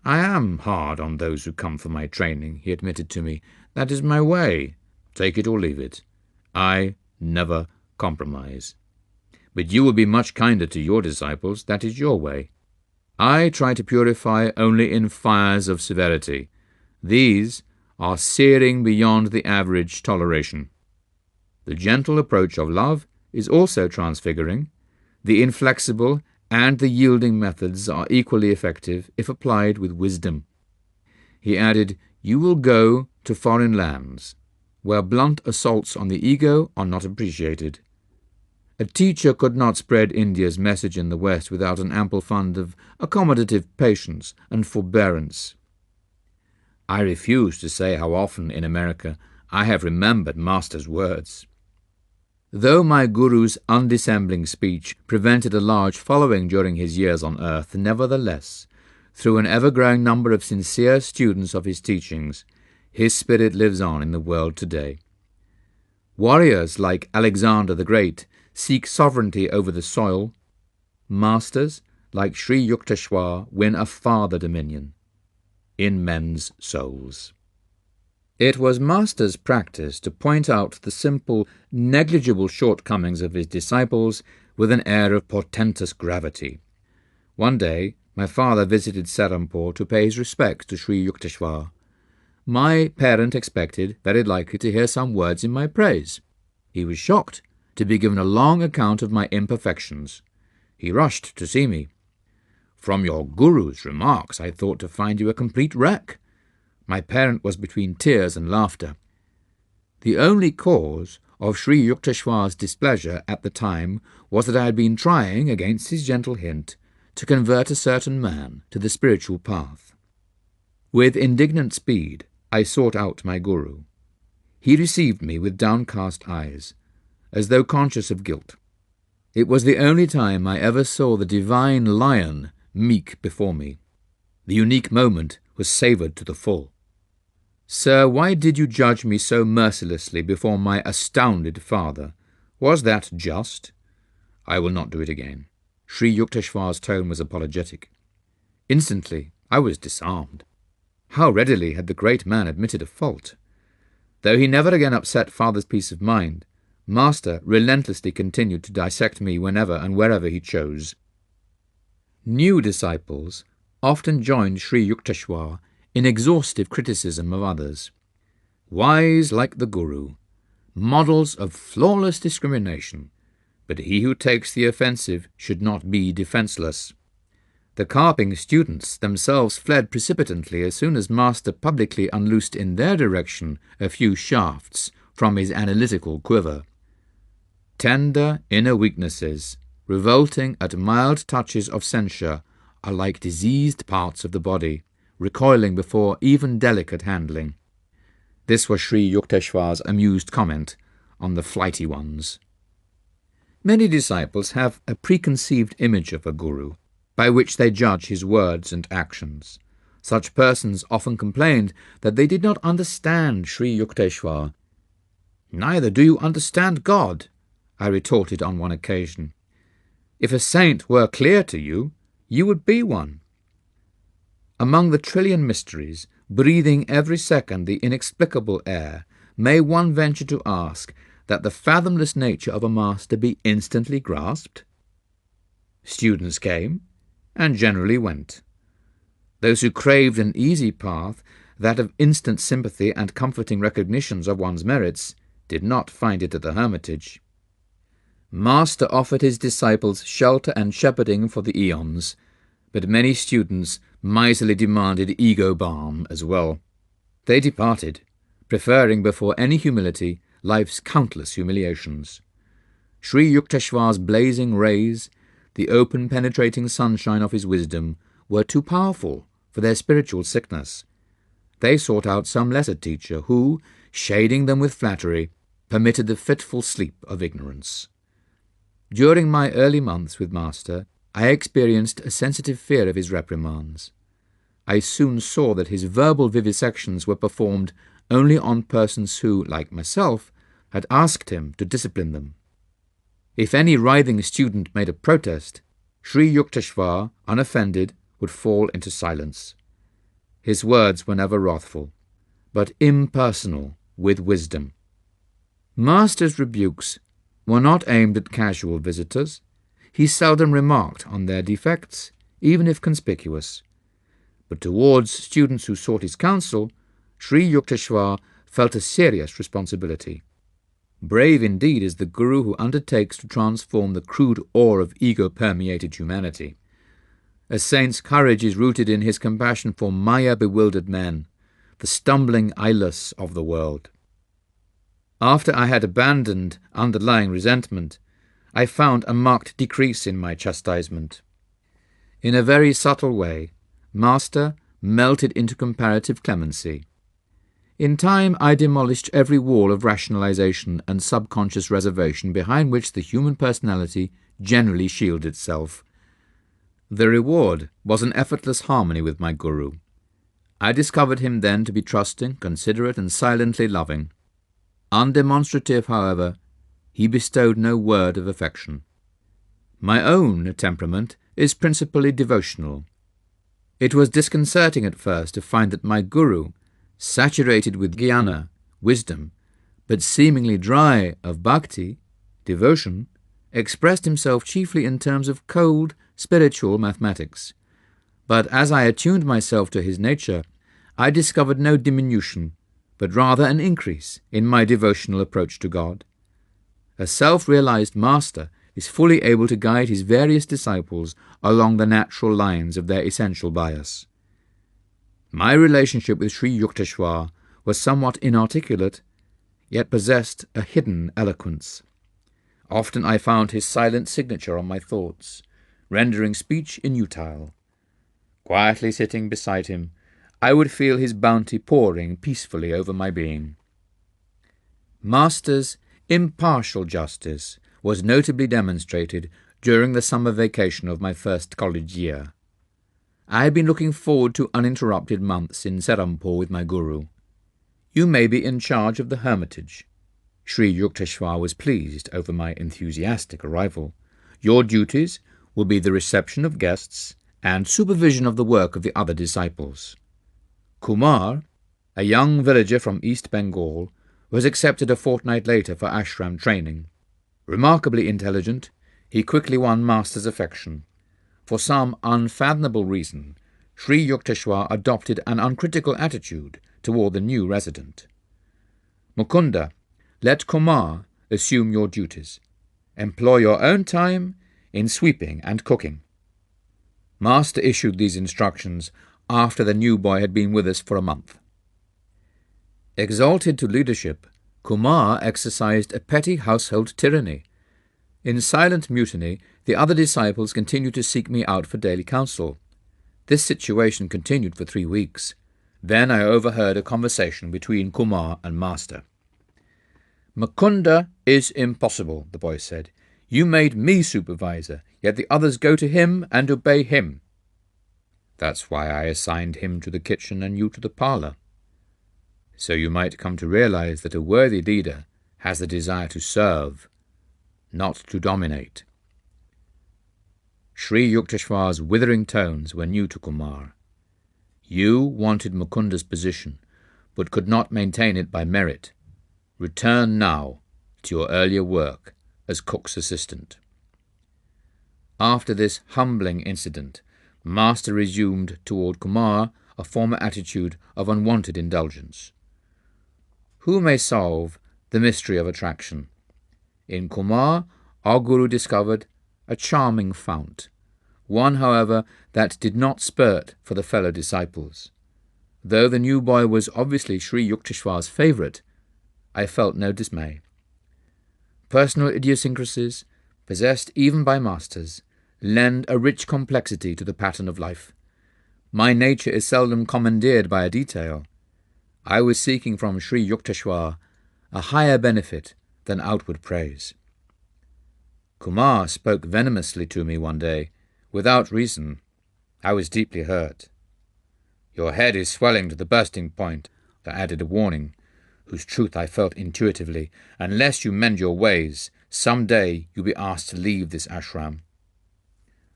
"I am hard on those who come for my training," he admitted to me. "That is my way. Take it or leave it. I never compromise. But you will be much kinder to your disciples. That is your way. I try to purify only in fires of severity. These are searing beyond the average toleration. The gentle approach of love is also transfiguring. The inflexible and the yielding methods are equally effective if applied with wisdom." He added, "You will go to foreign lands, where blunt assaults on the ego are not appreciated. A teacher could not spread India's message in the West without an ample fund of accommodative patience and forbearance." I refuse to say how often in America I have remembered Master's words. Though my guru's undissembling speech prevented a large following during his years on earth, nevertheless, through an ever-growing number of sincere students of his teachings, his spirit lives on in the world today. Warriors like Alexander the Great seek sovereignty over the soil. Masters like Sri Yukteswar win a farther dominion in men's souls. It was Master's practice to point out the simple, negligible shortcomings of his disciples with an air of portentous gravity. One day, my father visited Serampore to pay his respects to Sri Yukteswar. My parent expected, very likely, to hear some words in my praise. He was shocked to be given a long account of my imperfections. He rushed to see me. "From your guru's remarks, I thought to find you a complete wreck." My parent was between tears and laughter. The only cause of Sri Yukteswar's displeasure at the time was that I had been trying, against his gentle hint, to convert a certain man to the spiritual path. With indignant speed, I sought out my guru. He received me with downcast eyes, as though conscious of guilt. It was the only time I ever saw the divine lion meek before me. The unique moment was savoured to the full. "Sir, why did you judge me so mercilessly before my astounded father? Was that just?" "I will not do it again." Sri Yukteswar's tone was apologetic. Instantly I was disarmed. How readily had the great man admitted a fault! Though he never again upset father's peace of mind, Master relentlessly continued to dissect me whenever and wherever he chose. New disciples often joined Sri Yukteswar in exhaustive criticism of others. Wise like the Guru, models of flawless discrimination, but he who takes the offensive should not be defenceless. The carping students themselves fled precipitately as soon as Master publicly unloosed in their direction a few shafts from his analytical quiver. Tender inner weaknesses, revolting at mild touches of censure, are like diseased parts of the body, recoiling before even delicate handling. This was Sri Yukteswar's amused comment on the flighty ones. Many disciples have a preconceived image of a guru, by which they judge his words and actions. Such persons often complained that they did not understand Sri Yukteswar. "Neither do you understand God," I retorted on one occasion. "If a saint were clear to you, you would be one." Among the trillion mysteries, breathing every second the inexplicable air, may one venture to ask that the fathomless nature of a master be instantly grasped? Students came, and generally went. Those who craved an easy path, that of instant sympathy and comforting recognitions of one's merits, did not find it at the Hermitage. Master offered his disciples shelter and shepherding for the eons, but many students miserly demanded ego balm as well. They departed, preferring before any humility life's countless humiliations. Sri Yukteswar's blazing rays, the open penetrating sunshine of his wisdom, were too powerful for their spiritual sickness. They sought out some lesser teacher who, shading them with flattery, permitted the fitful sleep of ignorance. During my early months with Master, I experienced a sensitive fear of his reprimands. I soon saw that his verbal vivisections were performed only on persons who, like myself, had asked him to discipline them. If any writhing student made a protest, Sri Yukteswar, unoffended, would fall into silence. His words were never wrathful, but impersonal with wisdom. Master's rebukes were not aimed at casual visitors. He seldom remarked on their defects, even if conspicuous. But towards students who sought his counsel, Sri Yukteswar felt a serious responsibility. Brave indeed is the guru who undertakes to transform the crude ore of ego-permeated humanity. A saint's courage is rooted in his compassion for Maya-bewildered men, the stumbling eyeless of the world. After I had abandoned underlying resentment, I found a marked decrease in my chastisement. In a very subtle way, Master melted into comparative clemency. In time I demolished every wall of rationalization and subconscious reservation behind which the human personality generally shields itself. The reward was an effortless harmony with my guru. I discovered him then to be trusting, considerate, and silently loving. Undemonstrative, however, he bestowed no word of affection. My own temperament is principally devotional. It was disconcerting at first to find that my guru, saturated with jnana, wisdom, but seemingly dry of bhakti, devotion, expressed himself chiefly in terms of cold, spiritual mathematics. But as I attuned myself to his nature, I discovered no diminution, but rather an increase in my devotional approach to God. A self-realized master is fully able to guide his various disciples along the natural lines of their essential bias. My relationship with Sri Yukteswar was somewhat inarticulate, yet possessed a hidden eloquence. Often I found his silent signature on my thoughts, rendering speech inutile. Quietly sitting beside him, I would feel his bounty pouring peacefully over my being. Master's impartial justice was notably demonstrated during the summer vacation of my first college year. I had been looking forward to uninterrupted months in Serampore with my guru. "You may be in charge of the hermitage." Sri Yukteswar was pleased over my enthusiastic arrival. "Your duties will be the reception of guests and supervision of the work of the other disciples." Kumar, a young villager from East Bengal, was accepted a fortnight later for ashram training. Remarkably intelligent, he quickly won Master's affection. For some unfathomable reason, Sri Yukteswar adopted an uncritical attitude toward the new resident. "Mukunda, let Kumar assume your duties. Employ your own time in sweeping and cooking." Master issued these instructions after the new boy had been with us for a month. Exalted to leadership, Kumar exercised a petty household tyranny. In silent mutiny, the other disciples continued to seek me out for daily counsel, This situation continued for 3 weeks. Then I overheard a conversation between Kumar and Master. "Mukunda is impossible," the boy said. "You made me supervisor, yet the others go to him and obey him." "That's why I assigned him to the kitchen and you to the parlour. So you might come to realize that a worthy leader has the desire to serve, not to dominate." Sri Yukteswar's withering tones were new to Kumar. "You wanted Mukunda's position, but could not maintain it by merit. Return now to your earlier work as cook's assistant." After this humbling incident, Master resumed toward Kumar a former attitude of unwanted indulgence. Who may solve the mystery of attraction? In Kumar, our Guru discovered a charming fount, one, however, that did not spurt for the fellow disciples. Though the new boy was obviously Sri Yukteswar's favourite, I felt no dismay. Personal idiosyncrasies, possessed even by masters, lend a rich complexity to the pattern of life. My nature is seldom commandeered by a detail. I was seeking from Sri Yukteswar a higher benefit than outward praise. Kumar spoke venomously to me one day, without reason. I was deeply hurt. "Your head is swelling to the bursting point," I added a warning, whose truth I felt intuitively. "Unless you mend your ways, some day you'll be asked to leave this ashram."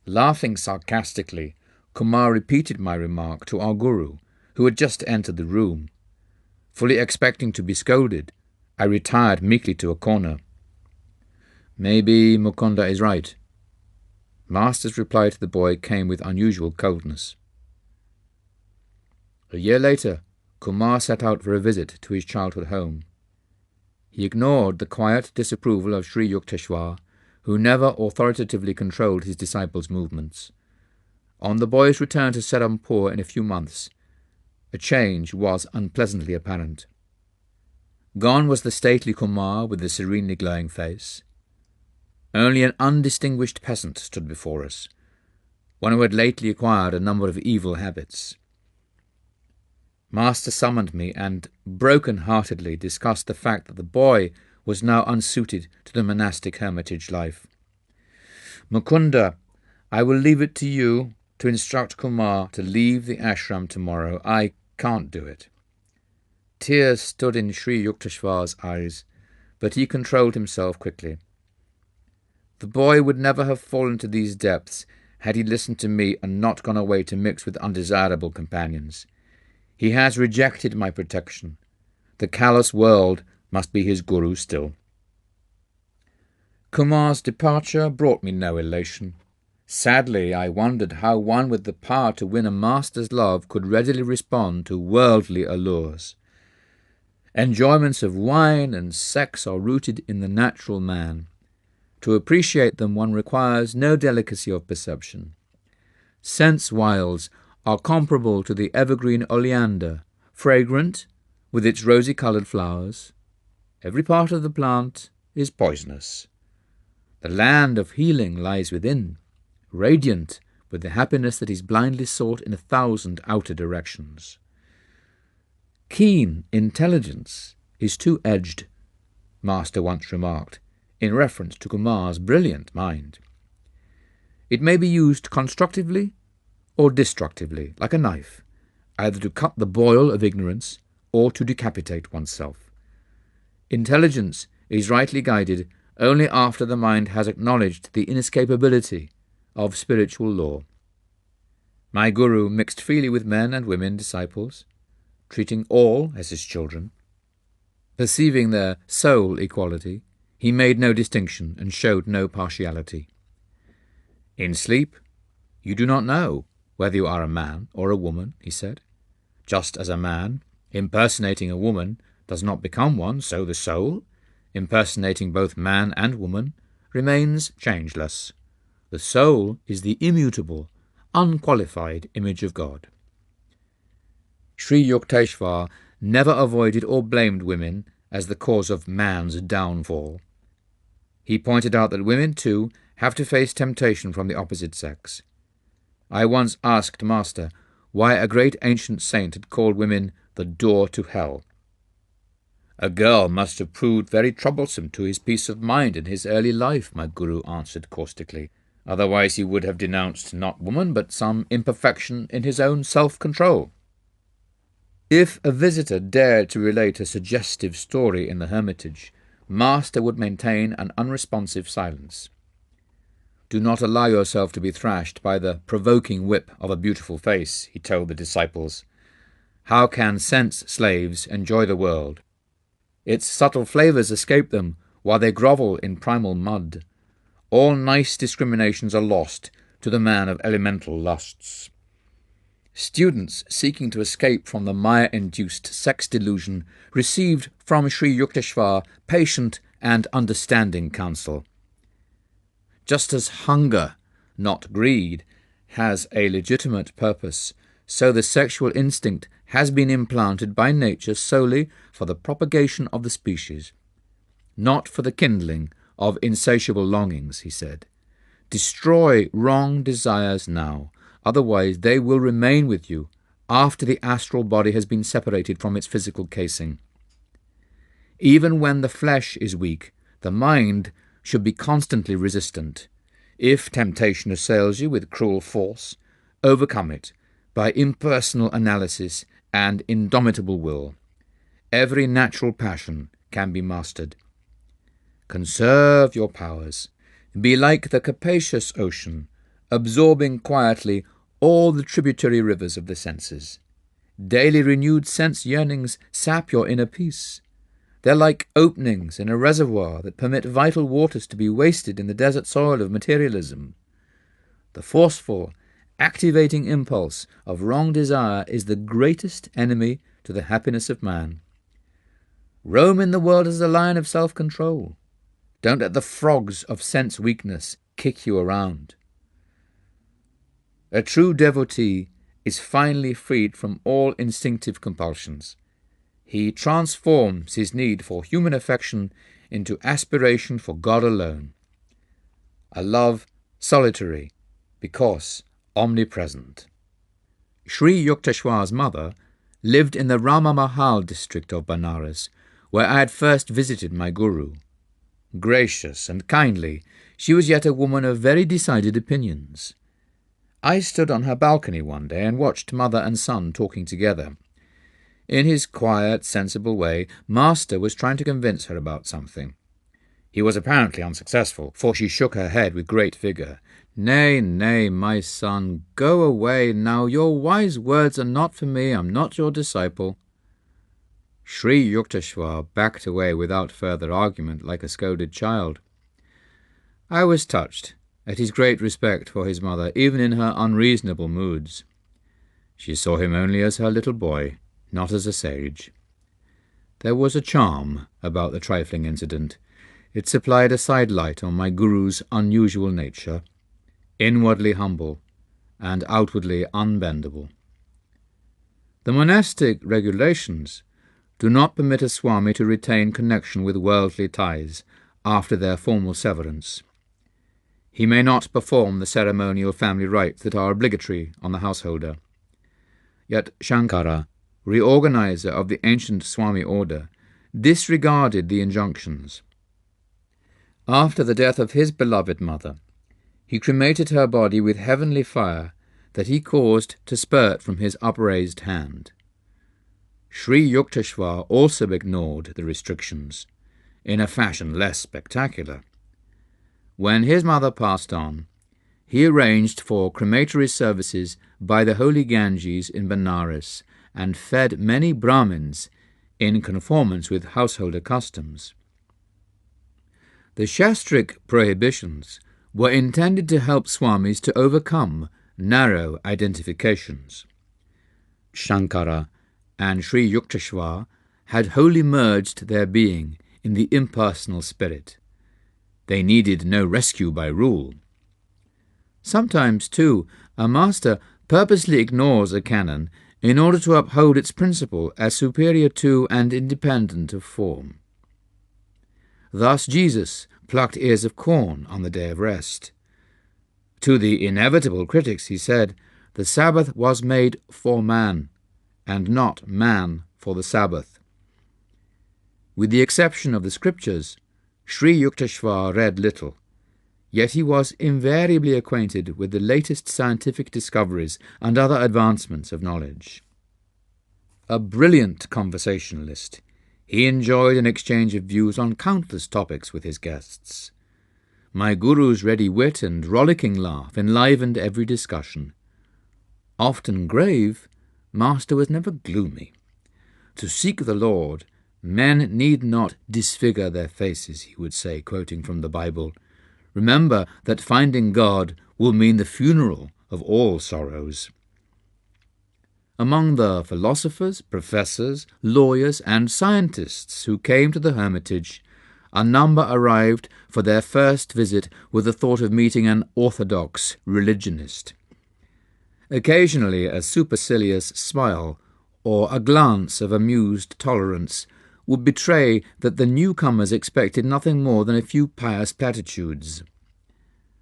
Laughing sarcastically, Kumar repeated my remark to our Guru, who had just entered the room. Fully expecting to be scolded, I retired meekly to a corner. "Maybe Mukunda is right." Master's reply to the boy came with unusual coldness. A year later, Kumar set out for a visit to his childhood home. He ignored the quiet disapproval of Sri Yukteswar, who never authoritatively controlled his disciples' movements. On the boy's return to Serampore in a few months, a change was unpleasantly apparent. Gone was the stately Kumar with the serenely glowing face. Only an undistinguished peasant stood before us, one who had lately acquired a number of evil habits. Master summoned me and broken-heartedly discussed the fact that the boy was now unsuited to the monastic hermitage life. "Mukunda, I will leave it to you to instruct Kumar to leave the ashram tomorrow. I can't do it." Tears stood in Sri Yukteswar's eyes, but he controlled himself quickly. The boy would never have fallen to these depths had he listened to me and not gone away to mix with undesirable companions. He has rejected my protection. The callous world must be his guru still. Kumar's departure brought me no elation. Sadly, I wondered how one with the power to win a master's love could readily respond to worldly allures. Enjoyments of wine and sex are rooted in the natural man. To appreciate them one requires no delicacy of perception. Sense wiles are comparable to the evergreen oleander, fragrant, with its rosy-coloured flowers. Every part of the plant is poisonous. The land of healing lies within, radiant with the happiness that is blindly sought in 1,000 outer directions. Keen intelligence is two-edged, Master once remarked, in reference to Kumar's brilliant mind. It may be used constructively or destructively, like a knife, either to cut the boil of ignorance or to decapitate oneself. Intelligence is rightly guided only after the mind has acknowledged the inescapability of spiritual law. My Guru mixed freely with men and women disciples, treating all as his children. Perceiving their soul equality, he made no distinction and showed no partiality. In sleep, you do not know whether you are a man or a woman, he said. Just as a man, impersonating a woman, does not become one, so the soul, impersonating both man and woman, remains changeless. The soul is the immutable, unqualified image of God. Sri Yukteswar never avoided or blamed women as the cause of man's downfall. He pointed out that women, too, have to face temptation from the opposite sex. I once asked Master why a great ancient saint had called women the door to hell. A girl must have proved very troublesome to his peace of mind in his early life, my Guru answered caustically. Otherwise he would have denounced not woman, but some imperfection in his own self-control. If a visitor dared to relate a suggestive story in the hermitage, Master would maintain an unresponsive silence. Do not allow yourself to be thrashed by the provoking whip of a beautiful face, he told the disciples. How can sense-slaves enjoy the world? Its subtle flavours escape them while they grovel in primal mud. All nice discriminations are lost to the man of elemental lusts. Students seeking to escape from the Maya-induced sex delusion received from Sri Yukteswar patient and understanding counsel. Just as hunger, not greed, has a legitimate purpose, so the sexual instinct has been implanted by nature solely for the propagation of the species, not for the kindling of insatiable longings, he said. Destroy wrong desires now, otherwise they will remain with you after the astral body has been separated from its physical casing. Even when the flesh is weak, the mind should be constantly resistant. If temptation assails you with cruel force, overcome it by impersonal analysis and indomitable will. Every natural passion can be mastered. Conserve your powers. Be like the capacious ocean, absorbing quietly all the tributary rivers of the senses. Daily renewed sense yearnings sap your inner peace. They're like openings in a reservoir that permit vital waters to be wasted in the desert soil of materialism. The forceful, activating impulse of wrong desire is the greatest enemy to the happiness of man. Roam in the world as a lion of self-control. Don't let the frogs of sense weakness kick you around. A true devotee is finally freed from all instinctive compulsions. He transforms his need for human affection into aspiration for God alone. A love solitary because omnipresent. Sri Yukteswar's mother lived in the Rama Mahal district of Banaras, where I had first visited my Guru. Gracious and kindly, she was yet a woman of very decided opinions. I stood on her balcony one day and watched mother and son talking together. In his quiet, sensible way, Master was trying to convince her about something. He was apparently unsuccessful, for she shook her head with great vigour. Nay, nay, my son, go away now. Your wise words are not for me. I'm not your disciple. Sri Yukteswar backed away without further argument, like a scolded child. I was touched at his great respect for his mother, even in her unreasonable moods. She saw him only as her little boy, not as a sage. There was a charm about the trifling incident. It supplied a sidelight on my Guru's unusual nature, inwardly humble and outwardly unbendable. The monastic regulations do not permit a Swami to retain connection with worldly ties after their formal severance. He may not perform the ceremonial family rites that are obligatory on the householder. Yet Shankara, reorganizer of the ancient Swami order, disregarded the injunctions. After the death of his beloved mother, he cremated her body with heavenly fire that he caused to spurt from his upraised hand. Sri Yukteswar also ignored the restrictions, in a fashion less spectacular. When his mother passed on, he arranged for crematory services by the holy Ganges in Benares and fed many Brahmins in conformance with householder customs. The Shastric prohibitions were intended to help Swamis to overcome narrow identifications. Shankara and Sri Yukteswar had wholly merged their being in the impersonal spirit. They needed no rescue by rule. Sometimes, too, a master purposely ignores a canon in order to uphold its principle as superior to and independent of form. Thus Jesus plucked ears of corn on the day of rest. To the inevitable critics he said, the Sabbath was made for man, and not man for the Sabbath. With the exception of the scriptures, Sri Yukteswar read little, yet he was invariably acquainted with the latest scientific discoveries and other advancements of knowledge. A brilliant conversationalist, he enjoyed an exchange of views on countless topics with his guests. My guru's ready wit and rollicking laugh enlivened every discussion. Often grave, Master was never gloomy. To seek the Lord, men need not disfigure their faces, he would say, quoting from the Bible. Remember that finding God will mean the funeral of all sorrows. Among the philosophers, professors, lawyers, and scientists who came to the hermitage, a number arrived for their first visit with the thought of meeting an orthodox religionist. Occasionally a supercilious smile or a glance of amused tolerance would betray that the newcomers expected nothing more than a few pious platitudes.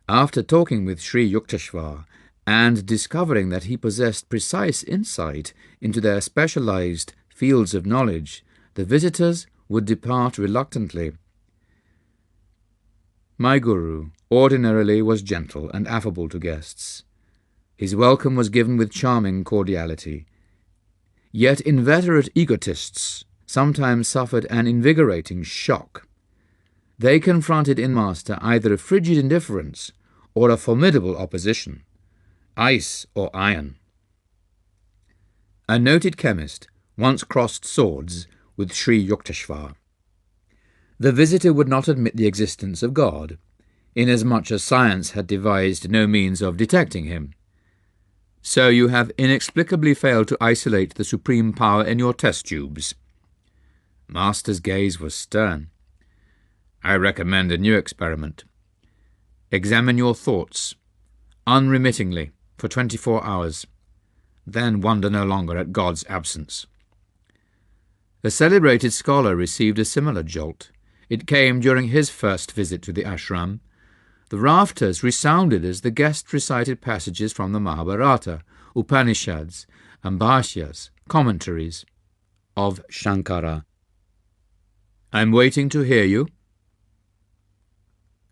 After talking with Sri Yukteswar and discovering that he possessed precise insight into their specialized fields of knowledge, the visitors would depart reluctantly. My guru ordinarily was gentle and affable to guests. His welcome was given with charming cordiality. Yet inveterate egotists sometimes suffered an invigorating shock. They confronted in Master either a frigid indifference or a formidable opposition, ice or iron. A noted chemist once crossed swords with Sri Yukteswar. The visitor would not admit the existence of God, inasmuch as science had devised no means of detecting him. So you have inexplicably failed to isolate the supreme power in your test tubes. Master's gaze was stern. I recommend a new experiment. Examine your thoughts, unremittingly, for 24 hours. Then wonder no longer at God's absence. A celebrated scholar received a similar jolt. It came during his first visit to the ashram. The rafters resounded as the guest recited passages from the Mahabharata, Upanishads, and Bhashyas, commentaries of Shankara. I'm waiting to hear you.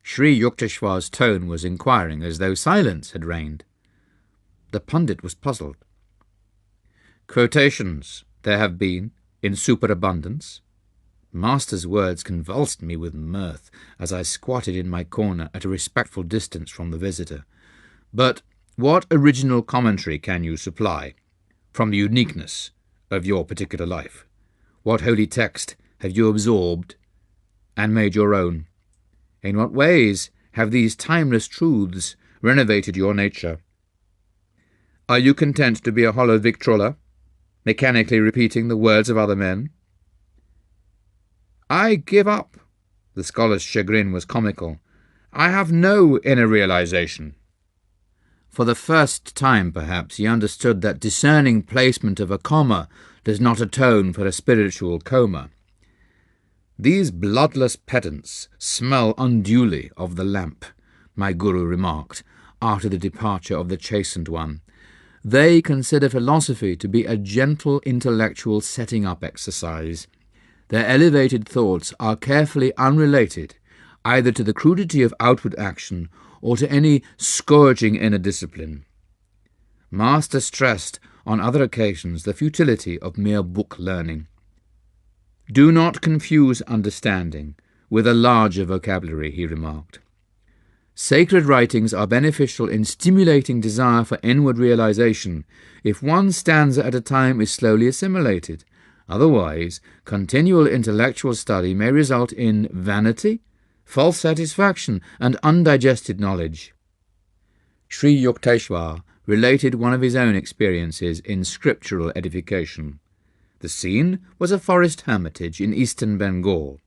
Sri Yukteswar's tone was inquiring, as though silence had reigned. The pundit was puzzled. Quotations there have been, in superabundance. Master's words convulsed me with mirth as I squatted in my corner at a respectful distance from the visitor. But what original commentary can you supply from the uniqueness of your particular life? What holy text have you absorbed and made your own? In what ways have these timeless truths renovated your nature? Are you content to be a hollow victrola, mechanically repeating the words of other men? I give up. The scholar's chagrin was comical. I have no inner realization. For the first time, perhaps, he understood that discerning placement of a comma does not atone for a spiritual coma. These bloodless pedants smell unduly of the lamp, my guru remarked, after the departure of the chastened one. They consider philosophy to be a gentle intellectual setting-up exercise. Their elevated thoughts are carefully unrelated either to the crudity of outward action or to any scourging inner discipline. Master stressed on other occasions the futility of mere book learning. Do not confuse understanding with a larger vocabulary, he remarked. Sacred writings are beneficial in stimulating desire for inward realization if one stanza at a time is slowly assimilated. Otherwise, continual intellectual study may result in vanity, false satisfaction, and undigested knowledge. Sri Yukteswar related one of his own experiences in scriptural edification. The scene was a forest hermitage in eastern Bengal,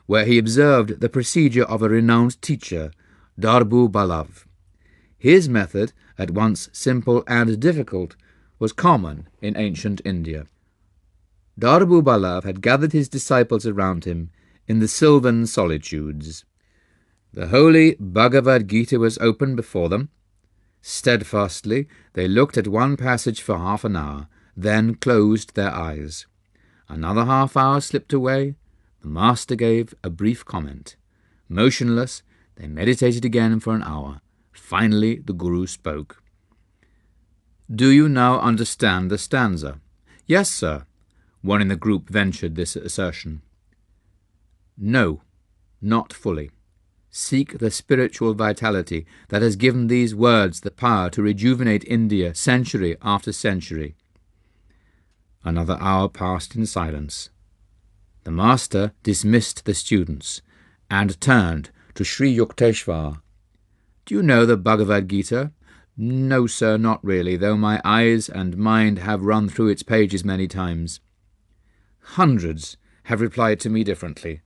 where he observed the procedure of a renowned teacher, Darbu Balav. His method, at once simple and difficult, was common in ancient India. Darbu Balav had gathered his disciples around him in the sylvan solitudes. The holy Bhagavad Gita was open before them, Steadfastly they looked at one passage for half an hour, then closed their eyes. Another half-hour slipped away. The master gave a brief comment. Motionless, they meditated again for an hour. Finally the Guru spoke. "Do you now understand the stanza?" "Yes, sir." One in the group ventured this assertion. "No, not fully. Seek the spiritual vitality that has given these words the power to rejuvenate India century after century." Another hour passed in silence. The master dismissed the students and turned to Sri Yukteswar. "Do you know the Bhagavad Gita?" "No, sir, not really, though my eyes and mind have run through its pages many times." "Hundreds have replied to me differently."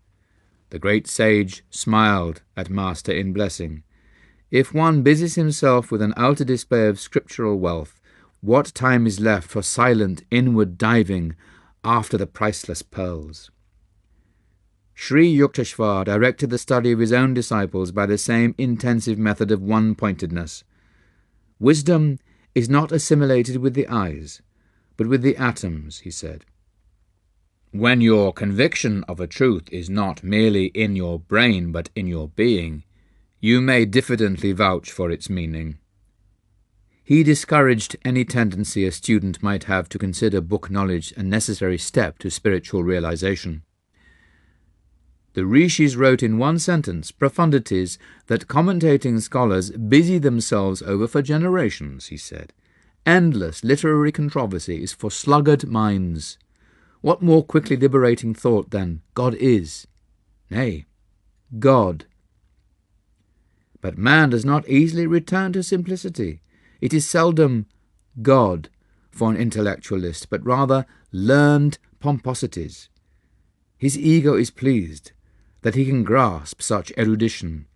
The great sage smiled at Master in blessing. "If one busies himself with an outer display of scriptural wealth, what time is left for silent inward diving after the priceless pearls?" Sri Yukteswar directed the study of his own disciples by the same intensive method of one-pointedness. "Wisdom is not assimilated with the eyes, but with the atoms," he said. "When your conviction of a truth is not merely in your brain but in your being, you may diffidently vouch for its meaning." He discouraged any tendency a student might have to consider book knowledge a necessary step to spiritual realization. The rishis wrote in one sentence profundities that commentating scholars busy themselves over for generations, he said. Endless literary controversy is for sluggard minds. What more quickly liberating thought than God is? Nay, God. But man does not easily return to simplicity. It is seldom God for an intellectualist, but rather learned pomposities. His ego is pleased that he can grasp such erudition.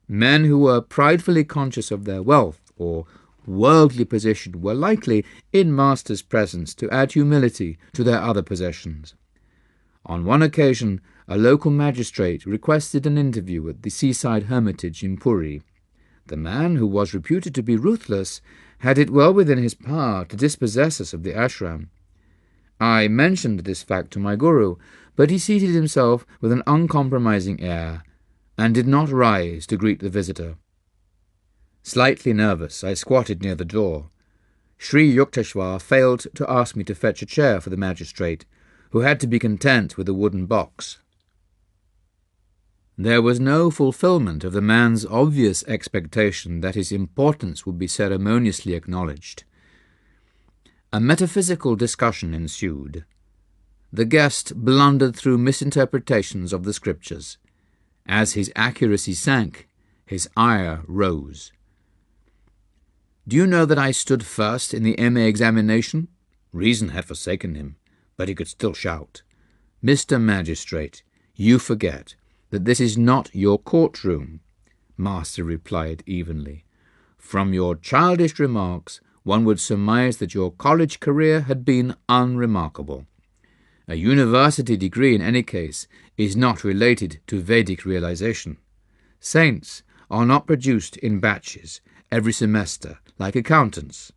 Men who were pridefully conscious of their wealth or worldly position were likely, in Master's presence, to add humility to their other possessions. On one occasion, a local magistrate requested an interview at the seaside hermitage in Puri. The man, who was reputed to be ruthless, had it well within his power to dispossess us of the ashram. I mentioned this fact to my guru, but he seated himself with an uncompromising air and did not rise to greet the visitor. Slightly nervous, I squatted near the door. Sri Yukteswar failed to ask me to fetch a chair for the magistrate, who had to be content with a wooden box. There was no fulfillment of the man's obvious expectation that his importance would be ceremoniously acknowledged. A metaphysical discussion ensued. The guest blundered through misinterpretations of the scriptures. As his accuracy sank, his ire rose. "Do you know that I stood first in the MA examination?" Reason had forsaken him, but he could still shout. "Mr. Magistrate, you forget that this is not your courtroom," Master replied evenly. "From your childish remarks, one would surmise that your college career had been unremarkable. A university degree, in any case, is not related to Vedic realization. Saints are not produced in batches every semester like accountants."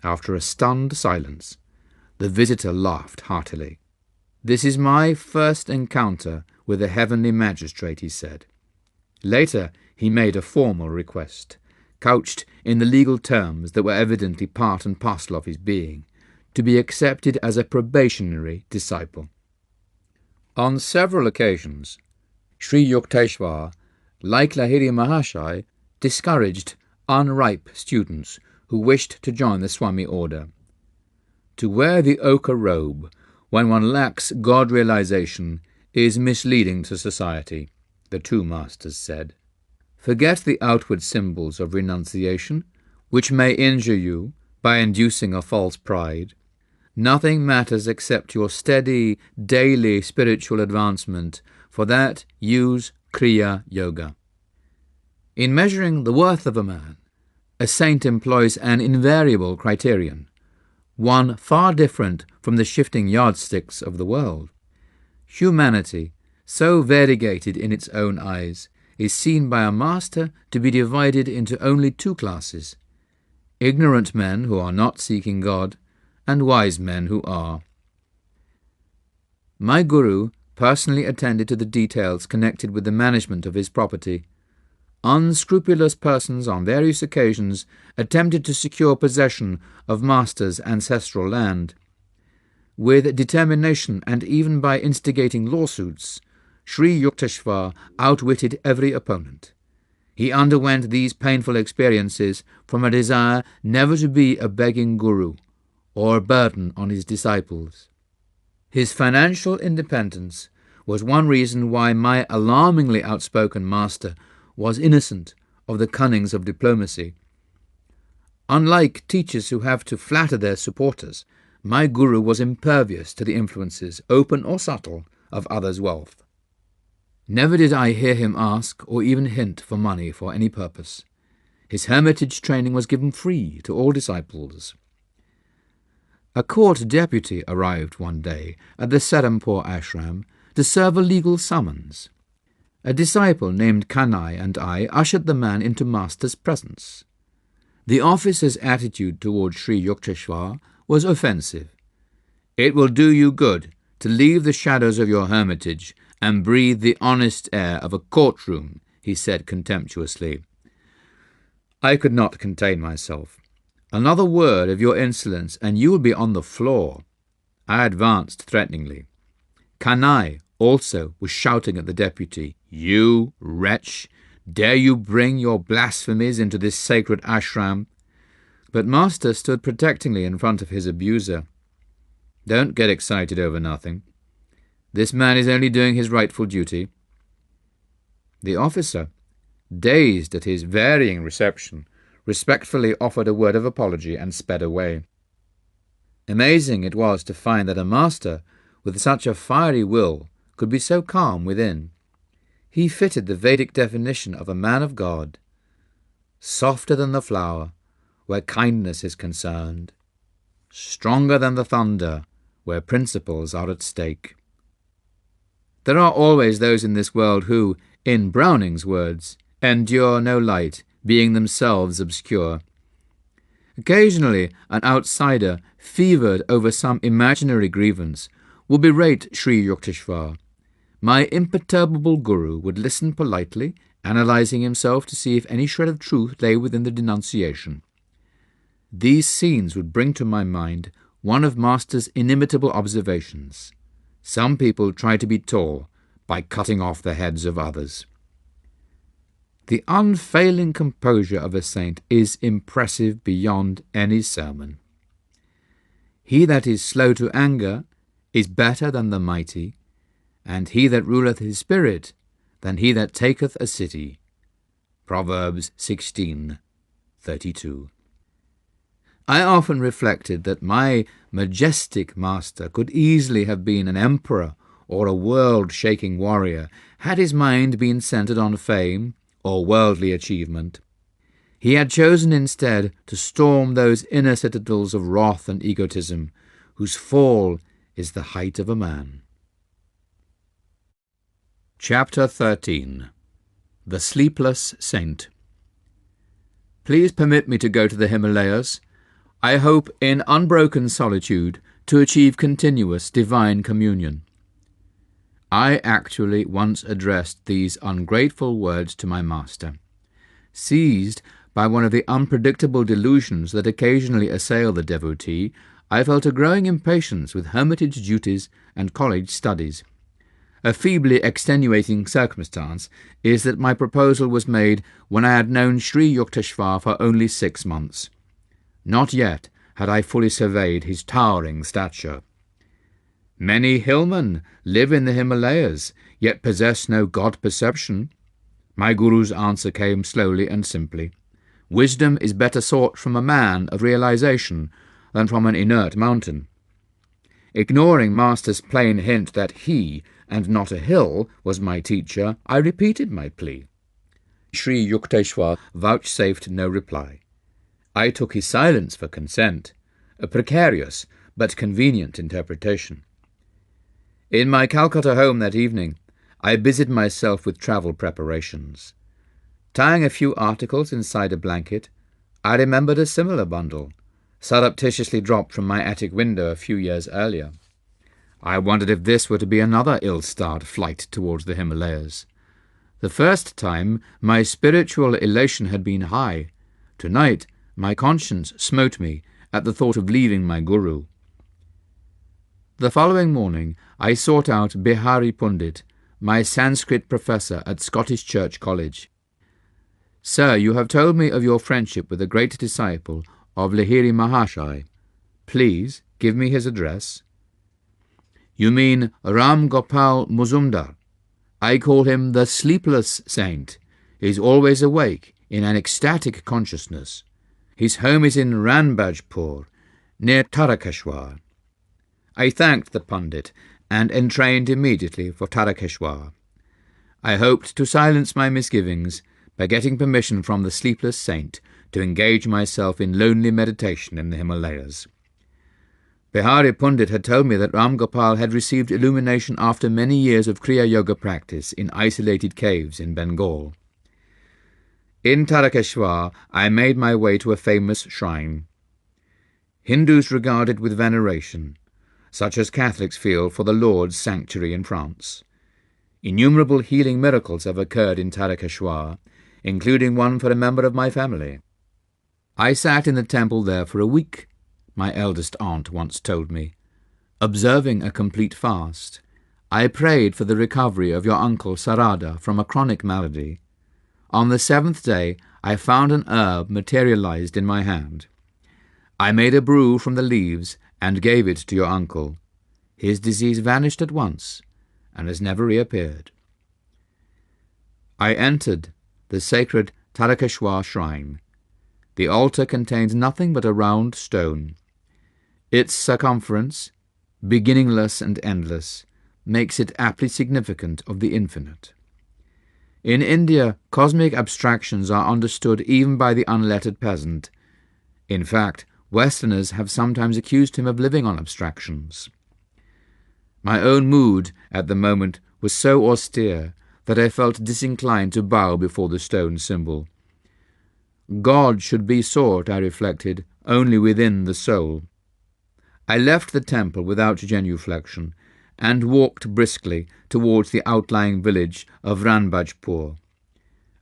After a stunned silence, the visitor laughed heartily. "This is my first encounter with a heavenly magistrate," he said. Later he made a formal request, couched in the legal terms that were evidently part and parcel of his being, to be accepted as a probationary disciple. On several occasions, Sri Yukteswar, like Lahiri Mahashai, discouraged unripe students who wished to join the Swami order. To wear the ochre robe when one lacks God realization is misleading to society, the two masters said. Forget the outward symbols of renunciation, which may injure you by inducing a false pride. Nothing matters except your steady, daily spiritual advancement. For that, use Kriya Yoga. In measuring the worth of a man, a saint employs an invariable criterion, one far different from the shifting yardsticks of the world. Humanity, so variegated in its own eyes, is seen by a master to be divided into only two classes: ignorant men who are not seeking God, and wise men who are. My guru personally attended to the details connected with the management of his property. Unscrupulous persons on various occasions attempted to secure possession of master's ancestral land. With determination and even by instigating lawsuits, Sri Yukteswar outwitted every opponent. He underwent these painful experiences from a desire never to be a begging guru or a burden on his disciples. His financial independence was one reason why my alarmingly outspoken master was innocent of the cunnings of diplomacy. Unlike teachers who have to flatter their supporters, my guru was impervious to the influences, open or subtle, of others' wealth. Never did I hear him ask or even hint for money for any purpose. His hermitage training was given free to all disciples. A court deputy arrived one day at the Serampore ashram to serve a legal summons. A disciple named Kanai and I ushered the man into master's presence. The officer's attitude toward Sri Yukteswar was offensive. "It will do you good to leave the shadows of your hermitage and breathe the honest air of a courtroom," he said contemptuously. I could not contain myself. "Another word of your insolence and you will be on the floor." I advanced threateningly. Kanai also was shouting at the deputy, "You wretch! Dare you bring your blasphemies into this sacred ashram?" But master stood protectingly in front of his abuser. "Don't get excited over nothing. This man is only doing his rightful duty." The officer, dazed at his varying reception, respectfully offered a word of apology and sped away. Amazing it was to find that a master with such a fiery will could be so calm within. He fitted the Vedic definition of a man of God: softer than the flower where kindness is concerned, stronger than the thunder where principles are at stake. There are always those in this world who, in Browning's words, endure no light, being themselves obscure. Occasionally an outsider, fevered over some imaginary grievance, will berate Sri Yukteswar. My imperturbable guru would listen politely, analysing himself to see if any shred of truth lay within the denunciation. These scenes would bring to my mind one of master's inimitable observations: some people try to be tall by cutting off the heads of others. The unfailing composure of a saint is impressive beyond any sermon. He that is slow to anger is better than the mighty, and he that ruleth his spirit than he that taketh a city. Proverbs 16:32. I often reflected that my majestic master could easily have been an emperor or a world-shaking warrior had his mind been centred on fame or worldly achievement. He had chosen instead to storm those inner citadels of wrath and egotism, whose fall is the height of a man. Chapter 13. The Sleepless Saint. Please permit me to go to the Himalayas. I hope in unbroken solitude to achieve continuous divine communion. I actually once addressed these ungrateful words to my master. Seized by one of the unpredictable delusions that occasionally assail the devotee, I felt a growing impatience with hermitage duties and college studies. A feebly extenuating circumstance is that my proposal was made when I had known Sri Yukteswar for only 6 months. Not yet had I fully surveyed his towering stature. Many hillmen live in the Himalayas, yet possess no God-perception. My guru's answer came slowly and simply. Wisdom is better sought from a man of realization than from an inert mountain. Ignoring master's plain hint that he, and not a hill, was my teacher, I repeated my plea. Sri Yukteswar vouchsafed no reply. I took his silence for consent, a precarious but convenient interpretation. In my Calcutta home that evening, I busied myself with travel preparations. Tying a few articles inside a blanket, I remembered a similar bundle, surreptitiously dropped from my attic window a few years earlier. I wondered if this were to be another ill-starred flight towards the Himalayas. The first time, my spiritual elation had been high. Tonight, my conscience smote me at the thought of leaving my guru. The following morning, I sought out Bihari Pundit, my Sanskrit professor at Scottish Church College. "Sir, you have told me of your friendship with a great disciple of Lahiri Mahashai. Please give me his address." "You mean Ram Gopal Muzumdar. I call him the sleepless saint. He's always awake, in an ecstatic consciousness. His home is in Ranbajpur, near Tarakeshwar." I thanked the pundit and entrained immediately for Tarakeshwar. I hoped to silence my misgivings by getting permission from the sleepless saint to engage myself in lonely meditation in the Himalayas. Bihari Pundit had told me that Ram Gopal had received illumination after many years of Kriya Yoga practice in isolated caves in Bengal. In Tarakeshwar, I made my way to a famous shrine. Hindus regard it with veneration, such as Catholics feel for the Lord's sanctuary in France. Innumerable healing miracles have occurred in Tarakeshwar, including one for a member of my family. I sat in the temple there for a week, my eldest aunt once told me, observing a complete fast. I prayed for the recovery of your uncle Sarada from a chronic malady. On the 7th day, I found an herb materialized in my hand. I made a brew from the leaves and gave it to your uncle. His disease vanished at once and has never reappeared. I entered the sacred Tarakeshwar shrine. The altar contains nothing but a round stone. Its circumference, beginningless and endless, makes it aptly significant of the infinite. In India, cosmic abstractions are understood even by the unlettered peasant. In fact, Westerners have sometimes accused him of living on abstractions. My own mood at the moment was so austere that I felt disinclined to bow before the stone symbol. God should be sought, I reflected, only within the soul. I left the temple without genuflection and walked briskly towards the outlying village of Ranbajpur.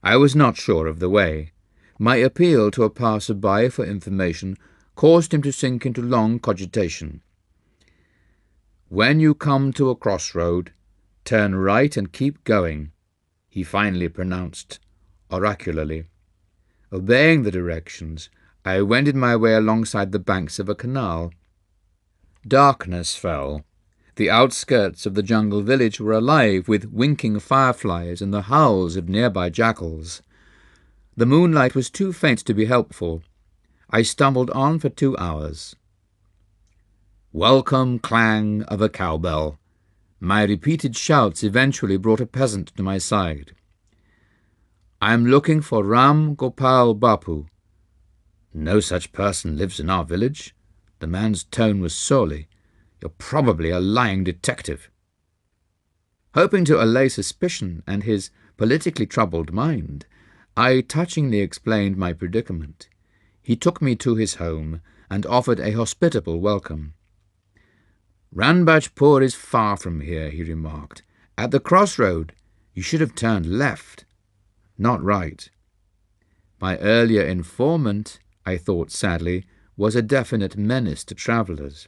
I was not sure of the way. My appeal to a passer-by for information caused him to sink into long cogitation. "When you come to a crossroad, turn right and keep going," he finally pronounced oracularly. Obeying the directions, I wended my way alongside the banks of a canal. Darkness fell. The outskirts of the jungle village were alive with winking fireflies and the howls of nearby jackals. The moonlight was too faint to be helpful. I stumbled on for 2 hours. Welcome clang of a cowbell. My repeated shouts eventually brought a peasant to my side. "I am looking for Ram Gopal Bapu." "No such person lives in our village." The man's tone was surly. "You're probably a lying detective." Hoping to allay suspicion and his politically troubled mind, I touchingly explained my predicament. He took me to his home and offered a hospitable welcome. "Ranbajpur is far from here," he remarked. "At the crossroad, you should have turned left, not right." My earlier informant, I thought sadly, was a definite menace to travellers.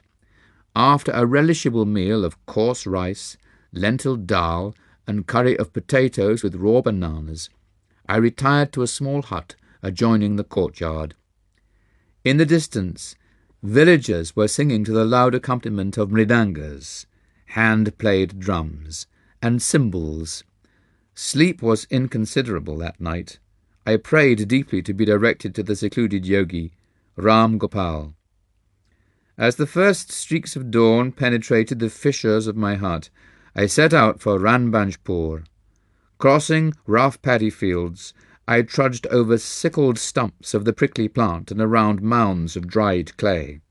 After a relishable meal of coarse rice, lentil dal, and curry of potatoes with raw bananas, I retired to a small hut adjoining the courtyard. In the distance, villagers were singing to the loud accompaniment of mridangas, hand-played drums, and cymbals. Sleep was inconsiderable that night. I prayed deeply to be directed to the secluded yogi, Ram Gopal. As the first streaks of dawn penetrated the fissures of my hut, I set out for Ranbajpur. Crossing rough paddy fields, I trudged over sickled stumps of the prickly plant and around mounds of dried clay.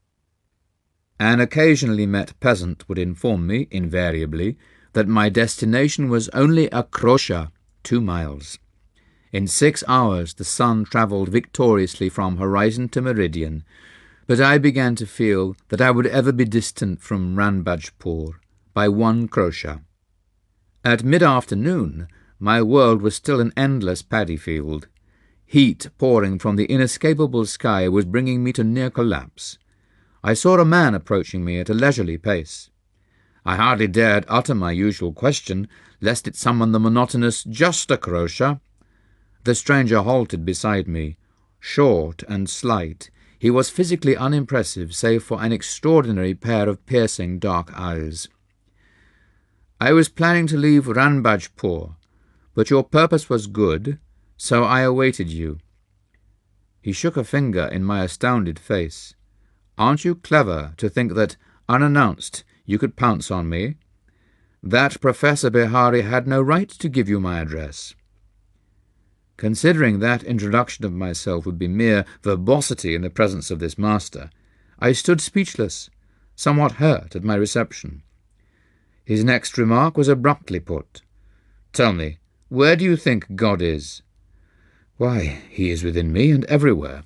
An occasionally met peasant would inform me, invariably, that my destination was only a krosha, 2 miles. In 6 hours the sun travelled victoriously from horizon to meridian, but I began to feel that I would ever be distant from Ranbajpur by 1 krosha. At mid-afternoon my world was still an endless paddy field. Heat pouring from the inescapable sky was bringing me to near collapse. I saw a man approaching me at a leisurely pace. I hardly dared utter my usual question, lest it summon the monotonous "just a krosha." The stranger halted beside me. Short and slight, he was physically unimpressive save for an extraordinary pair of piercing dark eyes. "I was planning to leave Ranbajpur, but your purpose was good, so I awaited you." He shook a finger in my astounded face. "Aren't you clever to think that, unannounced, you could pounce on me? That Professor Bihari had no right to give you my address." Considering that introduction of myself would be mere verbosity in the presence of this master, I stood speechless, somewhat hurt at my reception. His next remark was abruptly put. "Tell me, where do you think God is?" "Why, he is within me and everywhere."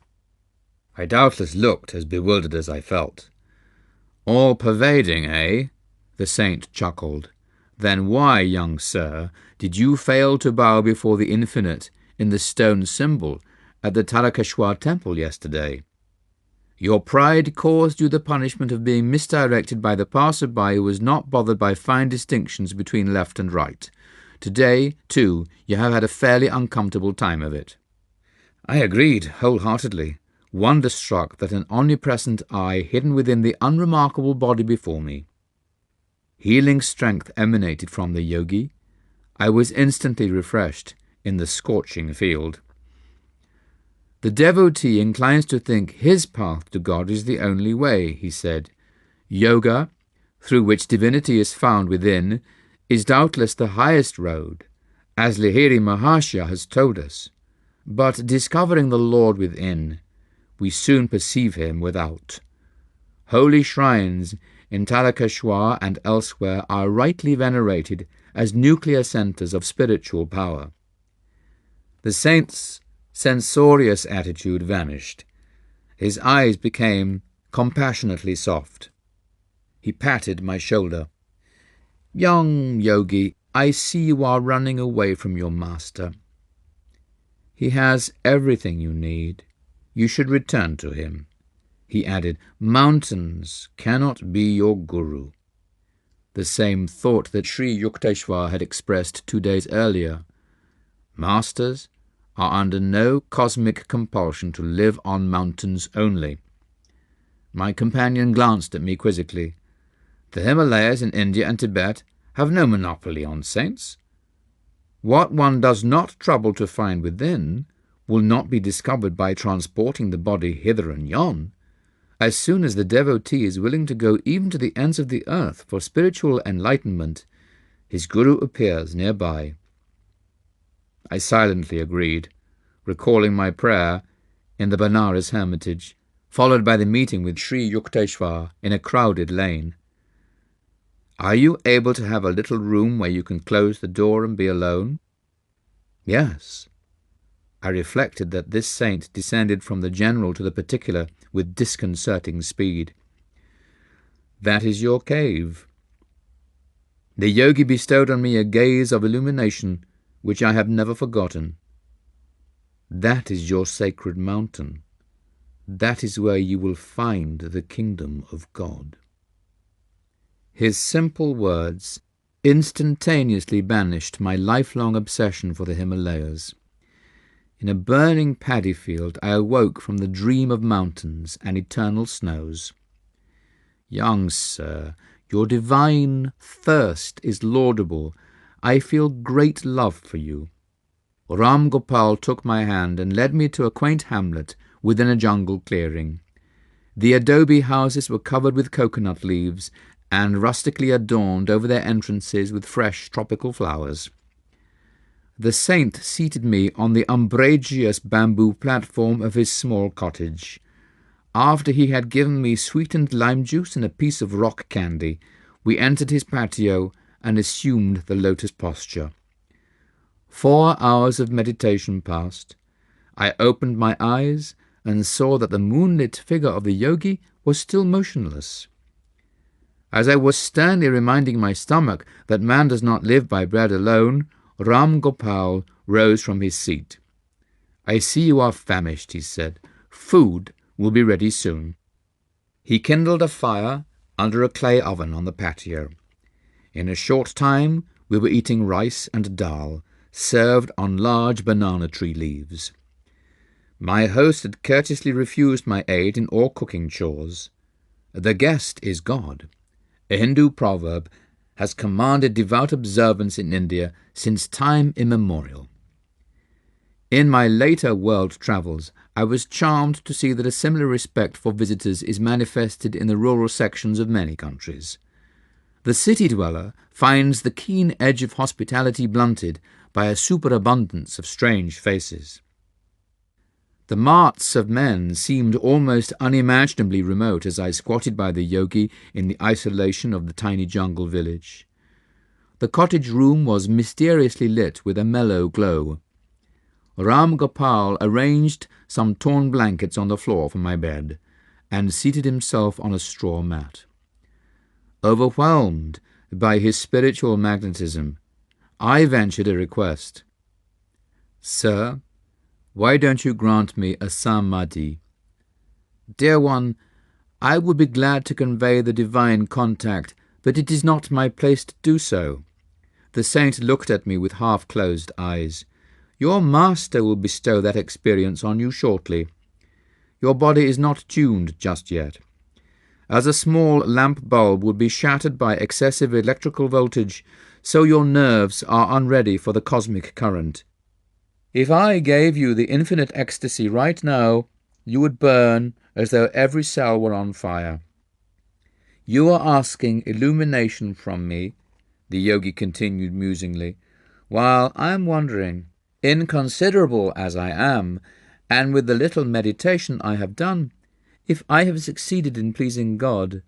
I doubtless looked as bewildered as I felt. "All-pervading, eh?" the saint chuckled. "Then why, young sir, did you fail to bow before the infinite in the stone symbol at the Tarakeshwar temple yesterday? Your pride caused you the punishment of being misdirected by the passer-by who was not bothered by fine distinctions between left and right. Today, too, you have had a fairly uncomfortable time of it." I agreed wholeheartedly, wonder-struck that an omnipresent eye hidden within the unremarkable body before me. Healing strength emanated from the yogi. I was instantly refreshed in the scorching field. "The devotee inclines to think his path to God is the only way," he said. "Yoga, through which divinity is found within, is doubtless the highest road, as Lahiri Mahashya has told us. But discovering the Lord within, we soon perceive him without. Holy shrines in Tarakeshwar and elsewhere are rightly venerated as nuclear centres of spiritual power." The saint's censorious attitude vanished. His eyes became compassionately soft. He patted my shoulder. "Young yogi, I see you are running away from your master. He has everything you need. You should return to him." He added, "Mountains cannot be your guru." The same thought that Sri Yukteswar had expressed 2 days earlier. Masters are under no cosmic compulsion to live on mountains only. My companion glanced at me quizzically. "The Himalayas in India and Tibet have no monopoly on saints. What one does not trouble to find within will not be discovered by transporting the body hither and yon. As soon as the devotee is willing to go even to the ends of the earth for spiritual enlightenment, his guru appears nearby." I silently agreed, recalling my prayer in the Benares hermitage, followed by the meeting with Sri Yukteswar in a crowded lane. "Are you able to have a little room where you can close the door and be alone?" "Yes." I reflected that this saint descended from the general to the particular with disconcerting speed. "That is your cave." The yogi bestowed on me a gaze of illumination which I have never forgotten. "That is your sacred mountain. That is where you will find the kingdom of God." His simple words instantaneously banished my lifelong obsession for the Himalayas. In a burning paddy field I awoke from the dream of mountains and eternal snows. "Young sir, your divine thirst is laudable. I feel great love for you." Ram Gopal took my hand and led me to a quaint hamlet within a jungle clearing. The adobe houses were covered with coconut leaves and rustically adorned over their entrances with fresh tropical flowers. The saint seated me on the umbrageous bamboo platform of his small cottage. After he had given me sweetened lime juice and a piece of rock candy, we entered his patio and assumed the lotus posture. 4 hours of meditation passed. I opened my eyes and saw that the moonlit figure of the yogi was still motionless. As I was sternly reminding my stomach that man does not live by bread alone, Ram Gopal rose from his seat. "I see you are famished," he said. "Food will be ready soon." He kindled a fire under a clay oven on the patio. In a short time we were eating rice and dal, served on large banana tree leaves. My host had courteously refused my aid in all cooking chores. "The guest is God," a Hindu proverb, has commanded devout observance in India since time immemorial. In my later world travels, I was charmed to see that a similar respect for visitors is manifested in the rural sections of many countries. The city dweller finds the keen edge of hospitality blunted by a superabundance of strange faces. The marts of men seemed almost unimaginably remote as I squatted by the yogi in the isolation of the tiny jungle village. The cottage room was mysteriously lit with a mellow glow. Ram Gopal arranged some torn blankets on the floor for my bed, and seated himself on a straw mat. Overwhelmed by his spiritual magnetism, I ventured a request. "Sir, why don't you grant me a samadhi?" "Dear one, I would be glad to convey the divine contact, but it is not my place to do so." The saint looked at me with half-closed eyes. "Your master will bestow that experience on you shortly. Your body is not tuned just yet. As a small lamp bulb would be shattered by excessive electrical voltage, so your nerves are unready for the cosmic current. If I gave you the infinite ecstasy right now, you would burn as though every cell were on fire. You are asking illumination from me," the yogi continued musingly, "while I am wondering, inconsiderable as I am, and with the little meditation I have done, if I have succeeded in pleasing God,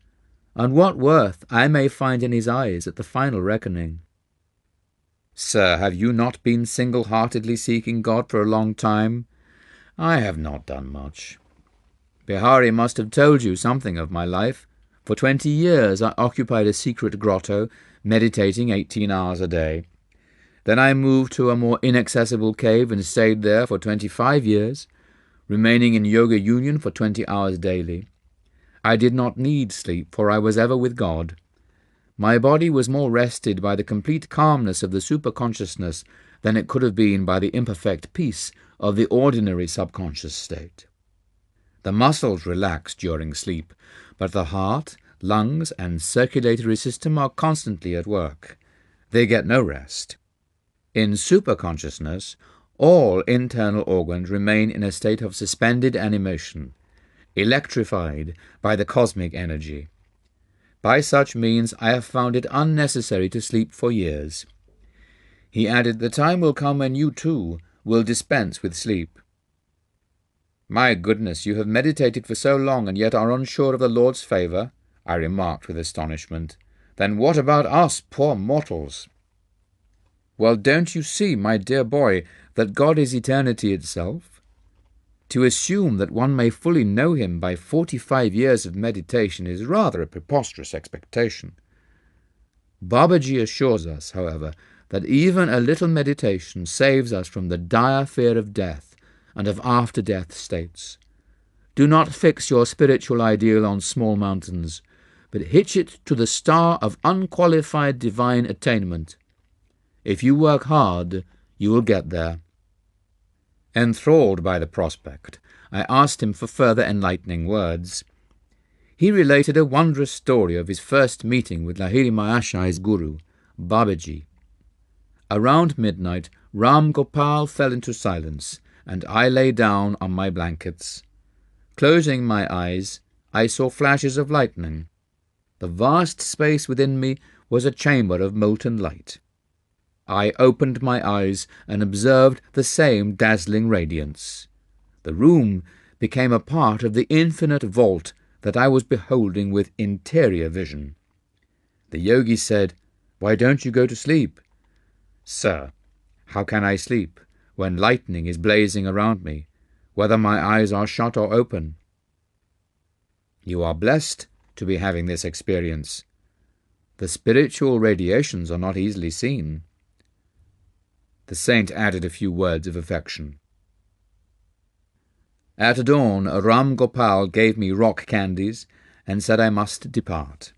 and what worth I may find in his eyes at the final reckoning." "Sir, have you not been single-heartedly seeking God for a long time?" "I have not done much. Bihari must have told you something of my life. For 20 years I occupied a secret grotto, meditating 18 hours a day. Then I moved to a more inaccessible cave and stayed there for 25 years, remaining in yoga union for 20 hours daily. I did not need sleep, for I was ever with God. My body was more rested by the complete calmness of the superconsciousness than it could have been by the imperfect peace of the ordinary subconscious state. The muscles relax during sleep, but the heart, lungs, and circulatory system are constantly at work. They get no rest. In superconsciousness, all internal organs remain in a state of suspended animation, electrified by the cosmic energy. By such means I have found it unnecessary to sleep for years." He added, "The time will come when you, too, will dispense with sleep." "My goodness, you have meditated for so long and yet are unsure of the Lord's favour," I remarked with astonishment. "Then what about us, poor mortals?" "Well, don't you see, my dear boy, that God is eternity itself? To assume that one may fully know him by 45 years of meditation is rather a preposterous expectation. Babaji assures us, however, that even a little meditation saves us from the dire fear of death and of after-death states. Do not fix your spiritual ideal on small mountains, but hitch it to the star of unqualified divine attainment. If you work hard, you will get there." Enthralled by the prospect, I asked him for further enlightening words. He related a wondrous story of his first meeting with Lahiri Mahashai's guru, Babaji. Around midnight, Ram Gopal fell into silence, and I lay down on my blankets. Closing my eyes, I saw flashes of lightning. The vast space within me was a chamber of molten light. I opened my eyes and observed the same dazzling radiance. The room became a part of the infinite vault that I was beholding with interior vision. The yogi said, Why don't you go to sleep?" "Sir, how can I sleep when lightning is blazing around me, whether my eyes are shut or open?" "You are blessed to be having this experience. The spiritual radiations are not easily seen." The saint added a few words of affection. At dawn, Ram Gopal gave me rock candies and said I must depart.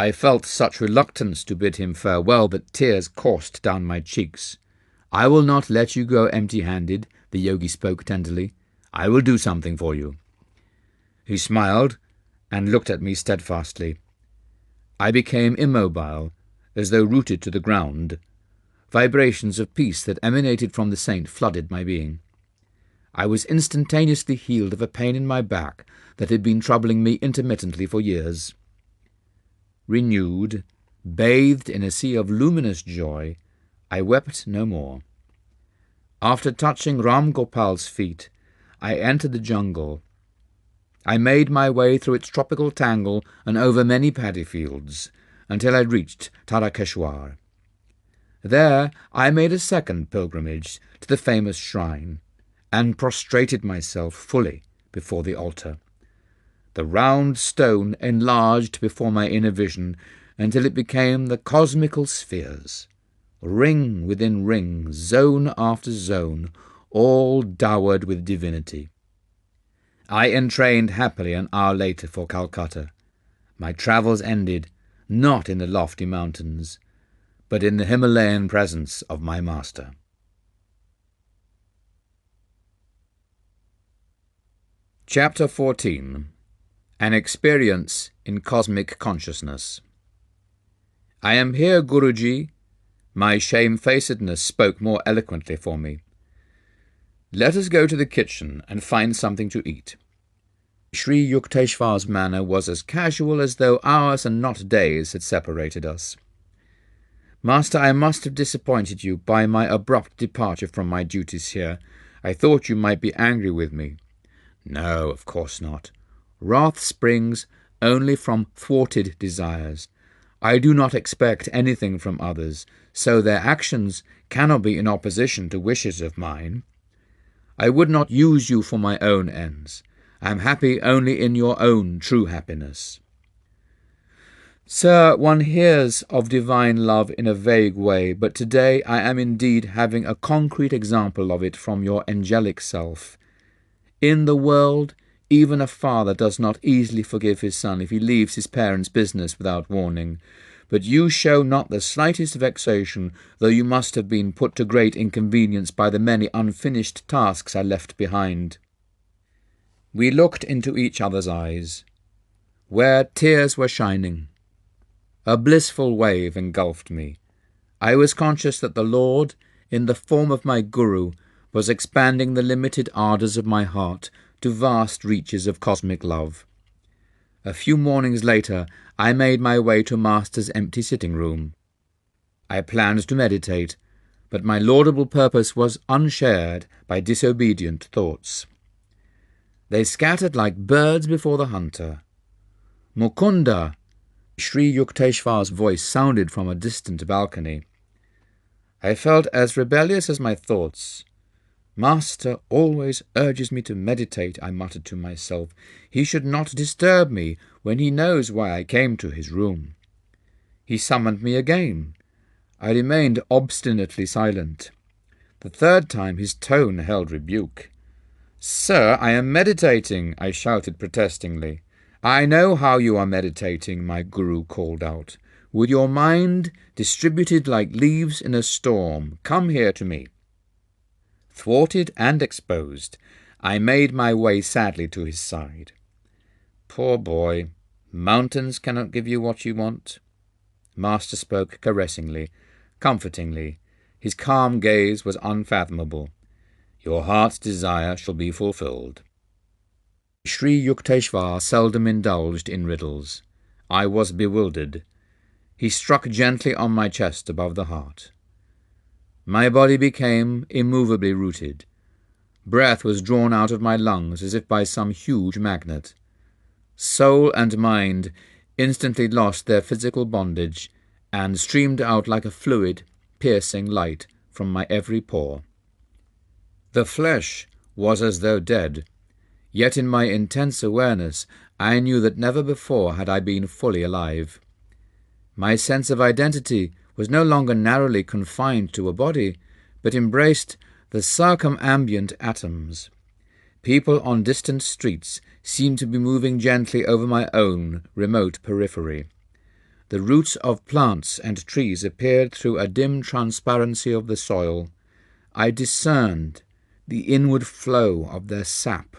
I felt such reluctance to bid him farewell that tears coursed down my cheeks. "I will not let you go empty-handed," the yogi spoke tenderly. "I will do something for you." He smiled and looked at me steadfastly. I became immobile, as though rooted to the ground. Vibrations of peace that emanated from the saint flooded my being. I was instantaneously healed of a pain in my back that had been troubling me intermittently for years. Renewed, bathed in a sea of luminous joy, I wept no more. After touching Ram Gopal's feet, I entered the jungle. I made my way through its tropical tangle and over many paddy fields, until I reached Tarakeshwar. There I made a second pilgrimage to the famous shrine, and prostrated myself fully before the altar. The round stone enlarged before my inner vision until it became the cosmical spheres, ring within ring, zone after zone, all dowered with divinity. I entrained happily an hour later for Calcutta. My travels ended not in the lofty mountains, but in the Himalayan presence of my master. Chapter 14. An Experience in Cosmic Consciousness. "I am here, Guruji." My shamefacedness spoke more eloquently for me. "Let us go to the kitchen and find something to eat." Sri Yukteswar's manner was as casual as though hours and not days had separated us. "Master, I must have disappointed you by my abrupt departure from my duties here. I thought you might be angry with me." "No, of course not. Wrath springs only from thwarted desires. I do not expect anything from others, so their actions cannot be in opposition to wishes of mine. I would not use you for my own ends. I am happy only in your own true happiness." "Sir, one hears of divine love in a vague way, but today I am indeed having a concrete example of it from your angelic self. In the world, even a father does not easily forgive his son if he leaves his parents' business without warning. But you show not the slightest vexation, though you must have been put to great inconvenience by the many unfinished tasks I left behind." We looked into each other's eyes, where tears were shining. A blissful wave engulfed me. I was conscious that the Lord, in the form of my Guru, was expanding the limited ardours of my heart to vast reaches of cosmic love. A few mornings later, I made my way to Master's empty sitting-room. I planned to meditate, but my laudable purpose was unshared by disobedient thoughts. They scattered like birds before the hunter. "Mukunda!" Sri Yukteswar's voice sounded from a distant balcony. I felt as rebellious as my thoughts. "Master always urges me to meditate," I muttered to myself. "He should not disturb me when he knows why I came to his room." He summoned me again. I remained obstinately silent. The third time his tone held rebuke. "Sir, I am meditating," I shouted protestingly. "I know how you are meditating," my Guru called out. "With your mind distributed like leaves in a storm. Come here to me." Thwarted and exposed, I made my way sadly to his side. "Poor boy, mountains cannot give you what you want." Master spoke caressingly, comfortingly. His calm gaze was unfathomable. "Your heart's desire shall be fulfilled." Sri Yukteswar seldom indulged in riddles. I was bewildered. He struck gently on my chest above the heart. My body became immovably rooted. Breath was drawn out of my lungs as if by some huge magnet. Soul and mind instantly lost their physical bondage and streamed out like a fluid, piercing light from my every pore. The flesh was as though dead, yet in my intense awareness I knew that never before had I been fully alive. My sense of identity was no longer narrowly confined to a body, but embraced the circumambient atoms. People on distant streets seemed to be moving gently over my own remote periphery. The roots of plants and trees appeared through a dim transparency of the soil. I discerned the inward flow of their sap.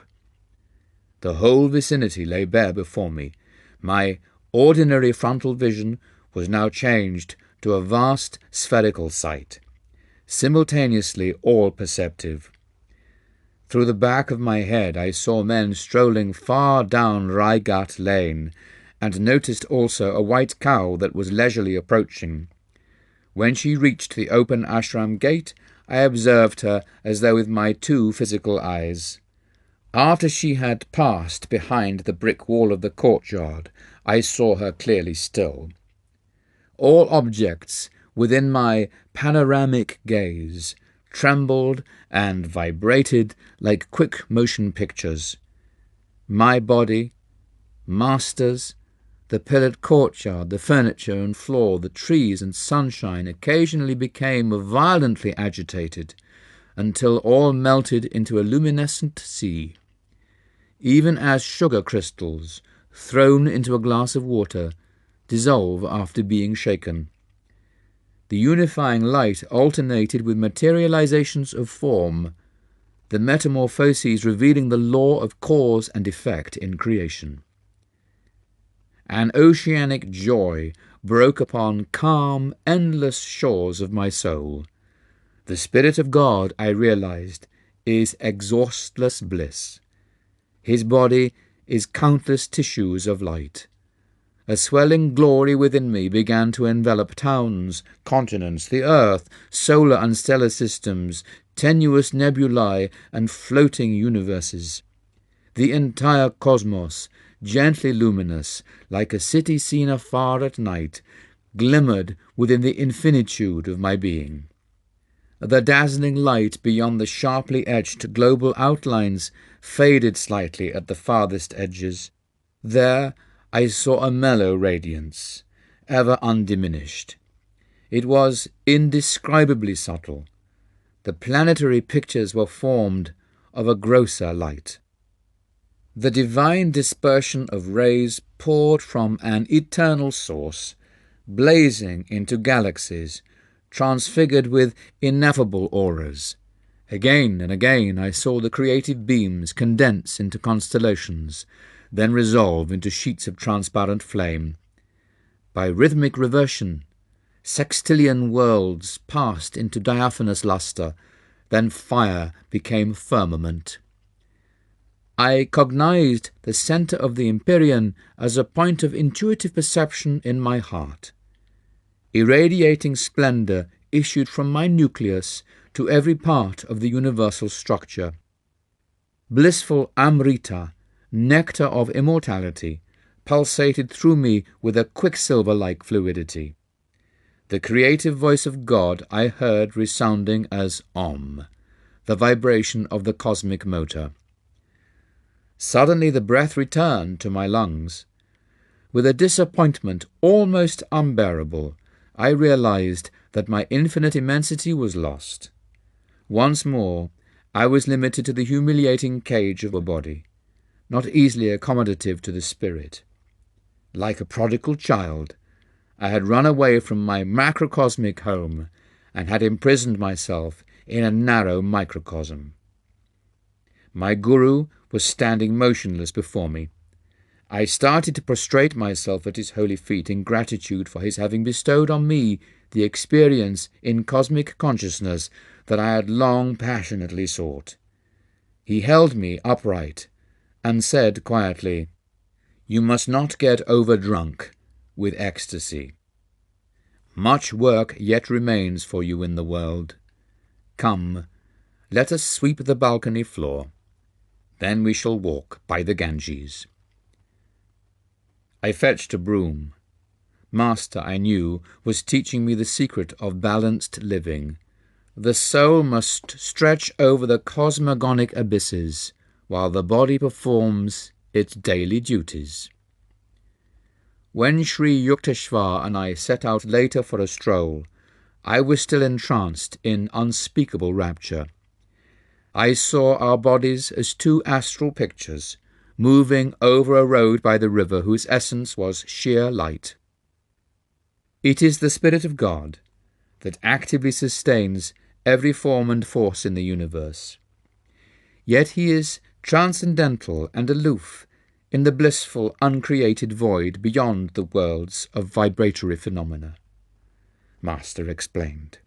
The whole vicinity lay bare before me. My ordinary frontal vision was now changed to a vast spherical sight, simultaneously all-perceptive. Through the back of my head I saw men strolling far down Raigat Lane, and noticed also a white cow that was leisurely approaching. When she reached the open ashram gate, I observed her as though with my two physical eyes. After she had passed behind the brick wall of the courtyard, I saw her clearly still. All objects within my panoramic gaze trembled and vibrated like quick motion pictures. My body, masters, the pillared courtyard, the furniture and floor, the trees and sunshine occasionally became violently agitated, until all melted into a luminescent sea. Even as sugar crystals, thrown into a glass of water, dissolve after being shaken. The unifying light alternated with materializations of form, the metamorphoses revealing the law of cause and effect in creation. An oceanic joy broke upon calm, endless shores of my soul. The Spirit of God, I realized, is exhaustless bliss. His body is countless tissues of light. A swelling glory within me began to envelop towns, continents, the earth, solar and stellar systems, tenuous nebulae and floating universes. The entire cosmos, gently luminous, like a city seen afar at night, glimmered within the infinitude of my being. The dazzling light beyond the sharply edged global outlines faded slightly at the farthest edges. There I saw a mellow radiance, ever undiminished. It was indescribably subtle. The planetary pictures were formed of a grosser light. The divine dispersion of rays poured from an eternal source, blazing into galaxies, transfigured with ineffable auras. Again and again I saw the creative beams condense into constellations, then resolve into sheets of transparent flame. By rhythmic reversion, sextillion worlds passed into diaphanous lustre, then fire became firmament. I cognized the centre of the Empyrean as a point of intuitive perception in my heart. Irradiating splendour issued from my nucleus to every part of the universal structure. Blissful Amrita, nectar of immortality, pulsated through me with a quicksilver-like fluidity. The creative voice of God I heard resounding as Om, the vibration of the cosmic motor. Suddenly the breath returned to my lungs. With a disappointment almost unbearable, I realized that my infinite immensity was lost. Once more, I was limited to the humiliating cage of a body, not easily accommodative to the spirit. Like a prodigal child, I had run away from my macrocosmic home and had imprisoned myself in a narrow microcosm. My guru was standing motionless before me. I started to prostrate myself at his holy feet in gratitude for his having bestowed on me the experience in cosmic consciousness that I had long passionately sought. He held me upright and said quietly, "You must not get overdrunk with ecstasy. Much work yet remains for you in the world. Come, let us sweep the balcony floor. Then we shall walk by the Ganges." I fetched a broom. Master I knew was teaching me the secret of balanced living. The soul must stretch over the cosmogonic abysses, while the body performs its daily duties. When Sri Yukteswar and I set out later for a stroll, I was still entranced in unspeakable rapture. I saw our bodies as two astral pictures, moving over a road by the river whose essence was sheer light. It is the Spirit of God that actively sustains every form and force in the universe. Yet he is transcendental and aloof in the blissful, uncreated void beyond the worlds of vibratory phenomena. Master explained,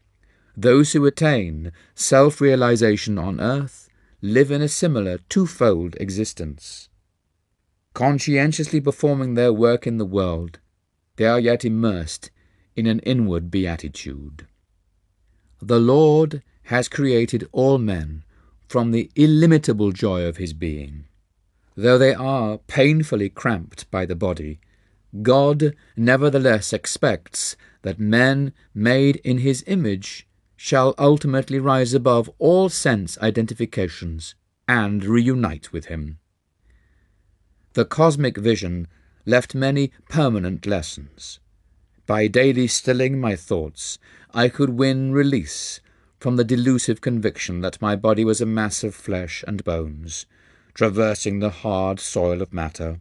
those who attain self-realization on earth live in a similar twofold existence. Conscientiously performing their work in the world, they are yet immersed in an inward beatitude. The Lord has created all men from the illimitable joy of his being. Though they are painfully cramped by the body, God nevertheless expects that men made in his image shall ultimately rise above all sense identifications and reunite with him. The cosmic vision left many permanent lessons. By daily stilling my thoughts, I could win release from the delusive conviction that my body was a mass of flesh and bones, traversing the hard soil of matter.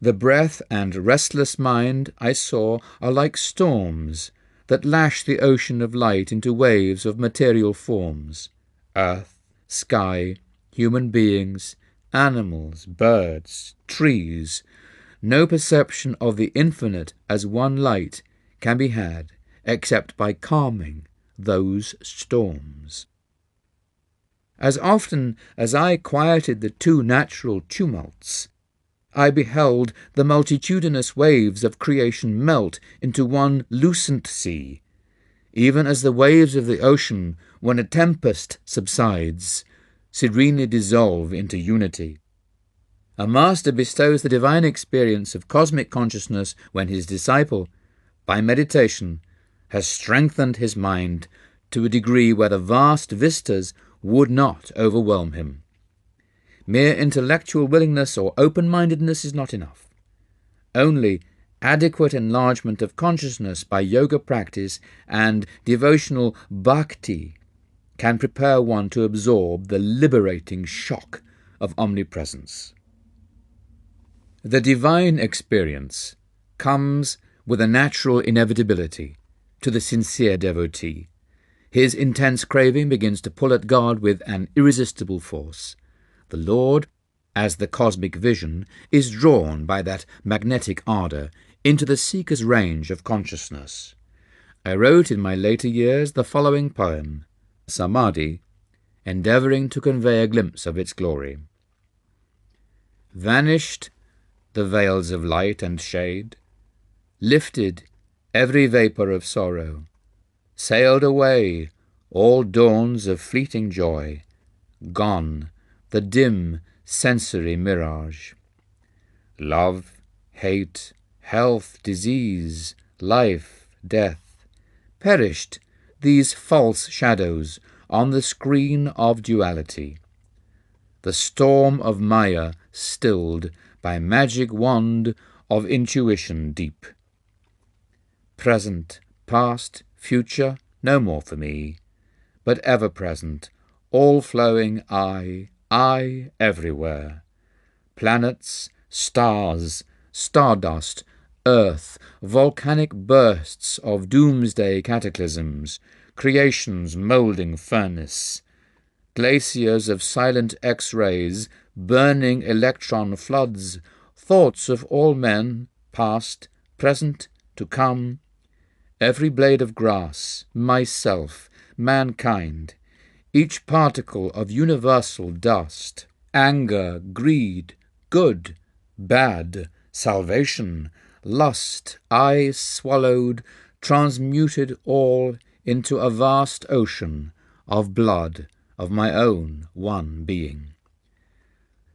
The breath and restless mind I saw are like storms that lash the ocean of light into waves of material forms, earth, sky, human beings, animals, birds, trees. No perception of the infinite as one light can be had except by calming those storms. As often as I quieted the two natural tumults, I beheld the multitudinous waves of creation melt into one lucent sea, even as the waves of the ocean, when a tempest subsides, serenely dissolve into unity. A master bestows the divine experience of cosmic consciousness when his disciple, by meditation, has strengthened his mind to a degree where the vast vistas would not overwhelm him. Mere intellectual willingness or open-mindedness is not enough. Only adequate enlargement of consciousness by yoga practice and devotional bhakti can prepare one to absorb the liberating shock of omnipresence. The divine experience comes with a natural inevitability to the sincere devotee. His intense craving begins to pull at God with an irresistible force. The Lord, as the cosmic vision, is drawn by that magnetic ardour into the seeker's range of consciousness. I wrote in my later years the following poem, Samadhi, endeavouring to convey a glimpse of its glory. Vanished the veils of light and shade, lifted every vapour of sorrow, sailed away all dawns of fleeting joy, gone the dim sensory mirage. Love, hate, health, disease, life, death, perished these false shadows on the screen of duality. The storm of Maya stilled by magic wand of intuition deep. Present, past, future, no more for me, but ever present, all-flowing I everywhere. Planets, stars, stardust, earth, volcanic bursts of doomsday cataclysms, creation's moulding furnace, glaciers of silent X-rays, burning electron floods, thoughts of all men, past, present, to come, every blade of grass, myself, mankind, each particle of universal dust, anger, greed, good, bad, salvation, lust, I swallowed, transmuted all into a vast ocean of blood of my own one being.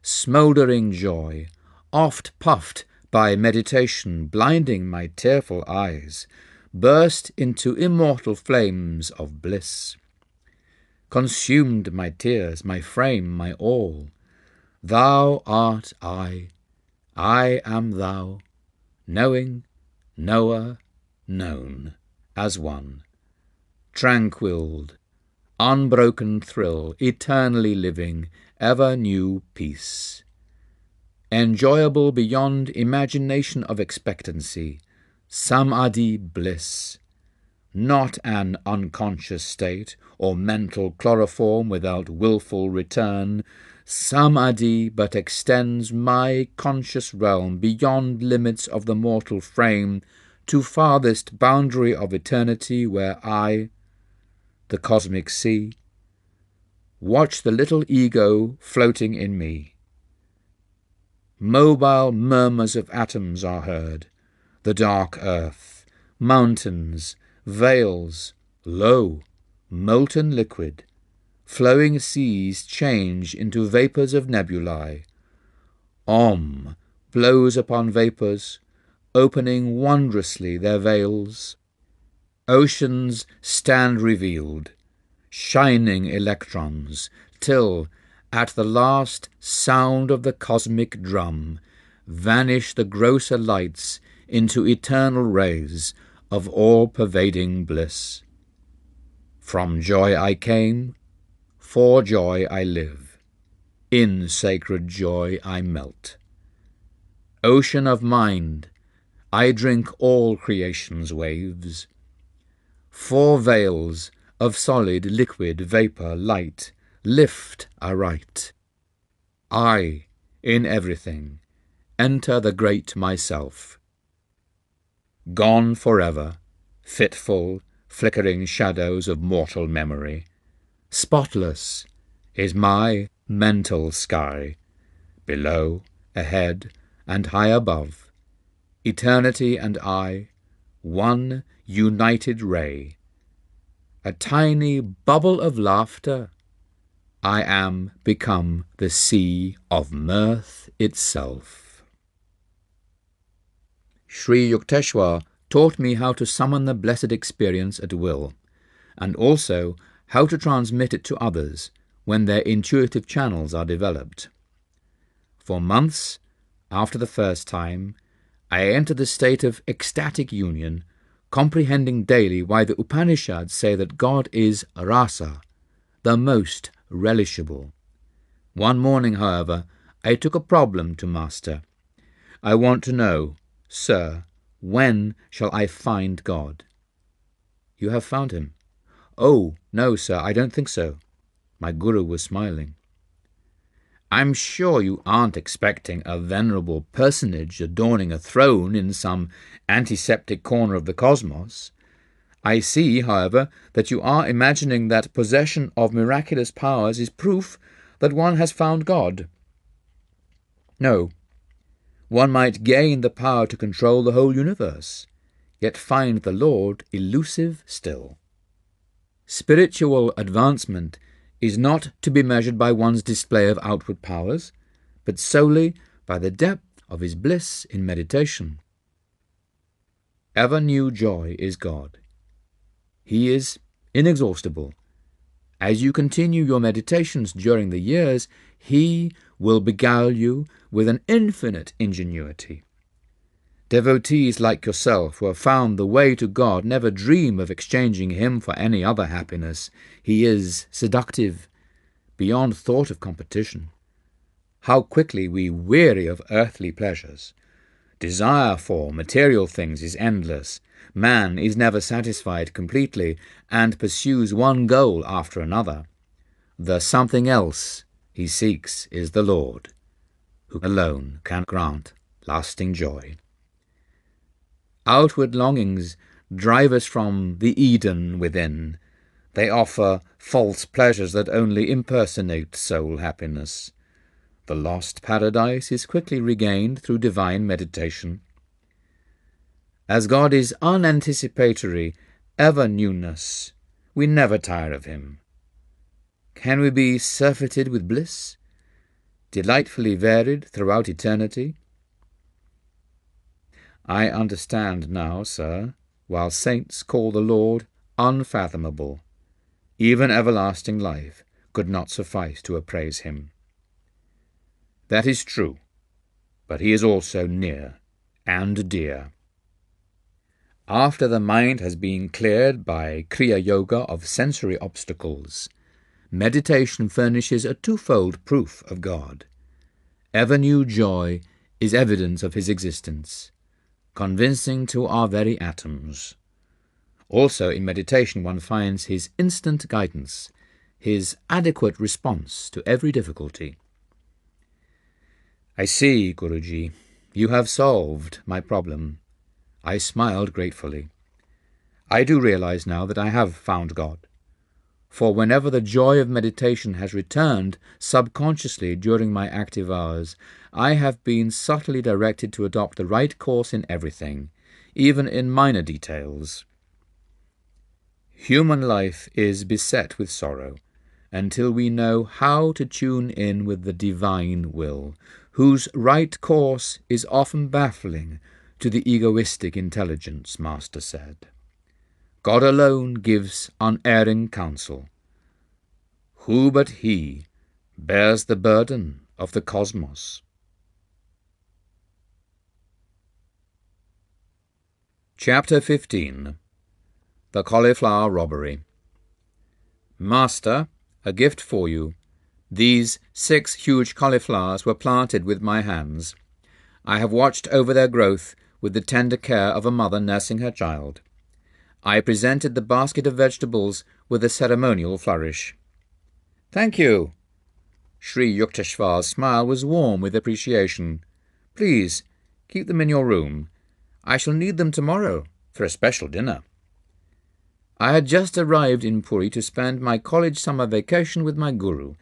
Smouldering joy, oft puffed by meditation blinding my tearful eyes, burst into immortal flames of bliss. Consumed my tears, my frame, my all. Thou art I am thou, knowing, knower, known, as one. Tranquilled, unbroken thrill, eternally living, ever new peace. Enjoyable beyond imagination of expectancy, samadhi bliss, not an unconscious state or mental chloroform without wilful return. Samadhi but extends my conscious realm beyond limits of the mortal frame to farthest boundary of eternity, where I, the cosmic sea, watch the little ego floating in me. Mobile murmurs of atoms are heard, the dark earth, mountains, veils, lo, molten liquid, flowing seas change into vapours of nebulae. Om blows upon vapours, opening wondrously their veils. Oceans stand revealed, shining electrons, till, at the last sound of the cosmic drum, vanish the grosser lights into eternal rays of all-pervading bliss. From joy I came, for joy I live, in sacred joy I melt. Ocean of mind, I drink all creation's waves. Four veils of solid, liquid, vapour, light, lift aright. I, in everything, enter the great myself. Gone forever, fitful, flickering shadows of mortal memory. Spotless is my mental sky, below, ahead, and high above. Eternity and I, one united ray. A tiny bubble of laughter, I am become the sea of mirth itself. Sri Yukteswar taught me how to summon the blessed experience at will, and also how to transmit it to others when their intuitive channels are developed. For months after the first time, I entered the state of ecstatic union, comprehending daily why the Upanishads say that God is rasa, the most relishable. One morning, however, I took a problem to master. I want to know, sir, when shall I find God? You have found him. Oh, no, sir, I don't think so. My guru was smiling. I'm sure you aren't expecting a venerable personage adorning a throne in some antiseptic corner of the cosmos. I see, however, that you are imagining that possession of miraculous powers is proof that one has found God. No. One might gain the power to control the whole universe, yet find the Lord elusive still. Spiritual advancement is not to be measured by one's display of outward powers, but solely by the depth of his bliss in meditation. Ever new joy is God. He is inexhaustible. As you continue your meditations during the years, he will beguile you with an infinite ingenuity. Devotees like yourself who have found the way to God never dream of exchanging him for any other happiness. He is seductive, beyond thought of competition. How quickly we weary of earthly pleasures. Desire for material things is endless. Man is never satisfied completely and pursues one goal after another. The something else he seeks is the Lord, who alone can grant lasting joy. Outward longings drive us from the Eden within. They offer false pleasures that only impersonate soul happiness. The lost paradise is quickly regained through divine meditation. As God is unanticipatory, ever newness, we never tire of him. Can we be surfeited with bliss, delightfully varied throughout eternity? I understand now, sir, while saints call the Lord unfathomable, even everlasting life could not suffice to appraise him. That is true, but he is also near and dear. After the mind has been cleared by Kriya Yoga of sensory obstacles, meditation furnishes a twofold proof of God. Ever-new joy is evidence of his existence, convincing to our very atoms. Also in meditation one finds his instant guidance, his adequate response to every difficulty. I see, Guruji, you have solved my problem. I smiled gratefully. I do realize now that I have found God, for whenever the joy of meditation has returned subconsciously during my active hours, I have been subtly directed to adopt the right course in everything, even in minor details. Human life is beset with sorrow, until we know how to tune in with the divine will, whose right course is often baffling to the egoistic intelligence, Master said. God alone gives unerring counsel. Who but he bears the burden of the cosmos? Chapter 15. The Cauliflower Robbery. Master, a gift for you. These 6 huge cauliflowers were planted with my hands. I have watched over their growth with the tender care of a mother nursing her child. I presented the basket of vegetables with a ceremonial flourish. Thank you. Sri Yukteswar's smile was warm with appreciation. Please, keep them in your room. I shall need them tomorrow for a special dinner. I had just arrived in Puri to spend my college summer vacation with my guru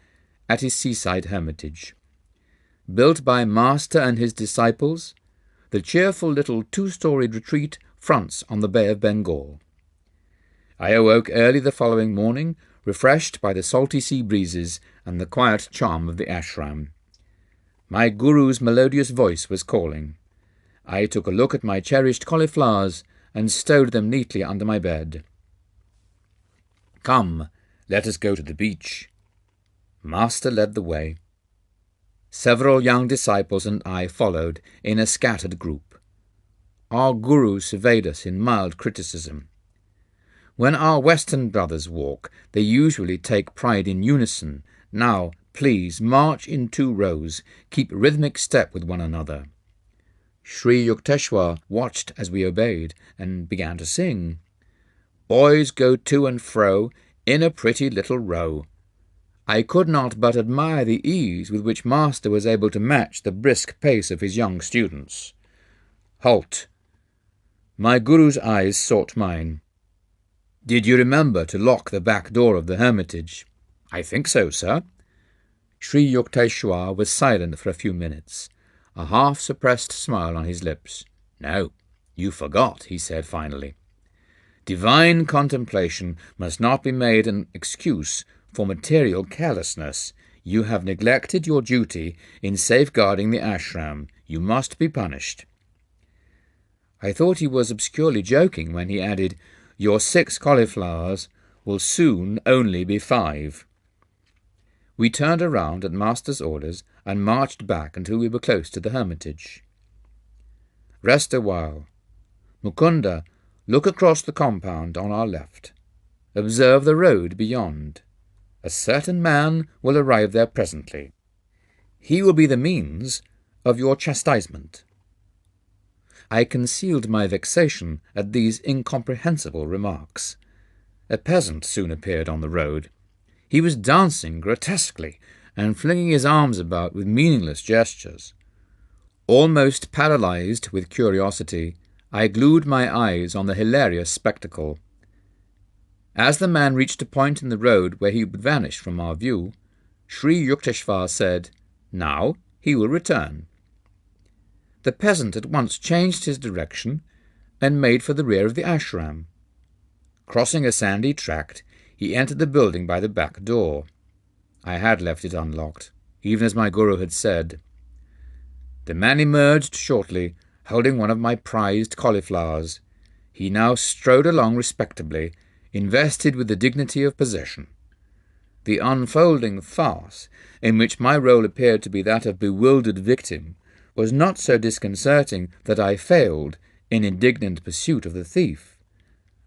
at his seaside hermitage. Built by Master and his disciples, the cheerful little 2-storied retreat fronts on the Bay of Bengal. I awoke early the following morning, refreshed by the salty sea breezes and the quiet charm of the ashram. My guru's melodious voice was calling. I took a look at my cherished cauliflowers and stowed them neatly under my bed. Come, let us go to the beach. Master led the way. Several young disciples and I followed in a scattered group. Our guru surveyed us in mild criticism. When our Western brothers walk, they usually take pride in unison. Now, please, march in 2 rows, keep rhythmic step with one another. Sri Yukteswar watched as we obeyed and began to sing. Boys go to and fro in a pretty little row. I could not but admire the ease with which Master was able to match the brisk pace of his young students. Halt! My guru's eyes sought mine. Did you remember to lock the back door of the hermitage? I think so, sir. Sri Yukteswar was silent for a few minutes, a half-suppressed smile on his lips. No, you forgot, he said finally. Divine contemplation must not be made an excuse for material carelessness. You have neglected your duty in safeguarding the ashram. You must be punished. I thought he was obscurely joking when he added, Your 6 cauliflowers will soon only be 5. We turned around at Master's orders and marched back until we were close to the hermitage. Rest a while. Mukunda, look across the compound on our left. Observe the road beyond. A certain man will arrive there presently. He will be the means of your chastisement. I concealed my vexation at these incomprehensible remarks. A peasant soon appeared on the road. He was dancing grotesquely and flinging his arms about with meaningless gestures. Almost paralyzed with curiosity, I glued my eyes on the hilarious spectacle. As the man reached a point in the road where he would vanish from our view, Sri Yukteswar said, Now he will return. The peasant at once changed his direction and made for the rear of the ashram. Crossing a sandy tract, he entered the building by the back door. I had left it unlocked, even as my guru had said. The man emerged shortly, holding one of my prized cauliflowers. He now strode along respectably, invested with the dignity of possession. The unfolding farce, in which my role appeared to be that of bewildered victim, was not so disconcerting that I failed in indignant pursuit of the thief.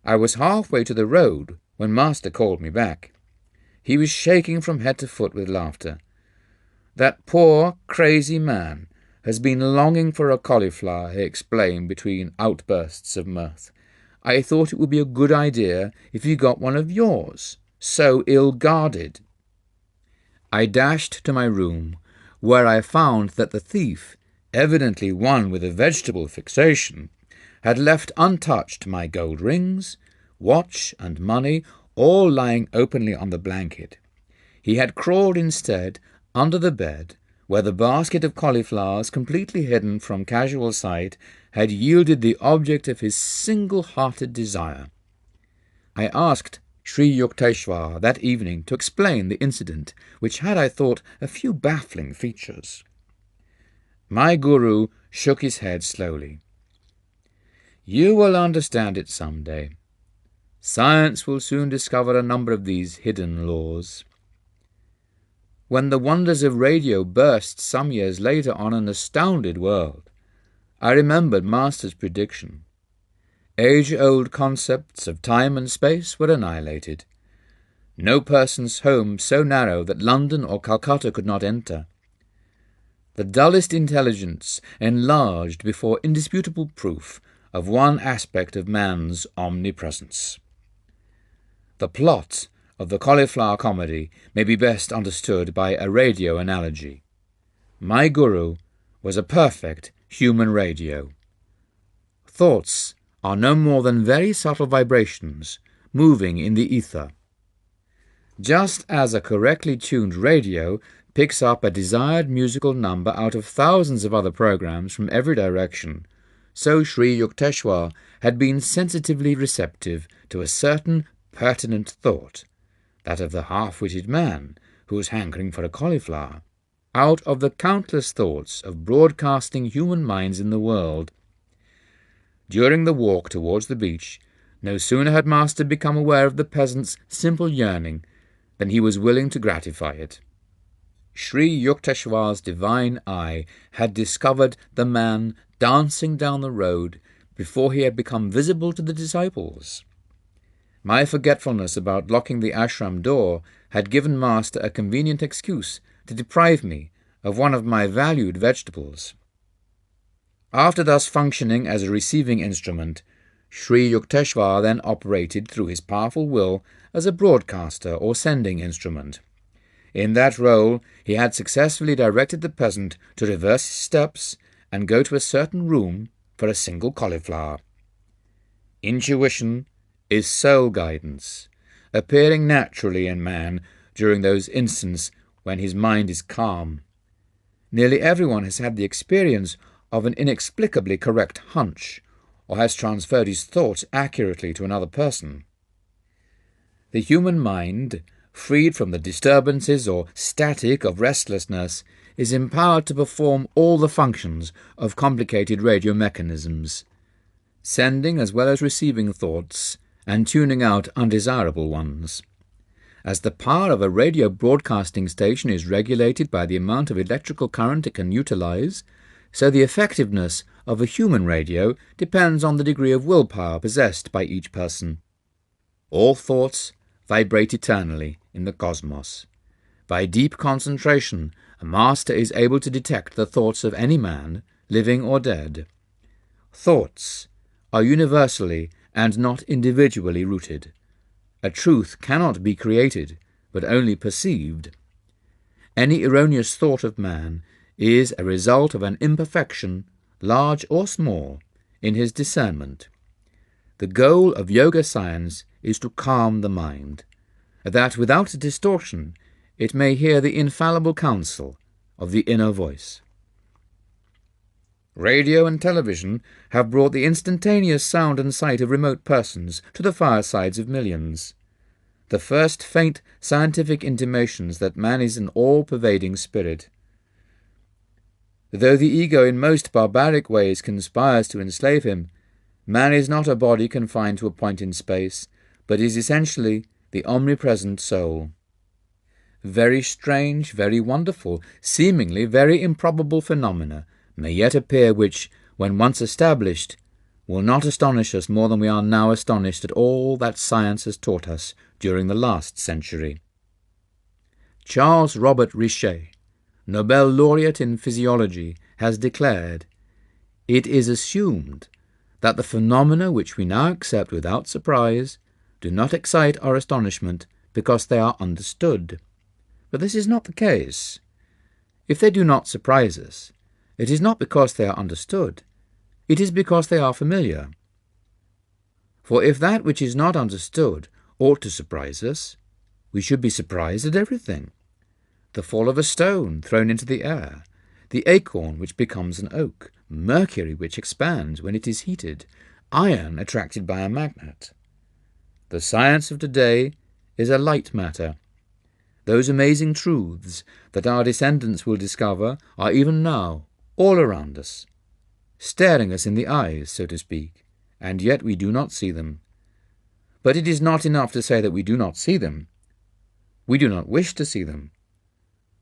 I was halfway to the road when Master called me back. He was shaking from head to foot with laughter. "That poor, crazy man has been longing for a cauliflower," he explained between outbursts of mirth. "I thought it would be a good idea if you got one of yours, so ill-guarded." I dashed to my room, where I found that the thief, evidently one with a vegetable fixation, had left untouched my gold rings, watch, and money, all lying openly on the blanket. He had crawled instead under the bed, where the basket of cauliflowers, completely hidden from casual sight, had yielded the object of his single-hearted desire. I asked Sri Yukteswar that evening to explain the incident, which had, I thought, a few baffling features. My guru shook his head slowly. "You will understand it some day. Science will soon discover a number of these hidden laws." When the wonders of radio burst some years later on an astounded world, I remembered Master's prediction. Age-old concepts of time and space were annihilated. No person's home so narrow that London or Calcutta could not enter. The dullest intelligence enlarged before indisputable proof of one aspect of man's omnipresence. The plot of the cauliflower comedy may be best understood by a radio analogy. My guru was a perfect human radio. Thoughts are no more than very subtle vibrations moving in the ether. Just as a correctly tuned radio picks up a desired musical number out of thousands of other programs from every direction, so Sri Yukteswar had been sensitively receptive to a certain pertinent thought, that of the half-witted man who was hankering for a cauliflower, out of the countless thoughts of broadcasting human minds in the world. During the walk towards the beach, no sooner had Master become aware of the peasant's simple yearning than he was willing to gratify it. Sri Yukteswar's divine eye had discovered the man dancing down the road before he had become visible to the disciples. My forgetfulness about locking the ashram door had given Master a convenient excuse to deprive me of one of my valued vegetables. After thus functioning as a receiving instrument, Sri Yukteswar then operated through his powerful will as a broadcaster or sending instrument. In that role he had successfully directed the peasant to reverse his steps and go to a certain room for a single cauliflower. Intuition is soul guidance, appearing naturally in man during those instants when his mind is calm. Nearly everyone has had the experience of an inexplicably correct hunch, or has transferred his thoughts accurately to another person. The human mind, freed from the disturbances or static of restlessness, is empowered to perform all the functions of complicated radio mechanisms, sending as well as receiving thoughts, and tuning out undesirable ones. As the power of a radio broadcasting station is regulated by the amount of electrical current it can utilize, so the effectiveness of a human radio depends on the degree of willpower possessed by each person. All thoughts vibrate eternally in the cosmos. By deep concentration, a master is able to detect the thoughts of any man, living or dead. Thoughts are universally and not individually rooted. A truth cannot be created, but only perceived. Any erroneous thought of man is a result of an imperfection, large or small, in his discernment. The goal of yoga science is to calm the mind, that without distortion it may hear the infallible counsel of the inner voice. Radio and television have brought the instantaneous sound and sight of remote persons to the firesides of millions. The first faint scientific intimations that man is an all-pervading spirit. Though the ego in most barbaric ways conspires to enslave him, man is not a body confined to a point in space, but is essentially the omnipresent soul. Very strange, very wonderful, seemingly very improbable phenomena may yet appear which, when once established, will not astonish us more than we are now astonished at all that science has taught us during the last century. Charles Robert Richet, Nobel laureate in physiology, has declared, "It is assumed that the phenomena which we now accept without surprise do not excite our astonishment because they are understood." But this is not the case. If they do not surprise us, it is not because they are understood, it is because they are familiar. For if that which is not understood ought to surprise us, we should be surprised at everything. The fall of a stone thrown into the air, the acorn which becomes an oak, mercury which expands when it is heated, iron attracted by a magnet. The science of today is a light matter. Those amazing truths that our descendants will discover are even now all around us, staring us in the eyes, so to speak, and yet we do not see them. But it is not enough to say that we do not see them. We do not wish to see them.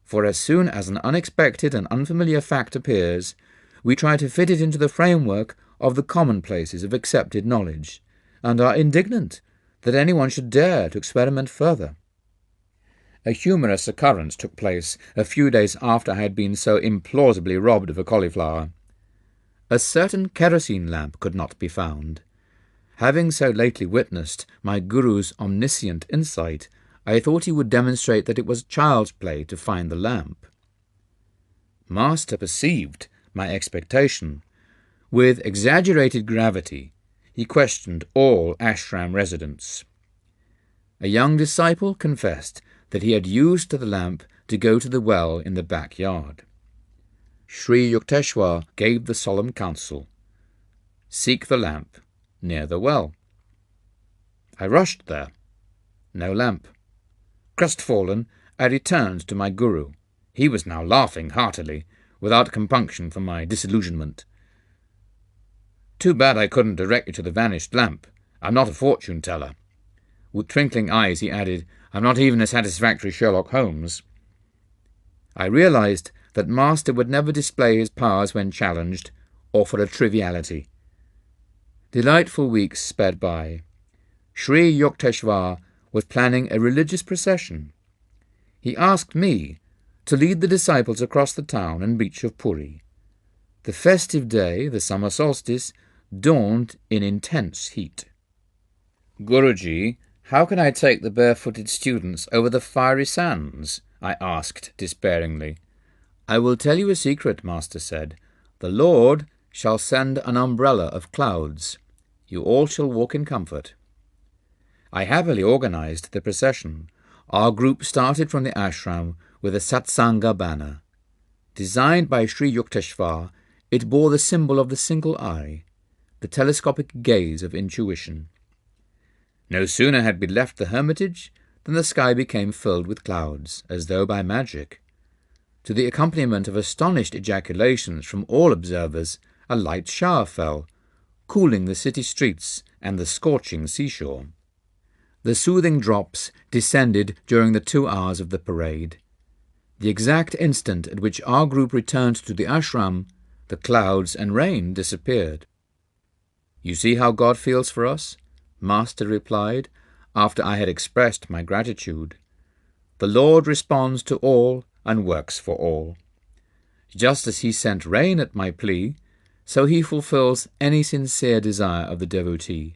For as soon as an unexpected and unfamiliar fact appears, we try to fit it into the framework of the commonplaces of accepted knowledge, and are indignant that anyone should dare to experiment further. A humorous occurrence took place a few days after I had been so implausibly robbed of a cauliflower. A certain kerosene lamp could not be found. Having so lately witnessed my guru's omniscient insight, I thought he would demonstrate that it was child's play to find the lamp. Master perceived my expectation. With exaggerated gravity, he questioned all ashram residents. A young disciple confessed that he had used the lamp to go to the well in the backyard. Sri Yukteswar gave the solemn counsel, "Seek the lamp near the well." I rushed there. No lamp. Crestfallen, I returned to my guru. He was now laughing heartily, without compunction for my disillusionment. "Too bad I couldn't direct you to the vanished lamp. I'm not a fortune-teller." With twinkling eyes he added, "I'm not even a satisfactory Sherlock Holmes." I realized that Master would never display his powers when challenged, or for a triviality. Delightful weeks sped by. Sri Yukteswar was planning a religious procession. He asked me to lead the disciples across the town and beach of Puri. The festive day, the summer solstice, dawned in intense heat. "Guruji, how can I take the barefooted students over the fiery sands?" I asked despairingly. "I will tell you a secret," Master said. "The Lord shall send an umbrella of clouds. You all shall walk in comfort." I happily organized the procession. Our group started from the ashram with a satsanga banner. Designed by Sri Yukteswar, it bore the symbol of the single eye, the telescopic gaze of intuition. No sooner had we left the hermitage than the sky became filled with clouds, as though by magic. To the accompaniment of astonished ejaculations from all observers, a light shower fell, cooling the city streets and the scorching seashore. The soothing drops descended during the 2 hours of the parade. The exact instant at which our group returned to the ashram, the clouds and rain disappeared. "You see how God feels for us?" Master replied, after I had expressed my gratitude. "The Lord responds to all and works for all. Just as he sent rain at my plea, so he fulfills any sincere desire of the devotee.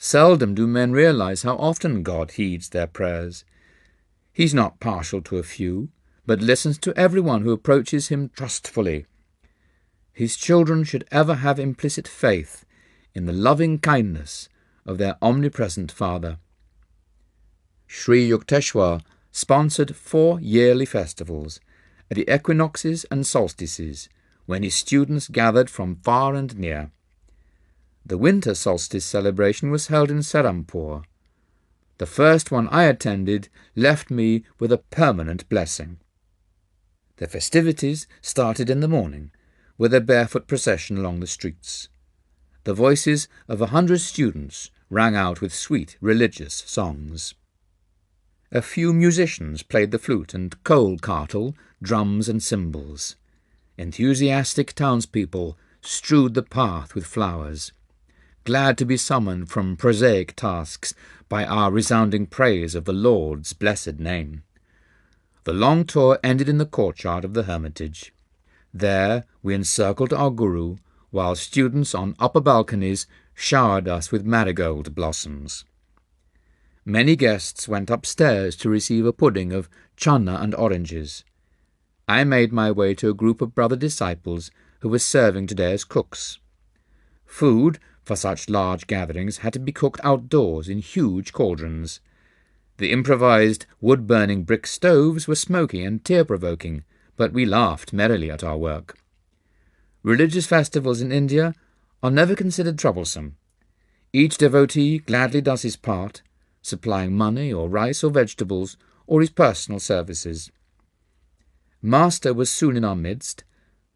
Seldom do men realize how often God heeds their prayers. He's not partial to a few, but listens to everyone who approaches him trustfully. His children should ever have implicit faith in the loving kindness of their omnipresent Father." Sri Yukteswar sponsored 4 yearly festivals, at the equinoxes and solstices, when his students gathered from far and near. The winter solstice celebration was held in Serampore. The first one I attended left me with a permanent blessing. The festivities started in the morning, with a barefoot procession along the streets. The voices of 100 students rang out with sweet religious songs. A few musicians played the flute and coal-cartle, drums and cymbals. Enthusiastic townspeople strewed the path with flowers, glad to be summoned from prosaic tasks by our resounding praise of the Lord's blessed name. The long tour ended in the courtyard of the hermitage. There we encircled our guru, while students on upper balconies showered us with marigold blossoms. Many guests went upstairs to receive a pudding of chana and oranges. I made my way to a group of brother disciples who were serving today as cooks. Food for such large gatherings had to be cooked outdoors in huge cauldrons. The improvised wood-burning brick stoves were smoky and tear-provoking, but we laughed merrily at our work. Religious festivals in India are never considered troublesome. Each devotee gladly does his part, supplying money or rice or vegetables or his personal services. Master was soon in our midst,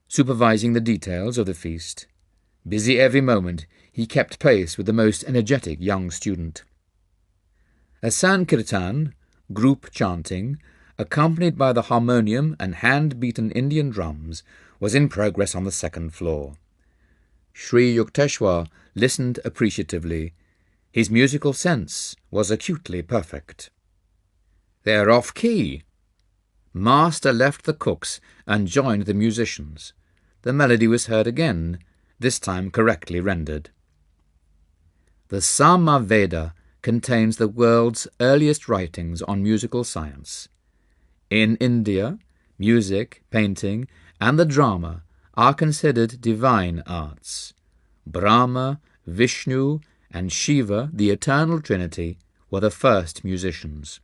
supervising the details of the feast. Busy every moment, he kept pace with the most energetic young student. A Sankirtan, group chanting, accompanied by the harmonium and hand-beaten Indian drums, was in progress on the second floor. Sri Yukteswar listened appreciatively. His musical sense was acutely perfect. "They're off-key." Master left the cooks and joined the musicians. The melody was heard again, this time correctly rendered. The Samaveda contains the world's earliest writings on musical science. In India, music, painting, and the drama are considered divine arts. Brahma, Vishnu, and Shiva, the eternal trinity, were the first musicians.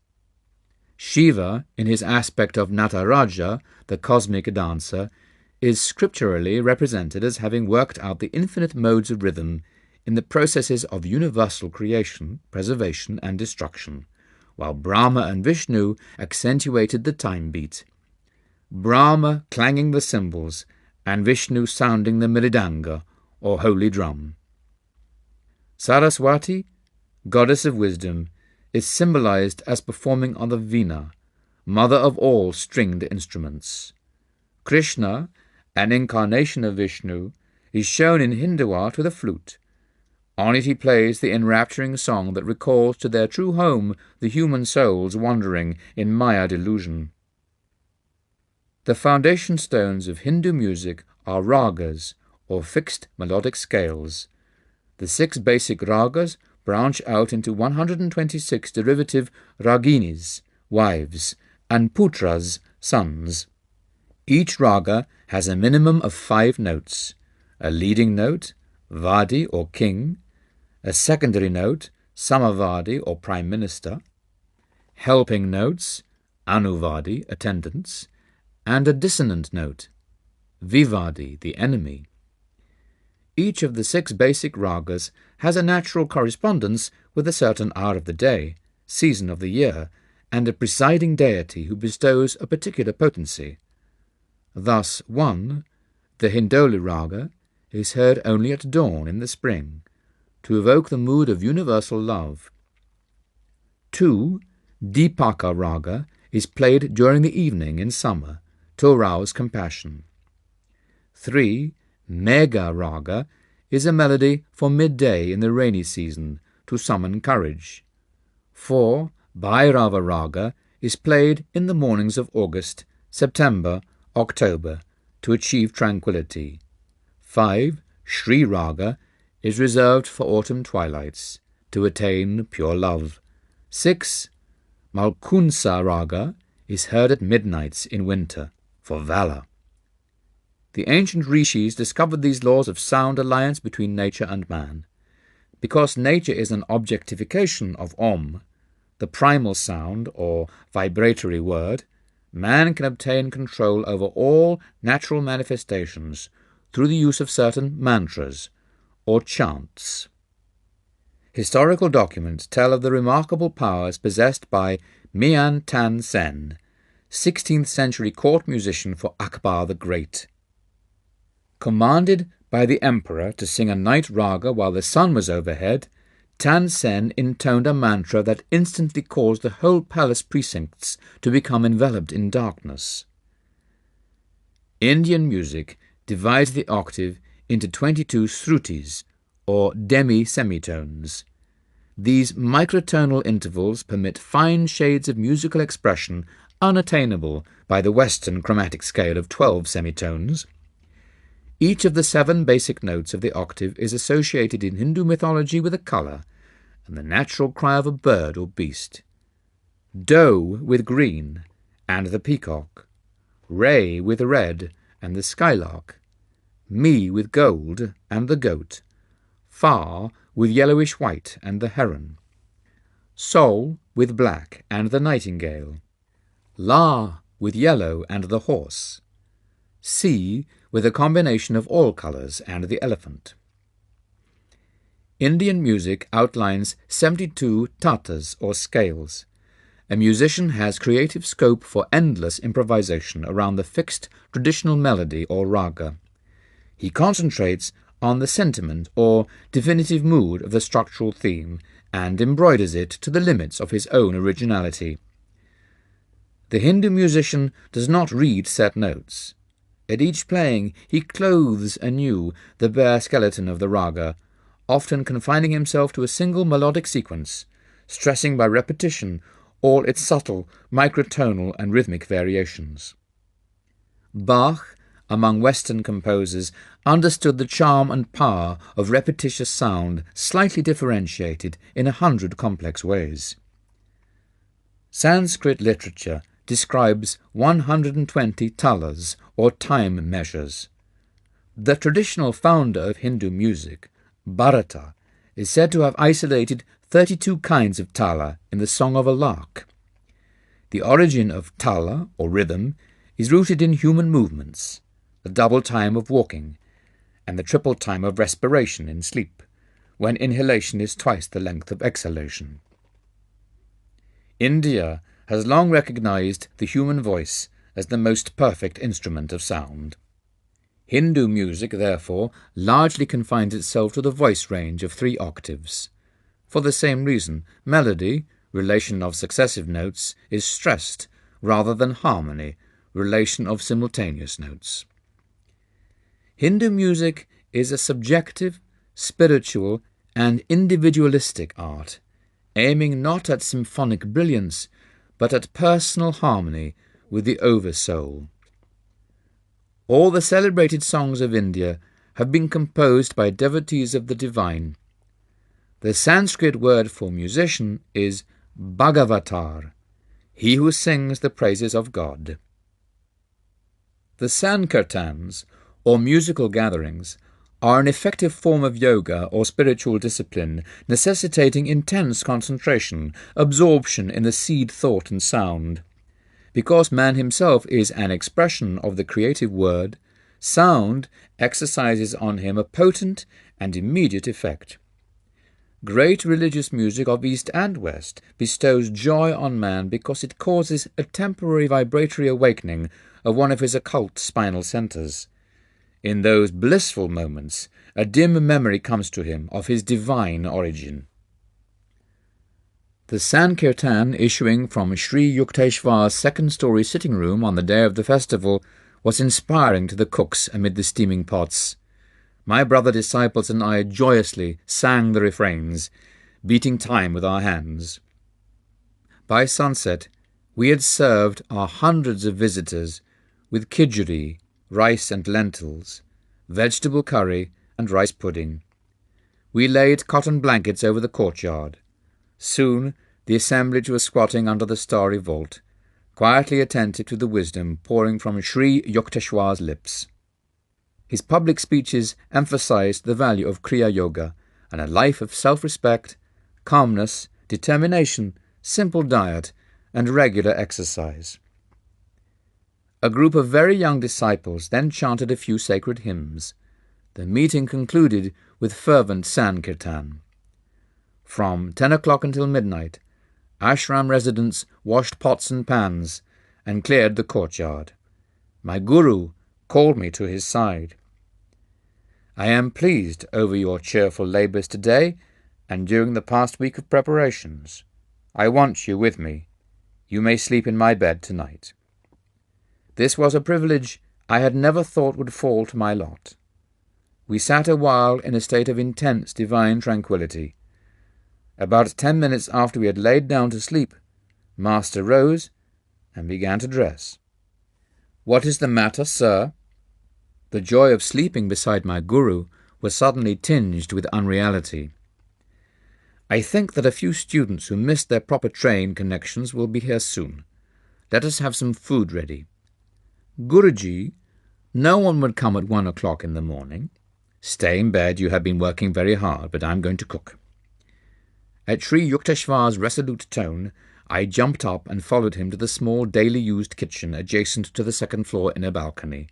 Shiva, in his aspect of Nataraja, the cosmic dancer, is scripturally represented as having worked out the infinite modes of rhythm in the processes of universal creation, preservation, and destruction, while Brahma and Vishnu accentuated the time beat. Brahma clanging the cymbals, and Vishnu sounding the mridanga, or holy drum. Saraswati, goddess of wisdom, is symbolized as performing on the veena, mother of all stringed instruments. Krishna, an incarnation of Vishnu, is shown in Hindu art with a flute. On it he plays the enrapturing song that recalls to their true home the human souls wandering in Maya delusion. The foundation stones of Hindu music are ragas, or fixed melodic scales. The 6 basic ragas branch out into 126 derivative raginis, wives, and putras, sons. Each raga has a minimum of 5 notes: a leading note, vadi or king, a secondary note, samavadi or prime minister, helping notes, anuvadi, attendants, and a dissonant note, vivadi, the enemy. Each of the 6 basic ragas has a natural correspondence with a certain hour of the day, season of the year, and a presiding deity who bestows a particular potency. Thus 1, the Hindoli raga, is heard only at dawn in the spring, to evoke the mood of universal love. 2, Dipaka raga, is played during the evening in summer, to arouse compassion. 3, Megha raga, is a melody for midday in the rainy season, to summon courage. 4, Bhairava raga, is played in the mornings of August, September, October, to achieve tranquility. 5, Shri raga, is reserved for autumn twilights, to attain pure love. 6, Malkunsa raga, is heard at midnights in winter, for valour. The ancient rishis discovered these laws of sound alliance between nature and man. Because nature is an objectification of Om, the primal sound or vibratory word, man can obtain control over all natural manifestations through the use of certain mantras, or chants. Historical documents tell of the remarkable powers possessed by Mian Tan Sen, 16th century court musician for Akbar the Great. Commanded by the emperor to sing a night raga while the sun was overhead, Tansen intoned a mantra that instantly caused the whole palace precincts to become enveloped in darkness. Indian music divides the octave into 22 srutis, or demi-semitones. These microtonal intervals permit fine shades of musical expression unattainable by the Western chromatic scale of 12 semitones. Each of the 7 basic notes of the octave is associated in Hindu mythology with a colour, and the natural cry of a bird or beast. Do with green, and the peacock. Re with red, and the skylark. Mi with gold, and the goat. Fa with yellowish-white, and the heron. Sol with black, and the nightingale. La with yellow, and the horse. Si with a combination of all colours, and the elephant. Indian music outlines 72 tatas, or scales. A musician has creative scope for endless improvisation around the fixed traditional melody or raga. He concentrates on the sentiment or definitive mood of the structural theme and embroiders it to the limits of his own originality. The Hindu musician does not read set notes. At each playing he clothes anew the bare skeleton of the raga, often confining himself to a single melodic sequence, stressing by repetition all its subtle microtonal and rhythmic variations. Bach, among Western composers, understood the charm and power of repetitious sound slightly differentiated in 100 complex ways. Sanskrit literature describes 120 talas, or time measures. The traditional founder of Hindu music, Bharata, is said to have isolated 32 kinds of tala in the Song of a Lark. The origin of tala, or rhythm, is rooted in human movements, the double time of walking, and the triple time of respiration in sleep, when inhalation is twice the length of exhalation. India has long recognized the human voice as the most perfect instrument of sound. Hindu music, therefore, largely confines itself to the voice range of 3 octaves. For the same reason, melody, relation of successive notes, is stressed rather than harmony, relation of simultaneous notes. Hindu music is a subjective, spiritual, and individualistic art, aiming not at symphonic brilliance, but at personal harmony with the Oversoul. All the celebrated songs of India have been composed by devotees of the divine. The Sanskrit word for musician is Bhagavatar, he who sings the praises of God. The Sankirtans, or musical gatherings, are an effective form of yoga or spiritual discipline necessitating intense concentration, absorption in the seed thought and sound. Because man himself is an expression of the creative word, sound exercises on him a potent and immediate effect. Great religious music of East and West bestows joy on man because it causes a temporary vibratory awakening of one of his occult spinal centers. In those blissful moments, a dim memory comes to him of his divine origin. The Sankirtan issuing from Sri Yukteswar's second-story sitting room on the day of the festival was inspiring to the cooks amid the steaming pots. My brother disciples and I joyously sang the refrains, beating time with our hands. By sunset, we had served our hundreds of visitors with khichdi, rice and lentils, vegetable curry and rice pudding. We laid cotton blankets over the courtyard. Soon the assemblage was squatting under the starry vault, quietly attentive to the wisdom pouring from Sri Yukteswar's lips. His public speeches emphasized the value of Kriya Yoga and a life of self-respect, calmness, determination, simple diet, and regular exercise. A group of very young disciples then chanted a few sacred hymns. The meeting concluded with fervent Sankirtan. From 10 o'clock until midnight, ashram residents washed pots and pans and cleared the courtyard. My guru called me to his side. I am pleased over your cheerful labours today and during the past week of preparations. I want you with me. You may sleep in my bed tonight. This was a privilege I had never thought would fall to my lot. We sat a while in a state of intense divine tranquillity. About 10 minutes after we had laid down to sleep, Master rose and began to dress. "What is the matter, sir?" The joy of sleeping beside my guru was suddenly tinged with unreality. "I think that a few students who missed their proper train connections will be here soon. Let us have some food ready." "Guruji, no one would come at 1 o'clock in the morning." "Stay in bed, you have been working very hard, but I'm going to cook." At Sri Yukteswar's resolute tone, I jumped up and followed him to the small daily-used kitchen adjacent to the second floor in a balcony.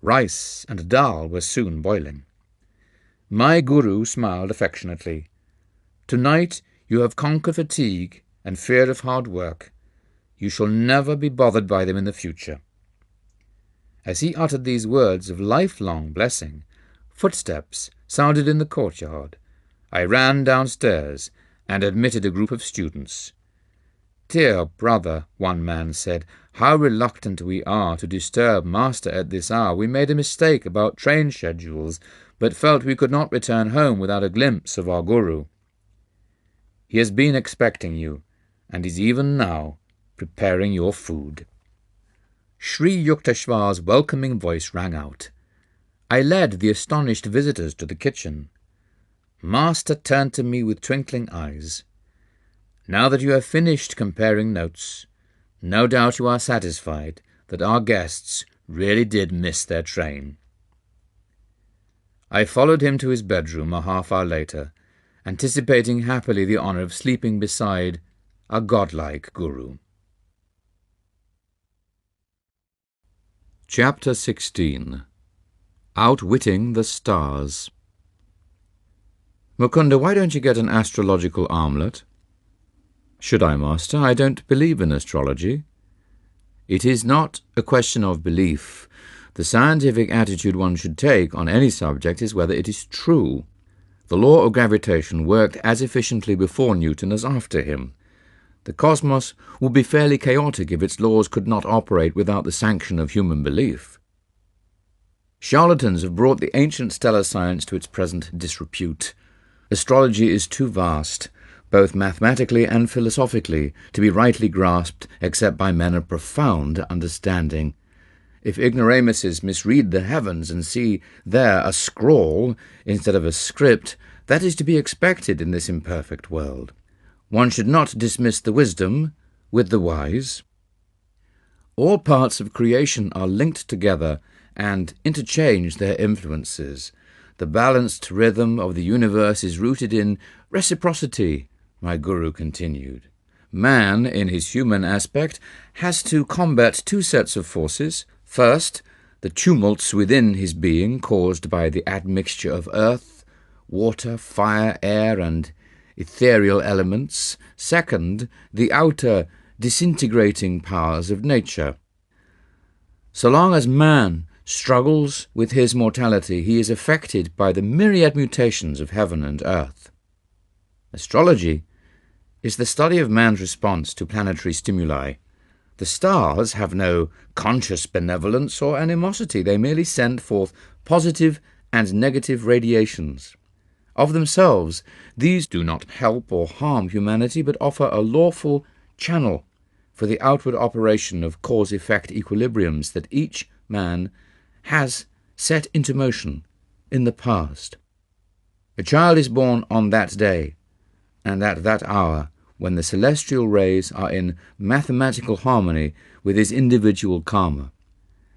Rice and dal were soon boiling. My guru smiled affectionately. "Tonight you have conquered fatigue and fear of hard work. You shall never be bothered by them in the future." As he uttered these words of lifelong blessing, footsteps sounded in the courtyard. I ran downstairs and admitted a group of students. "Dear brother," one man said, "how reluctant we are to disturb Master at this hour. We made a mistake about train schedules, but felt we could not return home without a glimpse of our Guru. He has been expecting you, and is even now preparing your food." Sri Yukteswar's welcoming voice rang out. I led the astonished visitors to the kitchen. Master turned to me with twinkling eyes. "Now that you have finished comparing notes, no doubt you are satisfied that our guests really did miss their train." I followed him to his bedroom a half-hour later, anticipating happily the honour of sleeping beside a godlike guru. Chapter 16. Outwitting the Stars. "Mukunda, why don't you get an astrological armlet?" "Should I, Master? I don't believe in astrology." "It is not a question of belief. The scientific attitude one should take on any subject is whether it is true. The law of gravitation worked as efficiently before Newton as after him. The cosmos would be fairly chaotic if its laws could not operate without the sanction of human belief. Charlatans have brought the ancient stellar science to its present disrepute. Astrology is too vast, both mathematically and philosophically, to be rightly grasped except by men of profound understanding. If ignoramuses misread the heavens and see there a scrawl instead of a script, that is to be expected in this imperfect world. One should not dismiss the wisdom with the wise. All parts of creation are linked together and interchange their influences. The balanced rhythm of the universe is rooted in reciprocity," my guru continued. "Man, in his human aspect, has to combat two sets of forces. First, the tumults within his being caused by the admixture of earth, water, fire, air, and ethereal elements. Second, the outer, disintegrating powers of nature. So long as man struggles with his mortality, he is affected by the myriad mutations of heaven and earth. Astrology is the study of man's response to planetary stimuli. The stars have no conscious benevolence or animosity. They merely send forth positive and negative radiations. Of themselves, these do not help or harm humanity, but offer a lawful channel for the outward operation of cause-effect equilibriums that each man has set into motion in the past. A child is born on that day, and at that hour, when the celestial rays are in mathematical harmony with his individual karma.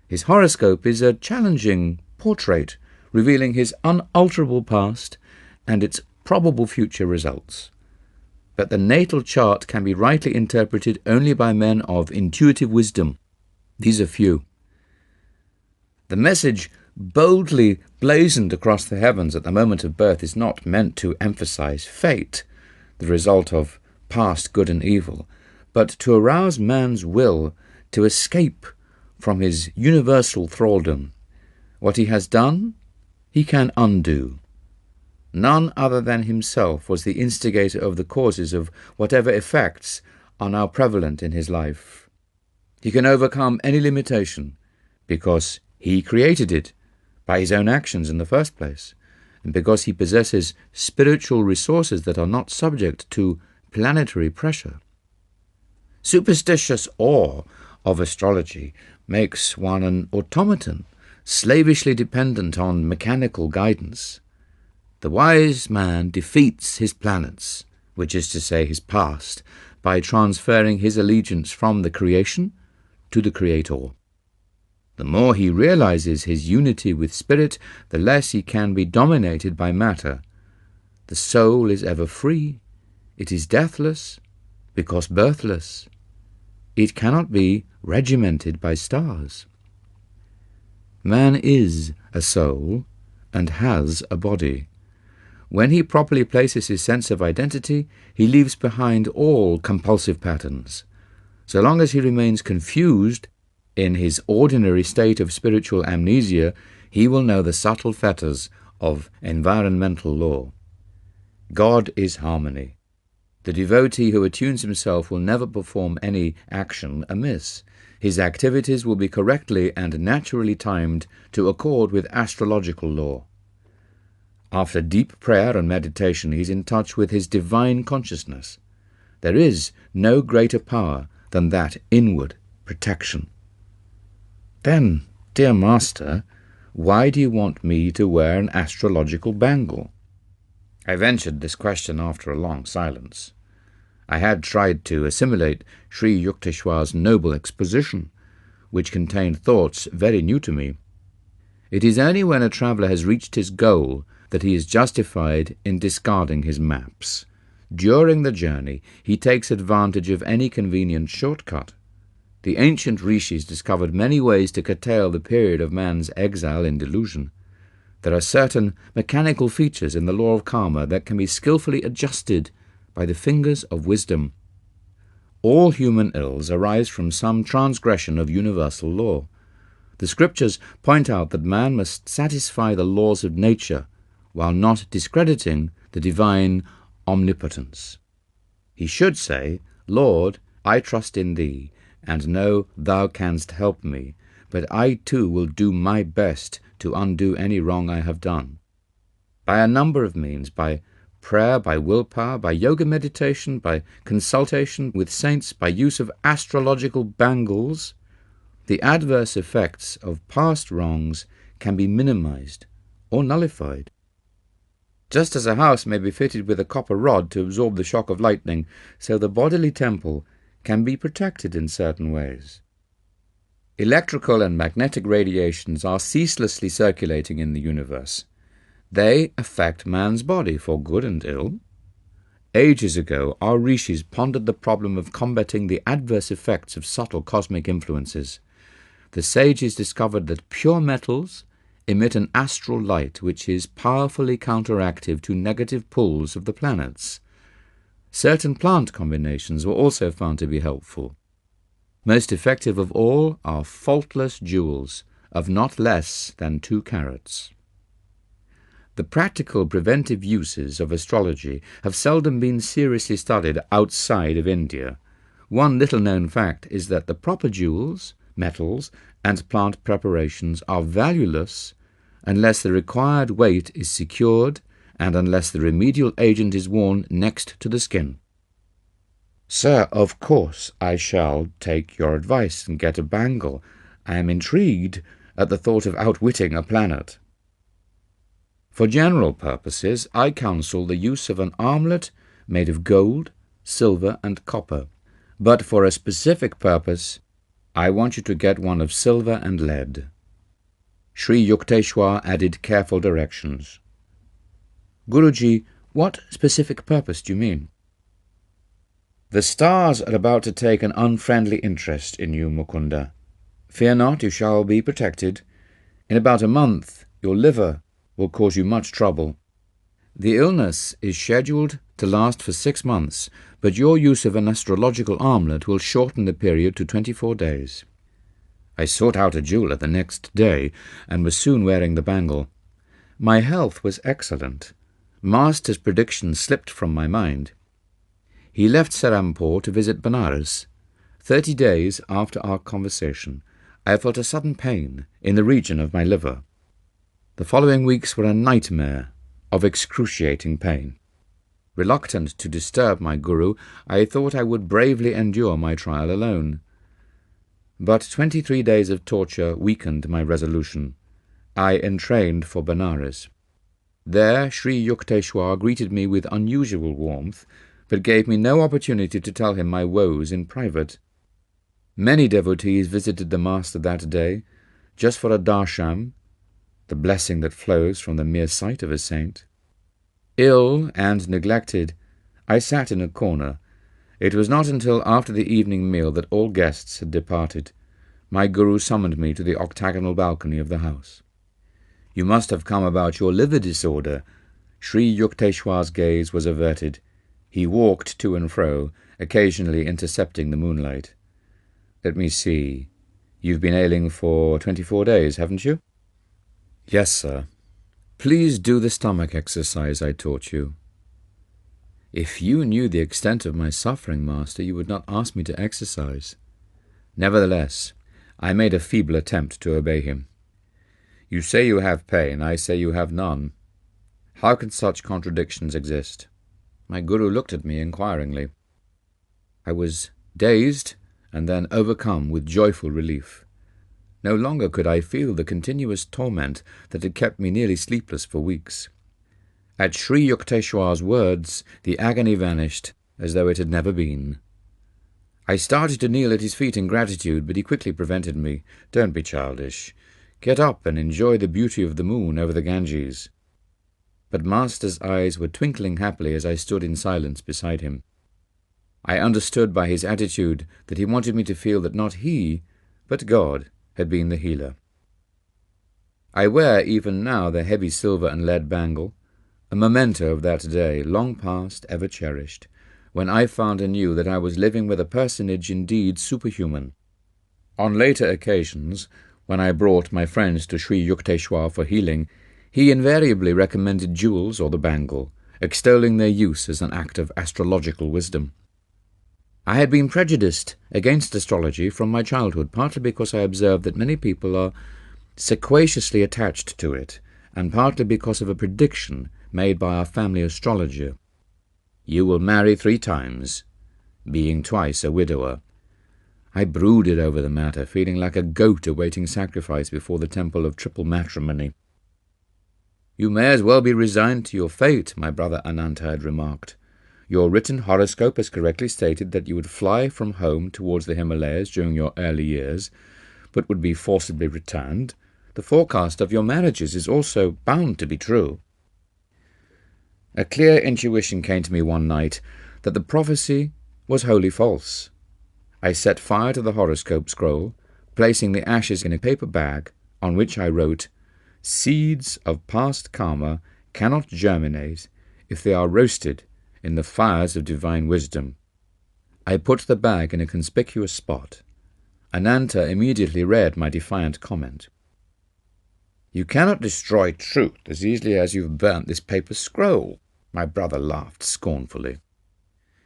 His horoscope is a challenging portrait, revealing his unalterable past and its probable future results. But the natal chart can be rightly interpreted only by men of intuitive wisdom. These are few. The message boldly blazoned across the heavens at the moment of birth is not meant to emphasize fate, the result of past good and evil, but to arouse man's will to escape from his universal thraldom. What he has done, he can undo. None other than himself was the instigator of the causes of whatever effects are now prevalent in his life. He can overcome any limitation because he created it by his own actions in the first place, and because he possesses spiritual resources that are not subject to planetary pressure. Superstitious awe of astrology makes one an automaton, slavishly dependent on mechanical guidance. The wise man defeats his planets, which is to say his past, by transferring his allegiance from the creation to the Creator. The more he realizes his unity with spirit, the less he can be dominated by matter. The soul is ever free. It is deathless, because birthless. It cannot be regimented by stars. Man is a soul and has a body. When he properly places his sense of identity, he leaves behind all compulsive patterns. So long as he remains confused in his ordinary state of spiritual amnesia, he will know the subtle fetters of environmental law. God is harmony. The devotee who attunes himself will never perform any action amiss. His activities will be correctly and naturally timed to accord with astrological law. After deep prayer and meditation, he is in touch with his divine consciousness. There is no greater power than that inward protection. Then, dear Master, why do you want me to wear an astrological bangle? I ventured this question after a long silence. I had tried to assimilate Sri Yukteswar's noble exposition, which contained thoughts very new to me. It is only when a traveller has reached his goal that he is justified in discarding his maps. During the journey, he takes advantage of any convenient shortcut. The ancient rishis discovered many ways to curtail the period of man's exile in delusion. There are certain mechanical features in the law of karma that can be skillfully adjusted by the fingers of wisdom. All human ills arise from some transgression of universal law. The scriptures point out that man must satisfy the laws of nature while not discrediting the divine omnipotence. He should say, "Lord, I trust in thee, and know thou canst help me, but I too will do my best to undo any wrong I have done." By a number of means, by prayer, by willpower, by yoga meditation, by consultation with saints, by use of astrological bangles, the adverse effects of past wrongs can be minimized or nullified. Just as a house may be fitted with a copper rod to absorb the shock of lightning, so the bodily temple can be protected in certain ways. Electrical and magnetic radiations are ceaselessly circulating in the universe. They affect man's body for good and ill. Ages ago, our rishis pondered the problem of combating the adverse effects of subtle cosmic influences. The sages discovered that pure metals emit an astral light which is powerfully counteractive to negative pulls of the planets. Certain plant combinations were also found to be helpful. Most effective of all are faultless jewels of not less than 2 carats. The practical preventive uses of astrology have seldom been seriously studied outside of India. One little-known fact is that the proper jewels, metals, and plant preparations are valueless unless the required weight is secured and unless the remedial agent is worn next to the skin. Sir, of course I shall take your advice and get a bangle. I am intrigued at the thought of outwitting a planet. For general purposes, I counsel the use of an armlet made of gold, silver, and copper. But for a specific purpose, I want you to get one of silver and lead. Sri Yukteswar added careful directions. Guruji, what specific purpose do you mean? The stars are about to take an unfriendly interest in you, Mukunda. Fear not, you shall be protected. In about a month, your liver will cause you much trouble. The illness is scheduled to last for 6 months, but your use of an astrological armlet will shorten the period to 24 days. I sought out a jeweller the next day and was soon wearing the bangle. My health was excellent. Master's predictions slipped from my mind. He left Serampore to visit Benares. 30 days after our conversation, I felt a sudden pain in the region of my liver. The following weeks were a nightmare of excruciating pain. Reluctant to disturb my guru, I thought I would bravely endure my trial alone. But 23 days of torture weakened my resolution. I entrained for Benares. There Sri Yukteswar greeted me with unusual warmth, but gave me no opportunity to tell him my woes in private. Many devotees visited the Master that day, just for a darsham, the blessing that flows from the mere sight of a saint. Ill and neglected, I sat in a corner. It was not until after the evening meal that all guests had departed. My guru summoned me to the octagonal balcony of the house. "You must have come about your liver disorder." Sri Yukteswar's gaze was averted. He walked to and fro, occasionally intercepting the moonlight. "Let me see. You've been ailing for 24 days, haven't you?" "Yes, sir." "Please do the stomach exercise I taught you." "If you knew the extent of my suffering, Master, you would not ask me to exercise." Nevertheless, I made a feeble attempt to obey him. "You say you have pain, I say you have none. How can such contradictions exist?" My guru looked at me inquiringly. I was dazed and then overcome with joyful relief. No longer could I feel the continuous torment that had kept me nearly sleepless for weeks. At Sri Yukteswar's words, the agony vanished as though it had never been. I started to kneel at his feet in gratitude, but he quickly prevented me. "Don't be childish. Get up and enjoy the beauty of the moon over the Ganges." But Master's eyes were twinkling happily as I stood in silence beside him. I understood by his attitude that he wanted me to feel that not he, but God, had been the healer. I wear even now the heavy silver and lead bangle, a memento of that day, long past, ever cherished, when I found anew that I was living with a personage indeed superhuman. On later occasions, when I brought my friends to Sri Yukteswar for healing, he invariably recommended jewels or the bangle, extolling their use as an act of astrological wisdom. I had been prejudiced against astrology from my childhood, partly because I observed that many people are sequaciously attached to it, and partly because of a prediction made by our family astrologer. "You will marry 3 times, being twice a widower." I brooded over the matter, feeling like a goat awaiting sacrifice before the temple of triple matrimony. "You may as well be resigned to your fate," my brother Ananta had remarked. "Your written horoscope has correctly stated that you would fly from home towards the Himalayas during your early years, but would be forcibly returned. The forecast of your marriages is also bound to be true." A clear intuition came to me one night that the prophecy was wholly false. I set fire to the horoscope scroll, placing the ashes in a paper bag on which I wrote, "Seeds of past karma cannot germinate if they are roasted in the fires of divine wisdom." I put the bag in a conspicuous spot. Ananta immediately read my defiant comment. "You cannot destroy truth as easily as you've burnt this paper scroll," my brother laughed scornfully.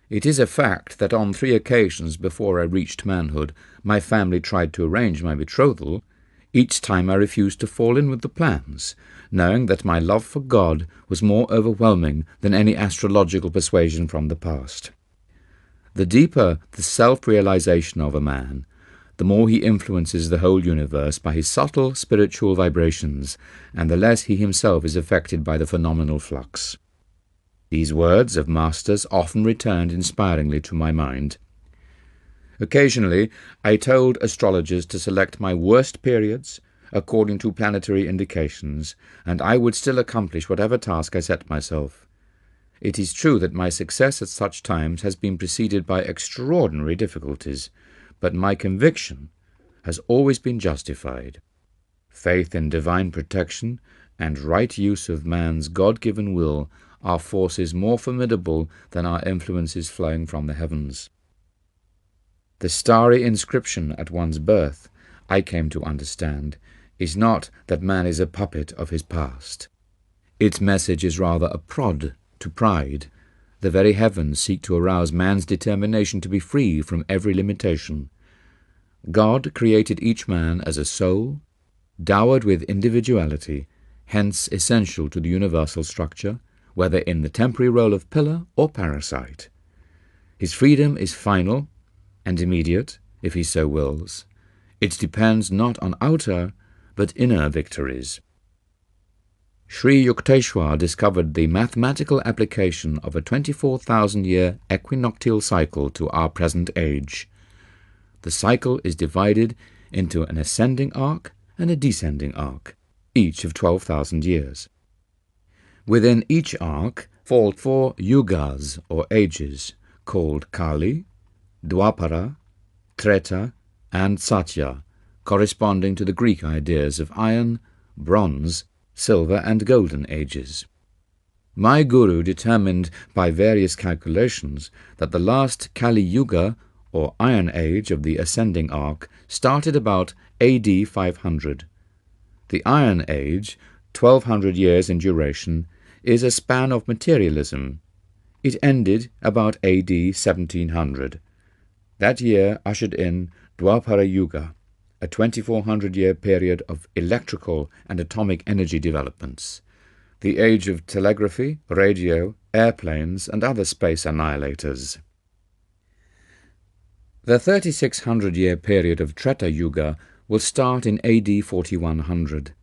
It is a fact that on 3 occasions before I reached manhood, my family tried to arrange my betrothal. Each time I refused to fall in with the plans, knowing that my love for God was more overwhelming than any astrological persuasion from the past. The deeper the self-realization of a man, the more he influences the whole universe by his subtle spiritual vibrations, and the less he himself is affected by the phenomenal flux. These words of Master's often returned inspiringly to my mind. Occasionally, I told astrologers to select my worst periods according to planetary indications, and I would still accomplish whatever task I set myself. It is true that my success at such times has been preceded by extraordinary difficulties, but my conviction has always been justified. Faith in divine protection and right use of man's God-given will are forces more formidable than our influences flowing from the heavens. The starry inscription at one's birth, I came to understand, is not that man is a puppet of his past. Its message is rather a prod to pride. The very heavens seek to arouse man's determination to be free from every limitation. God created each man as a soul, dowered with individuality, hence essential to the universal structure, whether in the temporary role of pillar or parasite. His freedom is final and immediate, if he so wills. It depends not on outer, but inner victories. Sri Yukteswar discovered the mathematical application of a 24,000-year equinoctial cycle to our present age. The cycle is divided into an ascending arc and a descending arc, each of 12,000 years. Within each arc fall 4 yugas, or ages, called Kali, Dwapara, Treta, and Satya, corresponding to the Greek ideas of iron, bronze, silver, and golden ages. My guru determined by various calculations that the last Kali Yuga, or Iron Age of the ascending arc, started about AD 500. The Iron Age, 1200 years in duration, is a span of materialism. It ended about AD 1700. That year ushered in Dwapara Yuga, a 2400-year period of electrical and atomic energy developments, the age of telegraphy, radio, airplanes, and other space annihilators. The 3600-year period of Treta Yuga will start in AD 4100.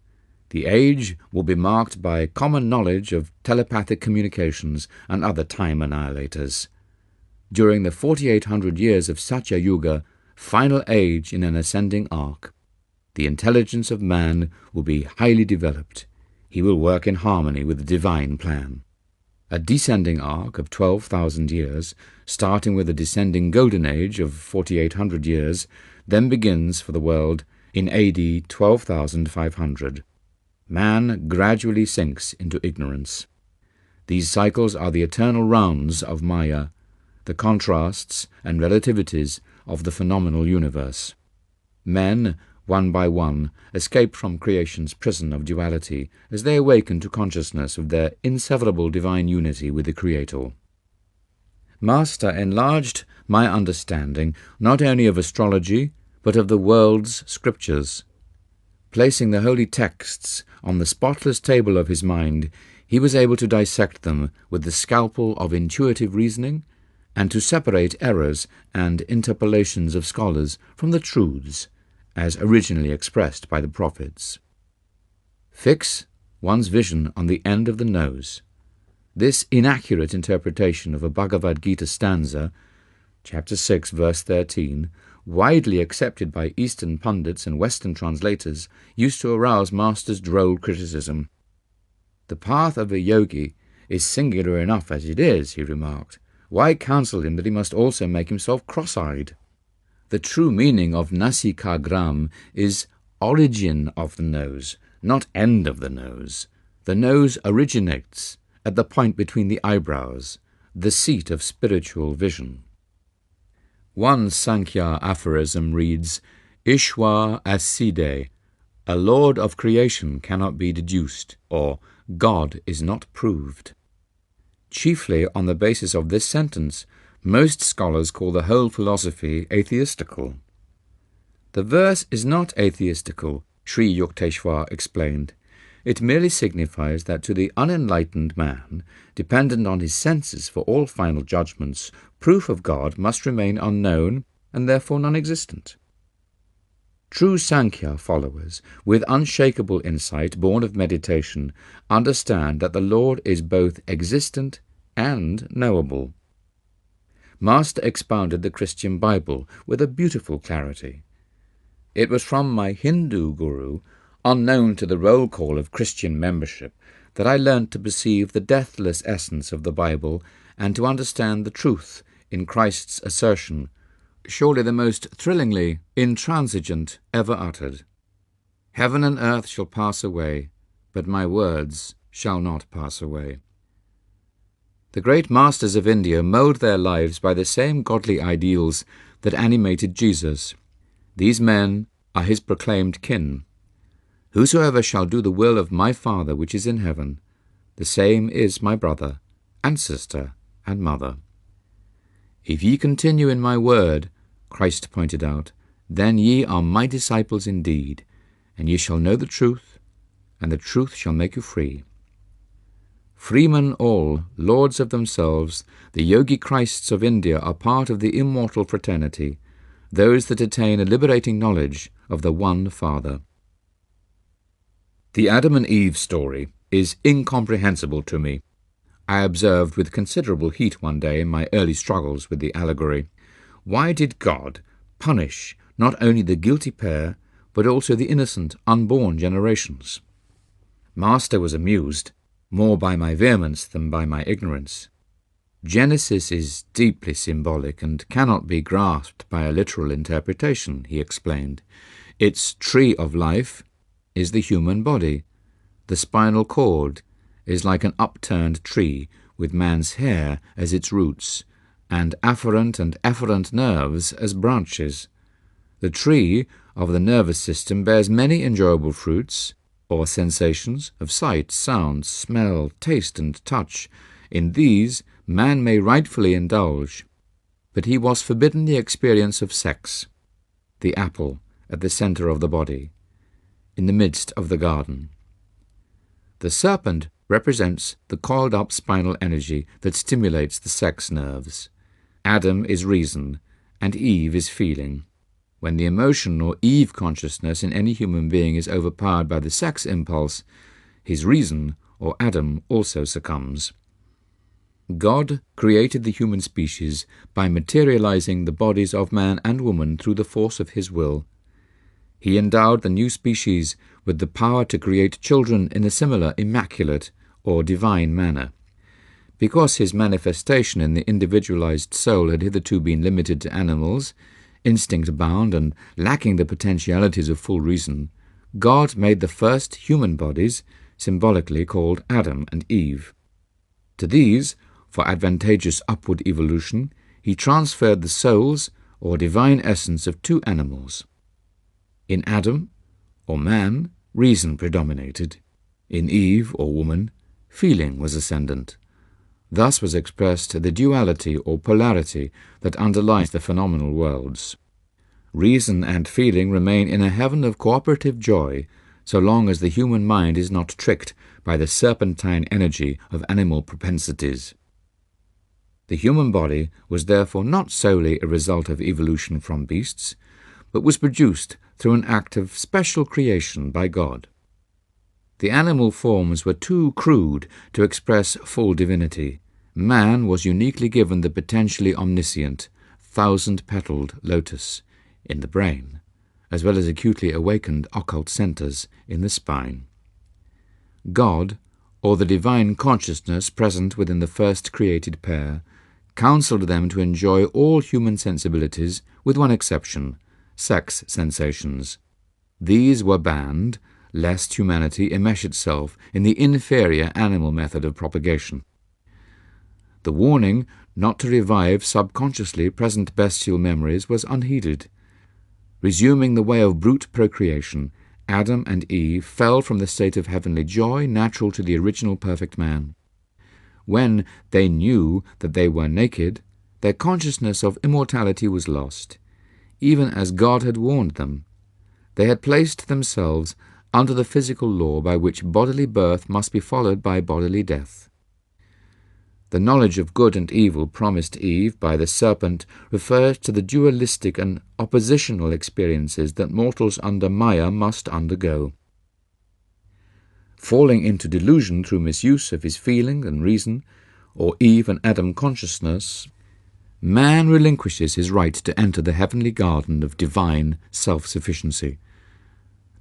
The age will be marked by common knowledge of telepathic communications and other time annihilators. During the 4800 years of Satya Yuga, final age in an ascending arc, the intelligence of man will be highly developed. He will work in harmony with the divine plan. A descending arc of 12,000 years, starting with a descending golden age of 4800 years, then begins for the world in AD 12,500. Man gradually sinks into ignorance. These cycles are the eternal rounds of Maya, the contrasts and relativities of the phenomenal universe. Men, one by one, escape from creation's prison of duality as they awaken to consciousness of their inseverable divine unity with the Creator. Master enlarged my understanding not only of astrology, but of the world's scriptures. Placing the holy texts on the spotless table of his mind, he was able to dissect them with the scalpel of intuitive reasoning, and to separate errors and interpolations of scholars from the truths, as originally expressed by the prophets. Fix one's vision on the end of the nose. This inaccurate interpretation of a Bhagavad Gita stanza, chapter 6, verse 13, widely accepted by Eastern pundits and Western translators, used to arouse Master's droll criticism. The path of a yogi is singular enough as it is, he remarked. Why counsel him that he must also make himself cross-eyed? The true meaning of Nasikagram is origin of the nose, not end of the nose. The nose originates at the point between the eyebrows, the seat of spiritual vision. One Sankhya aphorism reads, Ishwar aside, a lord of creation cannot be deduced, or God is not proved. Chiefly on the basis of this sentence, most scholars call the whole philosophy atheistical. The verse is not atheistical, Sri Yukteswar explained. It merely signifies that to the unenlightened man, dependent on his senses for all final judgments, proof of God must remain unknown and therefore non-existent. True Sankhya followers, with unshakable insight born of meditation, understand that the Lord is both existent and knowable. Master expounded the Christian Bible with a beautiful clarity. It was from my Hindu guru, unknown to the roll call of Christian membership, that I learnt to perceive the deathless essence of the Bible and to understand the truth in Christ's assertion, surely the most thrillingly intransigent ever uttered. Heaven and earth shall pass away, but my words shall not pass away. The great masters of India mould their lives by the same godly ideals that animated Jesus. These men are his proclaimed kin. Whosoever shall do the will of my Father which is in heaven, The same is my brother, and sister, and mother. If ye continue in my word, Christ pointed out, then ye are my disciples indeed, and ye shall know the truth, and the truth shall make you free. Freemen all, lords of themselves, the Yogi Christs of India are part of the immortal fraternity, those that attain a liberating knowledge of the one Father. The Adam and Eve story is incomprehensible to me. I observed with considerable heat one day in my early struggles with the allegory. Why did God punish not only the guilty pair, but also the innocent, unborn generations? Master was amused, more by my vehemence than by my ignorance. Genesis is deeply symbolic and cannot be grasped by a literal interpretation, he explained. Its tree of life is the human body. The spinal cord is like an upturned tree with man's hair as its roots, and afferent and efferent nerves as branches. The tree of the nervous system bears many enjoyable fruits, or sensations of sight, sound, smell, taste, and touch. In these man may rightfully indulge, but he was forbidden the experience of sex, the apple at the center of the body, in the midst of the garden. The serpent represents the coiled-up spinal energy that stimulates the sex nerves. Adam is reason, and Eve is feeling. When the emotion or Eve consciousness in any human being is overpowered by the sex impulse, his reason, or Adam, also succumbs. God created the human species by materializing the bodies of man and woman through the force of his will. He endowed the new species with the power to create children in a similar immaculate or divine manner. Because his manifestation in the individualized soul had hitherto been limited to animals, instinct-bound and lacking the potentialities of full reason, God made the first human bodies, symbolically called Adam and Eve. To these, for advantageous upward evolution, he transferred the souls or divine essence of two animals. In Adam, or man, reason predominated. In Eve, or woman, feeling was ascendant. Thus was expressed the duality or polarity that underlies the phenomenal worlds. Reason and feeling remain in a heaven of cooperative joy so long as the human mind is not tricked by the serpentine energy of animal propensities. The human body was therefore not solely a result of evolution from beasts, but was produced through an act of special creation by God. The animal forms were too crude to express full divinity. Man was uniquely given the potentially omniscient, thousand-petaled lotus in the brain, as well as acutely awakened occult centers in the spine. God, or the divine consciousness present within the first created pair, counseled them to enjoy all human sensibilities, with one exception, sex sensations. These were banned, lest humanity enmesh itself in the inferior animal method of propagation. The warning not to revive subconsciously present bestial memories was unheeded. Resuming the way of brute procreation, Adam and Eve fell from the state of heavenly joy natural to the original perfect man. When they knew that they were naked, their consciousness of immortality was lost. Even as God had warned them, they had placed themselves under the physical law by which bodily birth must be followed by bodily death. The knowledge of good and evil promised Eve by the serpent refers to the dualistic and oppositional experiences that mortals under Maya must undergo. Falling into delusion through misuse of his feeling and reason, or Eve and Adam consciousness, man relinquishes his right to enter the heavenly garden of divine self-sufficiency.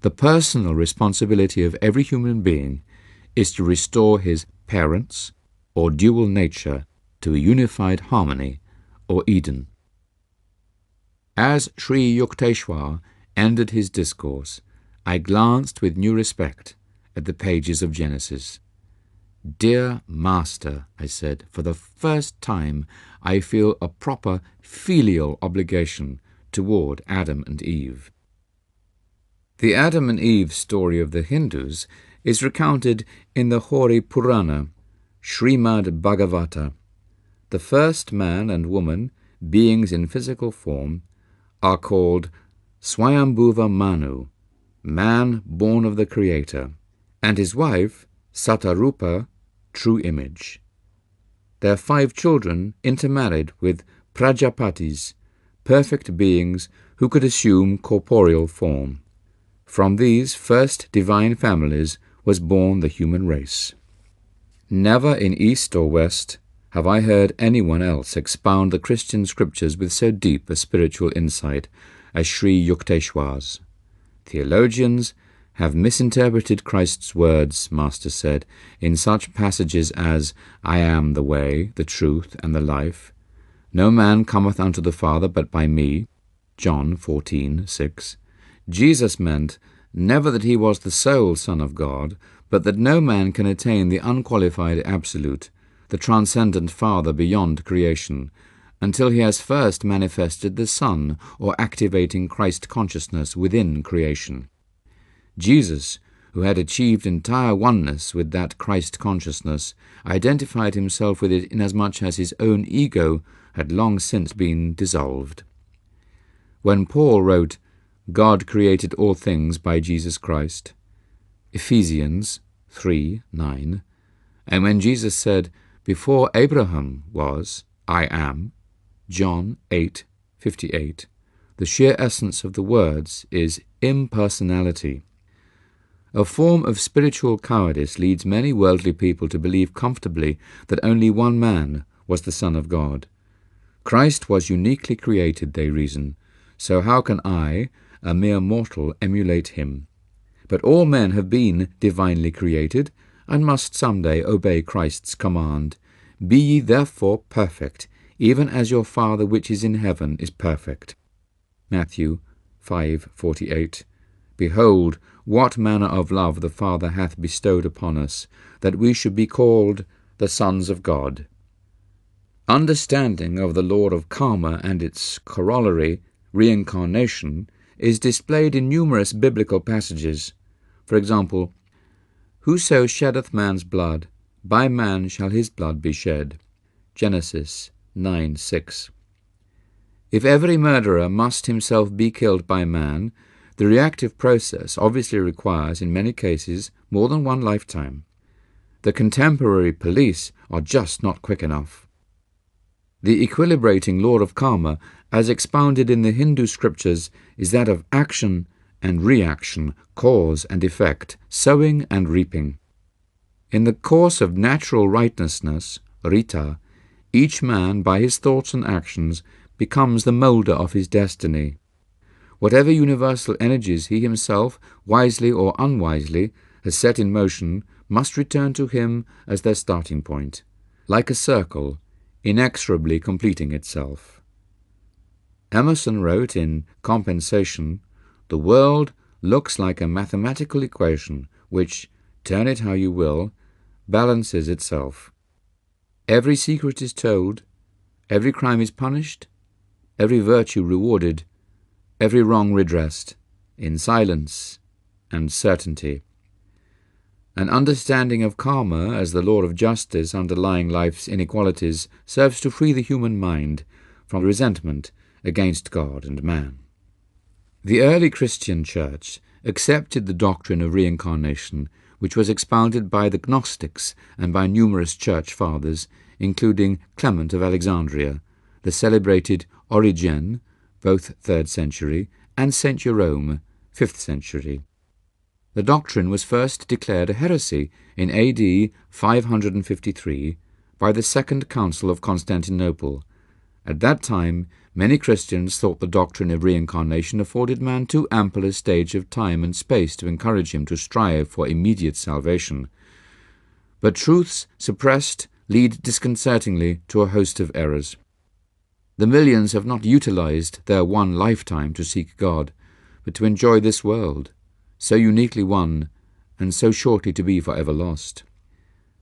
The personal responsibility of every human being is to restore his parents, or dual nature, to a unified harmony, or Eden. As Sri Yukteswar ended his discourse, I glanced with new respect at the pages of Genesis. "Dear Master," I said, "for the first time I feel a proper filial obligation toward Adam and Eve." The Adam and Eve story of the Hindus is recounted in the Hori Purana, Srimad Bhagavata. The first man and woman, beings in physical form, are called Swayambhuva Manu, man born of the Creator, and his wife, Satarupa, true image. Their 5 children intermarried with Prajapatis, perfect beings who could assume corporeal form. From these first divine families was born the human race. Never in East or West have I heard anyone else expound the Christian scriptures with so deep a spiritual insight as Sri Yukteswar's. Theologians have misinterpreted Christ's words, Master said, in such passages as, I am the way, the truth, and the life. No man cometh unto the Father but by me. John 14:6. Jesus meant never that he was the sole Son of God, but that no man can attain the unqualified absolute, the transcendent Father beyond creation, until he has first manifested the Son, or activating Christ consciousness within creation. Jesus, who had achieved entire oneness with that Christ consciousness, identified himself with it inasmuch as his own ego had long since been dissolved. When Paul wrote, God created all things by Jesus Christ, Ephesians 3:9, and when Jesus said, before Abraham was, I am, John 8:58, the sheer essence of the words is impersonality. A form of spiritual cowardice leads many worldly people to believe comfortably that only one man was the Son of God. Christ was uniquely created, they reason, so how can I, a mere mortal, emulate him? But all men have been divinely created, and must some day obey Christ's command, Be ye therefore perfect, even as your Father which is in heaven is perfect. Matthew 5:48. Behold, what manner of love the Father hath bestowed upon us, that we should be called the sons of God. Understanding of the law of karma and its corollary, reincarnation, is displayed in numerous biblical passages. For example, Whoso sheddeth man's blood, by man shall his blood be shed. Genesis 9:6. If every murderer must himself be killed by man, the reactive process obviously requires, in many cases, more than one lifetime. The contemporary police are just not quick enough. The equilibrating law of karma, as expounded in the Hindu scriptures, is that of action and reaction, cause and effect, sowing and reaping. In the course of natural righteousness, Rita, each man, by his thoughts and actions, becomes the moulder of his destiny. Whatever universal energies he himself, wisely or unwisely, has set in motion, must return to him as their starting point, like a circle, inexorably completing itself. Emerson wrote in Compensation, The world looks like a mathematical equation which, turn it how you will, balances itself. Every secret is told, every crime is punished, every virtue rewarded, every wrong redressed, in silence and certainty. An understanding of karma as the law of justice underlying life's inequalities serves to free the human mind from resentment against God and man. The early Christian Church accepted the doctrine of reincarnation, which was expounded by the Gnostics and by numerous church fathers, including Clement of Alexandria, the celebrated Origen, both 3rd century, and St. Jerome, 5th century. The doctrine was first declared a heresy in AD 553 by the Second Council of Constantinople. At that time, many Christians thought the doctrine of reincarnation afforded man too ample a stage of time and space to encourage him to strive for immediate salvation. But truths suppressed lead disconcertingly to a host of errors. The millions have not utilized their one lifetime to seek God, but to enjoy this world, so uniquely won and so shortly to be forever lost.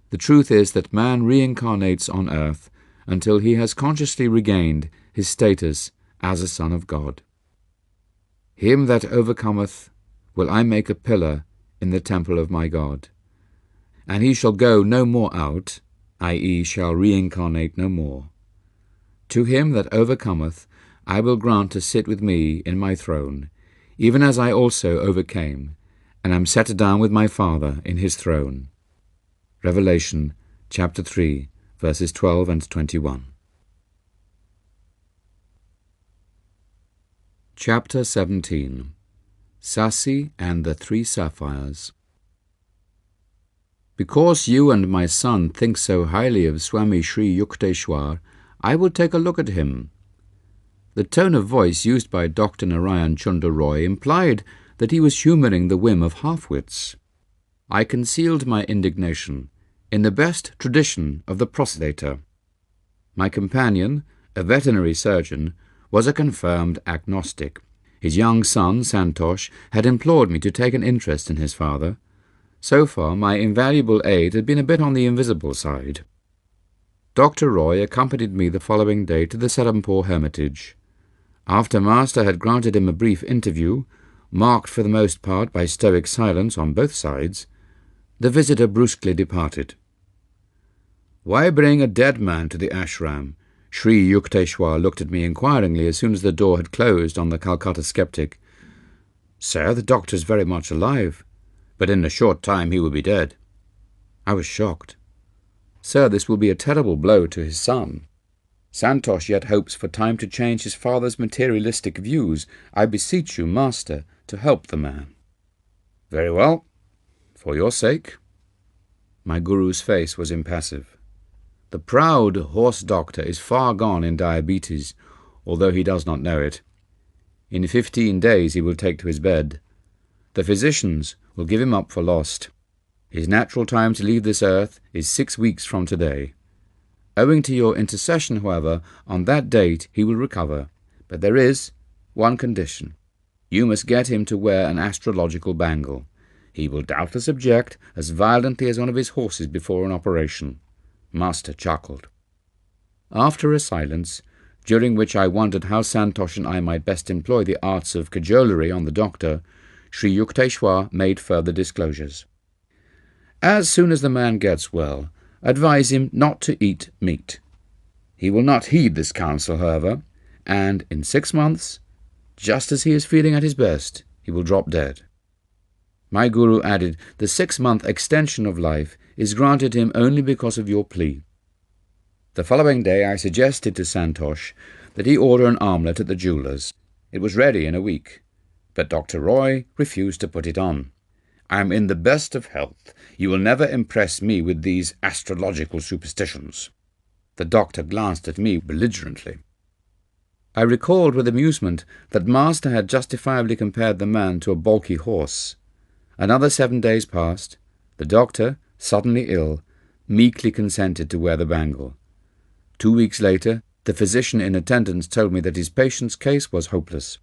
The truth is that man reincarnates on earth until he has consciously regained his status as a son of God. Him that overcometh will I make a pillar in the temple of my God. and he shall go no more out, i.e. shall reincarnate no more. To him that overcometh, I will grant to sit with me in my throne, even as I also overcame, and am set down with my Father in his throne. Revelation chapter 3, verses 12 and 21. Chapter 17. Sasi and the Three Sapphires. Because you and my son think so highly of Swami Sri Yukteswar, I will take a look at him. The tone of voice used by Dr. Narayan Chunder Roy implied that he was humouring the whim of half-wits. I concealed my indignation in the best tradition of the proselyter. My companion, a veterinary surgeon, was a confirmed agnostic. His young son, Santosh, had implored me to take an interest in his father. So far, my invaluable aid had been a bit on the invisible side. Dr. Roy accompanied me the following day to the Serampore hermitage. After Master had granted him a brief interview, marked for the most part by stoic silence on both sides, the visitor brusquely departed. "Why bring a dead man to the ashram?" Sri Yukteswar looked at me inquiringly as soon as the door had closed on the Calcutta skeptic. "Sir, the doctor is very much alive, but in a short time he will be dead." I was shocked. "Sir, this will be a terrible blow to his son. Santosh yet hopes for time to change his father's materialistic views. I beseech you, Master, to help the man." "Very well, for your sake." My guru's face was impassive. The proud horse doctor is far gone in diabetes, although he does not know it. In 15 days he will take to his bed. The physicians will give him up for lost. His natural time to leave this earth is 6 weeks from today. Owing to your intercession, however, on that date he will recover. But there is one condition. You must get him to wear an astrological bangle. He will doubtless object as violently as one of his horses before an operation. Master chuckled. After a silence, during which I wondered how Santosh and I might best employ the arts of cajolery on the doctor, Sri Yukteswar made further disclosures. "As soon as the man gets well, advise him not to eat meat. He will not heed this counsel, however, and in 6 months, just as he is feeling at his best, he will drop dead." My guru added, "The 6-month extension of life is granted him only because of your plea." The following day I suggested to Santosh that he order an omelette at the jeweller's. It was ready in a week, but Dr. Roy refused to put it on. "I am in the best of health. You will never impress me with these astrological superstitions." The doctor glanced at me belligerently. I recalled with amusement that Master had justifiably compared the man to a balky horse. Another 7 days passed. The doctor, suddenly ill, meekly consented to wear the bangle. 2 weeks later, the physician in attendance told me that his patient's case was hopeless.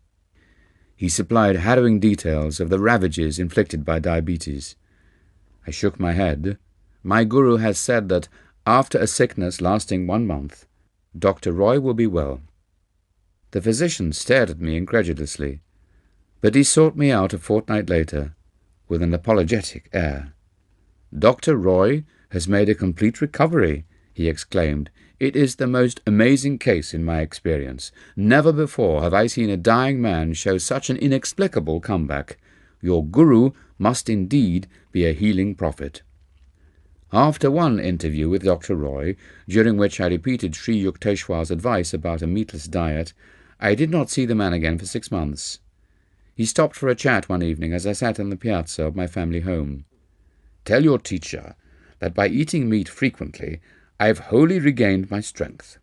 He supplied harrowing details of the ravages inflicted by diabetes. I shook my head. My guru has said that, after a sickness lasting 1 month, Dr. Roy will be well. The physician stared at me incredulously, but he sought me out a fortnight later, with an apologetic air. "Dr. Roy has made a complete recovery," he exclaimed. "It is the most amazing case in my experience. Never before have I seen a dying man show such an inexplicable comeback. Your guru must indeed be a healing prophet." After one interview with Dr. Roy, during which I repeated Sri Yukteswar's advice about a meatless diet, I did not see the man again for 6 months. He stopped for a chat one evening as I sat on the piazza of my family home. "Tell your teacher that by eating meat frequently, I have wholly regained my strength.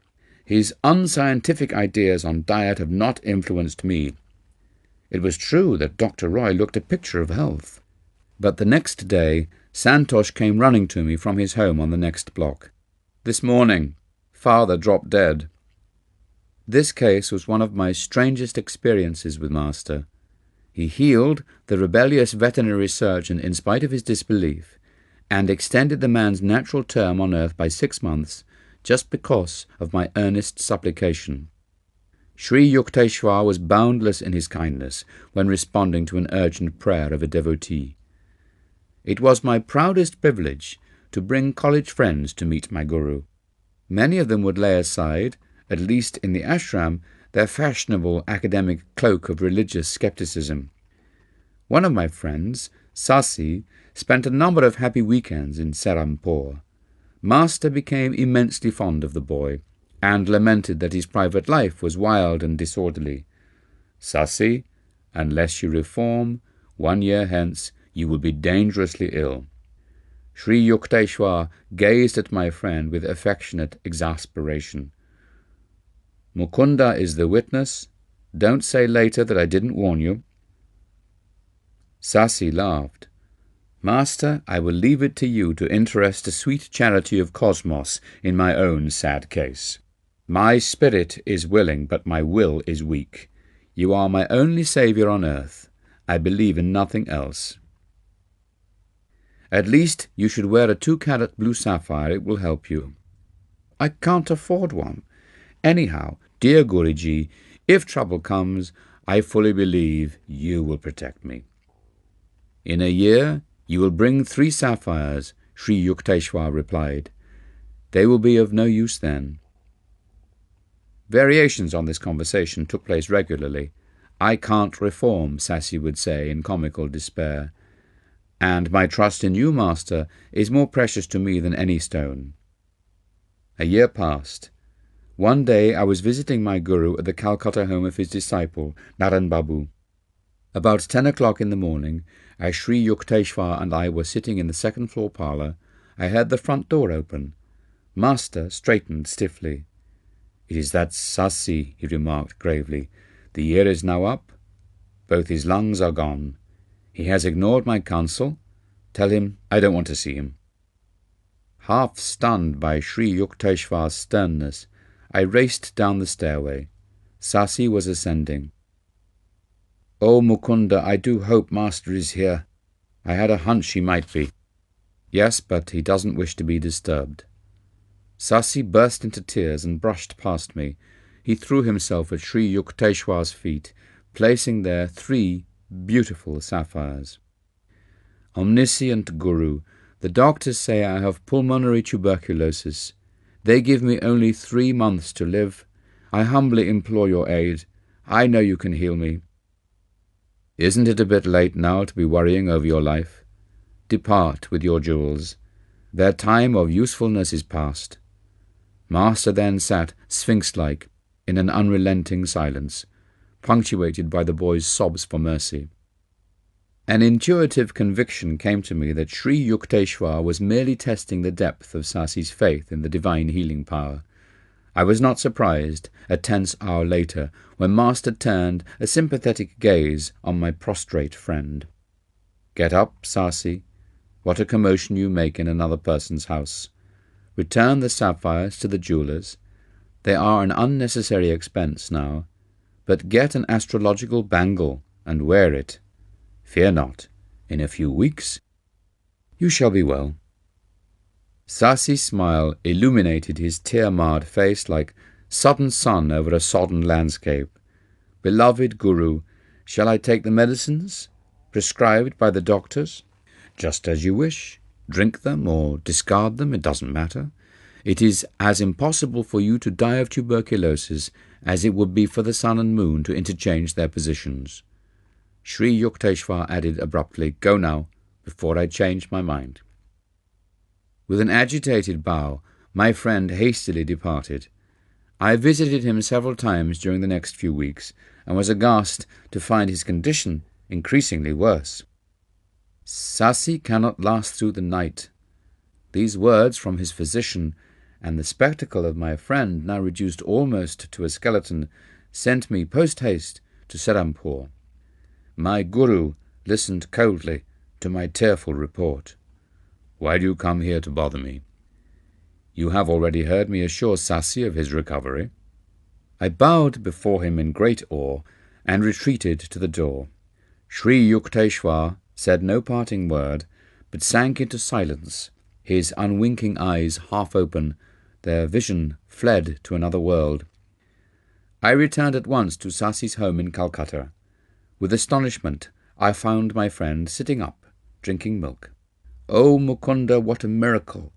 His unscientific ideas on diet have not influenced me." It was true that Dr. Roy looked a picture of health. But the next day, Santosh came running to me from his home on the next block. "This morning, Father dropped dead." This case was one of my strangest experiences with Master. He healed the rebellious veterinary surgeon in spite of his disbelief, and extended the man's natural term on earth by 6 months, just because of my earnest supplication. Sri Yukteswar was boundless in his kindness when responding to an urgent prayer of a devotee. It was my proudest privilege to bring college friends to meet my guru. Many of them would lay aside, at least in the ashram, their fashionable academic cloak of religious skepticism. One of my friends, Sasi, spent a number of happy weekends in Serampore. Master became immensely fond of the boy, and lamented that his private life was wild and disorderly. Sasi, unless you reform, 1 year hence you will be dangerously ill. Sri Yukteswar gazed at my friend with affectionate exasperation. Mukunda is the witness. Don't say later that I didn't warn you. Sasi laughed. Master, I will leave it to you to interest the sweet charity of cosmos in my own sad case. My spirit is willing, but my will is weak. You are my only saviour on earth. I believe in nothing else. At least you should wear a 2-carat blue sapphire. It will help you. I can't afford one. Anyhow, dear Guruji, if trouble comes, I fully believe you will protect me. In a year you will bring 3 sapphires, Sri Yukteswar replied. They will be of no use then. Variations on this conversation took place regularly. I can't reform, Sasi would say in comical despair, and my trust in you, Master, is more precious to me than any stone. A year passed. One day I was visiting my guru at the Calcutta home of his disciple, Naran Babu. About 10 o'clock in the morning, as Sri Yukteswar and I were sitting in the second-floor parlour, I heard the front door open. Master straightened stiffly. It is that Sasi, he remarked gravely. The year is now up. Both his lungs are gone. He has ignored my counsel. Tell him I don't want to see him. Half stunned by Sri Yukteswar's sternness, I raced down the stairway. Sasi was ascending. Oh, Mukunda, I do hope Master is here. I had a hunch he might be. Yes, but he doesn't wish to be disturbed. Sasi burst into tears and brushed past me. He threw himself at Sri Yukteswar's feet, placing there 3 beautiful sapphires. Omniscient Guru, the doctors say I have pulmonary tuberculosis. They give me only 3 months to live. I humbly implore your aid. I know you can heal me. Isn't it a bit late now to be worrying over your life? Depart with your jewels. Their time of usefulness is past. Master then sat, sphinx-like, in an unrelenting silence, punctuated by the boy's sobs for mercy. An intuitive conviction came to me that Sri Yukteswar was merely testing the depth of Sasi's faith in the divine healing power. I was not surprised, a tense hour later, when Master turned a sympathetic gaze on my prostrate friend. Get up, Sasi. What a commotion you make in another person's house. Return the sapphires to the jewellers. They are an unnecessary expense now, but get an astrological bangle and wear it. Fear not, in a few weeks you shall be well. Sasi's smile illuminated his tear-marred face like sudden sun over a sodden landscape. Beloved Guru, shall I take the medicines prescribed by the doctors? Just as you wish. Drink them or discard them, it doesn't matter. It is as impossible for you to die of tuberculosis as it would be for the sun and moon to interchange their positions. Sri Yukteswar added abruptly, Go now, before I change my mind. With an agitated bow, my friend hastily departed. I visited him several times during the next few weeks, and was aghast to find his condition increasingly worse. Sasi cannot last through the night. These words from his physician, and the spectacle of my friend now reduced almost to a skeleton, sent me post-haste to Serampore. My guru listened coldly to my tearful report. Why do you come here to bother me? You have already heard me assure Sasi of his recovery. I bowed before him in great awe and retreated to the door. Sri Yukteswar said no parting word, but sank into silence, his unwinking eyes half open, their vision fled to another world. I returned at once to Sasi's home in Calcutta. With astonishment, I found my friend sitting up, drinking milk. Oh, Mukunda, what a miracle!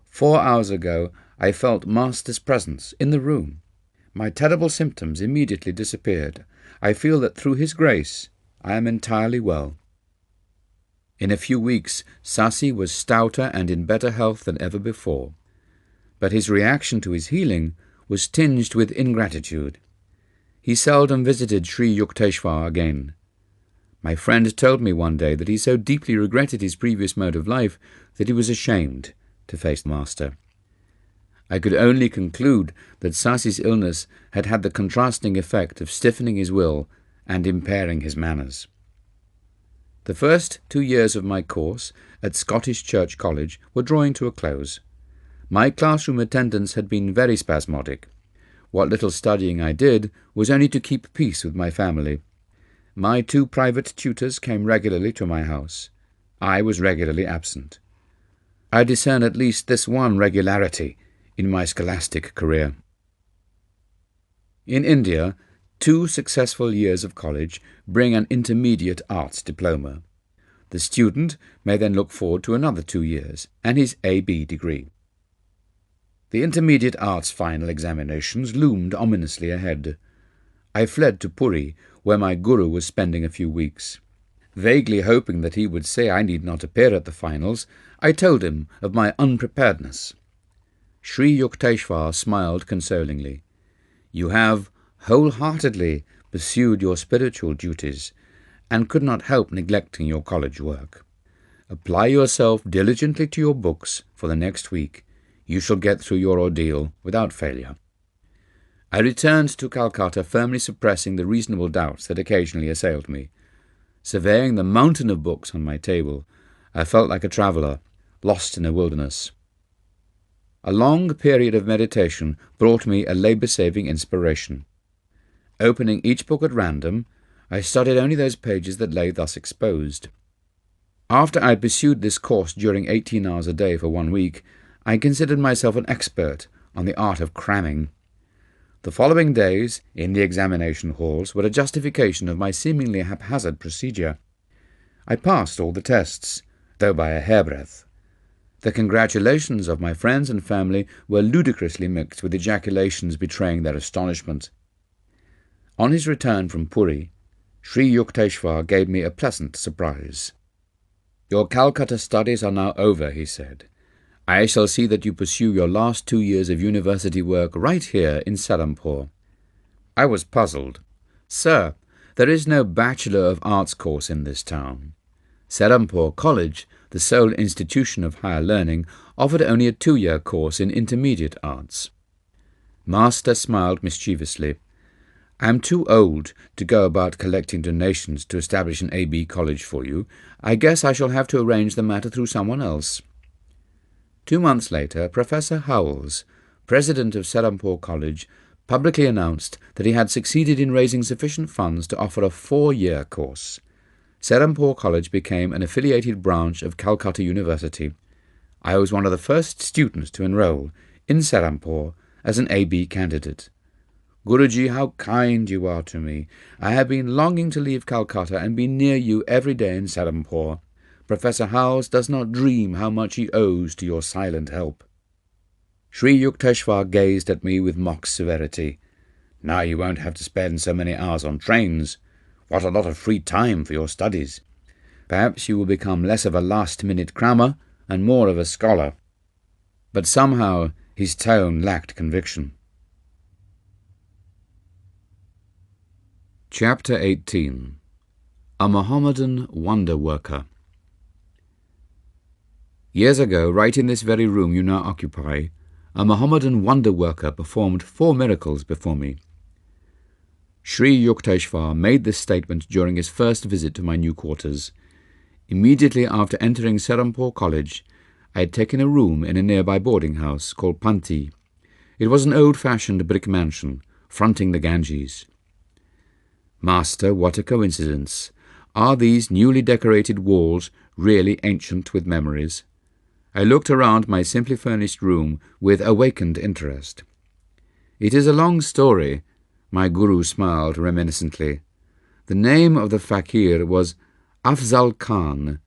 4 hours ago I felt Master's presence in the room. My terrible symptoms immediately disappeared. I feel that through his grace I am entirely well. In a few weeks, Sasi was stouter and in better health than ever before. But his reaction to his healing was tinged with ingratitude. He seldom visited Sri Yukteswar again. My friend told me one day that he so deeply regretted his previous mode of life that he was ashamed to face the Master. I could only conclude that Sasi's illness had had the contrasting effect of stiffening his will and impairing his manners. The first 2 years of my course at Scottish Church College were drawing to a close. My classroom attendance had been very spasmodic. What little studying I did was only to keep peace with my family. My 2 private tutors came regularly to my house. I was regularly absent. I discern at least this one regularity in my scholastic career. In India, 2 successful years of college bring an intermediate arts diploma. The student may then look forward to another 2 years and his A.B. degree. The intermediate arts final examinations loomed ominously ahead. I fled to Puri, where my guru was spending a few weeks. Vaguely hoping that he would say I need not appear at the finals, I told him of my unpreparedness. Sri Yukteswar smiled consolingly. You have wholeheartedly pursued your spiritual duties and could not help neglecting your college work. Apply yourself diligently to your books for the next week. You shall get through your ordeal without failure. I returned to Calcutta, firmly suppressing the reasonable doubts that occasionally assailed me. Surveying the mountain of books on my table, I felt like a traveller, lost in a wilderness. A long period of meditation brought me a labour-saving inspiration. Opening each book at random, I studied only those pages that lay thus exposed. After I had pursued this course during 18 hours a day for 1 week, I considered myself an expert on the art of cramming. The following days, in the examination halls, were a justification of my seemingly haphazard procedure. I passed all the tests, though by a hairbreadth. The congratulations of my friends and family were ludicrously mixed with ejaculations betraying their astonishment. On his return from Puri, Sri Yukteswar gave me a pleasant surprise. Your Calcutta studies are now over, he said. I shall see that you pursue your last 2 years of university work right here in Serampore. I was puzzled. Sir, there is no Bachelor of Arts course in this town. Serampore College, the sole institution of higher learning, offered only a 2-year course in intermediate arts. Master smiled mischievously. I am too old to go about collecting donations to establish an A.B. college for you. I guess I shall have to arrange the matter through someone else. 2 months later, Professor Howells, president of Serampore College, publicly announced that he had succeeded in raising sufficient funds to offer a 4-year course. Serampore College became an affiliated branch of Calcutta University. I was one of the first students to enroll in Serampore as an A.B. candidate. Guruji, how kind you are to me. I have been longing to leave Calcutta and be near you every day in Serampore. Professor Howells does not dream how much he owes to your silent help. Sri Yukteswar gazed at me with mock severity. Now you won't have to spend so many hours on trains. What a lot of free time for your studies. Perhaps you will become less of a last-minute crammer and more of a scholar. But somehow his tone lacked conviction. Chapter 18. A Mohammedan Wonder Worker. Years ago, right in this very room you now occupy, a Mohammedan wonder worker performed 4 miracles before me. Sri Yukteswar made this statement during his first visit to my new quarters. Immediately after entering Serampore College, I had taken a room in a nearby boarding house called Panti. It was an old-fashioned brick mansion, fronting the Ganges. Master, what a coincidence! Are these newly decorated walls really ancient with memories? I looked around my simply furnished room with awakened interest. It is a long story, my guru smiled reminiscently. The name of the fakir was Afzal Khan.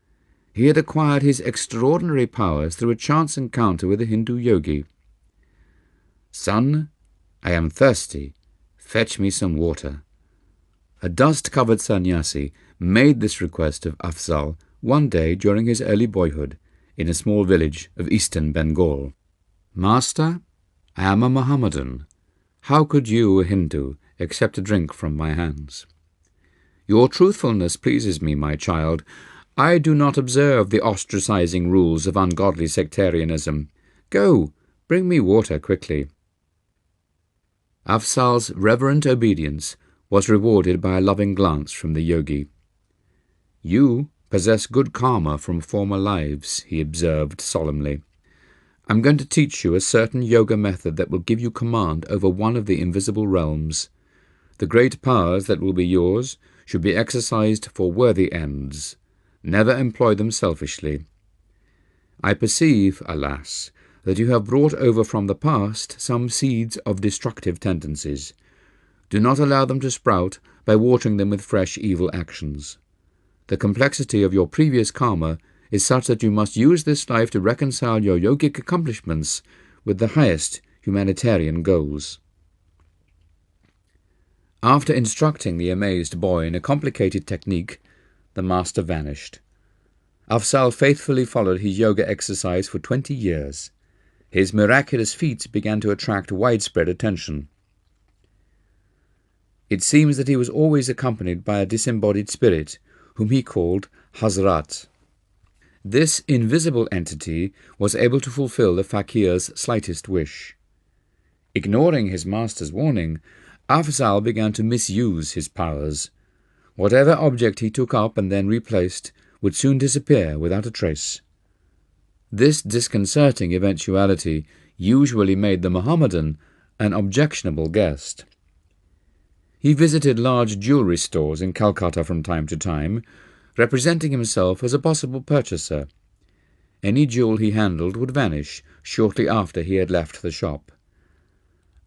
He had acquired his extraordinary powers through a chance encounter with a Hindu yogi. "Son, I am thirsty. Fetch me some water." A dust-covered sannyasi made this request of Afzal one day during his early boyhood in a small village of eastern Bengal. "Master, I am a Mohammedan. How could you, a Hindu, accept a drink from my hands?" "Your truthfulness pleases me, my child. I do not observe the ostracizing rules of ungodly sectarianism. Go, bring me water quickly." Afzal's reverent obedience was rewarded by a loving glance from the yogi. "You possess good karma from former lives," he observed solemnly. "I'm going to teach you a certain yoga method that will give you command over one of the invisible realms. The great powers that will be yours should be exercised for worthy ends. Never employ them selfishly. I perceive, alas, that you have brought over from the past some seeds of destructive tendencies. Do not allow them to sprout by watering them with fresh evil actions. The complexity of your previous karma is such that you must use this life to reconcile your yogic accomplishments with the highest humanitarian goals." After instructing the amazed boy in a complicated technique, the master vanished. Afzal faithfully followed his yoga exercise for 20 years. His miraculous feats began to attract widespread attention. It seems that he was always accompanied by a disembodied spirit, whom he called Hazrat. This invisible entity was able to fulfill the fakir's slightest wish. Ignoring his master's warning, Afzal began to misuse his powers. Whatever object he took up and then replaced would soon disappear without a trace. This disconcerting eventuality usually made the Mohammedan an objectionable guest. He visited large jewelry stores in Calcutta from time to time, representing himself as a possible purchaser. Any jewel he handled would vanish shortly after he had left the shop.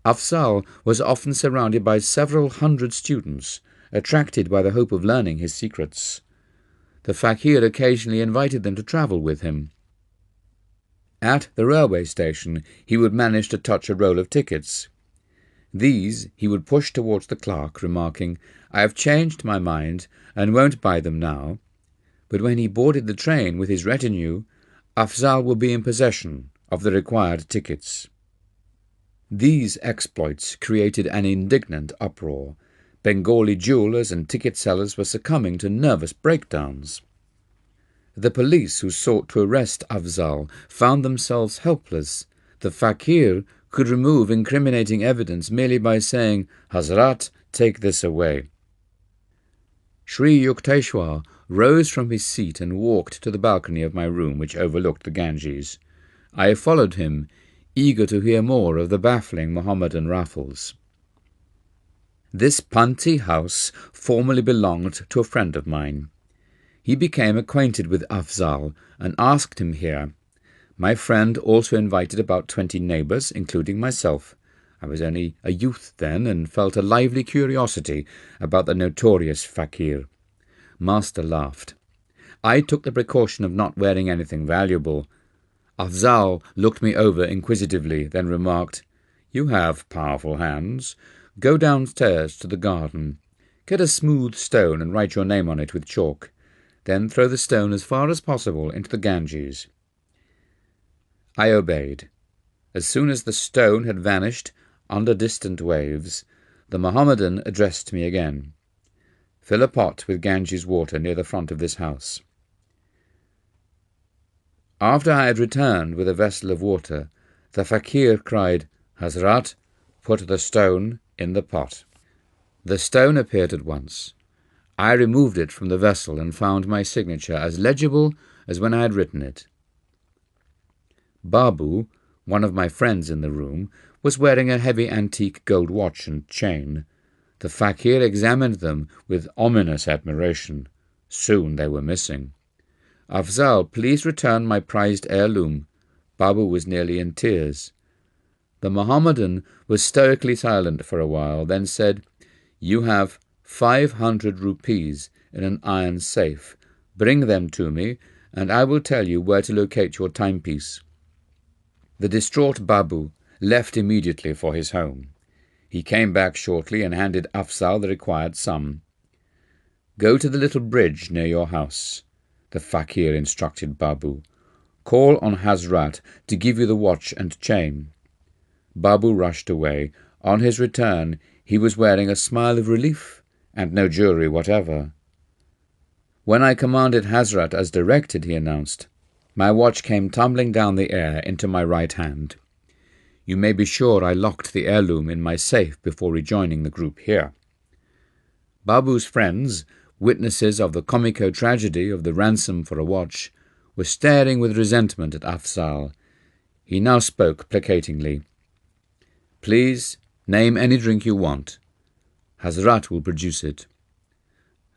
Afzal was often surrounded by several hundred students, attracted by the hope of learning his secrets. The fakir occasionally invited them to travel with him. At the railway station, he would manage to touch a roll of tickets. These he would push towards the clerk, remarking, "I have changed my mind and won't buy them now." But when he boarded the train with his retinue, Afzal would be in possession of the required tickets. These exploits created an indignant uproar. Bengali jewellers and ticket sellers were succumbing to nervous breakdowns. The police who sought to arrest Afzal found themselves helpless. The fakir could remove incriminating evidence merely by saying, "Hazrat, take this away." Sri Yukteswar rose from his seat and walked to the balcony of my room, which overlooked the Ganges. I followed him, eager to hear more of the baffling Mohammedan raffles. This Panti house formerly belonged to a friend of mine. He became acquainted with Afzal and asked him here. My friend also invited about 20 neighbours, including myself. I was only a youth then and felt a lively curiosity about the notorious fakir. Master laughed. I took the precaution of not wearing anything valuable. Afzal looked me over inquisitively, then remarked, "You have powerful hands. Go downstairs to the garden. Get a smooth stone and write your name on it with chalk. Then throw the stone as far as possible into the Ganges." I obeyed. As soon as the stone had vanished under distant waves, the Mohammedan addressed me again. "Fill a pot with Ganges water near the front of this house." After I had returned with a vessel of water, the fakir cried, "Hazrat, put the stone in the pot." The stone appeared at once. I removed it from the vessel and found my signature as legible as when I had written it. Babu, one of my friends in the room, was wearing a heavy antique gold watch and chain. The fakir examined them with ominous admiration. Soon they were missing. "Afzal, please return my prized heirloom." Babu was nearly in tears. The Mohammedan was stoically silent for a while, then said, "You have 500 rupees in an iron safe. Bring them to me, and I will tell you where to locate your timepiece." The distraught Babu left immediately for his home. He came back shortly and handed Afzal the required sum. "Go to the little bridge near your house," the fakir instructed Babu. "Call on Hazrat to give you the watch and chain." Babu rushed away. On his return, he was wearing a smile of relief and no jewellery whatever. "When I commanded Hazrat as directed," he announced, "my watch came tumbling down the air into my right hand. You may be sure I locked the heirloom in my safe before rejoining the group here." Babu's friends, witnesses of the comico-tragedy of the ransom for a watch, were staring with resentment at Afzal. He now spoke placatingly. "Please, name any drink you want. Hazrat will produce it."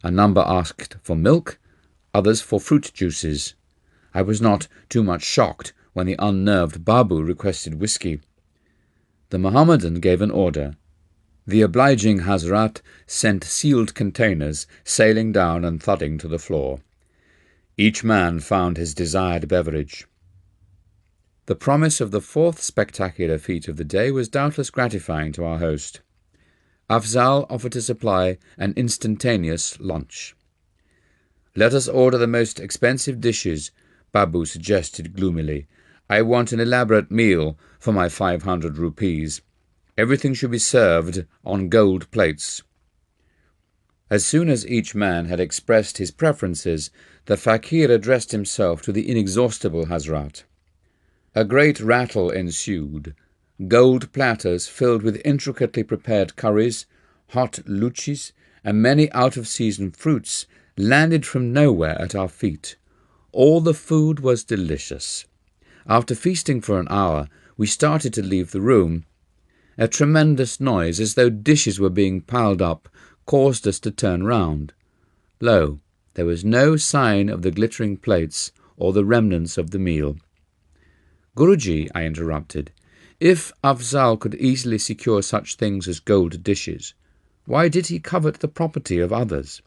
A number asked for milk, others for fruit juices. I was not too much shocked when the unnerved Babu requested whisky. The Mohammedan gave an order. The obliging Hazrat sent sealed containers sailing down and thudding to the floor. Each man found his desired beverage. The promise of the fourth spectacular feat of the day was doubtless gratifying to our host. Afzal offered to supply an instantaneous lunch. "Let us order the most expensive dishes," Babu suggested gloomily. "I want an elaborate meal for my 500 rupees. Everything should be served on gold plates." As soon as each man had expressed his preferences, the fakir addressed himself to the inexhaustible Hazrat. A great rattle ensued. Gold platters filled with intricately prepared curries, hot luchis, and many out-of-season fruits landed from nowhere at our feet. All the food was delicious. After feasting for an hour, we started to leave the room. A tremendous noise, as though dishes were being piled up, caused us to turn round. Lo, there was no sign of the glittering plates or the remnants of the meal. "Guruji," I interrupted, "if Afzal could easily secure such things as gold dishes, why did he covet the property of others?"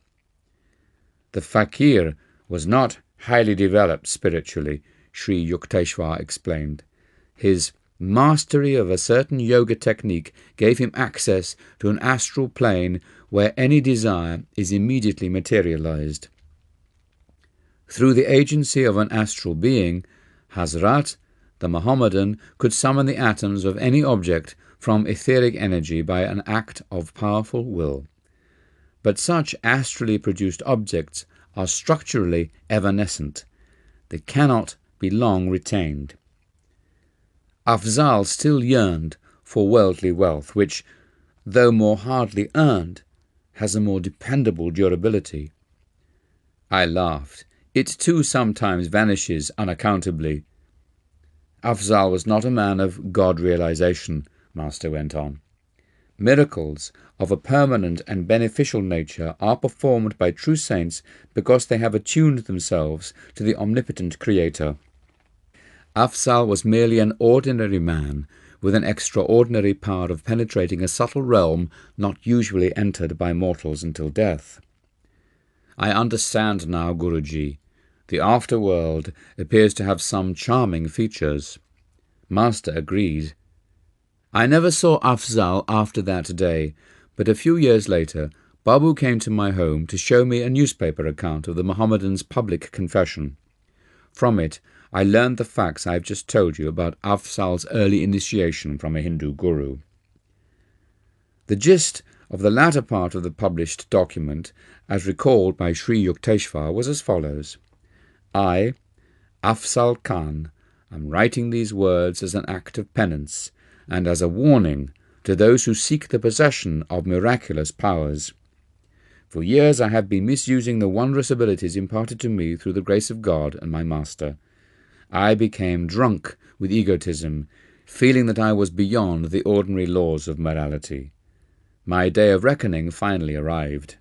"The fakir was not highly developed spiritually," Sri Yukteswar explained. "His mastery of a certain yoga technique gave him access to an astral plane where any desire is immediately materialized. Through the agency of an astral being, Hazrat, the Mohammedan, could summon the atoms of any object from etheric energy by an act of powerful will. But such astrally produced objects are structurally evanescent. They cannot be long retained." Afzal still yearned for worldly wealth, which, though more hardly earned, has a more dependable durability. I laughed. "It too sometimes vanishes unaccountably." Afzal was not a man of God-realization, Master went on. "Miracles of a permanent and beneficial nature are performed by true saints because they have attuned themselves to the omnipotent Creator. Afzal was merely an ordinary man with an extraordinary power of penetrating a subtle realm not usually entered by mortals until death." "I understand now, Guruji. The afterworld appears to have some charming features." Master agreed. I never saw Afzal after that day, but a few years later Babu came to my home to show me a newspaper account of the Mohammedan's public confession. From it I learned the facts I have just told you about Afzal's early initiation from a Hindu guru. The gist of the latter part of the published document, as recalled by Sri Yukteswar, was as follows. "I, Afzal Khan, am writing these words as an act of penance and as a warning to those who seek the possession of miraculous powers. For years I have been misusing the wondrous abilities imparted to me through the grace of God and my Master. I became drunk with egotism, feeling that I was beyond the ordinary laws of morality. My day of reckoning finally arrived.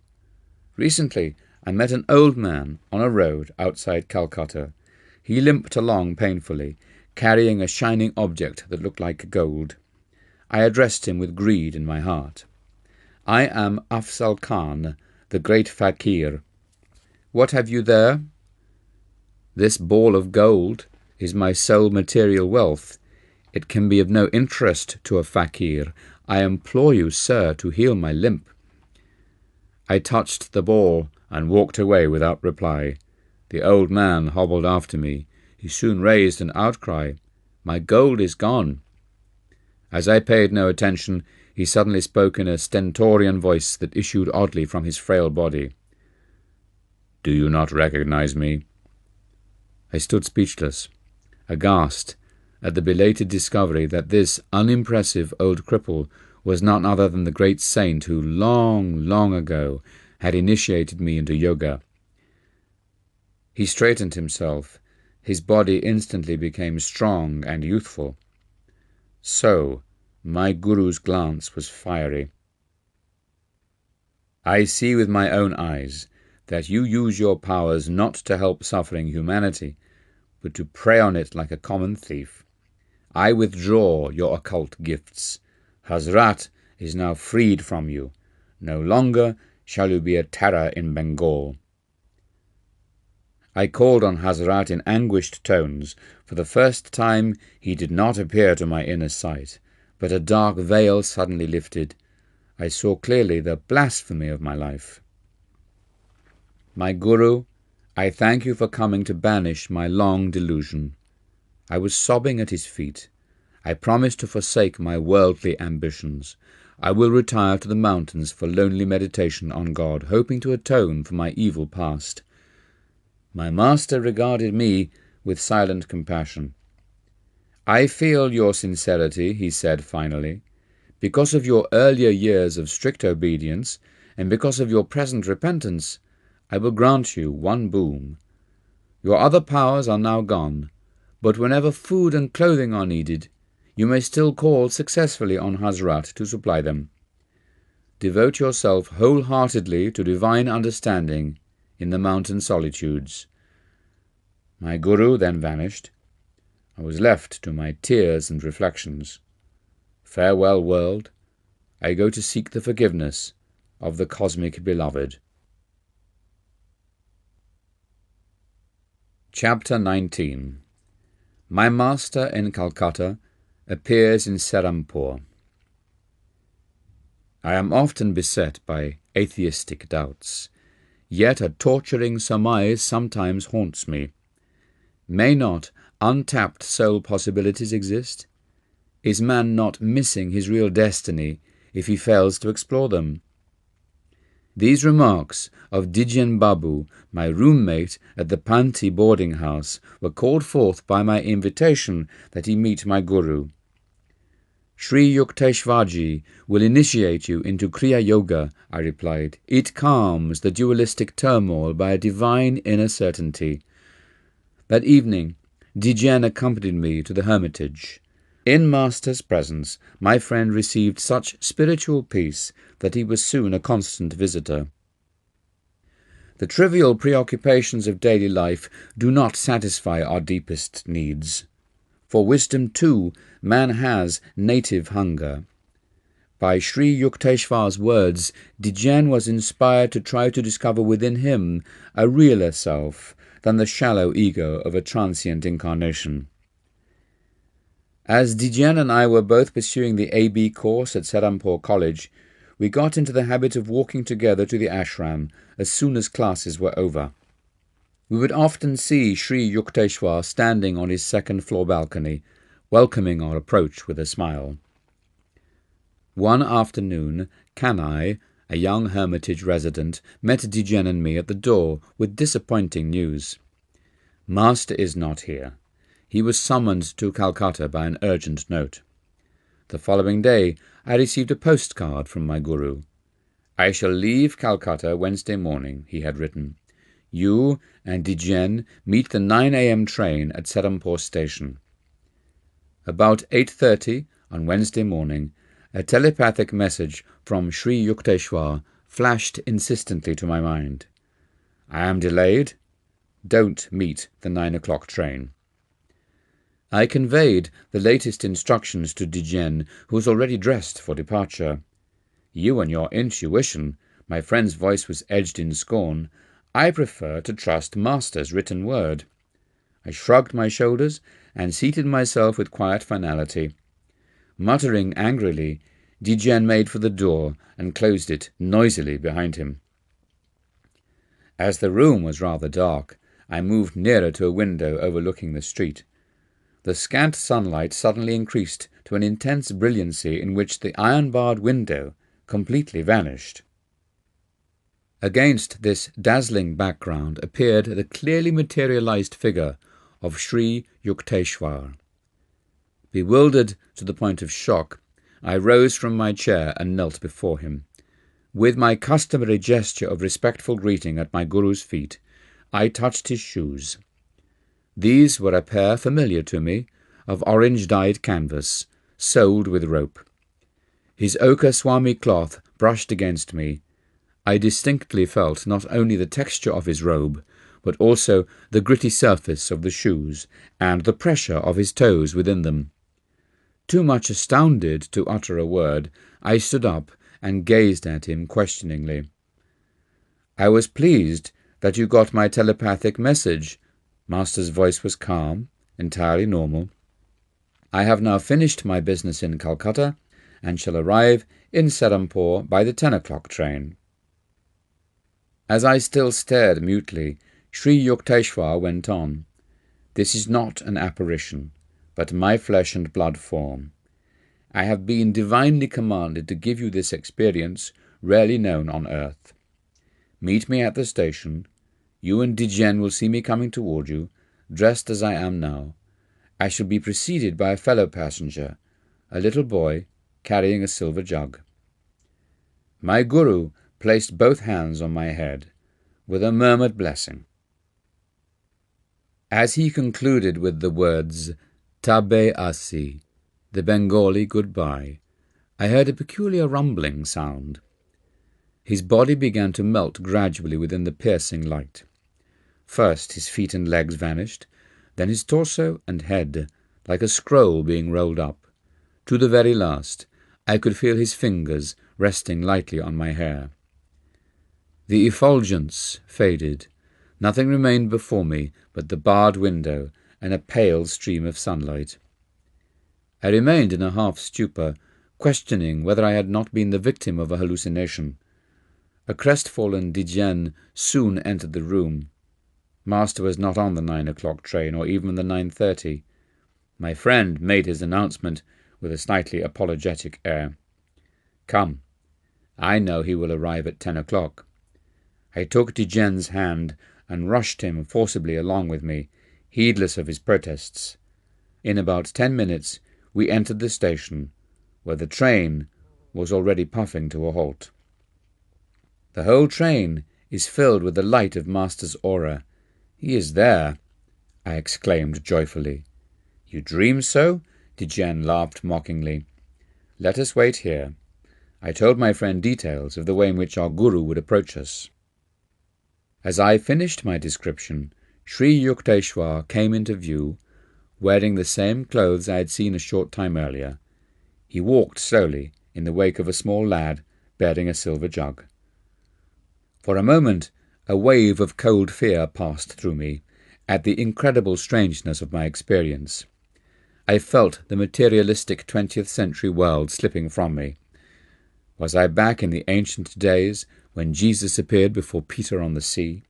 Recently I met an old man on a road outside Calcutta. He limped along painfully, carrying a shining object that looked like gold. I addressed him with greed in my heart. 'I am Afzal Khan, the great fakir. What have you there?' This ball of gold is my sole material wealth. It can be of no interest to a fakir. I implore you, sir, to heal my limp." I touched the ball and walked away without reply. The old man hobbled after me. He soon raised an outcry. "My gold is gone." As I paid no attention, he suddenly spoke in a stentorian voice that issued oddly from his frail body. "Do you not recognize me?" I stood speechless, aghast at the belated discovery that this unimpressive old cripple was none other than the great saint who long, long ago had initiated me into yoga. He straightened himself. His body instantly became strong and youthful. So, my guru's glance was fiery. "I see with my own eyes that you use your powers not to help suffering humanity, but to prey on it like a common thief. I withdraw your occult gifts. Hazrat is now freed from you. No longer shall you be a terror in Bengal." I called on Hazrat in anguished tones. For the first time he did not appear to my inner sight, but a dark veil suddenly lifted. I saw clearly the blasphemy of my life. "My Guru, I thank you for coming to banish my long delusion." I was sobbing at his feet. "I promise to forsake my worldly ambitions. I will retire to the mountains for lonely meditation on God, hoping to atone for my evil past." My master regarded me with silent compassion. "I feel your sincerity," he said finally. "Because of your earlier years of strict obedience, and because of your present repentance, I will grant you one boon. Your other powers are now gone, but whenever food and clothing are needed, you may still call successfully on Hazrat to supply them. Devote yourself wholeheartedly to divine understanding in the mountain solitudes." My Guru then vanished. I was left to my tears and reflections. Farewell, world. I go to seek the forgiveness of the cosmic beloved. Chapter 19. My master in Calcutta appears in Serampore. I am often beset by atheistic doubts, yet a torturing surmise sometimes haunts me. May not untapped soul possibilities exist? Is man not missing his real destiny if he fails to explore them? These remarks of Dijjan Babu, my roommate at the Panti boarding house, were called forth by my invitation that he meet my Guru. "Sri Yukteswarji will initiate you into Kriya Yoga," I replied. "It calms the dualistic turmoil by a divine inner certainty." That evening, Dijjan accompanied me to the hermitage. In Master's presence, my friend received such spiritual peace that he was soon a constant visitor. The trivial preoccupations of daily life do not satisfy our deepest needs. For wisdom, too, man has native hunger. By Sri Yukteswar's words, Dijjan was inspired to try to discover within him a realer self than the shallow ego of a transient incarnation. As Dijjan and I were both pursuing the AB course at Serampore College, we got into the habit of walking together to the ashram as soon as classes were over. We would often see Sri Yukteswar standing on his second-floor balcony, welcoming our approach with a smile. One afternoon, Kanai, a young hermitage resident, met Dijjan and me at the door with disappointing news. "Master is not here. He was summoned to Calcutta by an urgent note." The following day, I received a postcard from my Guru. "I shall leave Calcutta Wednesday morning," he had written. "You and Dijjan meet the 9 a.m. train at Serampore station." About 8:30 on Wednesday morning, a telepathic message from Sri Yukteswar flashed insistently to my mind. "I am delayed. Don't meet the 9 o'clock train." I conveyed the latest instructions to Dijjan, who was already dressed for departure. "You and your intuition," my friend's voice was edged in scorn. "I prefer to trust Master's written word." I shrugged my shoulders and seated myself with quiet finality. Muttering angrily, Dijien made for the door and closed it noisily behind him. As the room was rather dark, I moved nearer to a window overlooking the street. The scant sunlight suddenly increased to an intense brilliancy in which the iron-barred window completely vanished. Against this dazzling background appeared the clearly materialized figure of Sri Yukteswar. Bewildered to the point of shock, I rose from my chair and knelt before him. With my customary gesture of respectful greeting at my guru's feet, I touched his shoes. These were a pair familiar to me, of orange-dyed canvas, soled with rope. His ochre swami cloth brushed against me. I distinctly felt not only the texture of his robe, but also the gritty surface of the shoes and the pressure of his toes within them. Too much astounded to utter a word, I stood up and gazed at him questioningly. "I was pleased that you got my telepathic message." Master's voice was calm, entirely normal. "I have now finished my business in Calcutta and shall arrive in Serampore by the 10 o'clock train." As I still stared mutely, Sri Yukteswar went on, "This is not an apparition, but my flesh and blood form. I have been divinely commanded to give you this experience rarely known on earth. Meet me at the station. You and Dijien will see me coming toward you, dressed as I am now. I shall be preceded by a fellow passenger, a little boy, carrying a silver jug." My guru placed both hands on my head, with a murmured blessing. As he concluded with the words, "Tabe Asi," the Bengali goodbye, I heard a peculiar rumbling sound. His body began to melt gradually within the piercing light. First his feet and legs vanished, then his torso and head, like a scroll being rolled up. To the very last, I could feel his fingers resting lightly on my hair. The effulgence faded. Nothing remained before me but the barred window and a pale stream of sunlight. I remained in a half-stupor, questioning whether I had not been the victim of a hallucination. A crestfallen Dijien soon entered the room. Master was not on the 9 o'clock train, or even the 9:30. My friend made his announcement with a slightly apologetic air. "Come. I know he will arrive at 10 o'clock. I took Dijien's hand and rushed him forcibly along with me, heedless of his protests. In about 10 minutes we entered the station, where the train was already puffing to a halt. The whole train is filled with the light of Master's aura. He is there," I exclaimed joyfully. "You dream so?" Dijien laughed mockingly. "Let us wait here." I told my friend details of the way in which our guru would approach us. As I finished my description, Sri Yukteswar came into view, wearing the same clothes I had seen a short time earlier. He walked slowly in the wake of a small lad bearing a silver jug. For a moment, a wave of cold fear passed through me at the incredible strangeness of my experience. I felt the materialistic 20th century world slipping from me. Was I back in the ancient days when Jesus appeared before Peter on the sea?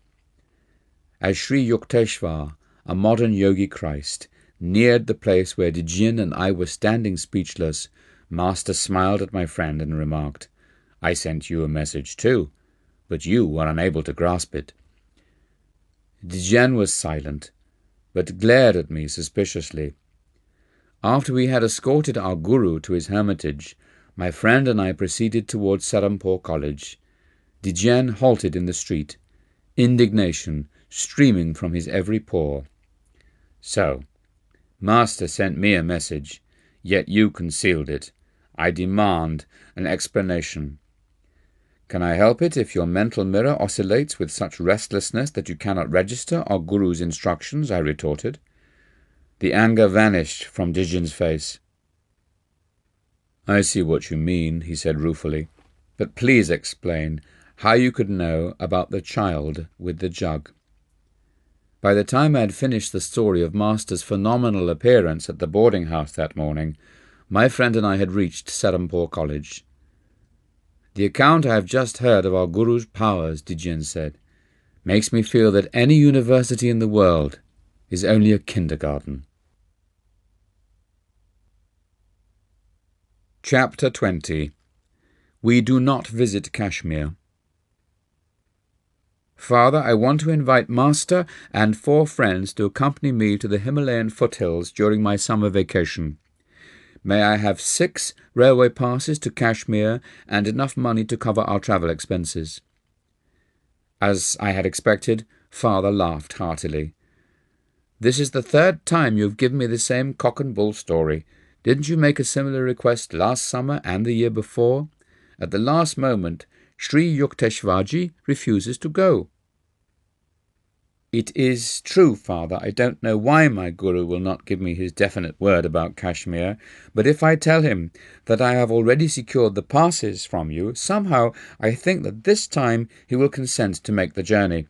As Sri Yukteswar, a modern yogi Christ, neared the place where Dijien and I were standing speechless, Master smiled at my friend and remarked, "I sent you a message too, but you were unable to grasp it." Dijien was silent, but glared at me suspiciously. After we had escorted our guru to his hermitage, my friend and I proceeded towards Serampore College. Dijien halted in the street, indignation streaming from his every pore. "So, Master sent me a message, yet you concealed it. I demand an explanation." "Can I help it if your mental mirror oscillates with such restlessness that you cannot register our guru's instructions?" I retorted. The anger vanished from Dijien's face. "I see what you mean," he said ruefully, "but please explain how you could know about the child with the jug." By the time I had finished the story of Master's phenomenal appearance at the boarding house that morning, my friend and I had reached Serampore College. "The account I have just heard of our Guru's powers," Dijin said, "makes me feel that any university in the world is only a kindergarten." Chapter 20. We do not visit Kashmir. Father, I want to invite Master and 4 friends to accompany me to the Himalayan foothills during my summer vacation. May I have 6 railway passes to Kashmir and enough money to cover our travel expenses? As I had expected, Father laughed heartily. "This is the 3rd time you have given me the same cock and bull story. Didn't you make a similar request last summer and the year before? At the last moment, Sri Yukteswarji refuses to go." "It is true, Father. I don't know why my Guru will not give me his definite word about Kashmir, but if I tell him that I have already secured the passes from you, somehow I think that this time he will consent to make the journey."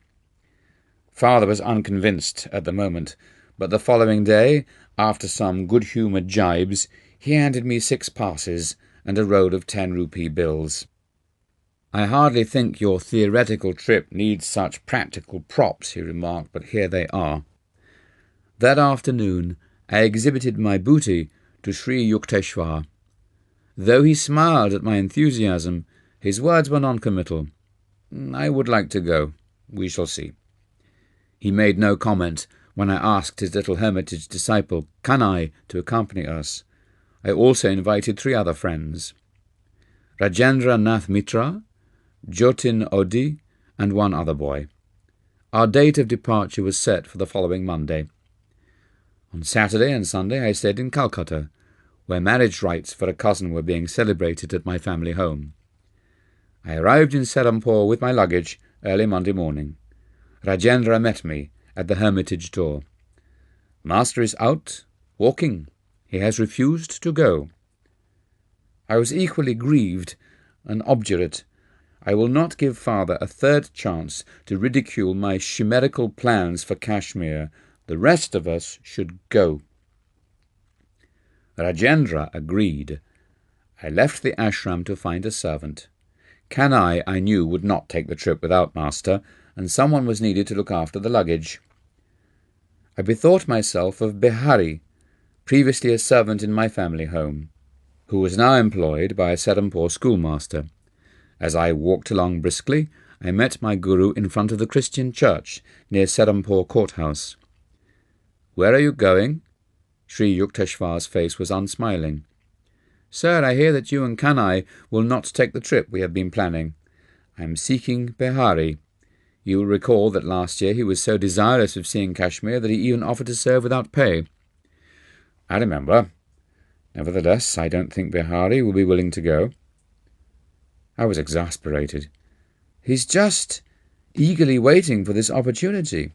Father was unconvinced at the moment, but the following day, after some good-humoured jibes, he handed me 6 passes and a roll of 10-rupee bills. "I hardly think your theoretical trip needs such practical props," he remarked, "but here they are." That afternoon I exhibited my booty to Sri Yukteswar. Though he smiled at my enthusiasm, his words were non-committal. "I would like to go. We shall see." He made no comment when I asked his little hermitage disciple, Kanai, to accompany us. I also invited 3 other friends, Rajendra Nath Mitra, Jotin Odi, and 1 other boy. Our date of departure was set for the following Monday. On Saturday and Sunday I stayed in Calcutta, where marriage rites for a cousin were being celebrated at my family home. I arrived in Serampore with my luggage early Monday morning. Rajendra met me at the hermitage door. "Master is out, walking. He has refused to go." I was equally grieved and obdurate. I will not give Father a 3rd chance to ridicule my chimerical plans for Kashmir. The rest of us should go. Rajendra agreed. I left the ashram to find a servant. Kanai, I knew, would not take the trip without Master, and someone was needed to look after the luggage. I bethought myself of Behari, previously a servant in my family home, who was now employed by a Serampore schoolmaster. As I walked along briskly, I met my Guru in front of the Christian church near Serampore courthouse. "Where are you going?" Sri Yukteswar's face was unsmiling. "Sir, I hear that you and Kanai will not take the trip we have been planning. I am seeking Behari. You will recall that last year he was so desirous of seeing Kashmir that he even offered to serve without pay." "I remember. Nevertheless, I don't think Behari will be willing to go." I was exasperated. "He's just eagerly waiting for this opportunity."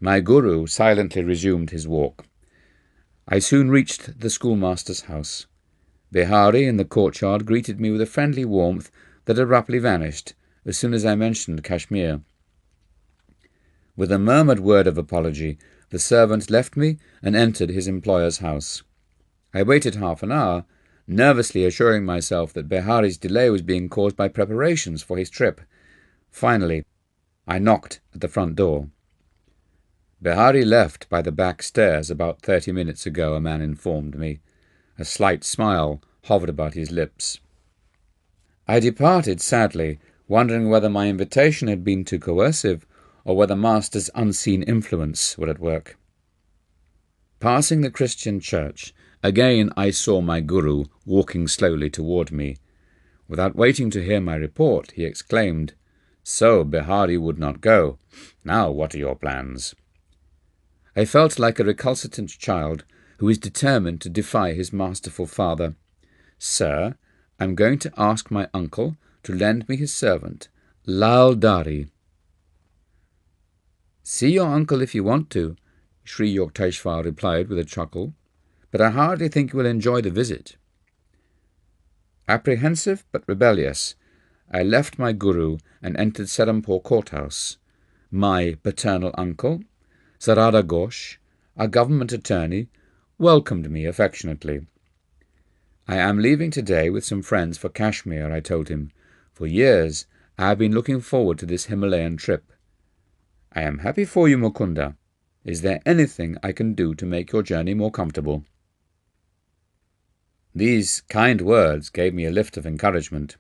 My Guru silently resumed his walk. I soon reached the schoolmaster's house. Behari in the courtyard greeted me with a friendly warmth that abruptly vanished as soon as I mentioned Kashmir. With a murmured word of apology, the servant left me and entered his employer's house. I waited half an hour, nervously assuring myself that Behari's delay was being caused by preparations for his trip. Finally, I knocked at the front door. "Behari left by the back stairs about 30 minutes ago," a man informed me. A slight smile hovered about his lips. I departed sadly, wondering whether my invitation had been too coercive or whether Master's unseen influence were at work. Passing the Christian church, again I saw my Guru walking slowly toward me. Without waiting to hear my report, he exclaimed, "So Behari would not go. Now what are your plans?" I felt like a recalcitrant child who is determined to defy his masterful father. "Sir, I'm going to ask my uncle to lend me his servant, Lal Dari." "See your uncle if you want to," Sri Yukteswar replied with a chuckle, "but I hardly think you will enjoy the visit." Apprehensive but rebellious, I left my Guru and entered Serampore courthouse. My paternal uncle, Sarada Ghosh, a government attorney, welcomed me affectionately. I am leaving today with some friends for Kashmir, I told him. For years I have been looking forward to this Himalayan trip. I am happy for you, Mukunda. Is there anything I can do to make your journey more comfortable? These kind words gave me a lift of encouragement.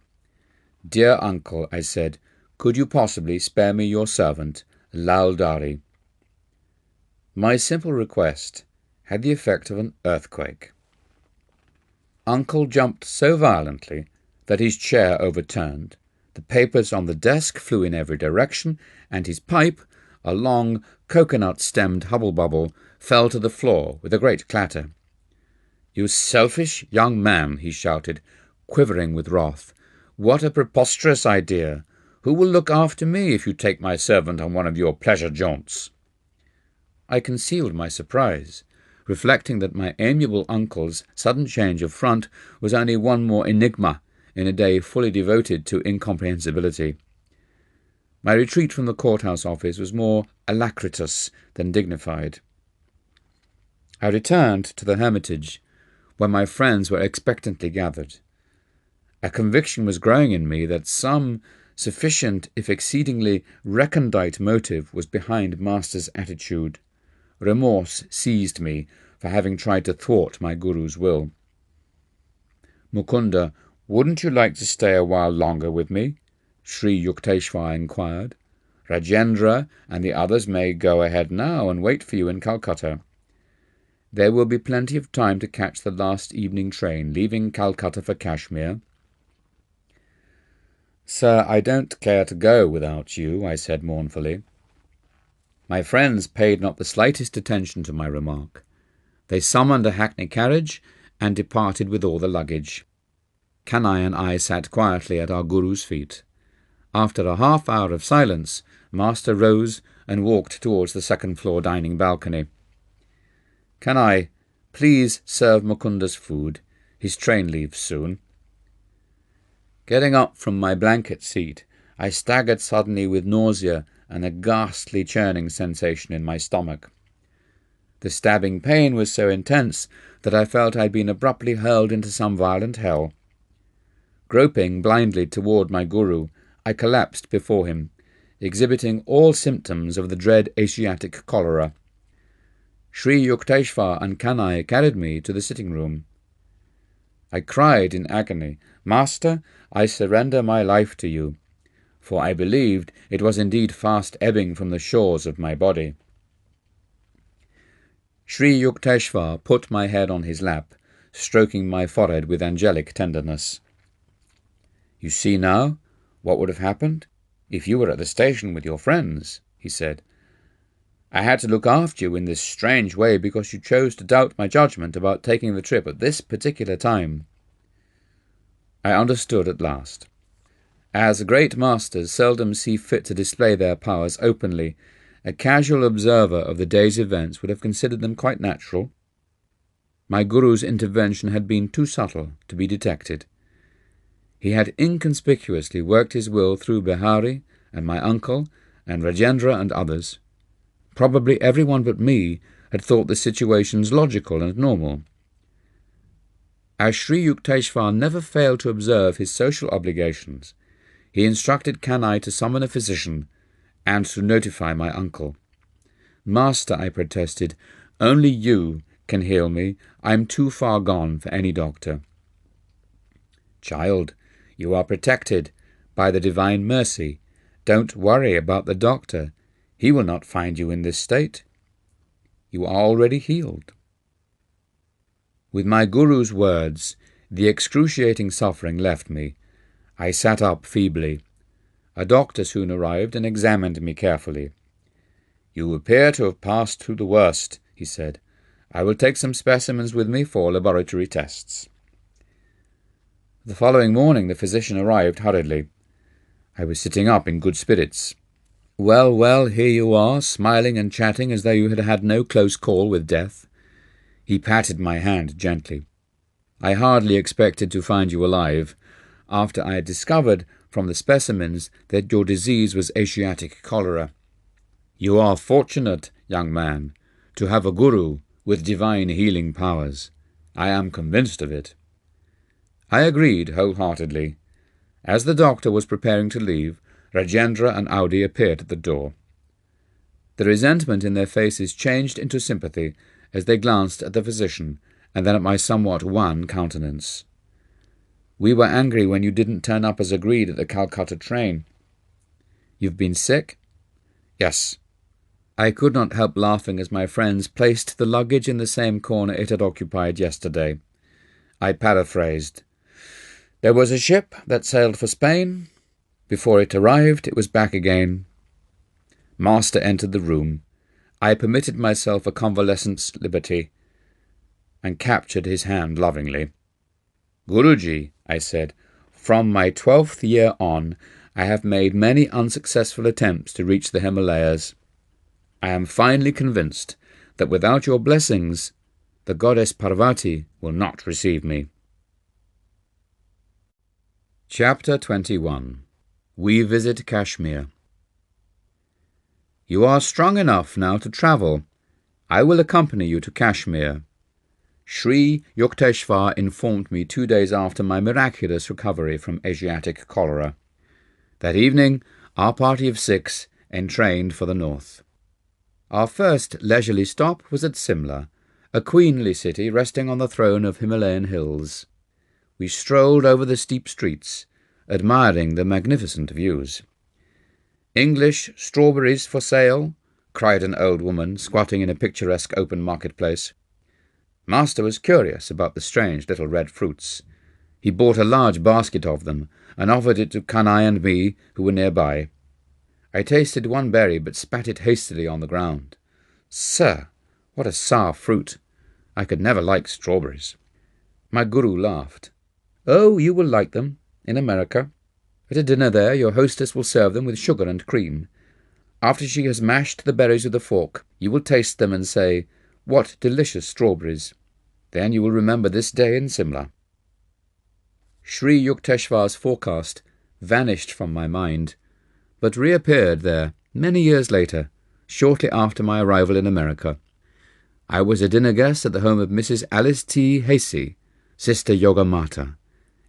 Dear uncle, I said, could you possibly spare me your servant, Lal Dari? My simple request had the effect of an earthquake. Uncle jumped so violently that his chair overturned, the papers on the desk flew in every direction, and his pipe, a long, coconut-stemmed hubble-bubble, fell to the floor with a great clatter. You selfish young man, he shouted, quivering with wrath. What a preposterous idea! Who will look after me if you take my servant on one of your pleasure jaunts? I concealed my surprise, reflecting that my amiable uncle's sudden change of front was only one more enigma in a day fully devoted to incomprehensibility. My retreat from the courthouse office was more alacritous than dignified. I returned to the hermitage, where my friends were expectantly gathered. A conviction was growing in me that some sufficient, if exceedingly recondite motive was behind Master's attitude. Remorse seized me for having tried to thwart my Guru's will. Mukunda, wouldn't you like to stay a while longer with me? Sri Yukteswar inquired. Rajendra and the others may go ahead now and wait for you in Calcutta. There will be plenty of time to catch the last evening train, leaving Calcutta for Kashmir. Sir, I don't care to go without you, I said mournfully. My friends paid not the slightest attention to my remark. They summoned a hackney carriage and departed with all the luggage. Kanai and I sat quietly at our Guru's feet. After a half-hour of silence, Master rose and walked towards the second-floor dining balcony. Kanai, please serve Mukunda's food. His train leaves soon. Getting up from my blanket seat, I staggered suddenly with nausea and a ghastly churning sensation in my stomach. The stabbing pain was so intense that I felt I'd been abruptly hurled into some violent hell. Groping blindly toward my Guru, I collapsed before him, exhibiting all symptoms of the dread Asiatic cholera. Sri Yukteswar and Kanai carried me to the sitting-room. I cried in agony, Master, I surrender my life to you, for I believed it was indeed fast ebbing from the shores of my body. Sri Yukteswar put my head on his lap, stroking my forehead with angelic tenderness. You see now what would have happened if you were at the station with your friends, he said. I had to look after you in this strange way because you chose to doubt my judgment about taking the trip at this particular time. I understood at last. As great masters seldom see fit to display their powers openly, a casual observer of the day's events would have considered them quite natural. My Guru's intervention had been too subtle to be detected. He had inconspicuously worked his will through Behari and my uncle and Rajendra and others. Probably everyone but me had thought the situations logical and normal. As Sri Yukteswar never failed to observe his social obligations, he instructed Kanai to summon a physician and to notify my uncle. Master, I protested, only you can heal me. I am too far gone for any doctor. Child, you are protected by the divine mercy. Don't worry about the doctor. He will not find you in this state. You are already healed. With my Guru's words, the excruciating suffering left me. I sat up feebly. A doctor soon arrived and examined me carefully. You appear to have passed through the worst, he said. I will take some specimens with me for laboratory tests. The following morning the physician arrived hurriedly. I was sitting up in good spirits. Well, well, here you are, smiling and chatting as though you had had no close call with death. He patted my hand gently. I hardly expected to find you alive, after I had discovered from the specimens that your disease was Asiatic cholera. You are fortunate, young man, to have a guru with divine healing powers. I am convinced of it. I agreed wholeheartedly. As the doctor was preparing to leave, Rajendra and Audi appeared at the door. The resentment in their faces changed into sympathy as they glanced at the physician and then at my somewhat wan countenance. We were angry when you didn't turn up as agreed at the Calcutta train. You've been sick? Yes. I could not help laughing as my friends placed the luggage in the same corner it had occupied yesterday. I paraphrased. There was a ship that sailed for Spain. Before it arrived, it was back again. Master entered the room. I permitted myself a convalescent's liberty and captured his hand lovingly. Guruji, I said, from my 12th year on, I have made many unsuccessful attempts to reach the Himalayas. I am finally convinced that without your blessings, the goddess Parvati will not receive me. Chapter 21. We visit Kashmir. You are strong enough now to travel. I will accompany you to Kashmir. Sri Yukteswar informed me 2 days after my miraculous recovery from Asiatic cholera. That evening, our party of 6 entrained for the north. Our first leisurely stop was at Simla, a queenly city resting on the throne of Himalayan hills. We strolled over the steep streets, admiring the magnificent views. English strawberries for sale, cried an old woman squatting in a picturesque open marketplace. Master was curious about the strange little red fruits. He bought a large basket of them and offered it to Kanai and me, who were nearby. I tasted one berry but spat it hastily on the ground. Sir, what a sour fruit! I could never like strawberries. My guru laughed. Oh, you will like them, in America. At a dinner there, your hostess will serve them with sugar and cream. After she has mashed the berries with a fork, you will taste them and say, "What delicious strawberries!" Then you will remember this day in Simla. Sri Yukteswar's forecast vanished from my mind, but reappeared there many years later, shortly after my arrival in America. I was a dinner guest at the home of Mrs. Alice T. Hasey, Sister Yoga Mata,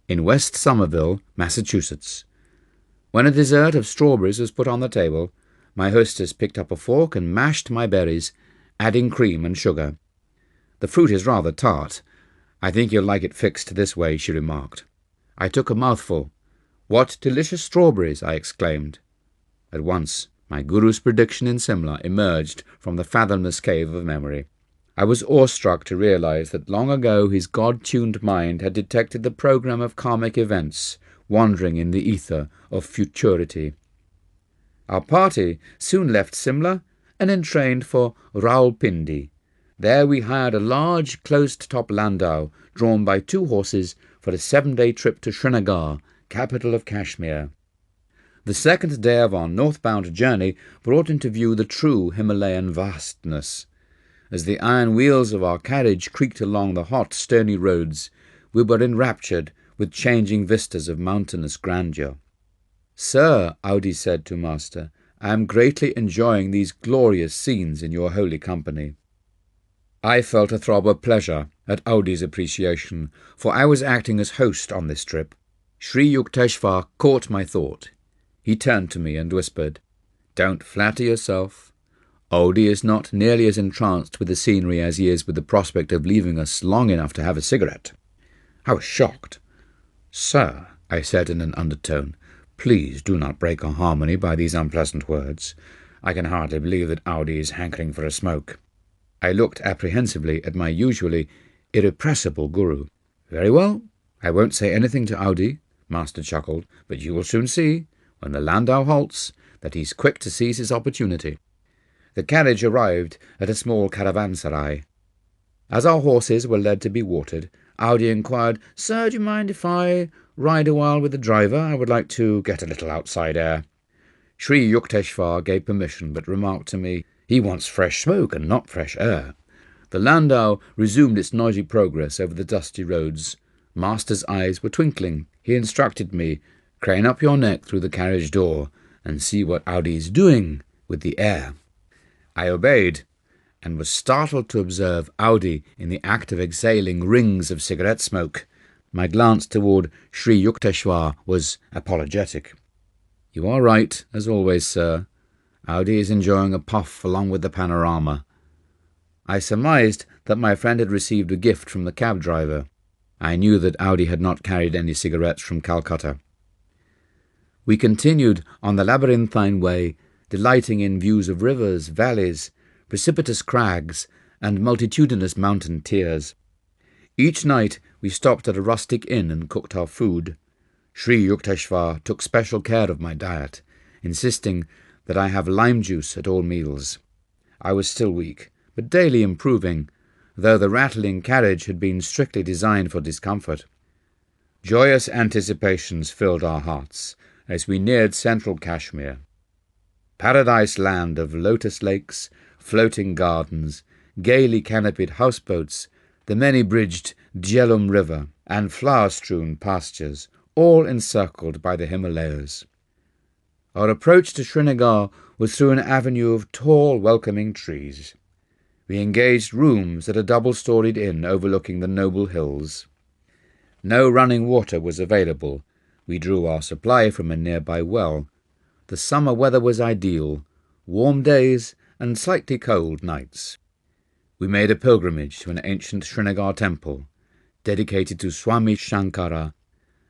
in West Somerville, Massachusetts. When a dessert of strawberries was put on the table, my hostess picked up a fork and mashed my berries, adding cream and sugar. The fruit is rather tart. I think you'll like it fixed this way, she remarked. I took a mouthful. What delicious strawberries, I exclaimed. At once, my guru's prediction in Simla emerged from the fathomless cave of memory. I was awestruck to realize that long ago his God-tuned mind had detected the program of karmic events wandering in the ether of futurity. Our party soon left Simla and entrained for Rawalpindi. There we hired a large closed-top landau drawn by 2 horses for a 7-day trip to Srinagar, capital of Kashmir. The second day of our northbound journey brought into view the true Himalayan vastness. As the iron wheels of our carriage creaked along the hot, stony roads, we were enraptured with changing vistas of mountainous grandeur. Sir, Audi said to Master, I am greatly enjoying these glorious scenes in your holy company. I felt a throb of pleasure at Audi's appreciation, for I was acting as host on this trip. Sri Yukteswar caught my thought. He turned to me and whispered, Don't flatter yourself. Audi is not nearly as entranced with the scenery as he is with the prospect of leaving us long enough to have a cigarette. I was shocked. Sir, I said in an undertone, please do not break our harmony by these unpleasant words. I can hardly believe that Audi is hankering for a smoke. I looked apprehensively at my usually irrepressible guru. Very well, I won't say anything to Audi, Master chuckled, but you will soon see, when the landau halts, that he's quick to seize his opportunity. The carriage arrived at a small caravanserai. As our horses were led to be watered, Audi inquired, Sir, do you mind if I ride a while with the driver? I would like to get a little outside air. Sri Yukteswar gave permission, but remarked to me, He wants fresh smoke and not fresh air. The landau resumed its noisy progress over the dusty roads. Master's eyes were twinkling. He instructed me, Crane up your neck through the carriage door and see what Audi is doing with the air. I obeyed, and was startled to observe Audi in the act of exhaling rings of cigarette smoke. My glance toward Sri Yukteswar was apologetic. "You are right, as always, sir. Audi is enjoying a puff along with the panorama." I surmised that my friend had received a gift from the cab driver. I knew that Audi had not carried any cigarettes from Calcutta. We continued on the labyrinthine way, delighting in views of rivers, valleys, precipitous crags, and multitudinous mountain tiers. Each night we stopped at a rustic inn and cooked our food. Sri Yukteswar took special care of my diet, insisting that I have lime juice at all meals. I was still weak, but daily improving, though the rattling carriage had been strictly designed for discomfort. Joyous anticipations filled our hearts as we neared central Kashmir. Paradise land of lotus lakes, floating gardens, gaily canopied houseboats, the many-bridged Jhelum River, and flower-strewn pastures, all encircled by the Himalayas. Our approach to Srinagar was through an avenue of tall, welcoming trees. We engaged rooms at a double-storied inn overlooking the noble hills. No running water was available. We drew our supply from a nearby well. The summer weather was ideal, warm days and slightly cold nights. We made a pilgrimage to an ancient Srinagar temple, dedicated to Swami Shankara.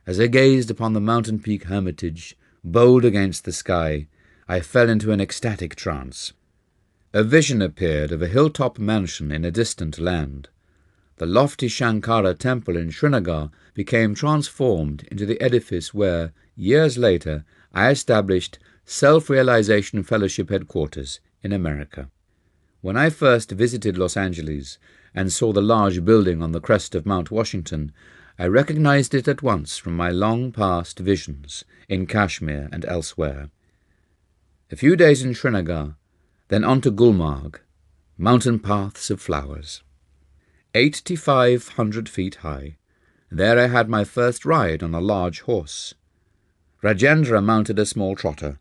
As I gazed upon the mountain peak hermitage, bold against the sky, I fell into an ecstatic trance. A vision appeared of a hilltop mansion in a distant land. The lofty Shankara temple in Srinagar became transformed into the edifice where, years later, I established Self-Realization Fellowship headquarters in America. When I first visited Los Angeles and saw the large building on the crest of Mount Washington, I recognized it at once from my long-past visions in Kashmir and elsewhere. A few days in Srinagar, then on to Gulmarg, mountain paths of flowers. 8,500 feet high, there I had my first ride on a large horse. Rajendra mounted a small trotter,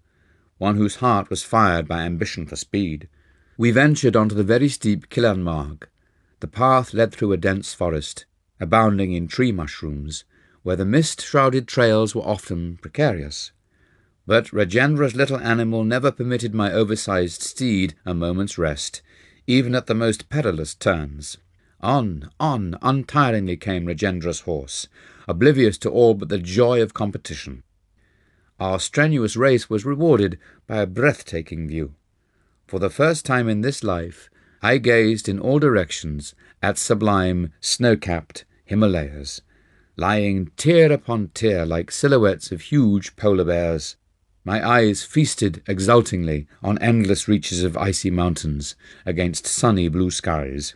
one whose heart was fired by ambition for speed. We ventured onto the very steep Kilanmarg. The path led through a dense forest, abounding in tree mushrooms, where the mist-shrouded trails were often precarious. But Rajendra's little animal never permitted my oversized steed a moment's rest, even at the most perilous turns. On, untiringly came Rajendra's horse, oblivious to all but the joy of competition. Our strenuous race was rewarded by a breathtaking view. For the first time in this life, I gazed in all directions at sublime, snow-capped Himalayas, lying tier upon tier like silhouettes of huge polar bears. My eyes feasted exultingly on endless reaches of icy mountains against sunny blue skies.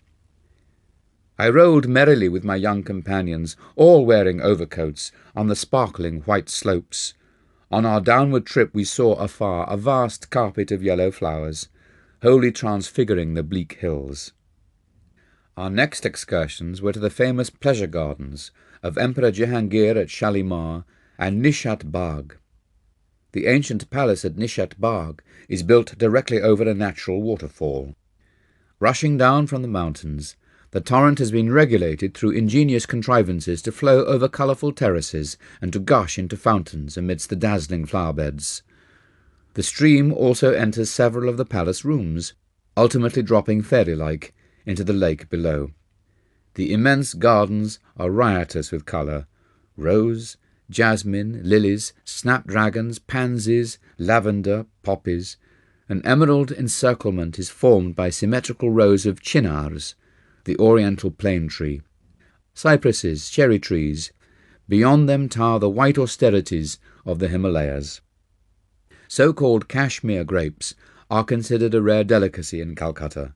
I rode merrily with my young companions, all wearing overcoats, on the sparkling white slopes. On our downward trip we saw afar a vast carpet of yellow flowers, wholly transfiguring the bleak hills. Our next excursions were to the famous pleasure gardens of Emperor Jahangir at Shalimar and Nishat Bagh. The ancient palace at Nishat Bagh is built directly over a natural waterfall. Rushing down from the mountains, the torrent has been regulated through ingenious contrivances to flow over colourful terraces and to gush into fountains amidst the dazzling flower-beds. The stream also enters several of the palace rooms, ultimately dropping fairy-like into the lake below. The immense gardens are riotous with colour: rose, jasmine, lilies, snapdragons, pansies, lavender, poppies. An emerald encirclement is formed by symmetrical rows of chinars, the oriental plane tree, cypresses, cherry trees. Beyond them tower the white austerities of the Himalayas. So-called Kashmir grapes are considered a rare delicacy in Calcutta.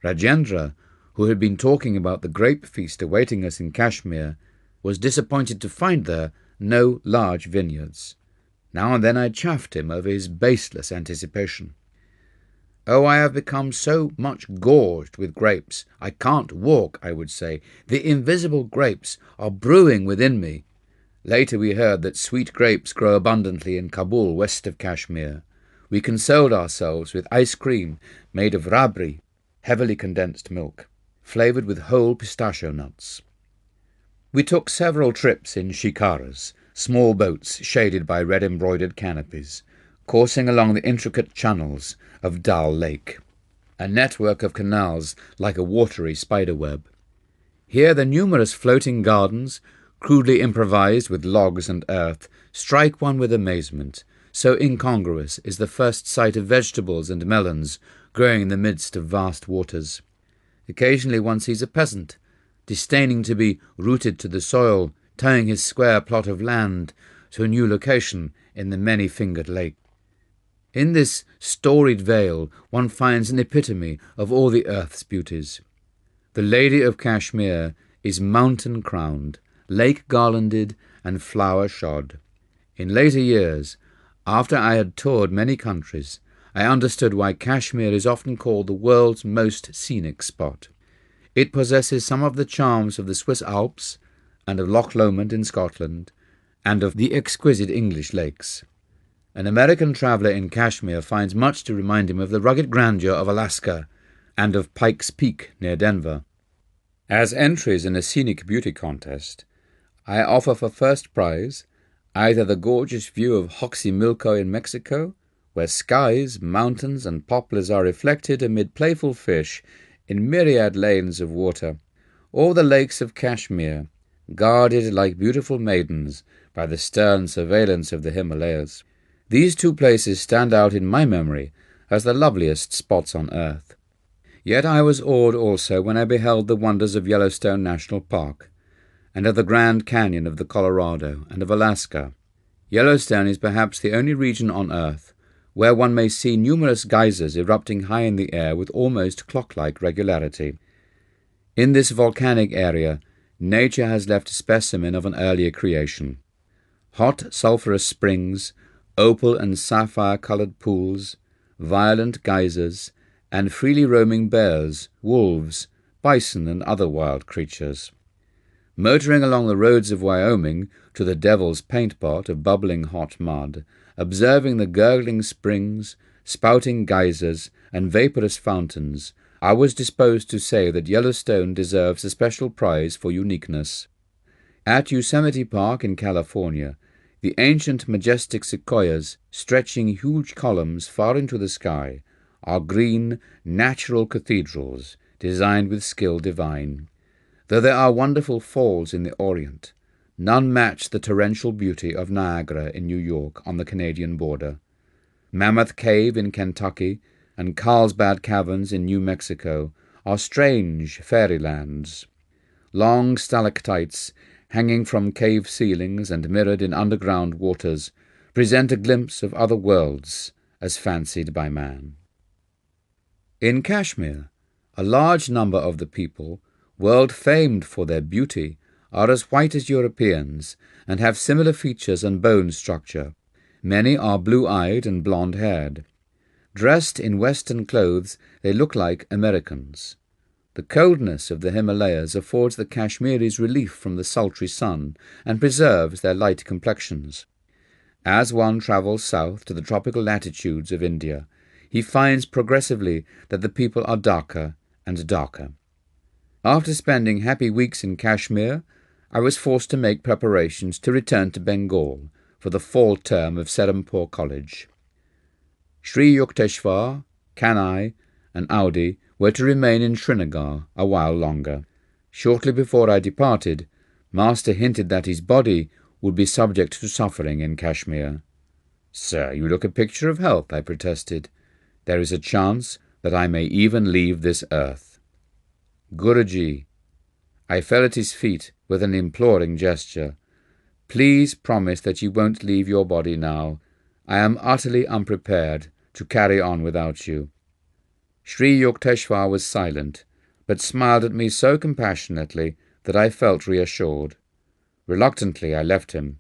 Rajendra, who had been talking about the grape feast awaiting us in Kashmir, was disappointed to find there no large vineyards. Now and then I chaffed him over his baseless anticipation. "Oh, I have become so much gorged with grapes. I can't walk," I would say. "The invisible grapes are brewing within me." Later we heard that sweet grapes grow abundantly in Kabul, west of Kashmir. we consoled ourselves with ice cream made of rabri, heavily condensed milk, flavoured with whole pistachio nuts. We took several trips in shikaras, small boats shaded by red-embroidered canopies, coursing along the intricate channels of Dal Lake, a network of canals like a watery spiderweb. Here the numerous floating gardens, crudely improvised with logs and earth, strike one with amazement, so incongruous is the first sight of vegetables and melons growing in the midst of vast waters. Occasionally one sees a peasant, disdaining to be rooted to the soil, towing his square plot of land to a new location in the many-fingered lake. In this storied vale one finds an epitome of all the earth's beauties. The Lady of Kashmir is mountain-crowned, lake-garlanded, and flower-shod. In later years, after I had toured many countries, I understood why Kashmir is often called the world's most scenic spot. It possesses some of the charms of the Swiss Alps, and of Loch Lomond in Scotland, and of the exquisite English lakes. An American traveller in Kashmir finds much to remind him of the rugged grandeur of Alaska and of Pikes Peak near Denver. As entries in a scenic beauty contest, I offer for first prize either the gorgeous view of Xochimilco in Mexico, where skies, mountains, and poplars are reflected amid playful fish in myriad lanes of water, or the lakes of Kashmir, guarded like beautiful maidens by the stern surveillance of the Himalayas. These two places stand out in my memory as the loveliest spots on earth. Yet I was awed also when I beheld the wonders of Yellowstone National Park, and of the Grand Canyon of the Colorado and of Alaska. Yellowstone is perhaps the only region on earth where one may see numerous geysers erupting high in the air with almost clock-like regularity. In this volcanic area, nature has left a specimen of an earlier creation. Hot sulphurous springs, opal and sapphire-coloured pools, violent geysers, and freely roaming bears, wolves, bison, and other wild creatures. Motoring along the roads of Wyoming to the Devil's Paint Pot of bubbling hot mud, observing the gurgling springs, spouting geysers, and vaporous fountains, I was disposed to say that Yellowstone deserves a special prize for uniqueness. At Yosemite Park in California, the ancient majestic sequoias, stretching huge columns far into the sky, are green, natural cathedrals, designed with skill divine. Though there are wonderful falls in the Orient, none match the torrential beauty of Niagara in New York on the Canadian border. Mammoth Cave in Kentucky and Carlsbad Caverns in New Mexico are strange fairylands. Long stalactites, hanging from cave ceilings and mirrored in underground waters, present a glimpse of other worlds as fancied by man. In Kashmir, a large number of the people, world-famed for their beauty, are as white as Europeans and have similar features and bone structure. Many are blue-eyed and blonde-haired. Dressed in Western clothes, they look like Americans. The coldness of the Himalayas affords the Kashmiris relief from the sultry sun and preserves their light complexions. As one travels south to the tropical latitudes of India, he finds progressively that the people are darker and darker. After spending happy weeks in Kashmir, I was forced to make preparations to return to Bengal for the fall term of Serampore College. Sri Yukteswar, Kanai, and Audi were to remain in Srinagar a while longer. Shortly before I departed, Master hinted that his body would be subject to suffering in Kashmir. "Sir, you look a picture of health," I protested. "There is a chance that I may even leave this earth." "Guruji," I fell at his feet with an imploring gesture, "please promise that you won't leave your body now. I am utterly unprepared to carry on without you." Sri Yukteswar was silent, but smiled at me so compassionately that I felt reassured. Reluctantly I left him.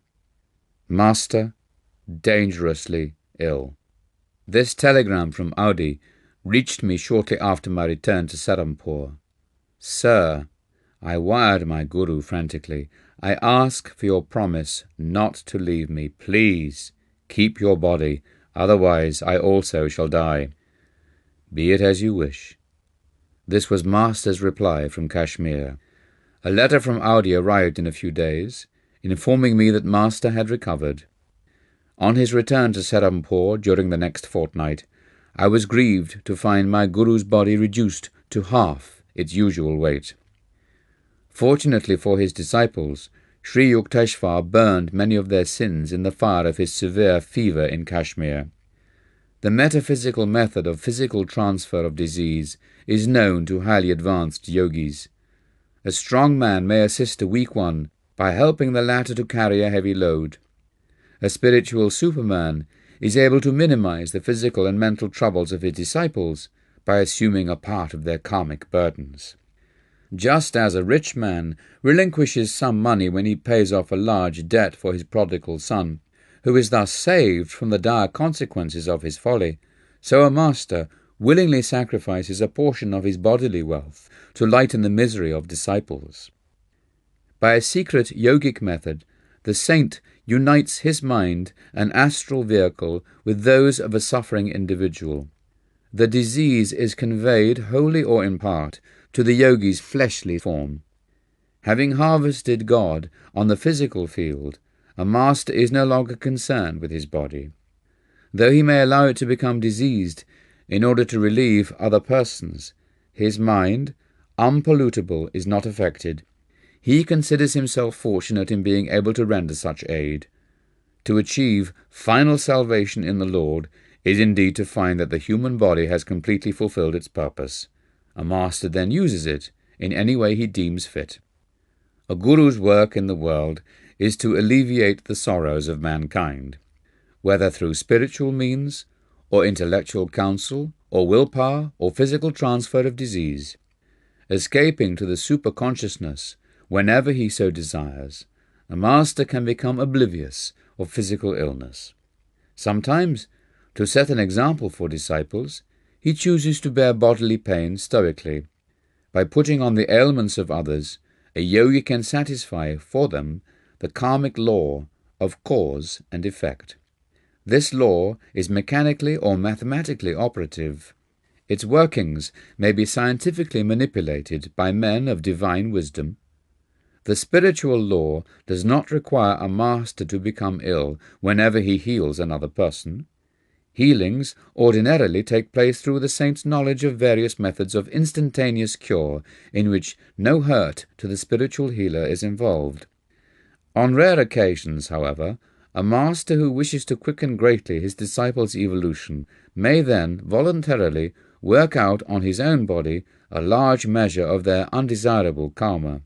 Master, dangerously ill. This telegram from Audi reached me shortly after my return to Serampore. "Sir," I wired my guru frantically, "I ask for your promise not to leave me. Please keep your body. otherwise I also shall die. Be it as you wish." This was Master's reply from Kashmir. A letter from Audi arrived in a few days, informing me that Master had recovered. On his return to Serampore during the next fortnight, I was grieved to find my Guru's body reduced to half its usual weight. Fortunately for his disciples, Sri Yukteswar burned many of their sins in the fire of his severe fever in Kashmir. The metaphysical method of physical transfer of disease is known to highly advanced yogis. A strong man may assist a weak one by helping the latter to carry a heavy load. A spiritual superman is able to minimize the physical and mental troubles of his disciples by assuming a part of their karmic burdens. Just as a rich man relinquishes some money when he pays off a large debt for his prodigal son, who is thus saved from the dire consequences of his folly, so a master willingly sacrifices a portion of his bodily wealth to lighten the misery of disciples. By a secret yogic method, the saint unites his mind and astral vehicle with those of a suffering individual. The disease is conveyed, wholly or in part, to the yogi's fleshly form. Having harvested God on the physical field, a master is no longer concerned with his body. Though he may allow it to become diseased in order to relieve other persons, his mind, unpollutable, is not affected. He considers himself fortunate in being able to render such aid. To achieve final salvation in the Lord is indeed to find that the human body has completely fulfilled its purpose. A master then uses it in any way he deems fit. A guru's work in the world is to alleviate the sorrows of mankind, whether through spiritual means, or intellectual counsel, or willpower, or physical transfer of disease. Escaping to the superconsciousness whenever he so desires, a master can become oblivious of physical illness. Sometimes, to set an example for disciples, he chooses to bear bodily pain stoically. By putting on the ailments of others, a yogi can satisfy for them the karmic law of cause and effect. This law is mechanically or mathematically operative. Its workings may be scientifically manipulated by men of divine wisdom. The spiritual law does not require a master to become ill whenever he heals another person. Healings ordinarily take place through the saint's knowledge of various methods of instantaneous cure in which no hurt to the spiritual healer is involved. On rare occasions, however, a master who wishes to quicken greatly his disciples' evolution may then voluntarily work out on his own body a large measure of their undesirable karma.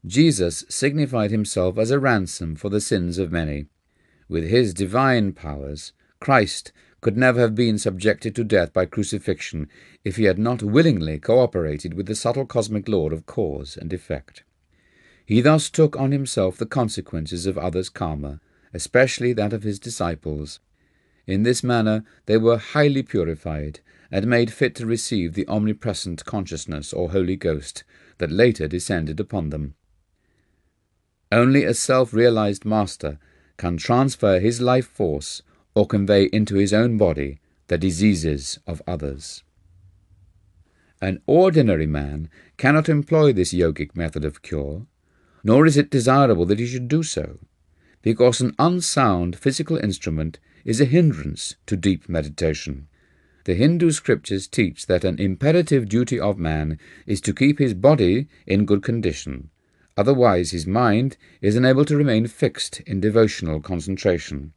Jesus signified himself as a ransom for the sins of many. With his divine powers, Christ could never have been subjected to death by crucifixion if he had not willingly cooperated with the subtle cosmic law of cause and effect. He thus took on himself the consequences of others' karma, especially that of his disciples. In this manner they were highly purified and made fit to receive the omnipresent consciousness or Holy Ghost that later descended upon them. Only a self-realized master can transfer his life force or convey into his own body the diseases of others. An ordinary man cannot employ this yogic method of cure, nor is it desirable that he should do so, because an unsound physical instrument is a hindrance to deep meditation. The Hindu scriptures teach that an imperative duty of man is to keep his body in good condition, otherwise his mind is unable to remain fixed in devotional concentration.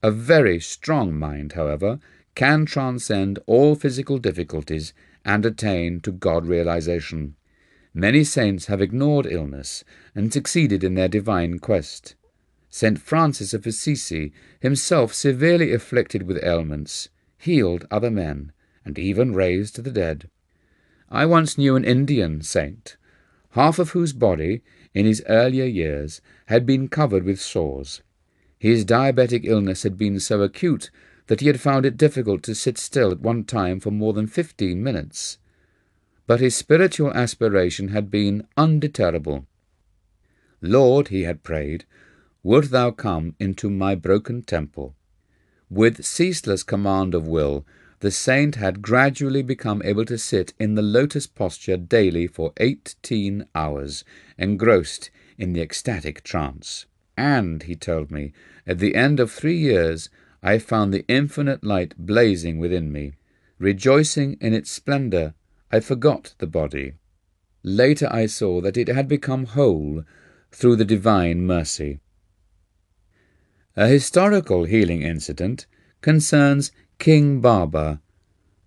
A very strong mind, however, can transcend all physical difficulties and attain to God-realization. Many saints have ignored illness and succeeded in their divine quest. St. Francis of Assisi, himself severely afflicted with ailments, healed other men, and even raised the dead. I once knew an Indian saint, half of whose body, in his earlier years, had been covered with sores. His diabetic illness had been so acute that he had found it difficult to sit still at one time for more than 15 minutes. But his spiritual aspiration had been undeterrable. "Lord," he had prayed, "wilt thou come into my broken temple?" With ceaseless command of will, the saint had gradually become able to sit in the lotus posture daily for 18 hours, engrossed in the ecstatic trance. And, he told me, at the end of 3 years, I found the infinite light blazing within me. Rejoicing in its splendor, I forgot the body. Later I saw that it had become whole through the divine mercy. A historical healing incident concerns King Baba,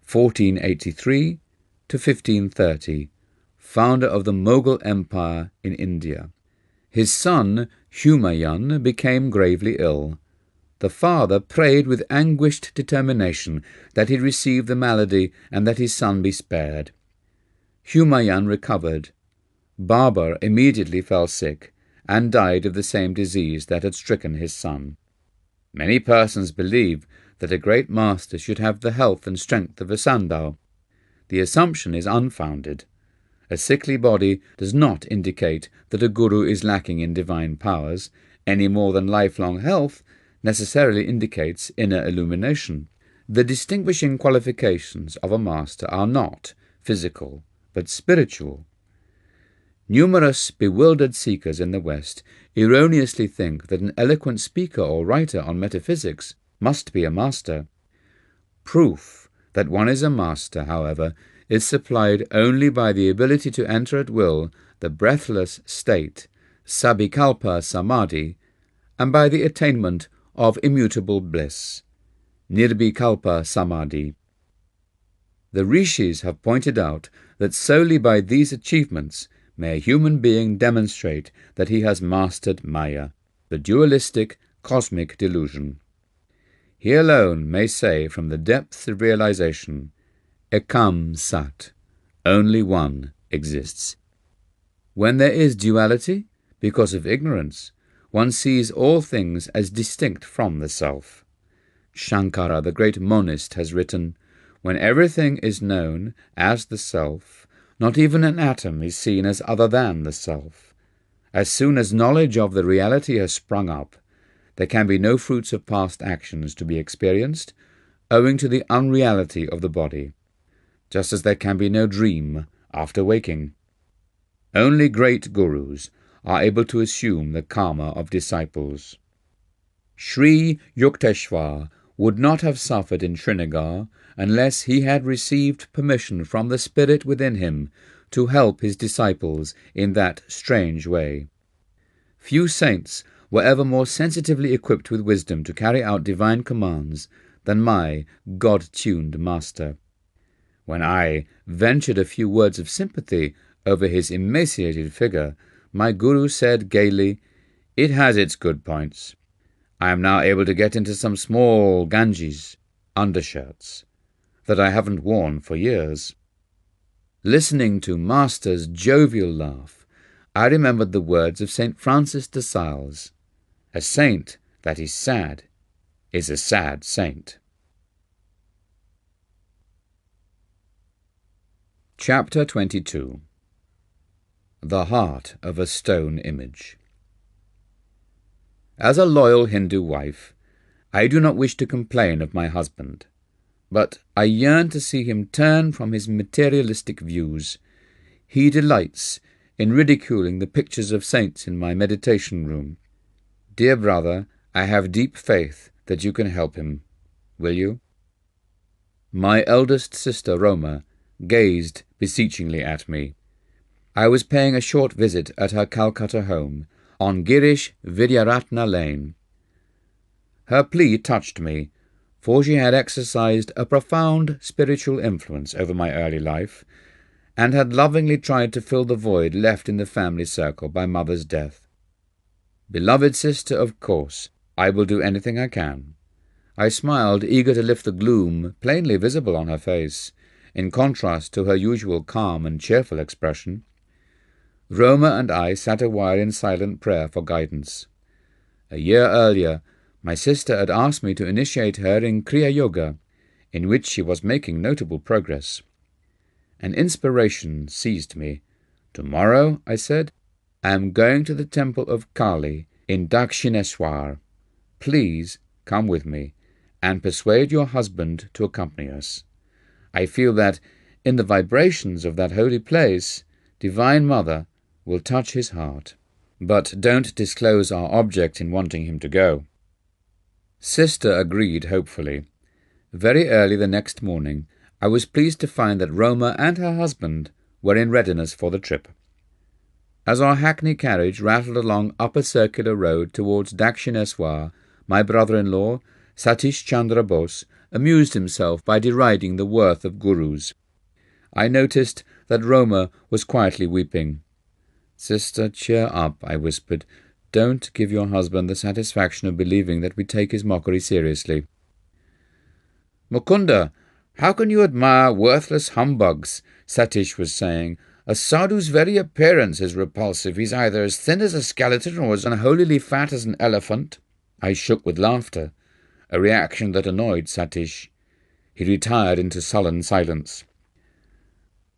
1483 to 1530, founder of the Mughal Empire in India. His son, Humayun, became gravely ill. The father prayed with anguished determination that he receive the malady and that his son be spared. Humayun recovered. Baba immediately fell sick and died of the same disease that had stricken his son. Many persons believe that a great master should have the health and strength of a sandal. The assumption is unfounded. A sickly body does not indicate that a guru is lacking in divine powers, any more than lifelong health necessarily indicates inner illumination. The distinguishing qualifications of a master are not physical, but spiritual. Numerous bewildered seekers in the West erroneously think that an eloquent speaker or writer on metaphysics must be a master. Proof that one is a master, however, is supplied only by the ability to enter at will the breathless state, sabhikalpa samadhi, and by the attainment of immutable bliss, nirbhikalpa samadhi. The rishis have pointed out that solely by these achievements may a human being demonstrate that he has mastered Maya, the dualistic cosmic delusion. He alone may say from the depths of realization, Ekam Sat, only one exists. When there is duality, because of ignorance, one sees all things as distinct from the self. Shankara, the great monist, has written, when everything is known as the self, not even an atom is seen as other than the self. As soon as knowledge of the reality has sprung up, there can be no fruits of past actions to be experienced, owing to the unreality of the body, just as there can be no dream after waking. Only great gurus are able to assume the karma of disciples. Sri Yukteswar would not have suffered in Srinagar unless he had received permission from the spirit within him to help his disciples in that strange way. Few saints were ever more sensitively equipped with wisdom to carry out divine commands than my God-tuned master. When I ventured a few words of sympathy over his emaciated figure, my guru said gaily, "It has its good points. I am now able to get into some small ganjis, undershirts, that I haven't worn for years." Listening to Master's jovial laugh, I remembered the words of St. Francis de Sales, "A saint that is sad is a sad saint." Chapter 22. The Heart of a Stone Image. As a loyal Hindu wife, I do not wish to complain of my husband, but I yearn to see him turn from his materialistic views. He delights in ridiculing the pictures of saints in my meditation room. Dear brother, I have deep faith that you can help him. Will you? My eldest sister, Roma, gazed beseechingly at me. I was paying a short visit at her Calcutta home on Girish Vidyaratna Lane. Her plea touched me, for she had exercised a profound spiritual influence over my early life, and had lovingly tried to fill the void left in the family circle by mother's death. Beloved sister, of course, I will do anything I can. I smiled, eager to lift the gloom plainly visible on her face, in contrast to her usual calm and cheerful expression. Roma and I sat a while in silent prayer for guidance. A year earlier, my sister had asked me to initiate her in Kriya Yoga, in which she was making notable progress. An inspiration seized me. "Tomorrow," I said, "I am going to the temple of Kali in Dakshineswar. Please come with me, and persuade your husband to accompany us. I feel that, in the vibrations of that holy place, Divine Mother will touch his heart. But don't disclose our object in wanting him to go." Sister agreed hopefully. Very early the next morning, I was pleased to find that Roma and her husband were in readiness for the trip. As our hackney carriage rattled along Upper Circular Road towards Dakshineswar, my brother-in-law, Satish Chandra Bose, amused himself by deriding the worth of gurus. I noticed that Roma was quietly weeping. "Sister, cheer up," I whispered. "Don't give your husband the satisfaction of believing that we take his mockery seriously." "Mukunda, how can you admire worthless humbugs?" Satish was saying. "A sadhu's very appearance is repulsive. He's either as thin as a skeleton or as unholily fat as an elephant." I shook with laughter, a reaction that annoyed Satish. He retired into sullen silence.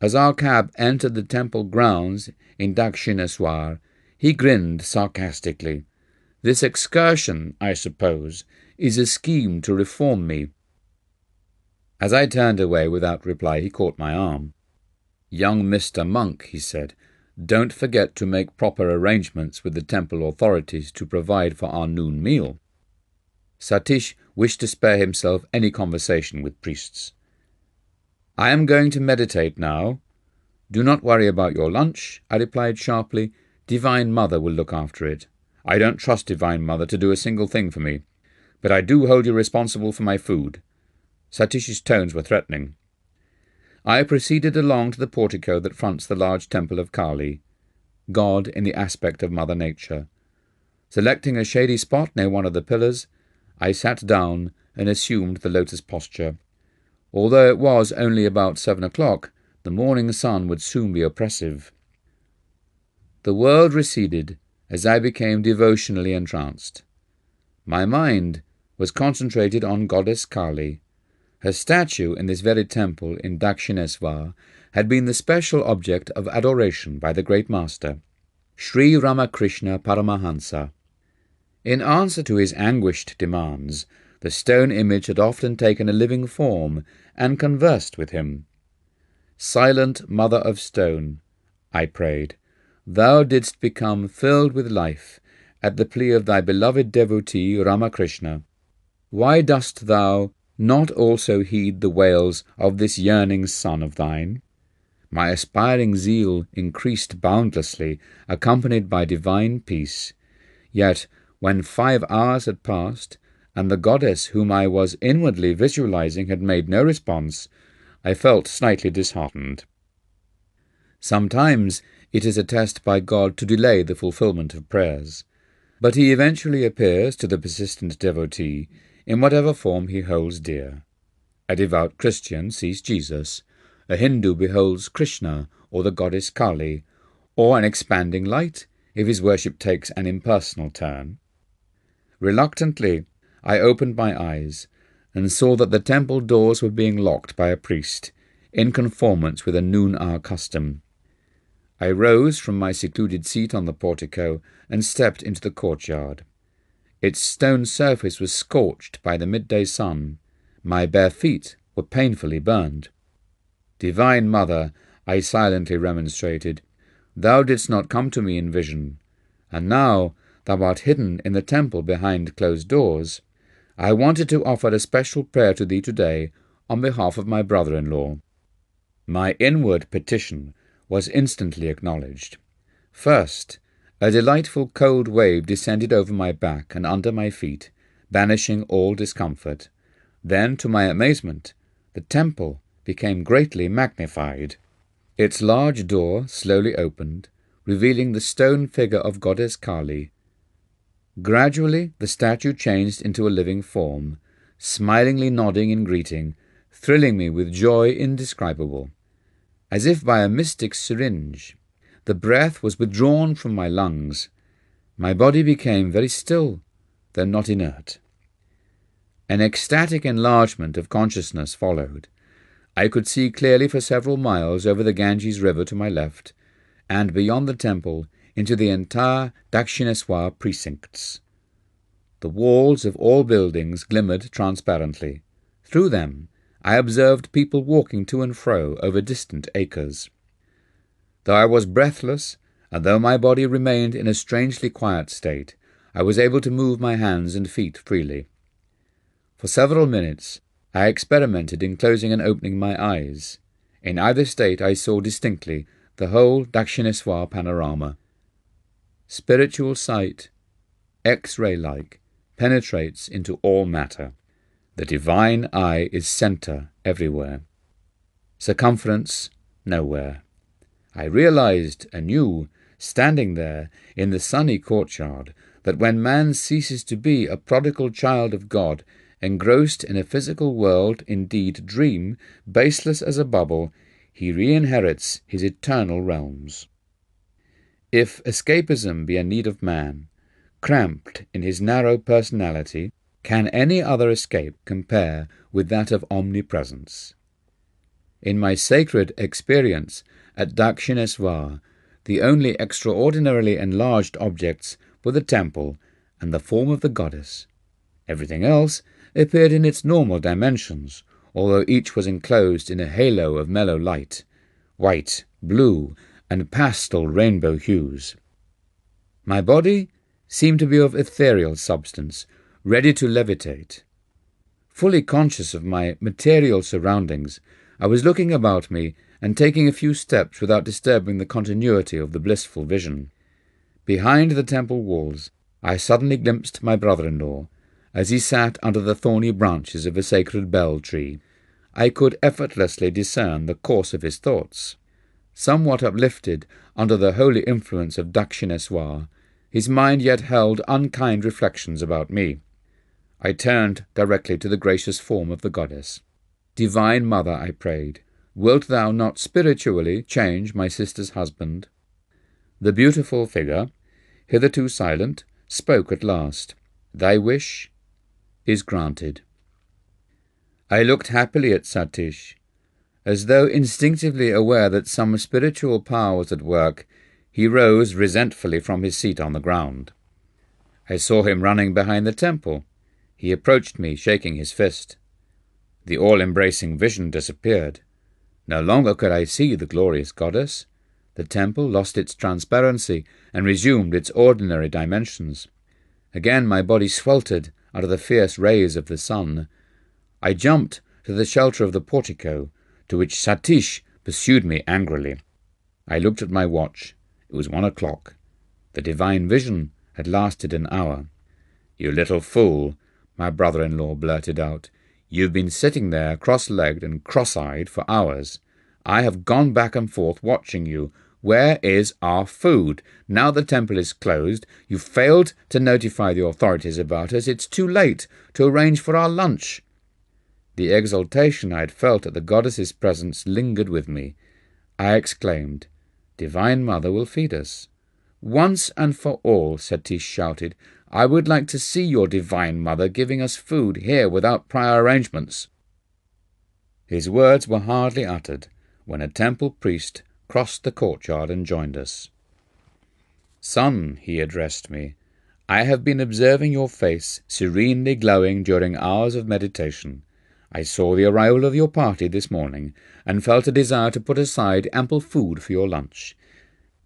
As our cab entered the temple grounds in Dakshineswar, he grinned sarcastically. "This excursion, I suppose, is a scheme to reform me." As I turned away without reply, he caught my arm. "Young Mr. Monk," he said, "don't forget to make proper arrangements with the temple authorities to provide for our noon meal." Satish wished to spare himself any conversation with priests. "I am going to meditate now." "Do not worry about your lunch," I replied sharply. "Divine Mother will look after it. I don't trust Divine Mother to do a single thing for me, but I do hold you responsible for my food." Satish's tones were threatening. I proceeded along to the portico that fronts the large temple of Kali, God in the aspect of Mother Nature. Selecting a shady spot near one of the pillars, I sat down and assumed the lotus posture. Although it was only about 7 o'clock, the morning sun would soon be oppressive. The world receded as I became devotionally entranced. My mind was concentrated on Goddess Kali. Her statue in this very temple in Dakshineswar had been the special object of adoration by the great master, Sri Ramakrishna Paramahansa. In answer to his anguished demands, the stone image had often taken a living form and conversed with him. "Silent Mother of Stone," I prayed, "thou didst become filled with life at the plea of thy beloved devotee Ramakrishna. Why dost thou not also heed the wails of this yearning son of thine?" My aspiring zeal increased boundlessly, accompanied by divine peace. Yet, when 5 hours had passed, and the goddess whom I was inwardly visualizing had made no response, I felt slightly disheartened. Sometimes it is a test by God to delay the fulfillment of prayers, but he eventually appears to the persistent devotee in whatever form he holds dear. A devout Christian sees Jesus, a Hindu beholds Krishna or the goddess Kali, or an expanding light if his worship takes an impersonal turn. Reluctantly, I opened my eyes and saw that the temple doors were being locked by a priest, in conformance with a noon-hour custom. I rose from my secluded seat on the portico and stepped into the courtyard. Its stone surface was scorched by the midday sun. My bare feet were painfully burned. "Divine Mother," I silently remonstrated, "thou didst not come to me in vision, and now thou art hidden in the temple behind closed doors. I wanted to offer a special prayer to thee today on behalf of my brother-in-law." My inward petition was instantly acknowledged. First, a delightful cold wave descended over my back and under my feet, banishing all discomfort. Then, to my amazement, the temple became greatly magnified. Its large door slowly opened, revealing the stone figure of Goddess Kali. Gradually the statue changed into a living form, smilingly nodding in greeting, thrilling me with joy indescribable. As if by a mystic syringe, the breath was withdrawn from my lungs. My body became very still, though not inert. An ecstatic enlargement of consciousness followed. I could see clearly for several miles over the Ganges River to my left, and beyond the temple into the entire Dakshineswar precincts. The walls of all buildings glimmered transparently. Through them I observed people walking to and fro over distant acres. Though I was breathless, and though my body remained in a strangely quiet state, I was able to move my hands and feet freely. For several minutes I experimented in closing and opening my eyes. In either state I saw distinctly the whole Dakshineswar panorama. Spiritual sight, X-ray-like, penetrates into all matter. The divine eye is centre everywhere. Circumference nowhere. I realized anew, standing there in the sunny courtyard, that when man ceases to be a prodigal child of God, engrossed in a physical world, indeed dream, baseless as a bubble, he re-inherits his eternal realms. If escapism be a need of man, cramped in his narrow personality, can any other escape compare with that of omnipresence? In my sacred experience at Dakshineswar, the only extraordinarily enlarged objects were the temple and the form of the goddess. Everything else appeared in its normal dimensions, although each was enclosed in a halo of mellow light, white, blue, and pastel rainbow hues. My body seemed to be of ethereal substance, ready to levitate. Fully conscious of my material surroundings, I was looking about me and taking a few steps without disturbing the continuity of the blissful vision. Behind the temple walls, I suddenly glimpsed my brother-in-law, as he sat under the thorny branches of a sacred bell tree. I could effortlessly discern the course of his thoughts. Somewhat uplifted under the holy influence of Dakshineswar, his mind yet held unkind reflections about me. I turned directly to the gracious form of the goddess. "Divine Mother," I prayed, "wilt thou not spiritually change my sister's husband?" The beautiful figure, hitherto silent, spoke at last. "Thy wish is granted." I looked happily at Satish. As though instinctively aware that some spiritual power was at work, he rose resentfully from his seat on the ground. I saw him running behind the temple. He approached me, shaking his fist. The all-embracing vision disappeared. No longer could I see the glorious goddess. The temple lost its transparency and resumed its ordinary dimensions. Again my body sweltered under the fierce rays of the sun. I jumped to the shelter of the portico, to which Satish pursued me angrily. I looked at my watch. It was 1 o'clock. The divine vision had lasted an hour. "You little fool," my brother-in-law blurted out. "You've been sitting there cross-legged and cross-eyed for hours. I have gone back and forth watching you. Where is our food? Now the temple is closed. You failed to notify the authorities about us. It's too late to arrange for our lunch." The exultation I had felt at the goddess's presence lingered with me. I exclaimed, "Divine Mother will feed us." "Once and for all," Satish shouted, "I would like to see your Divine Mother giving us food here without prior arrangements." His words were hardly uttered when a temple priest crossed the courtyard and joined us. "Son," he addressed me, "I have been observing your face serenely glowing during hours of meditation. I saw the arrival of your party this morning, and felt a desire to put aside ample food for your lunch.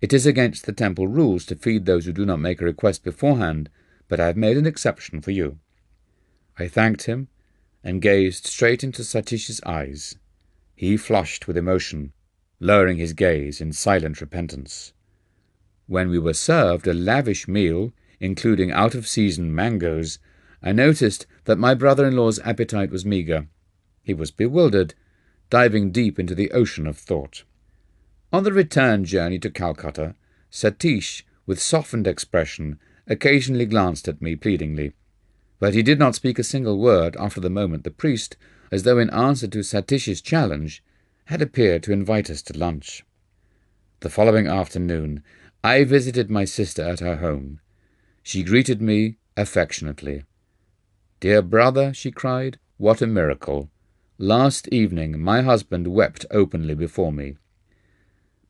It is against the temple rules to feed those who do not make a request beforehand, but I have made an exception for you." I thanked him, and gazed straight into Satish's eyes. He flushed with emotion, lowering his gaze in silent repentance. When we were served a lavish meal, including out-of-season mangoes, I noticed that my brother-in-law's appetite was meagre. He was bewildered, diving deep into the ocean of thought. On the return journey to Calcutta, Satish, with softened expression, occasionally glanced at me pleadingly. But he did not speak a single word after the moment the priest, as though in answer to Satish's challenge, had appeared to invite us to lunch. The following afternoon, I visited my sister at her home. She greeted me affectionately. "Dear brother," she cried, "what a miracle! Last evening my husband wept openly before me."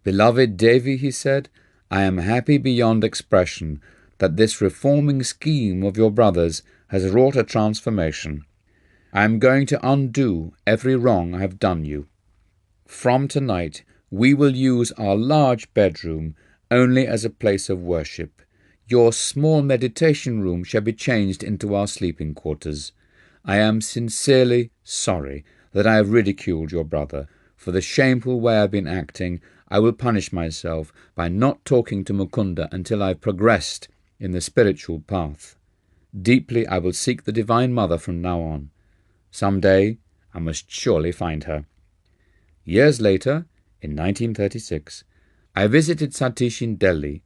"Beloved Devi," he said, "I am happy beyond expression that this reforming scheme of your brother's has wrought a transformation. I am going to undo every wrong I have done you. From tonight, we will use our large bedroom only as a place of worship. Your small meditation room shall be changed into our sleeping quarters. I am sincerely sorry that I have ridiculed your brother. For the shameful way I have been acting, I will punish myself by not talking to Mukunda until I have progressed in the spiritual path. Deeply I will seek the Divine Mother from now on. Some day I must surely find her. Years later, in 1936, I visited Satish in Delhi.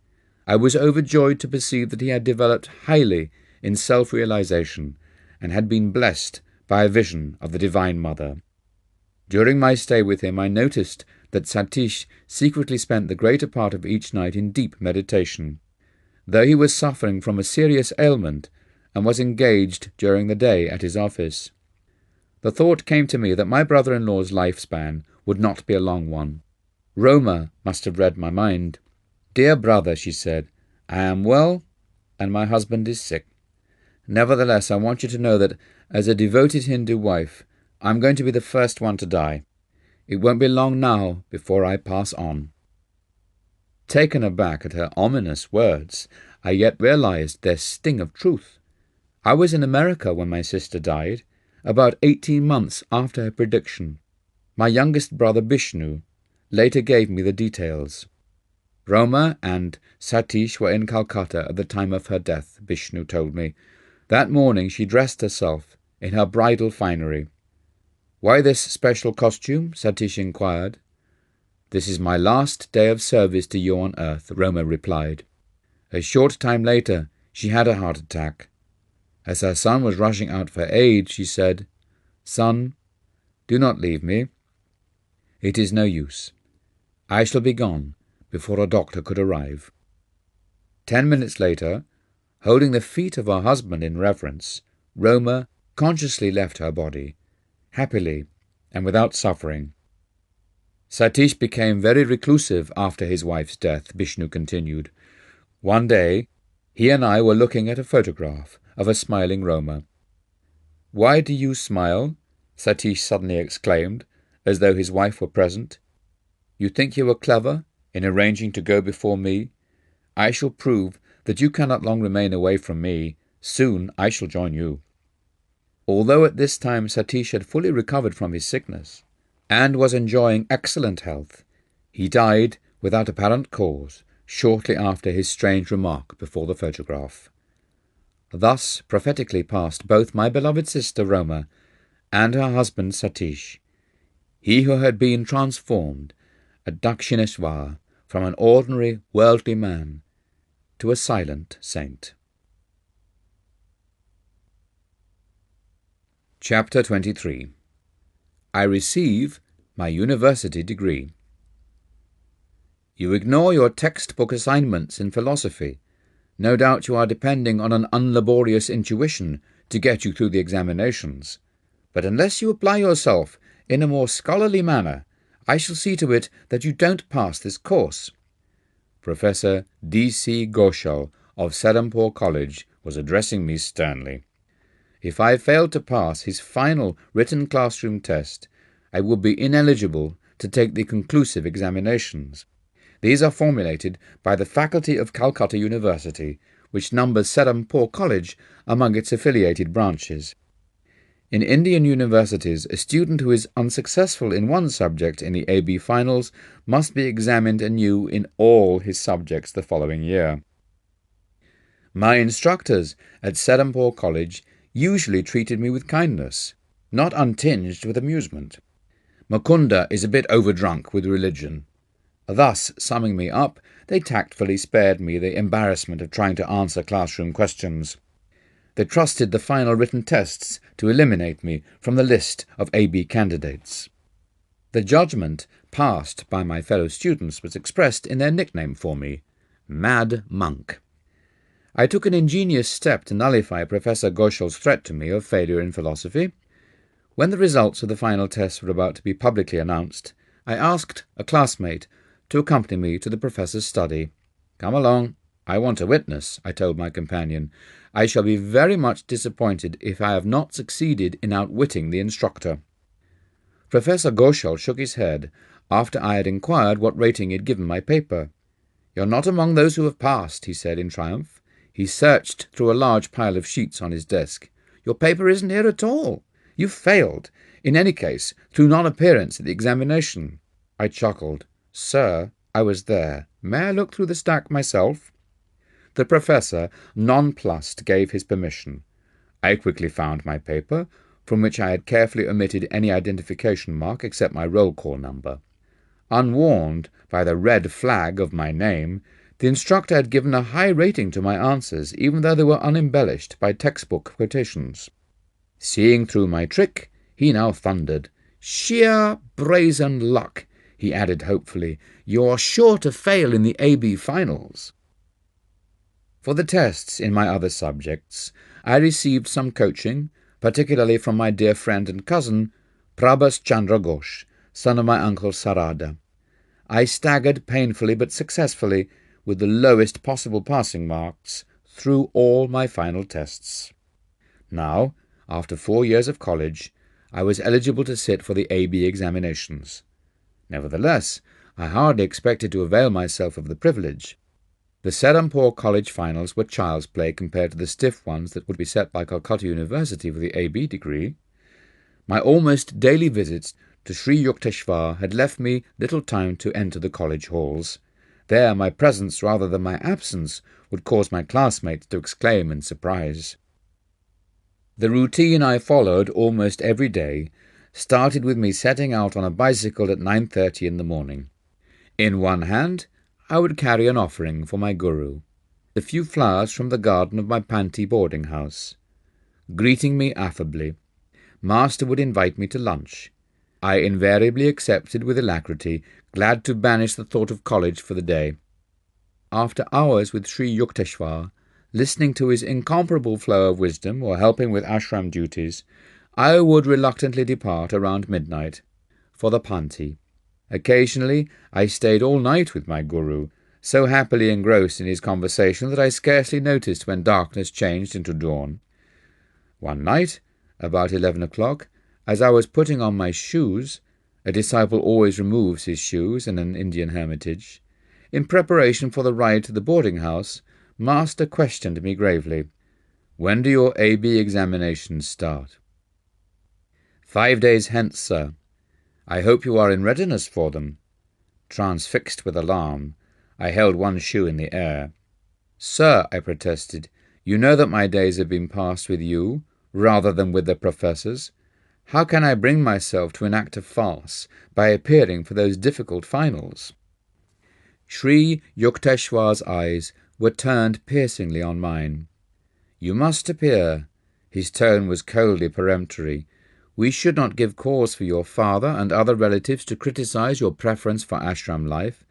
I was overjoyed to perceive that he had developed highly in self-realization and had been blessed by a vision of the Divine Mother. During my stay with him, I noticed that Satish secretly spent the greater part of each night in deep meditation, though he was suffering from a serious ailment and was engaged during the day at his office. The thought came to me that my brother-in-law's lifespan would not be a long one. Roma must have read my mind. "Dear brother," she said, "I am well, and my husband is sick. Nevertheless, I want you to know that, as a devoted Hindu wife, I'm going to be the first one to die. It won't be long now before I pass on." Taken aback at her ominous words, I yet realized their sting of truth. I was in America when my sister died, about 18 months after her prediction. My youngest brother Bishnu later gave me the details. Roma and Satish were in Calcutta at the time of her death, Bishnu told me. That morning she dressed herself in her bridal finery. "Why this special costume?" Satish inquired. "This is my last day of service to you on earth," Roma replied. A short time later, she had a heart attack. As her son was rushing out for aid, she said, "Son, do not leave me. It is no use. I shall be gone before a doctor could arrive." 10 minutes later, holding the feet of her husband in reverence, Roma consciously left her body, happily and without suffering. Satish became very reclusive after his wife's death, Bishnu continued. One day, he and I were looking at a photograph of a smiling Roma. "Why do you smile?" Satish suddenly exclaimed, as though his wife were present. "You think you were clever in arranging to go before me? I shall prove that you cannot long remain away from me. Soon I shall join you." Although at this time Satish had fully recovered from his sickness and was enjoying excellent health, he died without apparent cause shortly after his strange remark before the photograph. Thus prophetically passed both my beloved sister Roma and her husband Satish, he who had been transformed at Dakshineswar from an ordinary worldly man to a silent saint. Chapter 23. I receive my university degree. You ignore your textbook assignments in philosophy. No doubt you are depending on an unlaborious intuition to get you through the examinations. But unless you apply yourself in a more scholarly manner, I shall see to it that you don't pass this course. Professor D.C. Ghoshal of Serampore College was addressing me sternly. If I failed to pass his final written classroom test, I would be ineligible to take the conclusive examinations. These are formulated by the faculty of Calcutta University, which numbers Serampore College among its affiliated branches. In Indian universities, a student who is unsuccessful in one subject in the AB finals must be examined anew in all his subjects the following year. My instructors at Serampore College usually treated me with kindness, not untinged with amusement. Mukunda is a bit overdrunk with religion. Thus, summing me up, they tactfully spared me the embarrassment of trying to answer classroom questions. They trusted the final written tests to eliminate me from the list of AB candidates. The judgment passed by my fellow students was expressed in their nickname for me, Mad Monk. I took an ingenious step to nullify Professor Ghoshal's threat to me of failure in philosophy. When the results of the final tests were about to be publicly announced, I asked a classmate to accompany me to the professor's study. "Come along," "I want a witness," I told my companion. "I shall be very much disappointed if I have not succeeded in outwitting the instructor." Professor Ghoshal shook his head after I had inquired what rating he had given my paper. "You're not among those who have passed," he said in triumph. He searched through a large pile of sheets on his desk. "Your paper isn't here at all. You failed, in any case, through non-appearance at the examination." I chuckled. "Sir, I was there. May I look through the stack myself?" The professor, nonplussed, gave his permission. I quickly found my paper, from which I had carefully omitted any identification mark except my roll call number. Unwarned by the red flag of my name, the instructor had given a high rating to my answers, even though they were unembellished by textbook quotations. Seeing through my trick, he now thundered. "Sheer brazen luck," he added hopefully. "You're sure to fail in the AB finals." For the tests in my other subjects, I received some coaching, particularly from my dear friend and cousin, Prabhas Chandra Ghosh, son of my uncle Sarada. I staggered painfully but successfully, with the lowest possible passing marks, through all my final tests. Now, after 4 years of college, I was eligible to sit for the AB examinations. Nevertheless, I hardly expected to avail myself of the privilege. The Serampore College finals were child's play compared to the stiff ones that would be set by Calcutta University for the AB degree. My almost daily visits to Sri Yukteswar had left me little time to enter the college halls. There my presence rather than my absence would cause my classmates to exclaim in surprise. The routine I followed almost every day started with me setting out on a bicycle at 9:30 in the morning. In one hand I would carry an offering for my guru, the few flowers from the garden of my Panti boarding house. Greeting me affably, Master would invite me to lunch. I invariably accepted with alacrity, glad to banish the thought of college for the day. After hours with Sri Yukteswar, listening to his incomparable flow of wisdom or helping with ashram duties, I would reluctantly depart around midnight for the Panti. Occasionally I stayed all night with my guru, so happily engrossed in his conversation that I scarcely noticed when darkness changed into dawn. One night, about 11 o'clock, as I was putting on my shoes — a disciple always removes his shoes in an Indian hermitage — in preparation for the ride to the boarding-house, Master questioned me gravely. "When do your AB examinations start?" "5 days hence, sir." "I hope you are in readiness for them." Transfixed with alarm, I held one shoe in the air. "Sir," I protested, "you know that my days have been passed with you, rather than with the professors. How can I bring myself to enact a farce by appearing for those difficult finals?" Sri Yukteswar's eyes were turned piercingly on mine. "You must appear." His tone was coldly peremptory. "We should not give cause for your father and other relatives to criticize your preference for ashram life.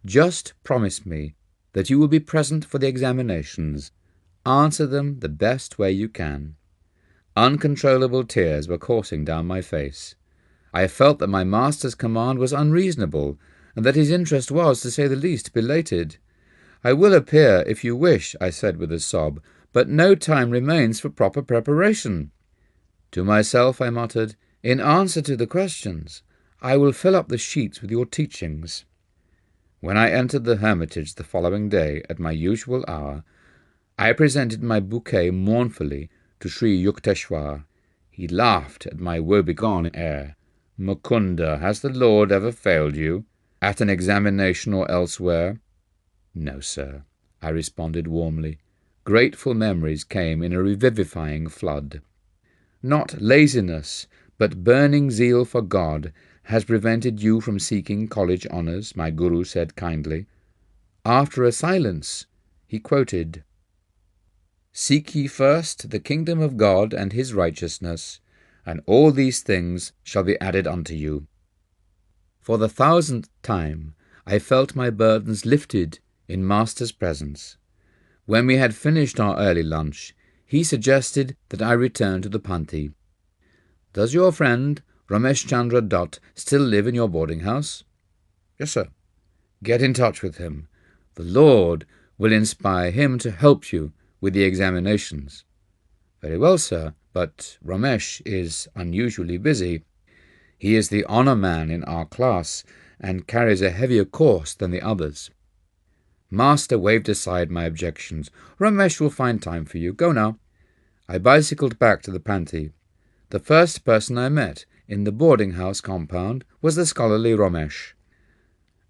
Just promise me that you will be present for the examinations. Answer them the best way you can." Uncontrollable tears were coursing down my face. I felt that my master's command was unreasonable, and that his interest was, to say the least, belated. "I will appear if you wish," I said with a sob, "but no time remains for proper preparation." To myself I muttered, "In answer to the questions, I will fill up the sheets with your teachings." When I entered the hermitage the following day at my usual hour, I presented my bouquet mournfully to Sri Yukteswar. He laughed at my woebegone air. "Mukunda, has the Lord ever failed you, at an examination or elsewhere?" "No, sir," I responded warmly. Grateful memories came in a revivifying flood. "Not laziness, but burning zeal for God has prevented you from seeking college honours," my guru said kindly. After a silence, he quoted, "Seek ye first the kingdom of God and his righteousness, and all these things shall be added unto you." For the 1000th time, I felt my burdens lifted in Master's presence. When we had finished our early lunch, he suggested that I return to the Panti. "Does your friend Ramesh Chandra Dutt still live in your boarding house?" "Yes, sir." "Get in touch with him. The Lord will inspire him to help you with the examinations. Very well, sir, but Ramesh is unusually busy. He is the honour man in our class and carries a heavier course than the others. Master waved aside my objections. Ramesh will find time for you. Go now. I bicycled back to the Panti. The first person I met in the boarding-house compound was the scholarly Ramesh.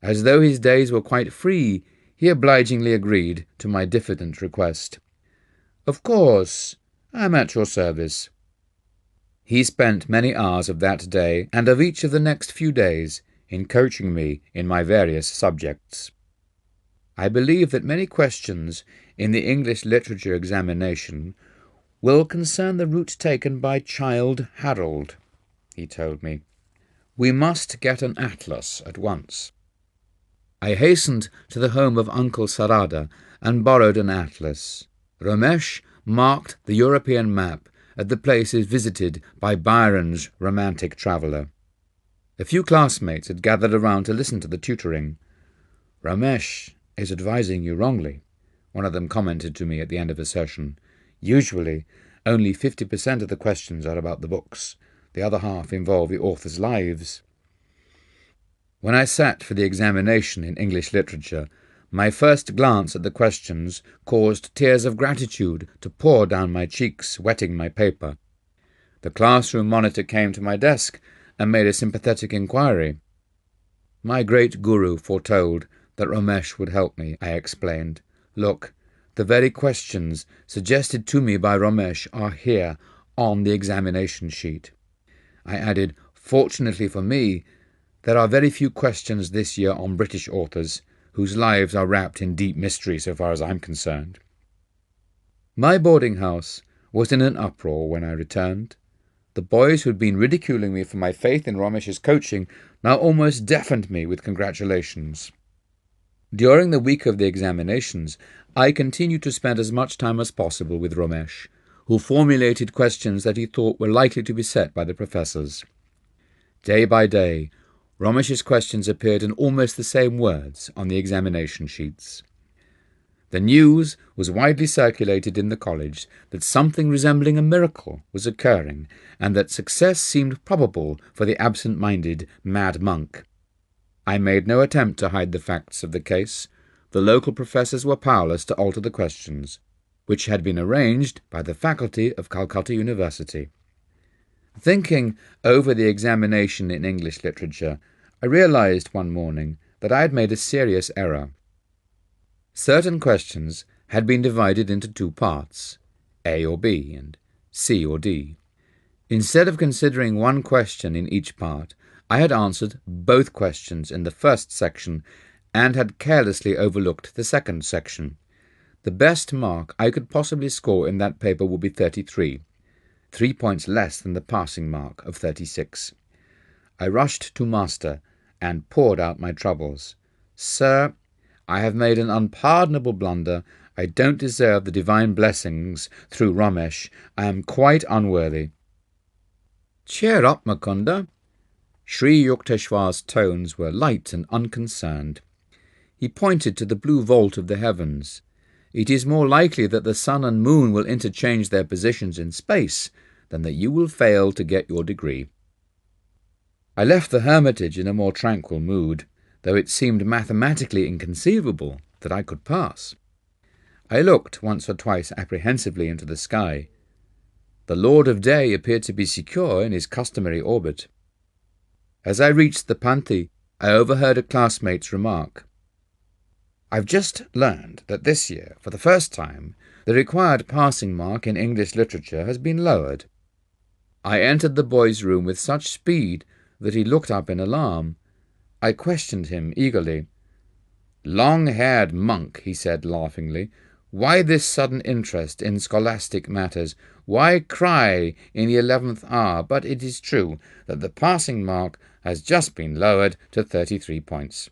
As though his days were quite free, he obligingly agreed to my diffident request. Of course, I am at your service. He spent many hours of that day and of each of the next few days in coaching me in my various subjects. I believe that many questions in the English literature examination will concern the route taken by Childe Harold, he told me. We must get an atlas at once. I hastened to the home of Uncle Sarada and borrowed an atlas. Ramesh marked the European map at the places visited by Byron's romantic traveller. A few classmates had gathered around to listen to the tutoring. Ramesh is advising you wrongly, one of them commented to me at the end of a session. Usually, only 50% of the questions are about the books. The other half involve the authors' lives. When I sat for the examination in English literature, my first glance at the questions caused tears of gratitude to pour down my cheeks, wetting my paper. The classroom monitor came to my desk and made a sympathetic inquiry. My great guru foretold that Ramesh would help me, I explained. Look, the very questions suggested to me by Ramesh are here on the examination sheet. I added, fortunately for me, there are very few questions this year on British authors whose lives are wrapped in deep mystery so far as I'm concerned. My boarding house was in an uproar when I returned. The boys who'd been ridiculing me for my faith in Ramesh's coaching now almost deafened me with congratulations. During the week of the examinations, I continued to spend as much time as possible with Ramesh, who formulated questions that he thought were likely to be set by the professors. Day by day, Ramesh's questions appeared in almost the same words on the examination sheets. The news was widely circulated in the college that something resembling a miracle was occurring and that success seemed probable for the absent-minded mad monk. I made no attempt to hide the facts of the case. The local professors were powerless to alter the questions, which had been arranged by the faculty of Calcutta University. Thinking over the examination in English literature, I realized one morning that I had made a serious error. Certain questions had been divided into two parts, A or B and C or D. Instead of considering one question in each part, I had answered both questions in the first section and had carelessly overlooked the second section. The best mark I could possibly score in that paper would be 33, 3 points less than the passing mark of 36. I rushed to Master and poured out my troubles. Sir, I have made an unpardonable blunder. I don't deserve the divine blessings through Ramesh. I am quite unworthy. Cheer up, Mukunda. Sri Yukteswar's tones were light and unconcerned. He pointed to the blue vault of the heavens. It is more likely that the sun and moon will interchange their positions in space than that you will fail to get your degree. I left the hermitage in a more tranquil mood, though it seemed mathematically inconceivable that I could pass. I looked once or twice apprehensively into the sky. The Lord of Day appeared to be secure in his customary orbit. As I reached the Panti, I overheard a classmate's remark. I've just learned that this year, for the first time, the required passing mark in English literature has been lowered. I entered the boy's room with such speed that he looked up in alarm. I questioned him eagerly. Long-haired monk, he said laughingly, why this sudden interest in scholastic matters? Why cry in the 11th hour? But it is true that the passing mark has just been lowered to 33 points.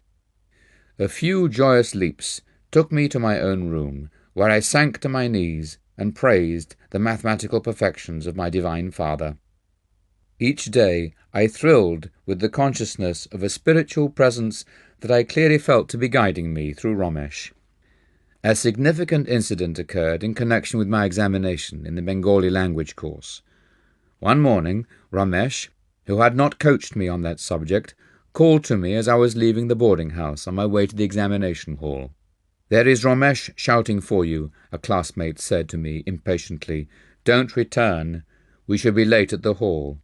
A few joyous leaps took me to my own room, where I sank to my knees and praised the mathematical perfections of my divine Father. Each day I thrilled with the consciousness of a spiritual presence that I clearly felt to be guiding me through Ramesh. A significant incident occurred in connection with my examination in the Bengali language course. One morning, Ramesh, who had not coached me on that subject, called to me as I was leaving the boarding house on my way to the examination hall. "There is Ramesh shouting for you," a classmate said to me impatiently. "Don't return. We shall be late at the hall."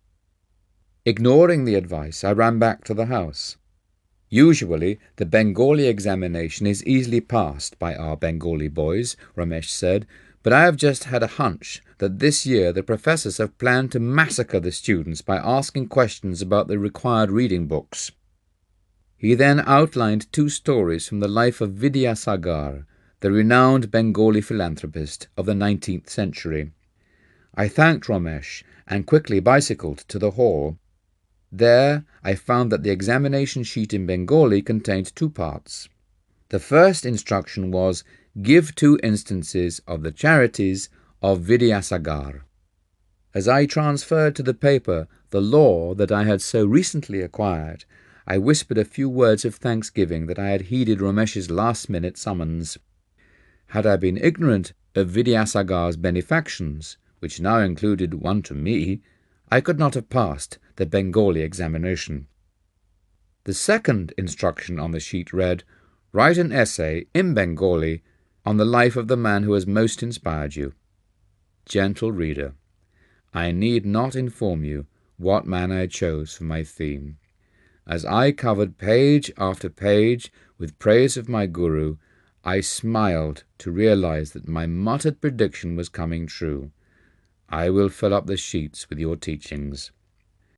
Ignoring the advice, I ran back to the house. "Usually, the Bengali examination is easily passed by our Bengali boys," Ramesh said, "but I have just had a hunch that this year the professors have planned to massacre the students by asking questions about the required reading books." He then outlined 2 stories from the life of Vidyasagar, the renowned Bengali philanthropist of the 19th century. I thanked Ramesh and quickly bicycled to the hall. There I found that the examination sheet in Bengali contained 2 parts. The first instruction was, "Give 2 instances of the charities of Vidyasagar." As I transferred to the paper the law that I had so recently acquired, I whispered a few words of thanksgiving that I had heeded Ramesh's last-minute summons. Had I been ignorant of Vidyasagar's benefactions, which now included one to me, I could not have passed the Bengali examination. The second instruction on the sheet read, "Write an essay in Bengali on the life of the man who has most inspired you." Gentle reader, I need not inform you what man I chose for my theme. As I covered page after page with praise of my guru, I smiled to realize that my muttered prediction was coming true. I will fill up the sheets with your teachings.